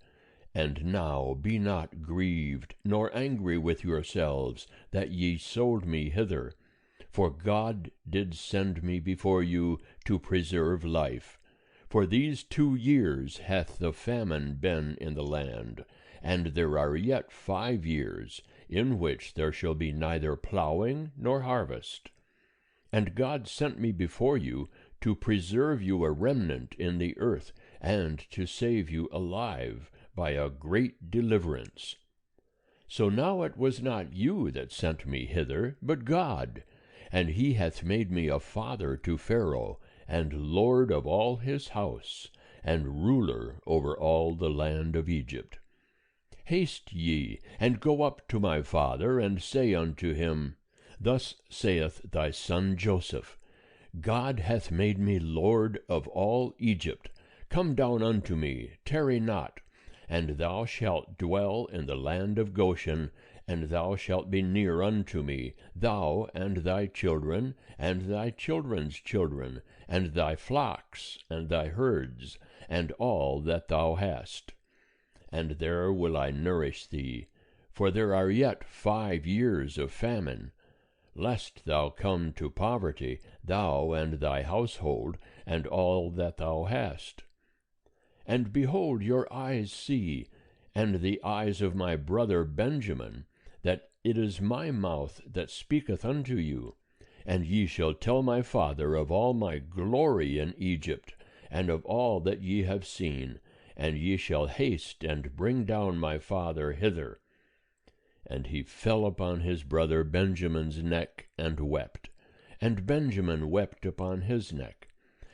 And now be not grieved, nor angry with yourselves, that ye sold me hither. For God did send me before you to preserve life. For these 2 years hath the famine been in the land, and there are yet 5 years, in which there shall be neither plowing nor harvest. And God sent me before you to preserve you a remnant in the earth, and to save you alive by a great deliverance. So now it was not you that sent me hither, but God, and he hath made me a father to Pharaoh, and lord of all his house, and ruler over all the land of Egypt. Haste ye, and go up to my father, and say unto him, Thus saith thy son Joseph, God hath made me lord of all Egypt. Come down unto me, tarry not, and thou shalt dwell in the land of Goshen, and thou shalt be near unto me, thou and thy children, and thy children's children, and thy flocks, and thy herds, and all that thou hast. And there will I nourish thee, for there are yet 5 years of famine, lest thou come to poverty, thou and thy household, and all that thou hast. And behold, your eyes see, and the eyes of my brother Benjamin, that it is my mouth that speaketh unto you. And ye shall tell my father of all my glory in Egypt, and of all that ye have seen, and ye shall haste and bring down my father hither. And he fell upon his brother Benjamin's neck, and wept. And Benjamin wept upon his neck.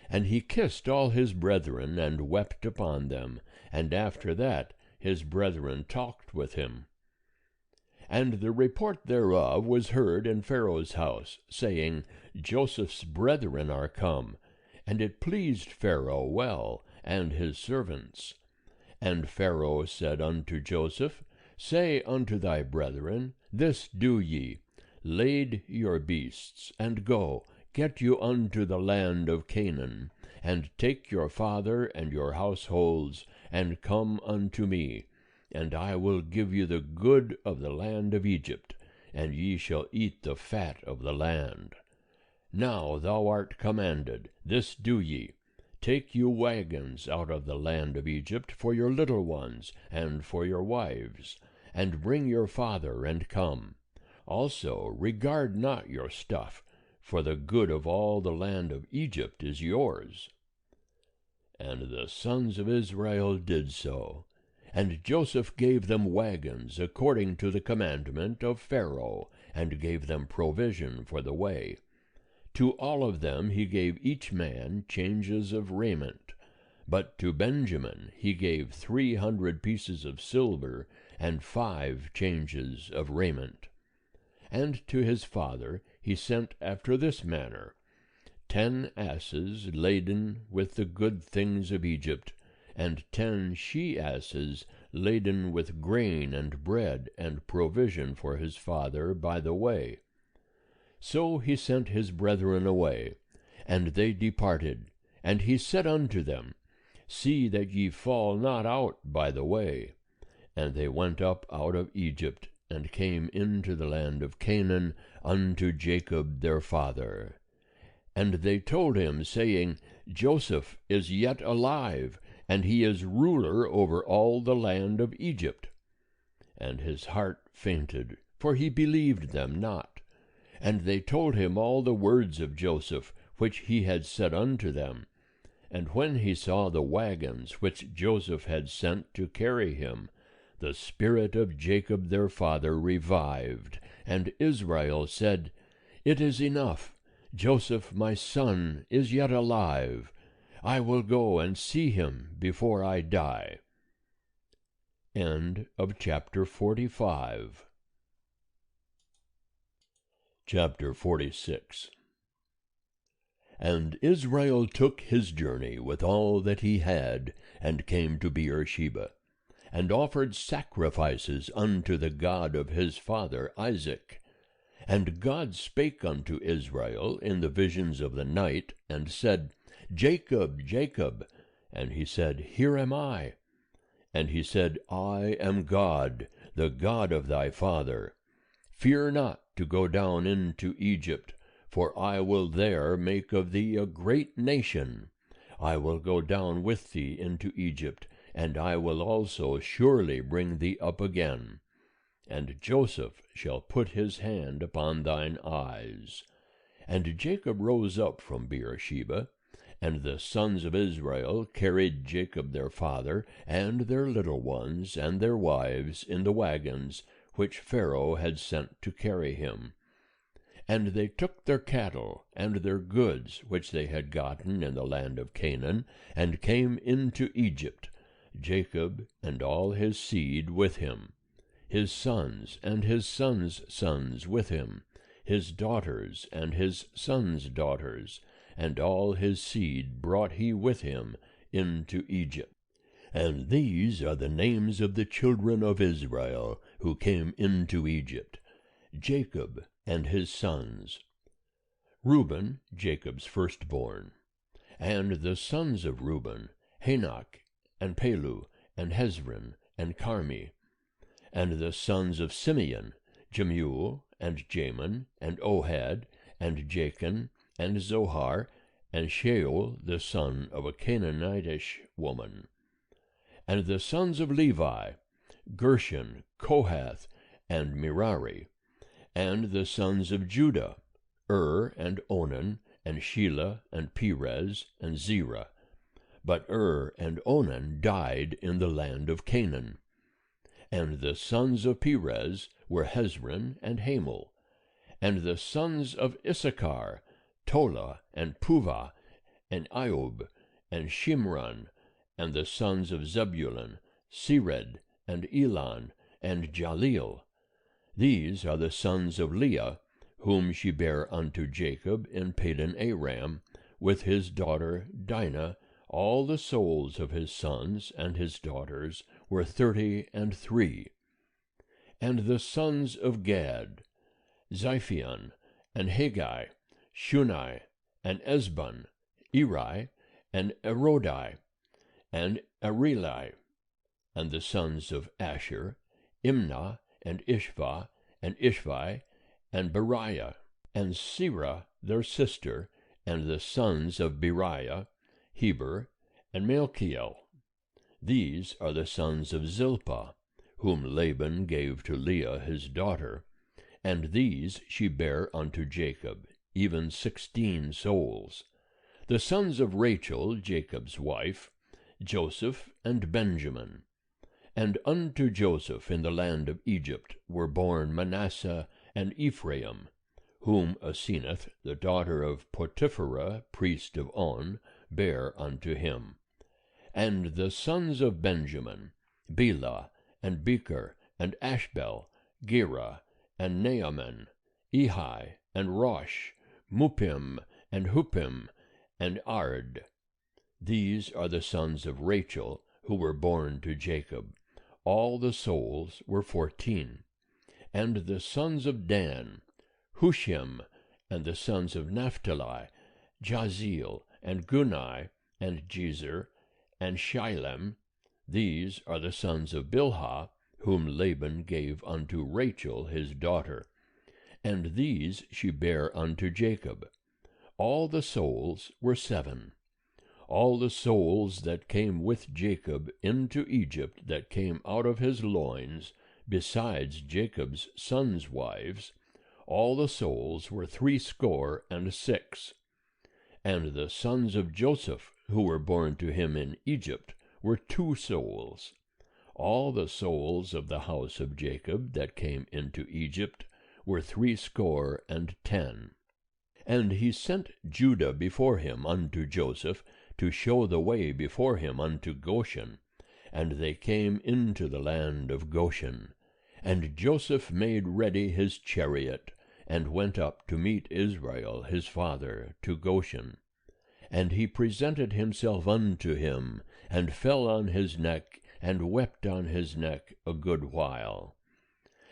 And he kissed all his brethren, and wept upon them. And after that his brethren talked with him. And the report thereof was heard in Pharaoh's house, saying, Joseph's brethren are come. And it pleased Pharaoh well, and his servants. And Pharaoh said unto Joseph, Say unto thy brethren, This do ye, lade your beasts, and go, get you unto the land of Canaan, and take your father and your households, and come unto me, and I will give you the good of the land of Egypt, and ye shall eat the fat of the land. Now thou art commanded, this do ye, take you wagons out of the land of Egypt for your little ones, and for your wives,
and bring your father, and come. Also regard not your stuff, for the good of all the land of Egypt is yours. And the sons of Israel did so. And Joseph gave them wagons according to the commandment of Pharaoh, and gave them provision for the way. To all of them he gave each man changes of raiment. But to Benjamin he gave 300 pieces of silver, and 5 changes of raiment. And to his father he sent after this manner: 10 asses laden with the good things of Egypt, and 10 she-asses laden with grain and bread and provision for his father by the way. So he sent his brethren away, and they departed. And he said unto them, See that ye fall not out by the way. And they went up out of Egypt, and came into the land of Canaan unto Jacob their father. And they told him, saying, Joseph is yet alive, and he is ruler over all the land of Egypt. And his heart fainted, for he believed them not. And they told him all the words of Joseph, which he had said unto them. And when he saw the wagons which Joseph had sent to carry him, the spirit of Jacob their father revived, and Israel said, It is enough. Joseph my son is yet alive. I will go and see him before I die. End of chapter 45. Chapter 46. And Israel took his journey with all that he had, and came to Beersheba, and offered sacrifices unto the God of his father Isaac. And God spake unto Israel in the visions of the night, and said, Jacob, Jacob. And he said, Here am I. And he said, I am God, the God of thy father. Fear not to go down into Egypt, for I will there make of thee a great nation. I will go down with thee into Egypt, and I will also surely bring thee up again. And Joseph shall put his hand upon thine eyes. And Jacob rose up from Beersheba, and the sons of Israel carried Jacob their father, and their little ones, and their wives, in the wagons which Pharaoh had sent to carry him. And they took their cattle and their goods which they had gotten in the land of Canaan, and came into Egypt, Jacob and all his seed with him, his sons and his sons' sons with him, his daughters and his sons' daughters, and all his seed brought he with him into Egypt. And these are the names of the children of Israel who came into Egypt: Jacob and his sons. Reuben, Jacob's firstborn. And the sons of Reuben, Hanok, and Palu, and Hezron, and Carmi. And the sons of Simeon, Jemuel, and Jamin, and Ohad, and Jachin, and Zohar, and Shaul the son of a Canaanitish woman. And the sons of Levi, Gershon, Kohath, and Merari. And the sons of Judah, and Onan, and Shelah, and Perez, and Zerah. But and Onan died in the land of Canaan. And the sons of Perez were Hezron and Hamul. And the sons of Issachar, Tola, and Puvah, and Iob, and Shimron. And the sons of Zebulun, Sered, and Elon, and Jaleel. These are the sons of Leah, whom she bare unto Jacob in Padan Aram, with his daughter Dinah. All the souls of his sons and his daughters were 33. And the sons of Gad, Ziphion, and Haggai, Shunai, and Esbon, Eri, and Erodi, and Areli. And the sons of Asher, Imnah, and Ishva, and Ishvi, and Beriah, and Serah their sister, and the sons of Beriah, Heber, and Malchiel. These are the sons of Zilpah,
whom Laban gave to Leah his daughter, and these she bare unto Jacob, even 16 souls. The sons of Rachel, Jacob's wife, Joseph and Benjamin. And unto Joseph in the land of Egypt were born Manasseh and Ephraim, whom Asenath, the daughter of Potipherah, priest of On, bare unto him. And the sons of Benjamin, Bela, and Becher, and Ashbel, Gera, and Naaman, Ehi, and Rosh, Muppim, and Huppim, and Ard. These are the sons of Rachel, who were born to Jacob. All the souls were 14. And the sons of Dan, Hushim, and the sons of Naphtali, Jaziel, and Gunai, and Jezer, and Shilem. These are the sons of Bilhah, whom Laban gave unto Rachel his daughter. And these she bare unto Jacob. All the souls were 7. All the souls that came with Jacob into Egypt that came out of his loins, besides Jacob's sons' wives, all the souls were 66. And the sons of Joseph, who were born to him in Egypt, were 2 souls. All the souls of the house of Jacob that came into Egypt were 70. And he sent Judah before him unto Joseph, to show the way before him unto Goshen. And they came into the land of Goshen. And Joseph made ready his chariot, and went up to meet Israel his father to Goshen. And he presented himself unto him, and fell on his neck, and wept on his neck a good while.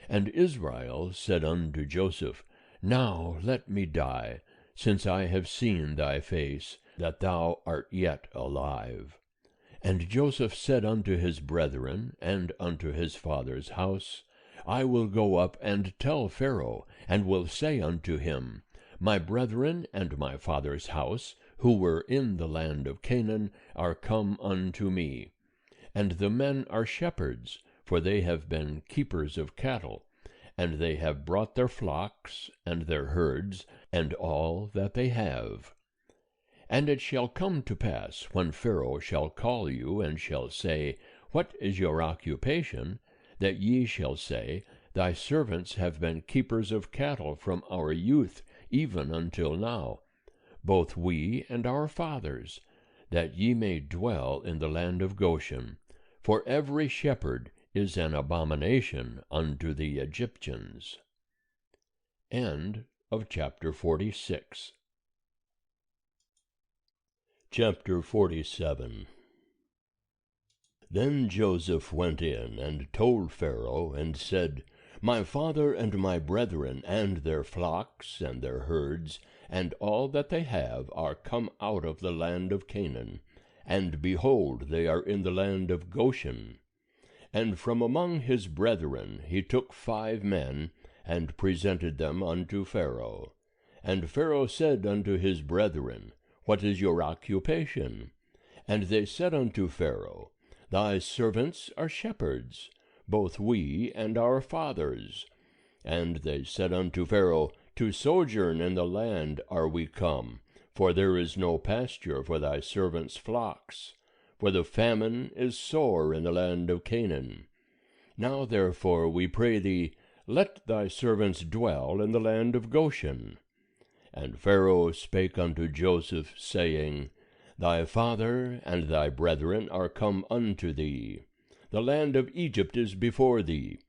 And Israel said unto Joseph, Now let me die, since I have seen thy face, that thou art yet alive. And Joseph said unto his brethren, and unto his father's house, I will go up and tell Pharaoh, and will say unto him, My brethren and my father's house, who were in the land of Canaan, are come unto me. And the men are shepherds, for they have been keepers of cattle, and they have brought their flocks, and their herds, and all that they have. And it shall come to pass, when Pharaoh shall call you, and shall say, What is your occupation? That ye shall say, Thy servants have been keepers of cattle from our youth even until now, both we and our fathers, that ye may dwell in the land of Goshen. For every shepherd is an abomination unto the Egyptians. End of chapter 46. Chapter 47. Then Joseph went in and told Pharaoh, and said, My father and my brethren, and their flocks, and their herds, and all that they have, are come out of the land of Canaan, and behold, they are in the land of Goshen. And from among his brethren he took 5 men, and presented them unto Pharaoh. And Pharaoh said unto his brethren, What is your occupation? And they said unto Pharaoh, Thy servants are shepherds, both we and our fathers. And they said unto Pharaoh, To sojourn in the land are we come, for there is no pasture for thy servants' flocks, for the famine is sore in the land of Canaan. Now therefore, we pray thee, let thy servants dwell in the land of Goshen. And Pharaoh spake unto Joseph, saying, Thy father and thy brethren are come unto thee. The land of Egypt is before thee.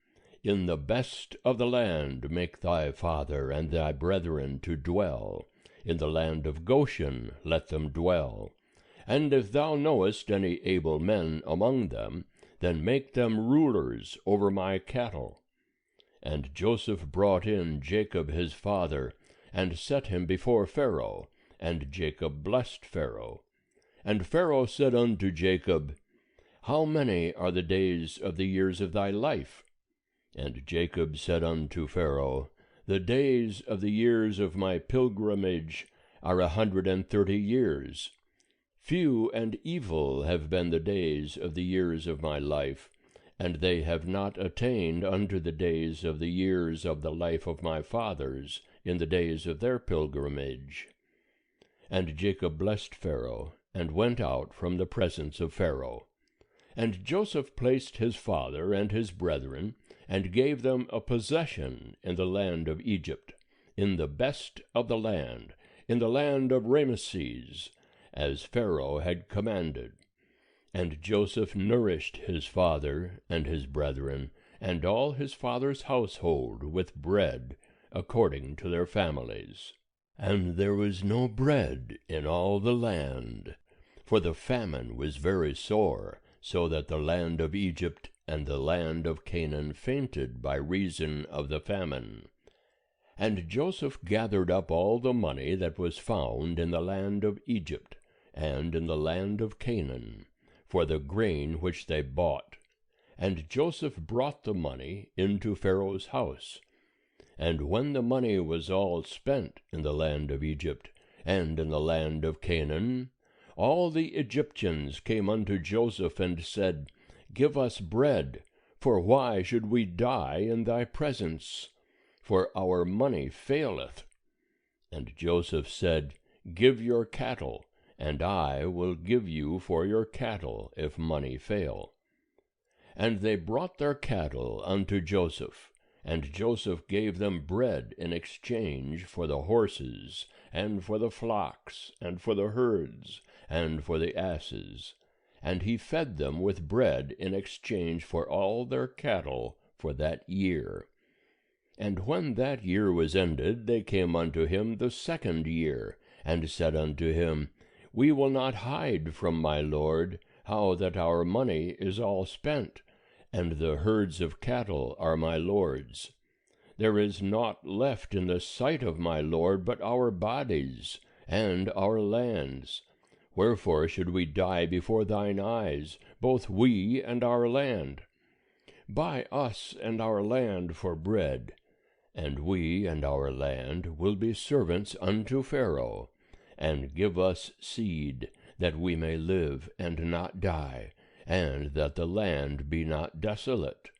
In the best of the land make thy father and thy brethren to dwell. In the land of Goshen let them dwell. And if thou knowest any able men among them, then make them rulers over my cattle. And Joseph brought in Jacob his father, and set him before Pharaoh, and Jacob blessed Pharaoh. And Pharaoh said unto Jacob, How many are the days of the years of thy life? And Jacob said unto Pharaoh, The days of the years of my pilgrimage are 130 years. Few and evil have been the days of the years of my life, and they have not attained unto the days of the years of the life of my fathers in the days of their pilgrimage. And Jacob blessed Pharaoh, and went out from the presence of Pharaoh. And Joseph placed his father and his brethren, and gave them a possession in the land of Egypt, in the best of the land, in the land of Rameses, as Pharaoh had commanded. And Joseph nourished his father and his brethren, and all his father's household with bread, according to their families. And there was no bread in all the land, for the famine was very sore, so that the land of Egypt and the land of Canaan fainted by reason of the famine. And Joseph gathered up all the money that was found in the land of Egypt, and in the land of Canaan, for the grain which they bought. And Joseph brought the money into Pharaoh's house. And when the money was all spent in the land of Egypt, and in the land of Canaan, all the Egyptians came unto Joseph, and said, Give us bread, for why should we die in thy presence? For our money faileth. And Joseph said, Give your cattle, and I will give you for your cattle, if money fail. And they brought their cattle unto Joseph, and Joseph gave them bread in exchange for the horses, and for the flocks, and for the herds, and for the asses. And he fed them with bread in exchange for all their cattle for that year. And when that year was ended, they came unto him the second year, and said unto him, We will not hide from my lord how that our money is all spent, and the herds of cattle are my lord's. There is naught left in the sight of my lord but our bodies and our lands. Wherefore should we die before thine eyes, both we and our land? Buy us and our land for bread, and we and our land will be servants unto Pharaoh, and give us seed, that we may live and not die, and that the land be not desolate.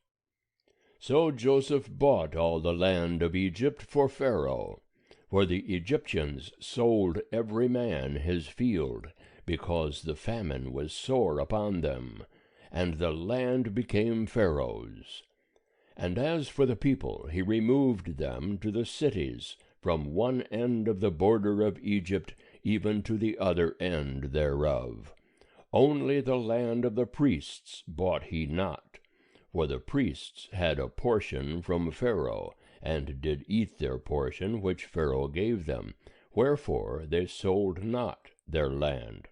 So Joseph bought all the land of Egypt for Pharaoh, for the Egyptians sold every man his field, because the famine was sore upon them, and the land became Pharaoh's. And as for the people, he removed them to the cities, from one end of the border of Egypt even to the other end thereof. Only the land of the priests bought he not, for the priests had a portion from Pharaoh, and did eat their portion which Pharaoh gave them, wherefore they sold not their land.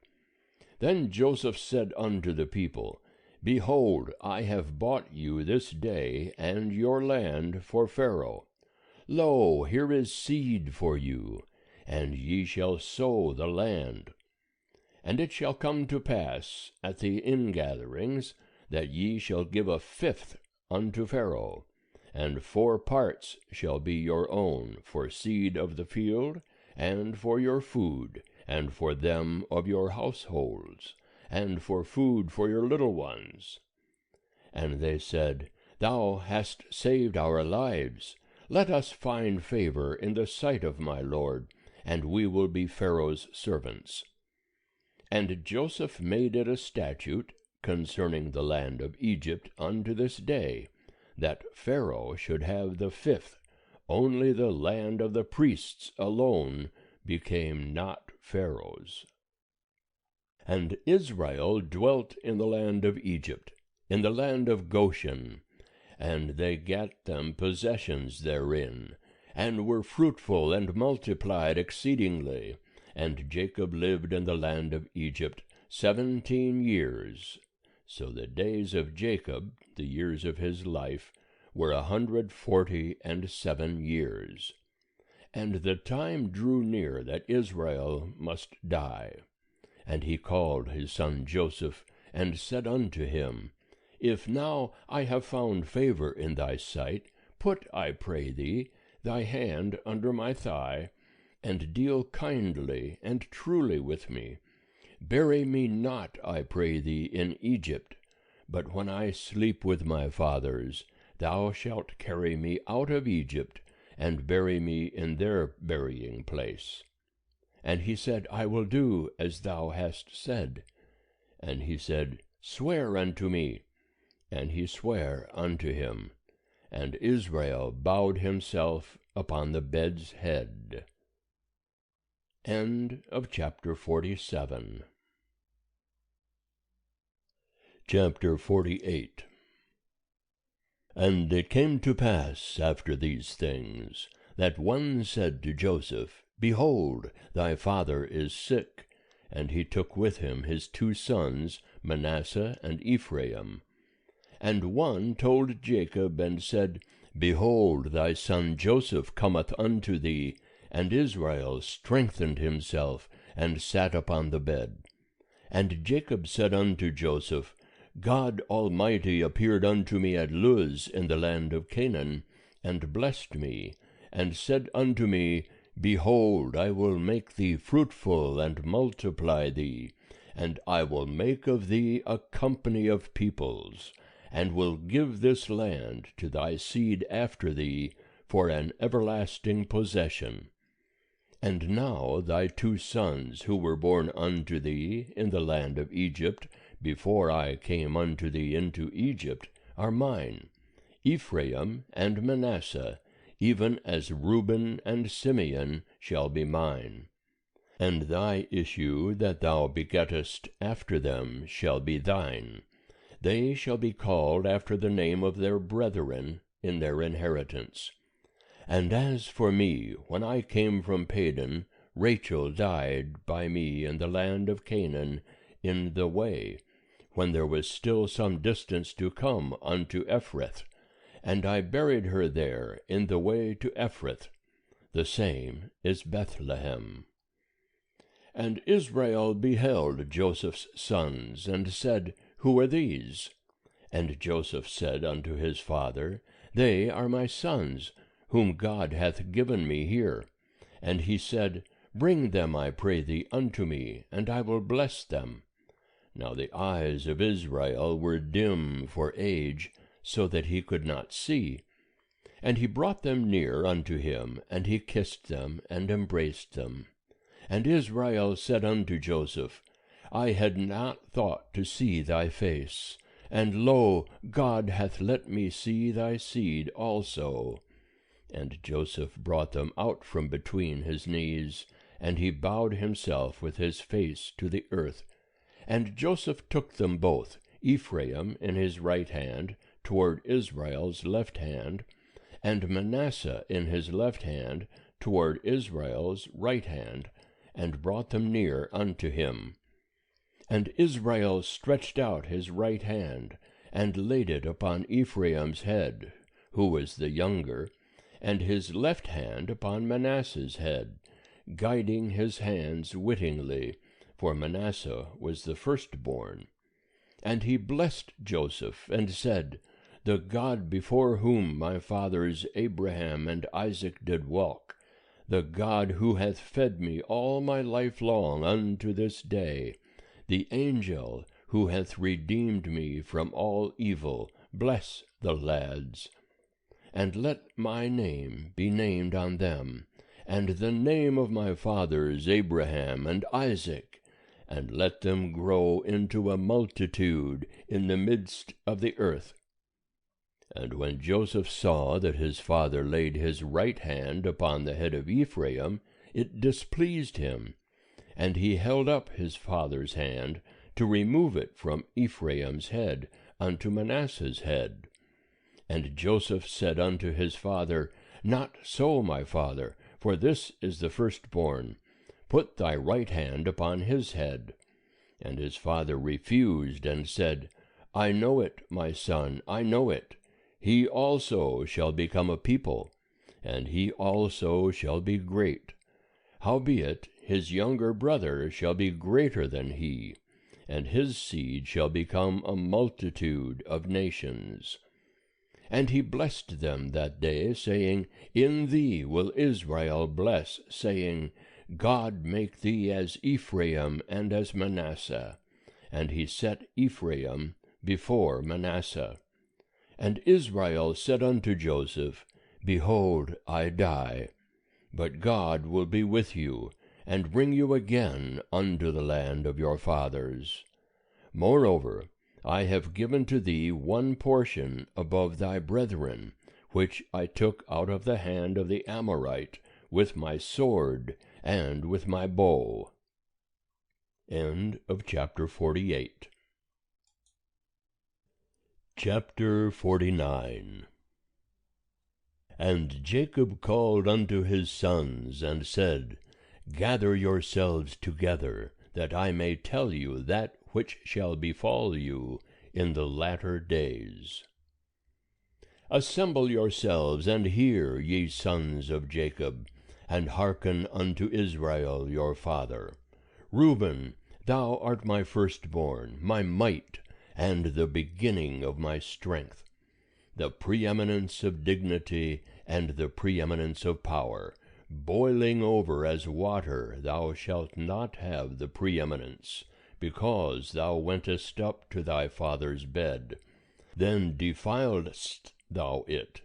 Then Joseph said unto the people, Behold, I have bought you this day and your land for Pharaoh. Lo, here is seed for you, and ye shall sow the land. And it shall come to pass at the ingatherings, that ye shall give a fifth unto Pharaoh, and 4 parts shall be your own for seed of the field, and for your food, and for them of your households, and for food for your little ones. And they said, Thou hast saved our lives. Let us find favor in the sight of my lord, and we will be Pharaoh's servants. And Joseph made it a statute concerning the land of Egypt unto this day, that Pharaoh should have the fifth, only the land of the priests alone became not Pharaoh's. And Israel dwelt in the land of Egypt, in the land of Goshen, and they gat them possessions therein, and were fruitful and multiplied exceedingly. And Jacob lived in the land of Egypt 17 years. So the days of Jacob, the years of his life, were 147 years. And the time drew near that Israel must die. And he called his son Joseph, and said unto him, If now I have found favor in thy sight, put, I pray thee, thy hand under my thigh, and deal kindly and truly with me. Bury me not, I pray thee, in Egypt, But when I sleep with my fathers, thou shalt carry me out of Egypt, and bury me in their burying place. And he said, I will do as thou hast said. And he said, Swear unto me. And he sware unto him. And Israel bowed himself upon the bed's head. End of chapter 47. Chapter 48. And it came to pass after these things, that one said to Joseph, Behold, thy father is sick. And he took with him his 2 sons, Manasseh and Ephraim. And one told Jacob, and said, Behold, thy son Joseph cometh unto thee. And Israel strengthened himself, and sat upon the bed. And Jacob said unto Joseph, God Almighty appeared unto me at Luz in the land of Canaan, and blessed me, and said unto me, Behold, I will make thee fruitful, and multiply thee, and I will make of thee a company of peoples, and will give this land to thy seed after thee for an everlasting possession. And now thy 2 sons, who were born unto thee in the land of Egypt, before I came unto thee into Egypt, are mine, Ephraim and Manasseh, even as Reuben and Simeon shall be mine. And thy issue that thou begettest after them shall be thine. They shall be called after the name of their brethren in their inheritance. And as for me, when I came from Padan, Rachel died by me in the land of Canaan in the way, when there was still some distance to come unto Ephrath, and I buried her there in the way to Ephrath. The same is Bethlehem. And Israel beheld Joseph's sons, and said, Who are these? And Joseph said unto his father, They are my sons, whom God hath given me here. And he said, Bring them, I pray thee, unto me, and I will bless them. Now the eyes of Israel were dim for age, so that he could not see. And he brought them near unto him, and he kissed them, and embraced them. And Israel said unto Joseph, I had not thought to see thy face, and lo, God hath let me see thy seed also. And Joseph brought them out from between his knees, and he bowed himself with his face to the earth. And Joseph took them both, Ephraim in his right hand, toward Israel's left hand, and Manasseh in his left hand, toward Israel's right hand, and brought them near unto him. And Israel stretched out his right hand, and laid it upon Ephraim's head, who was the younger, and his left hand upon Manasseh's head, guiding his hands wittingly, for Manasseh was the firstborn. And he blessed Joseph, and said, The God before whom my fathers Abraham and Isaac did walk, the God who hath fed me all my life long unto this day, the angel who hath redeemed me from all evil, bless the lads. And let my name be named on them, and the name of my fathers Abraham and Isaac, and let them grow into a multitude in the midst of the earth. And when Joseph saw that his father laid his right hand upon the head of Ephraim, it displeased him, and he held up his father's hand to remove it from Ephraim's head unto Manasseh's head. And Joseph said unto his father, Not so, my father, for this is the firstborn. Put thy right hand upon his head. And his father refused, and said, I know it, my son, I know it. He also shall become a people, and he also shall be great. Howbeit his younger brother shall be greater than he, and his seed shall become a multitude of nations. And he blessed them that day, saying, In thee will Israel bless, saying, God make thee as Ephraim and as Manasseh. And he set Ephraim before Manasseh. And Israel said unto Joseph, Behold, I die, but God will be with you, and bring you again unto the land of your fathers. Moreover, I have given to thee one portion above thy brethren, which I took out of the hand of the Amorite with my sword and with my bow. End of chapter 48. Chapter 49. And Jacob called unto his sons, and said, Gather yourselves together, that I may tell you that which shall befall you in the latter days. Assemble yourselves, and hear, ye sons of Jacob, and hearken unto Israel your father. Reuben, thou art my firstborn, my might, and the beginning of my strength, the preeminence of dignity, and the preeminence of power. Boiling over as water, thou shalt not have the preeminence, because thou wentest up to thy father's bed. Then defiledst thou it.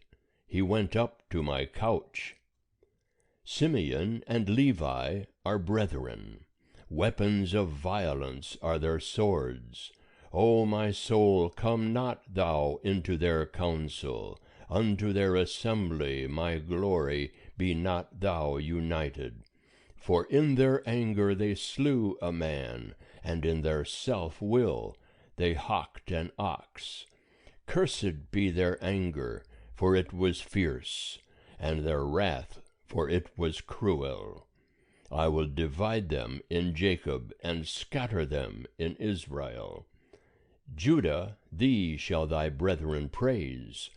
He went up to my couch. Simeon and Levi are brethren. Weapons of violence are their swords. O my soul, come not thou into their council. Unto their assembly, my glory, be not thou united. For in their anger they slew a man, and in their self-will they hocked an ox. Cursed be their anger, for it was fierce, and their wrath, for it was cruel. I will divide them in Jacob, and scatter them in Israel. Judah, thee shall thy brethren praise.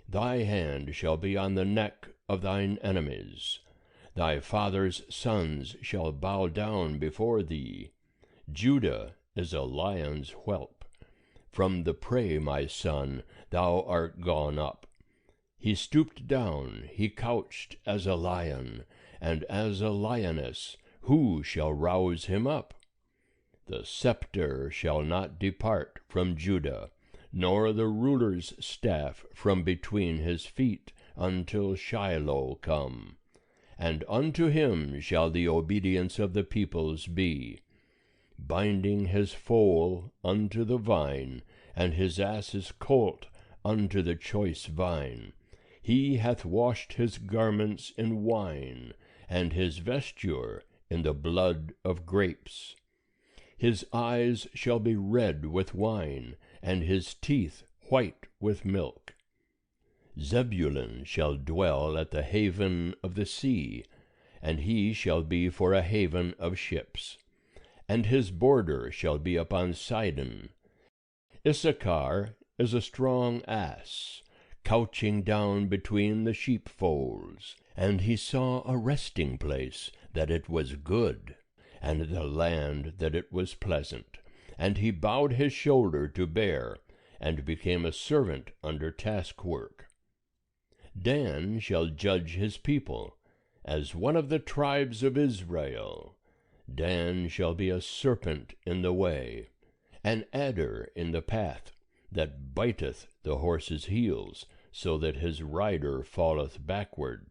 Thy hand shall be on the neck of thine enemies. Thy father's sons shall bow down before thee. Judah is a lion's whelp. From the prey, my son, thou art gone up. He stooped down, he couched as a lion, and as a lioness, who shall rouse him up? The scepter shall not depart from Judah, nor the ruler's staff from between his feet, until Shiloh come. And unto him shall the obedience of the peoples be, binding his foal unto the vine, and his ass's colt unto the choice vine. He hath washed his garments in wine, and his vesture in the blood of grapes. His eyes shall be red with wine, and his teeth white with milk. Zebulun shall dwell at the haven of the sea, and he shall be for a haven of ships. And his border shall be upon Sidon. Issachar is a strong ass, couching down between the sheepfolds. And he saw a resting place, that it was good, and the land that it was pleasant. And he bowed his shoulder to bear, and became a servant under taskwork. Dan shall judge his people, as one of the tribes of Israel. Dan shall be a serpent in the way, an adder in the path, that biteth the horse's heels, so that his rider falleth backward.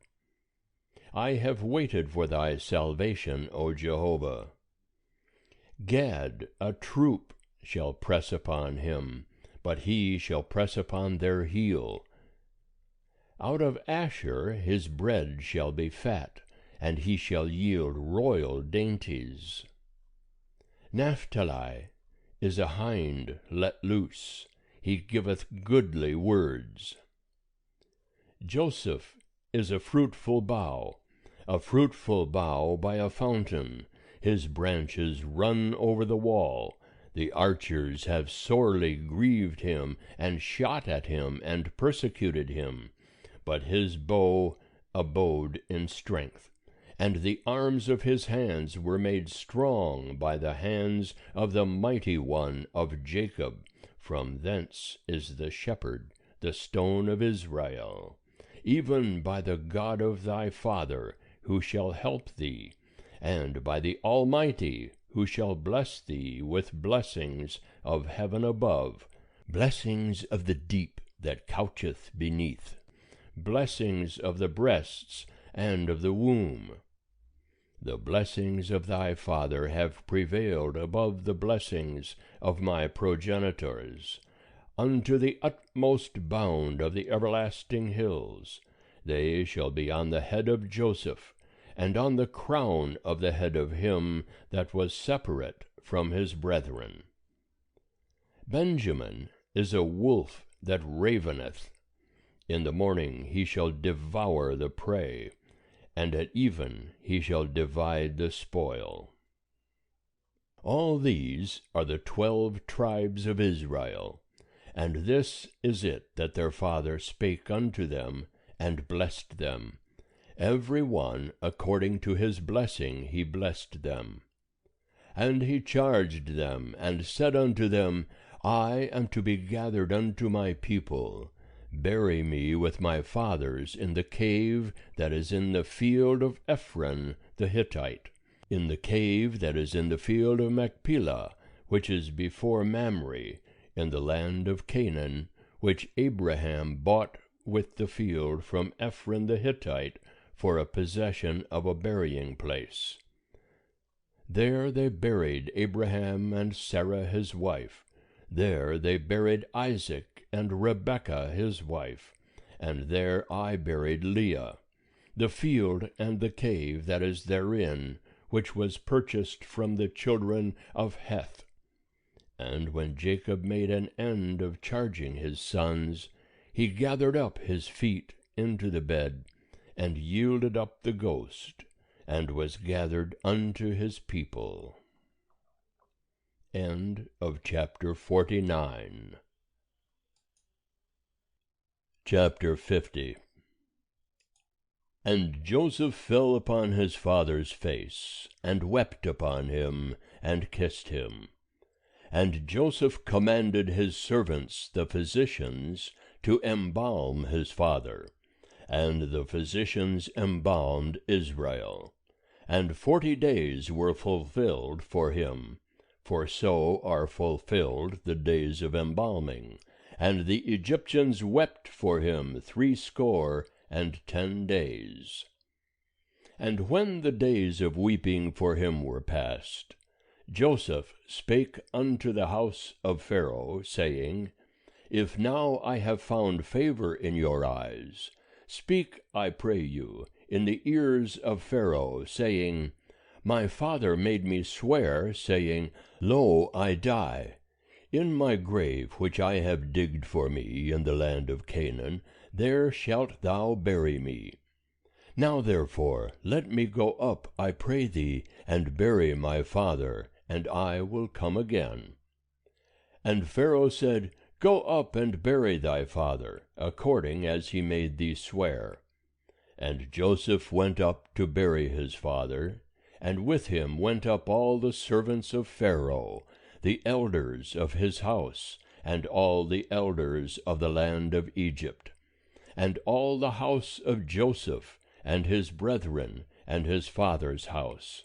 I have waited for thy salvation, O Jehovah. Gad, a troop, shall press upon him, but he shall press upon their heel. Out of Asher his bread shall be fat, and he shall yield royal dainties. Naphtali is a hind let loose, he giveth goodly words. Joseph is a fruitful bough by a fountain. His branches run over the wall. The archers have sorely grieved him, and shot at him, and persecuted him. But his bow abode in strength, and the arms of his hands were made strong by the hands of the mighty one of Jacob. From thence is the shepherd, the stone of Israel, even by the God of thy father, who shall help thee, and by the Almighty, who shall bless thee with blessings of heaven above, blessings of the deep that coucheth beneath, blessings of the breasts and of the womb. The blessings of thy father have prevailed above the blessings of my progenitors, unto the utmost bound of the everlasting hills. They shall be on the head of Joseph, and on the crown of the head of him that was separate from his brethren. Benjamin is a wolf that raveneth. In the morning he shall devour the prey, and at even he shall divide the spoil. All these are the 12 tribes of Israel, and this is it that their father spake unto them, and blessed them. Every one according to his blessing he blessed them. And he charged them, and said unto them, I am to be gathered unto my people. Bury me with my fathers in the cave that is in the field of Ephron the Hittite, in the cave that is in the field of Machpelah, which is before Mamre, in the land of Canaan, which Abraham bought with the field from Ephron the Hittite for a possession of a burying place. There they buried Abraham and Sarah his wife. There they buried Isaac and Rebekah his wife, and there I buried Leah. The field and the cave that is therein, which was purchased from the children of Heth. And when Jacob made an end of charging his sons, he gathered up his feet into the bed, and yielded up the ghost, and was gathered unto his people. End of chapter 49. Chapter 50. And Joseph fell upon his father's face, and wept upon him, and kissed him. And Joseph commanded his servants, the physicians, to embalm his father. And the physicians embalmed Israel. And 40 days were fulfilled for him, for so are fulfilled the days of embalming. And the Egyptians wept for him 80 days. And when the days of weeping for him were past, Joseph spake unto the house of Pharaoh, saying, If now I have found favor in your eyes, speak, I pray you, in the ears of Pharaoh, saying, My father made me swear, saying, Lo, I die. In my grave which I have digged for me in the land of Canaan, there shalt thou bury me. Now therefore let me go up, I pray thee, and bury my father, and I will come again. And Pharaoh said, Go up and bury thy father, according as he made thee swear. And Joseph went up to bury his father, and with him went up all the servants of Pharaoh, the elders of his house, and all the elders of the land of Egypt, and all the house of Joseph, and his brethren, and his father's house.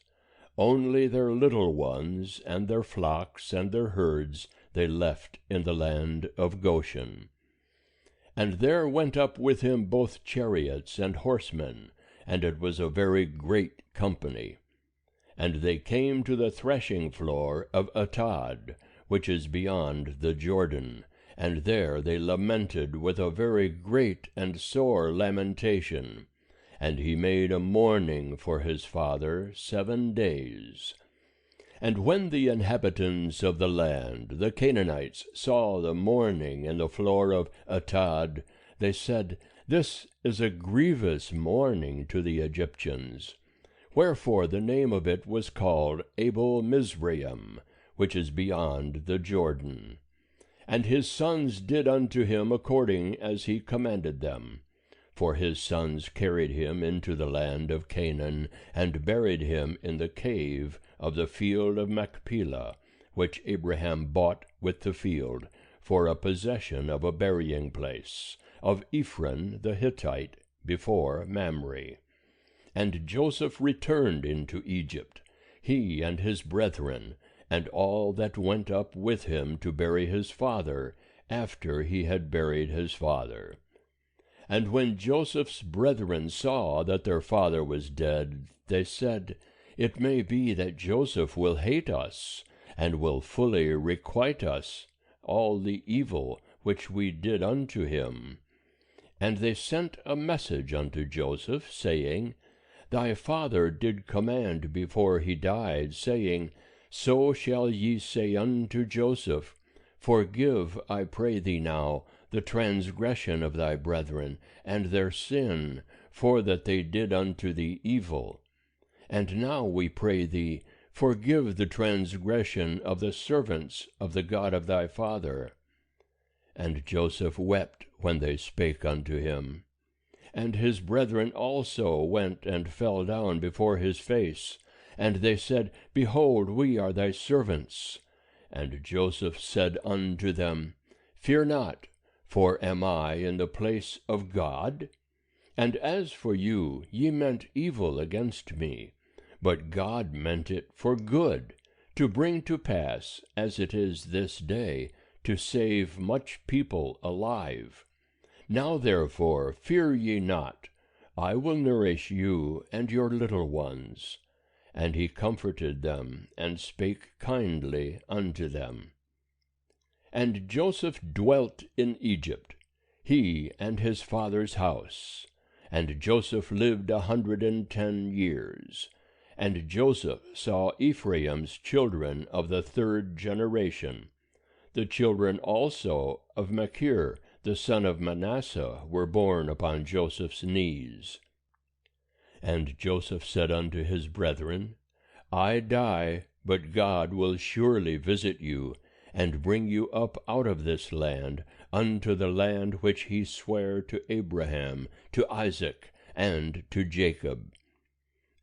Only their little ones, and their flocks, and their herds, they left in the land of Goshen. And there went up with him both chariots and horsemen, and it was a very great company. And they came to the threshing floor of Atad, which is beyond the Jordan, and there they lamented with a very great and sore lamentation. And he made a mourning for his father 7 days. And when the inhabitants of the land, the Canaanites, saw the mourning in the floor of Atad, they said, This is a grievous mourning to the Egyptians. Wherefore the name of it was called Abel Mizraim, which is beyond the Jordan. And his sons did unto him according as he commanded them. For his sons carried him into the land of Canaan, and buried him in the cave of the field of Machpelah, which Abraham bought with the field, for a possession of a burying place, of Ephron the Hittite, before Mamre. And Joseph returned into Egypt, he and his brethren, and all that went up with him to bury his father, after he had buried his father. And when Joseph's brethren saw that their father was dead, they said, It may be that Joseph will hate us, and will fully requite us all the evil which we did unto him. And they sent a message unto Joseph, saying, Thy father did command before he died, saying, So shall ye say unto Joseph, Forgive, I pray thee now, the transgression of thy brethren, and their sin, for that they did unto thee evil. And now we pray thee, forgive the transgression of the servants of the God of thy father. And Joseph wept when they spake unto him. And his brethren also went and fell down before his face. And they said, Behold, we are thy servants. And Joseph said unto them, Fear not, for am I in the place of God? And as for you, ye meant evil against me, but God meant it for good, to bring to pass, as it is this day, to save much people alive. Now therefore fear ye not, I will nourish you and your little ones. And he comforted them, and spake kindly unto them. And Joseph dwelt in Egypt, he and his father's house. And Joseph lived 110 years. And Joseph saw Ephraim's children of the third generation. The children also of Machir, the son of Manasseh, were born upon Joseph's knees. And Joseph said unto his brethren, I die, but God will surely visit you, and bring you up out of this land, unto the land which he sware to Abraham, to Isaac, and to Jacob.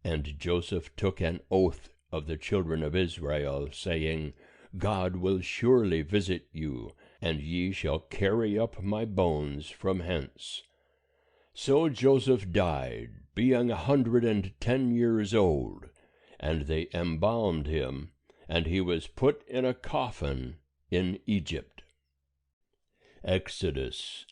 And Joseph took an oath of the children of Israel, saying, God will surely visit you, and ye shall carry up my bones from hence. So Joseph died, being 110 years old, and they embalmed him, and he was put in a coffin in Egypt. Exodus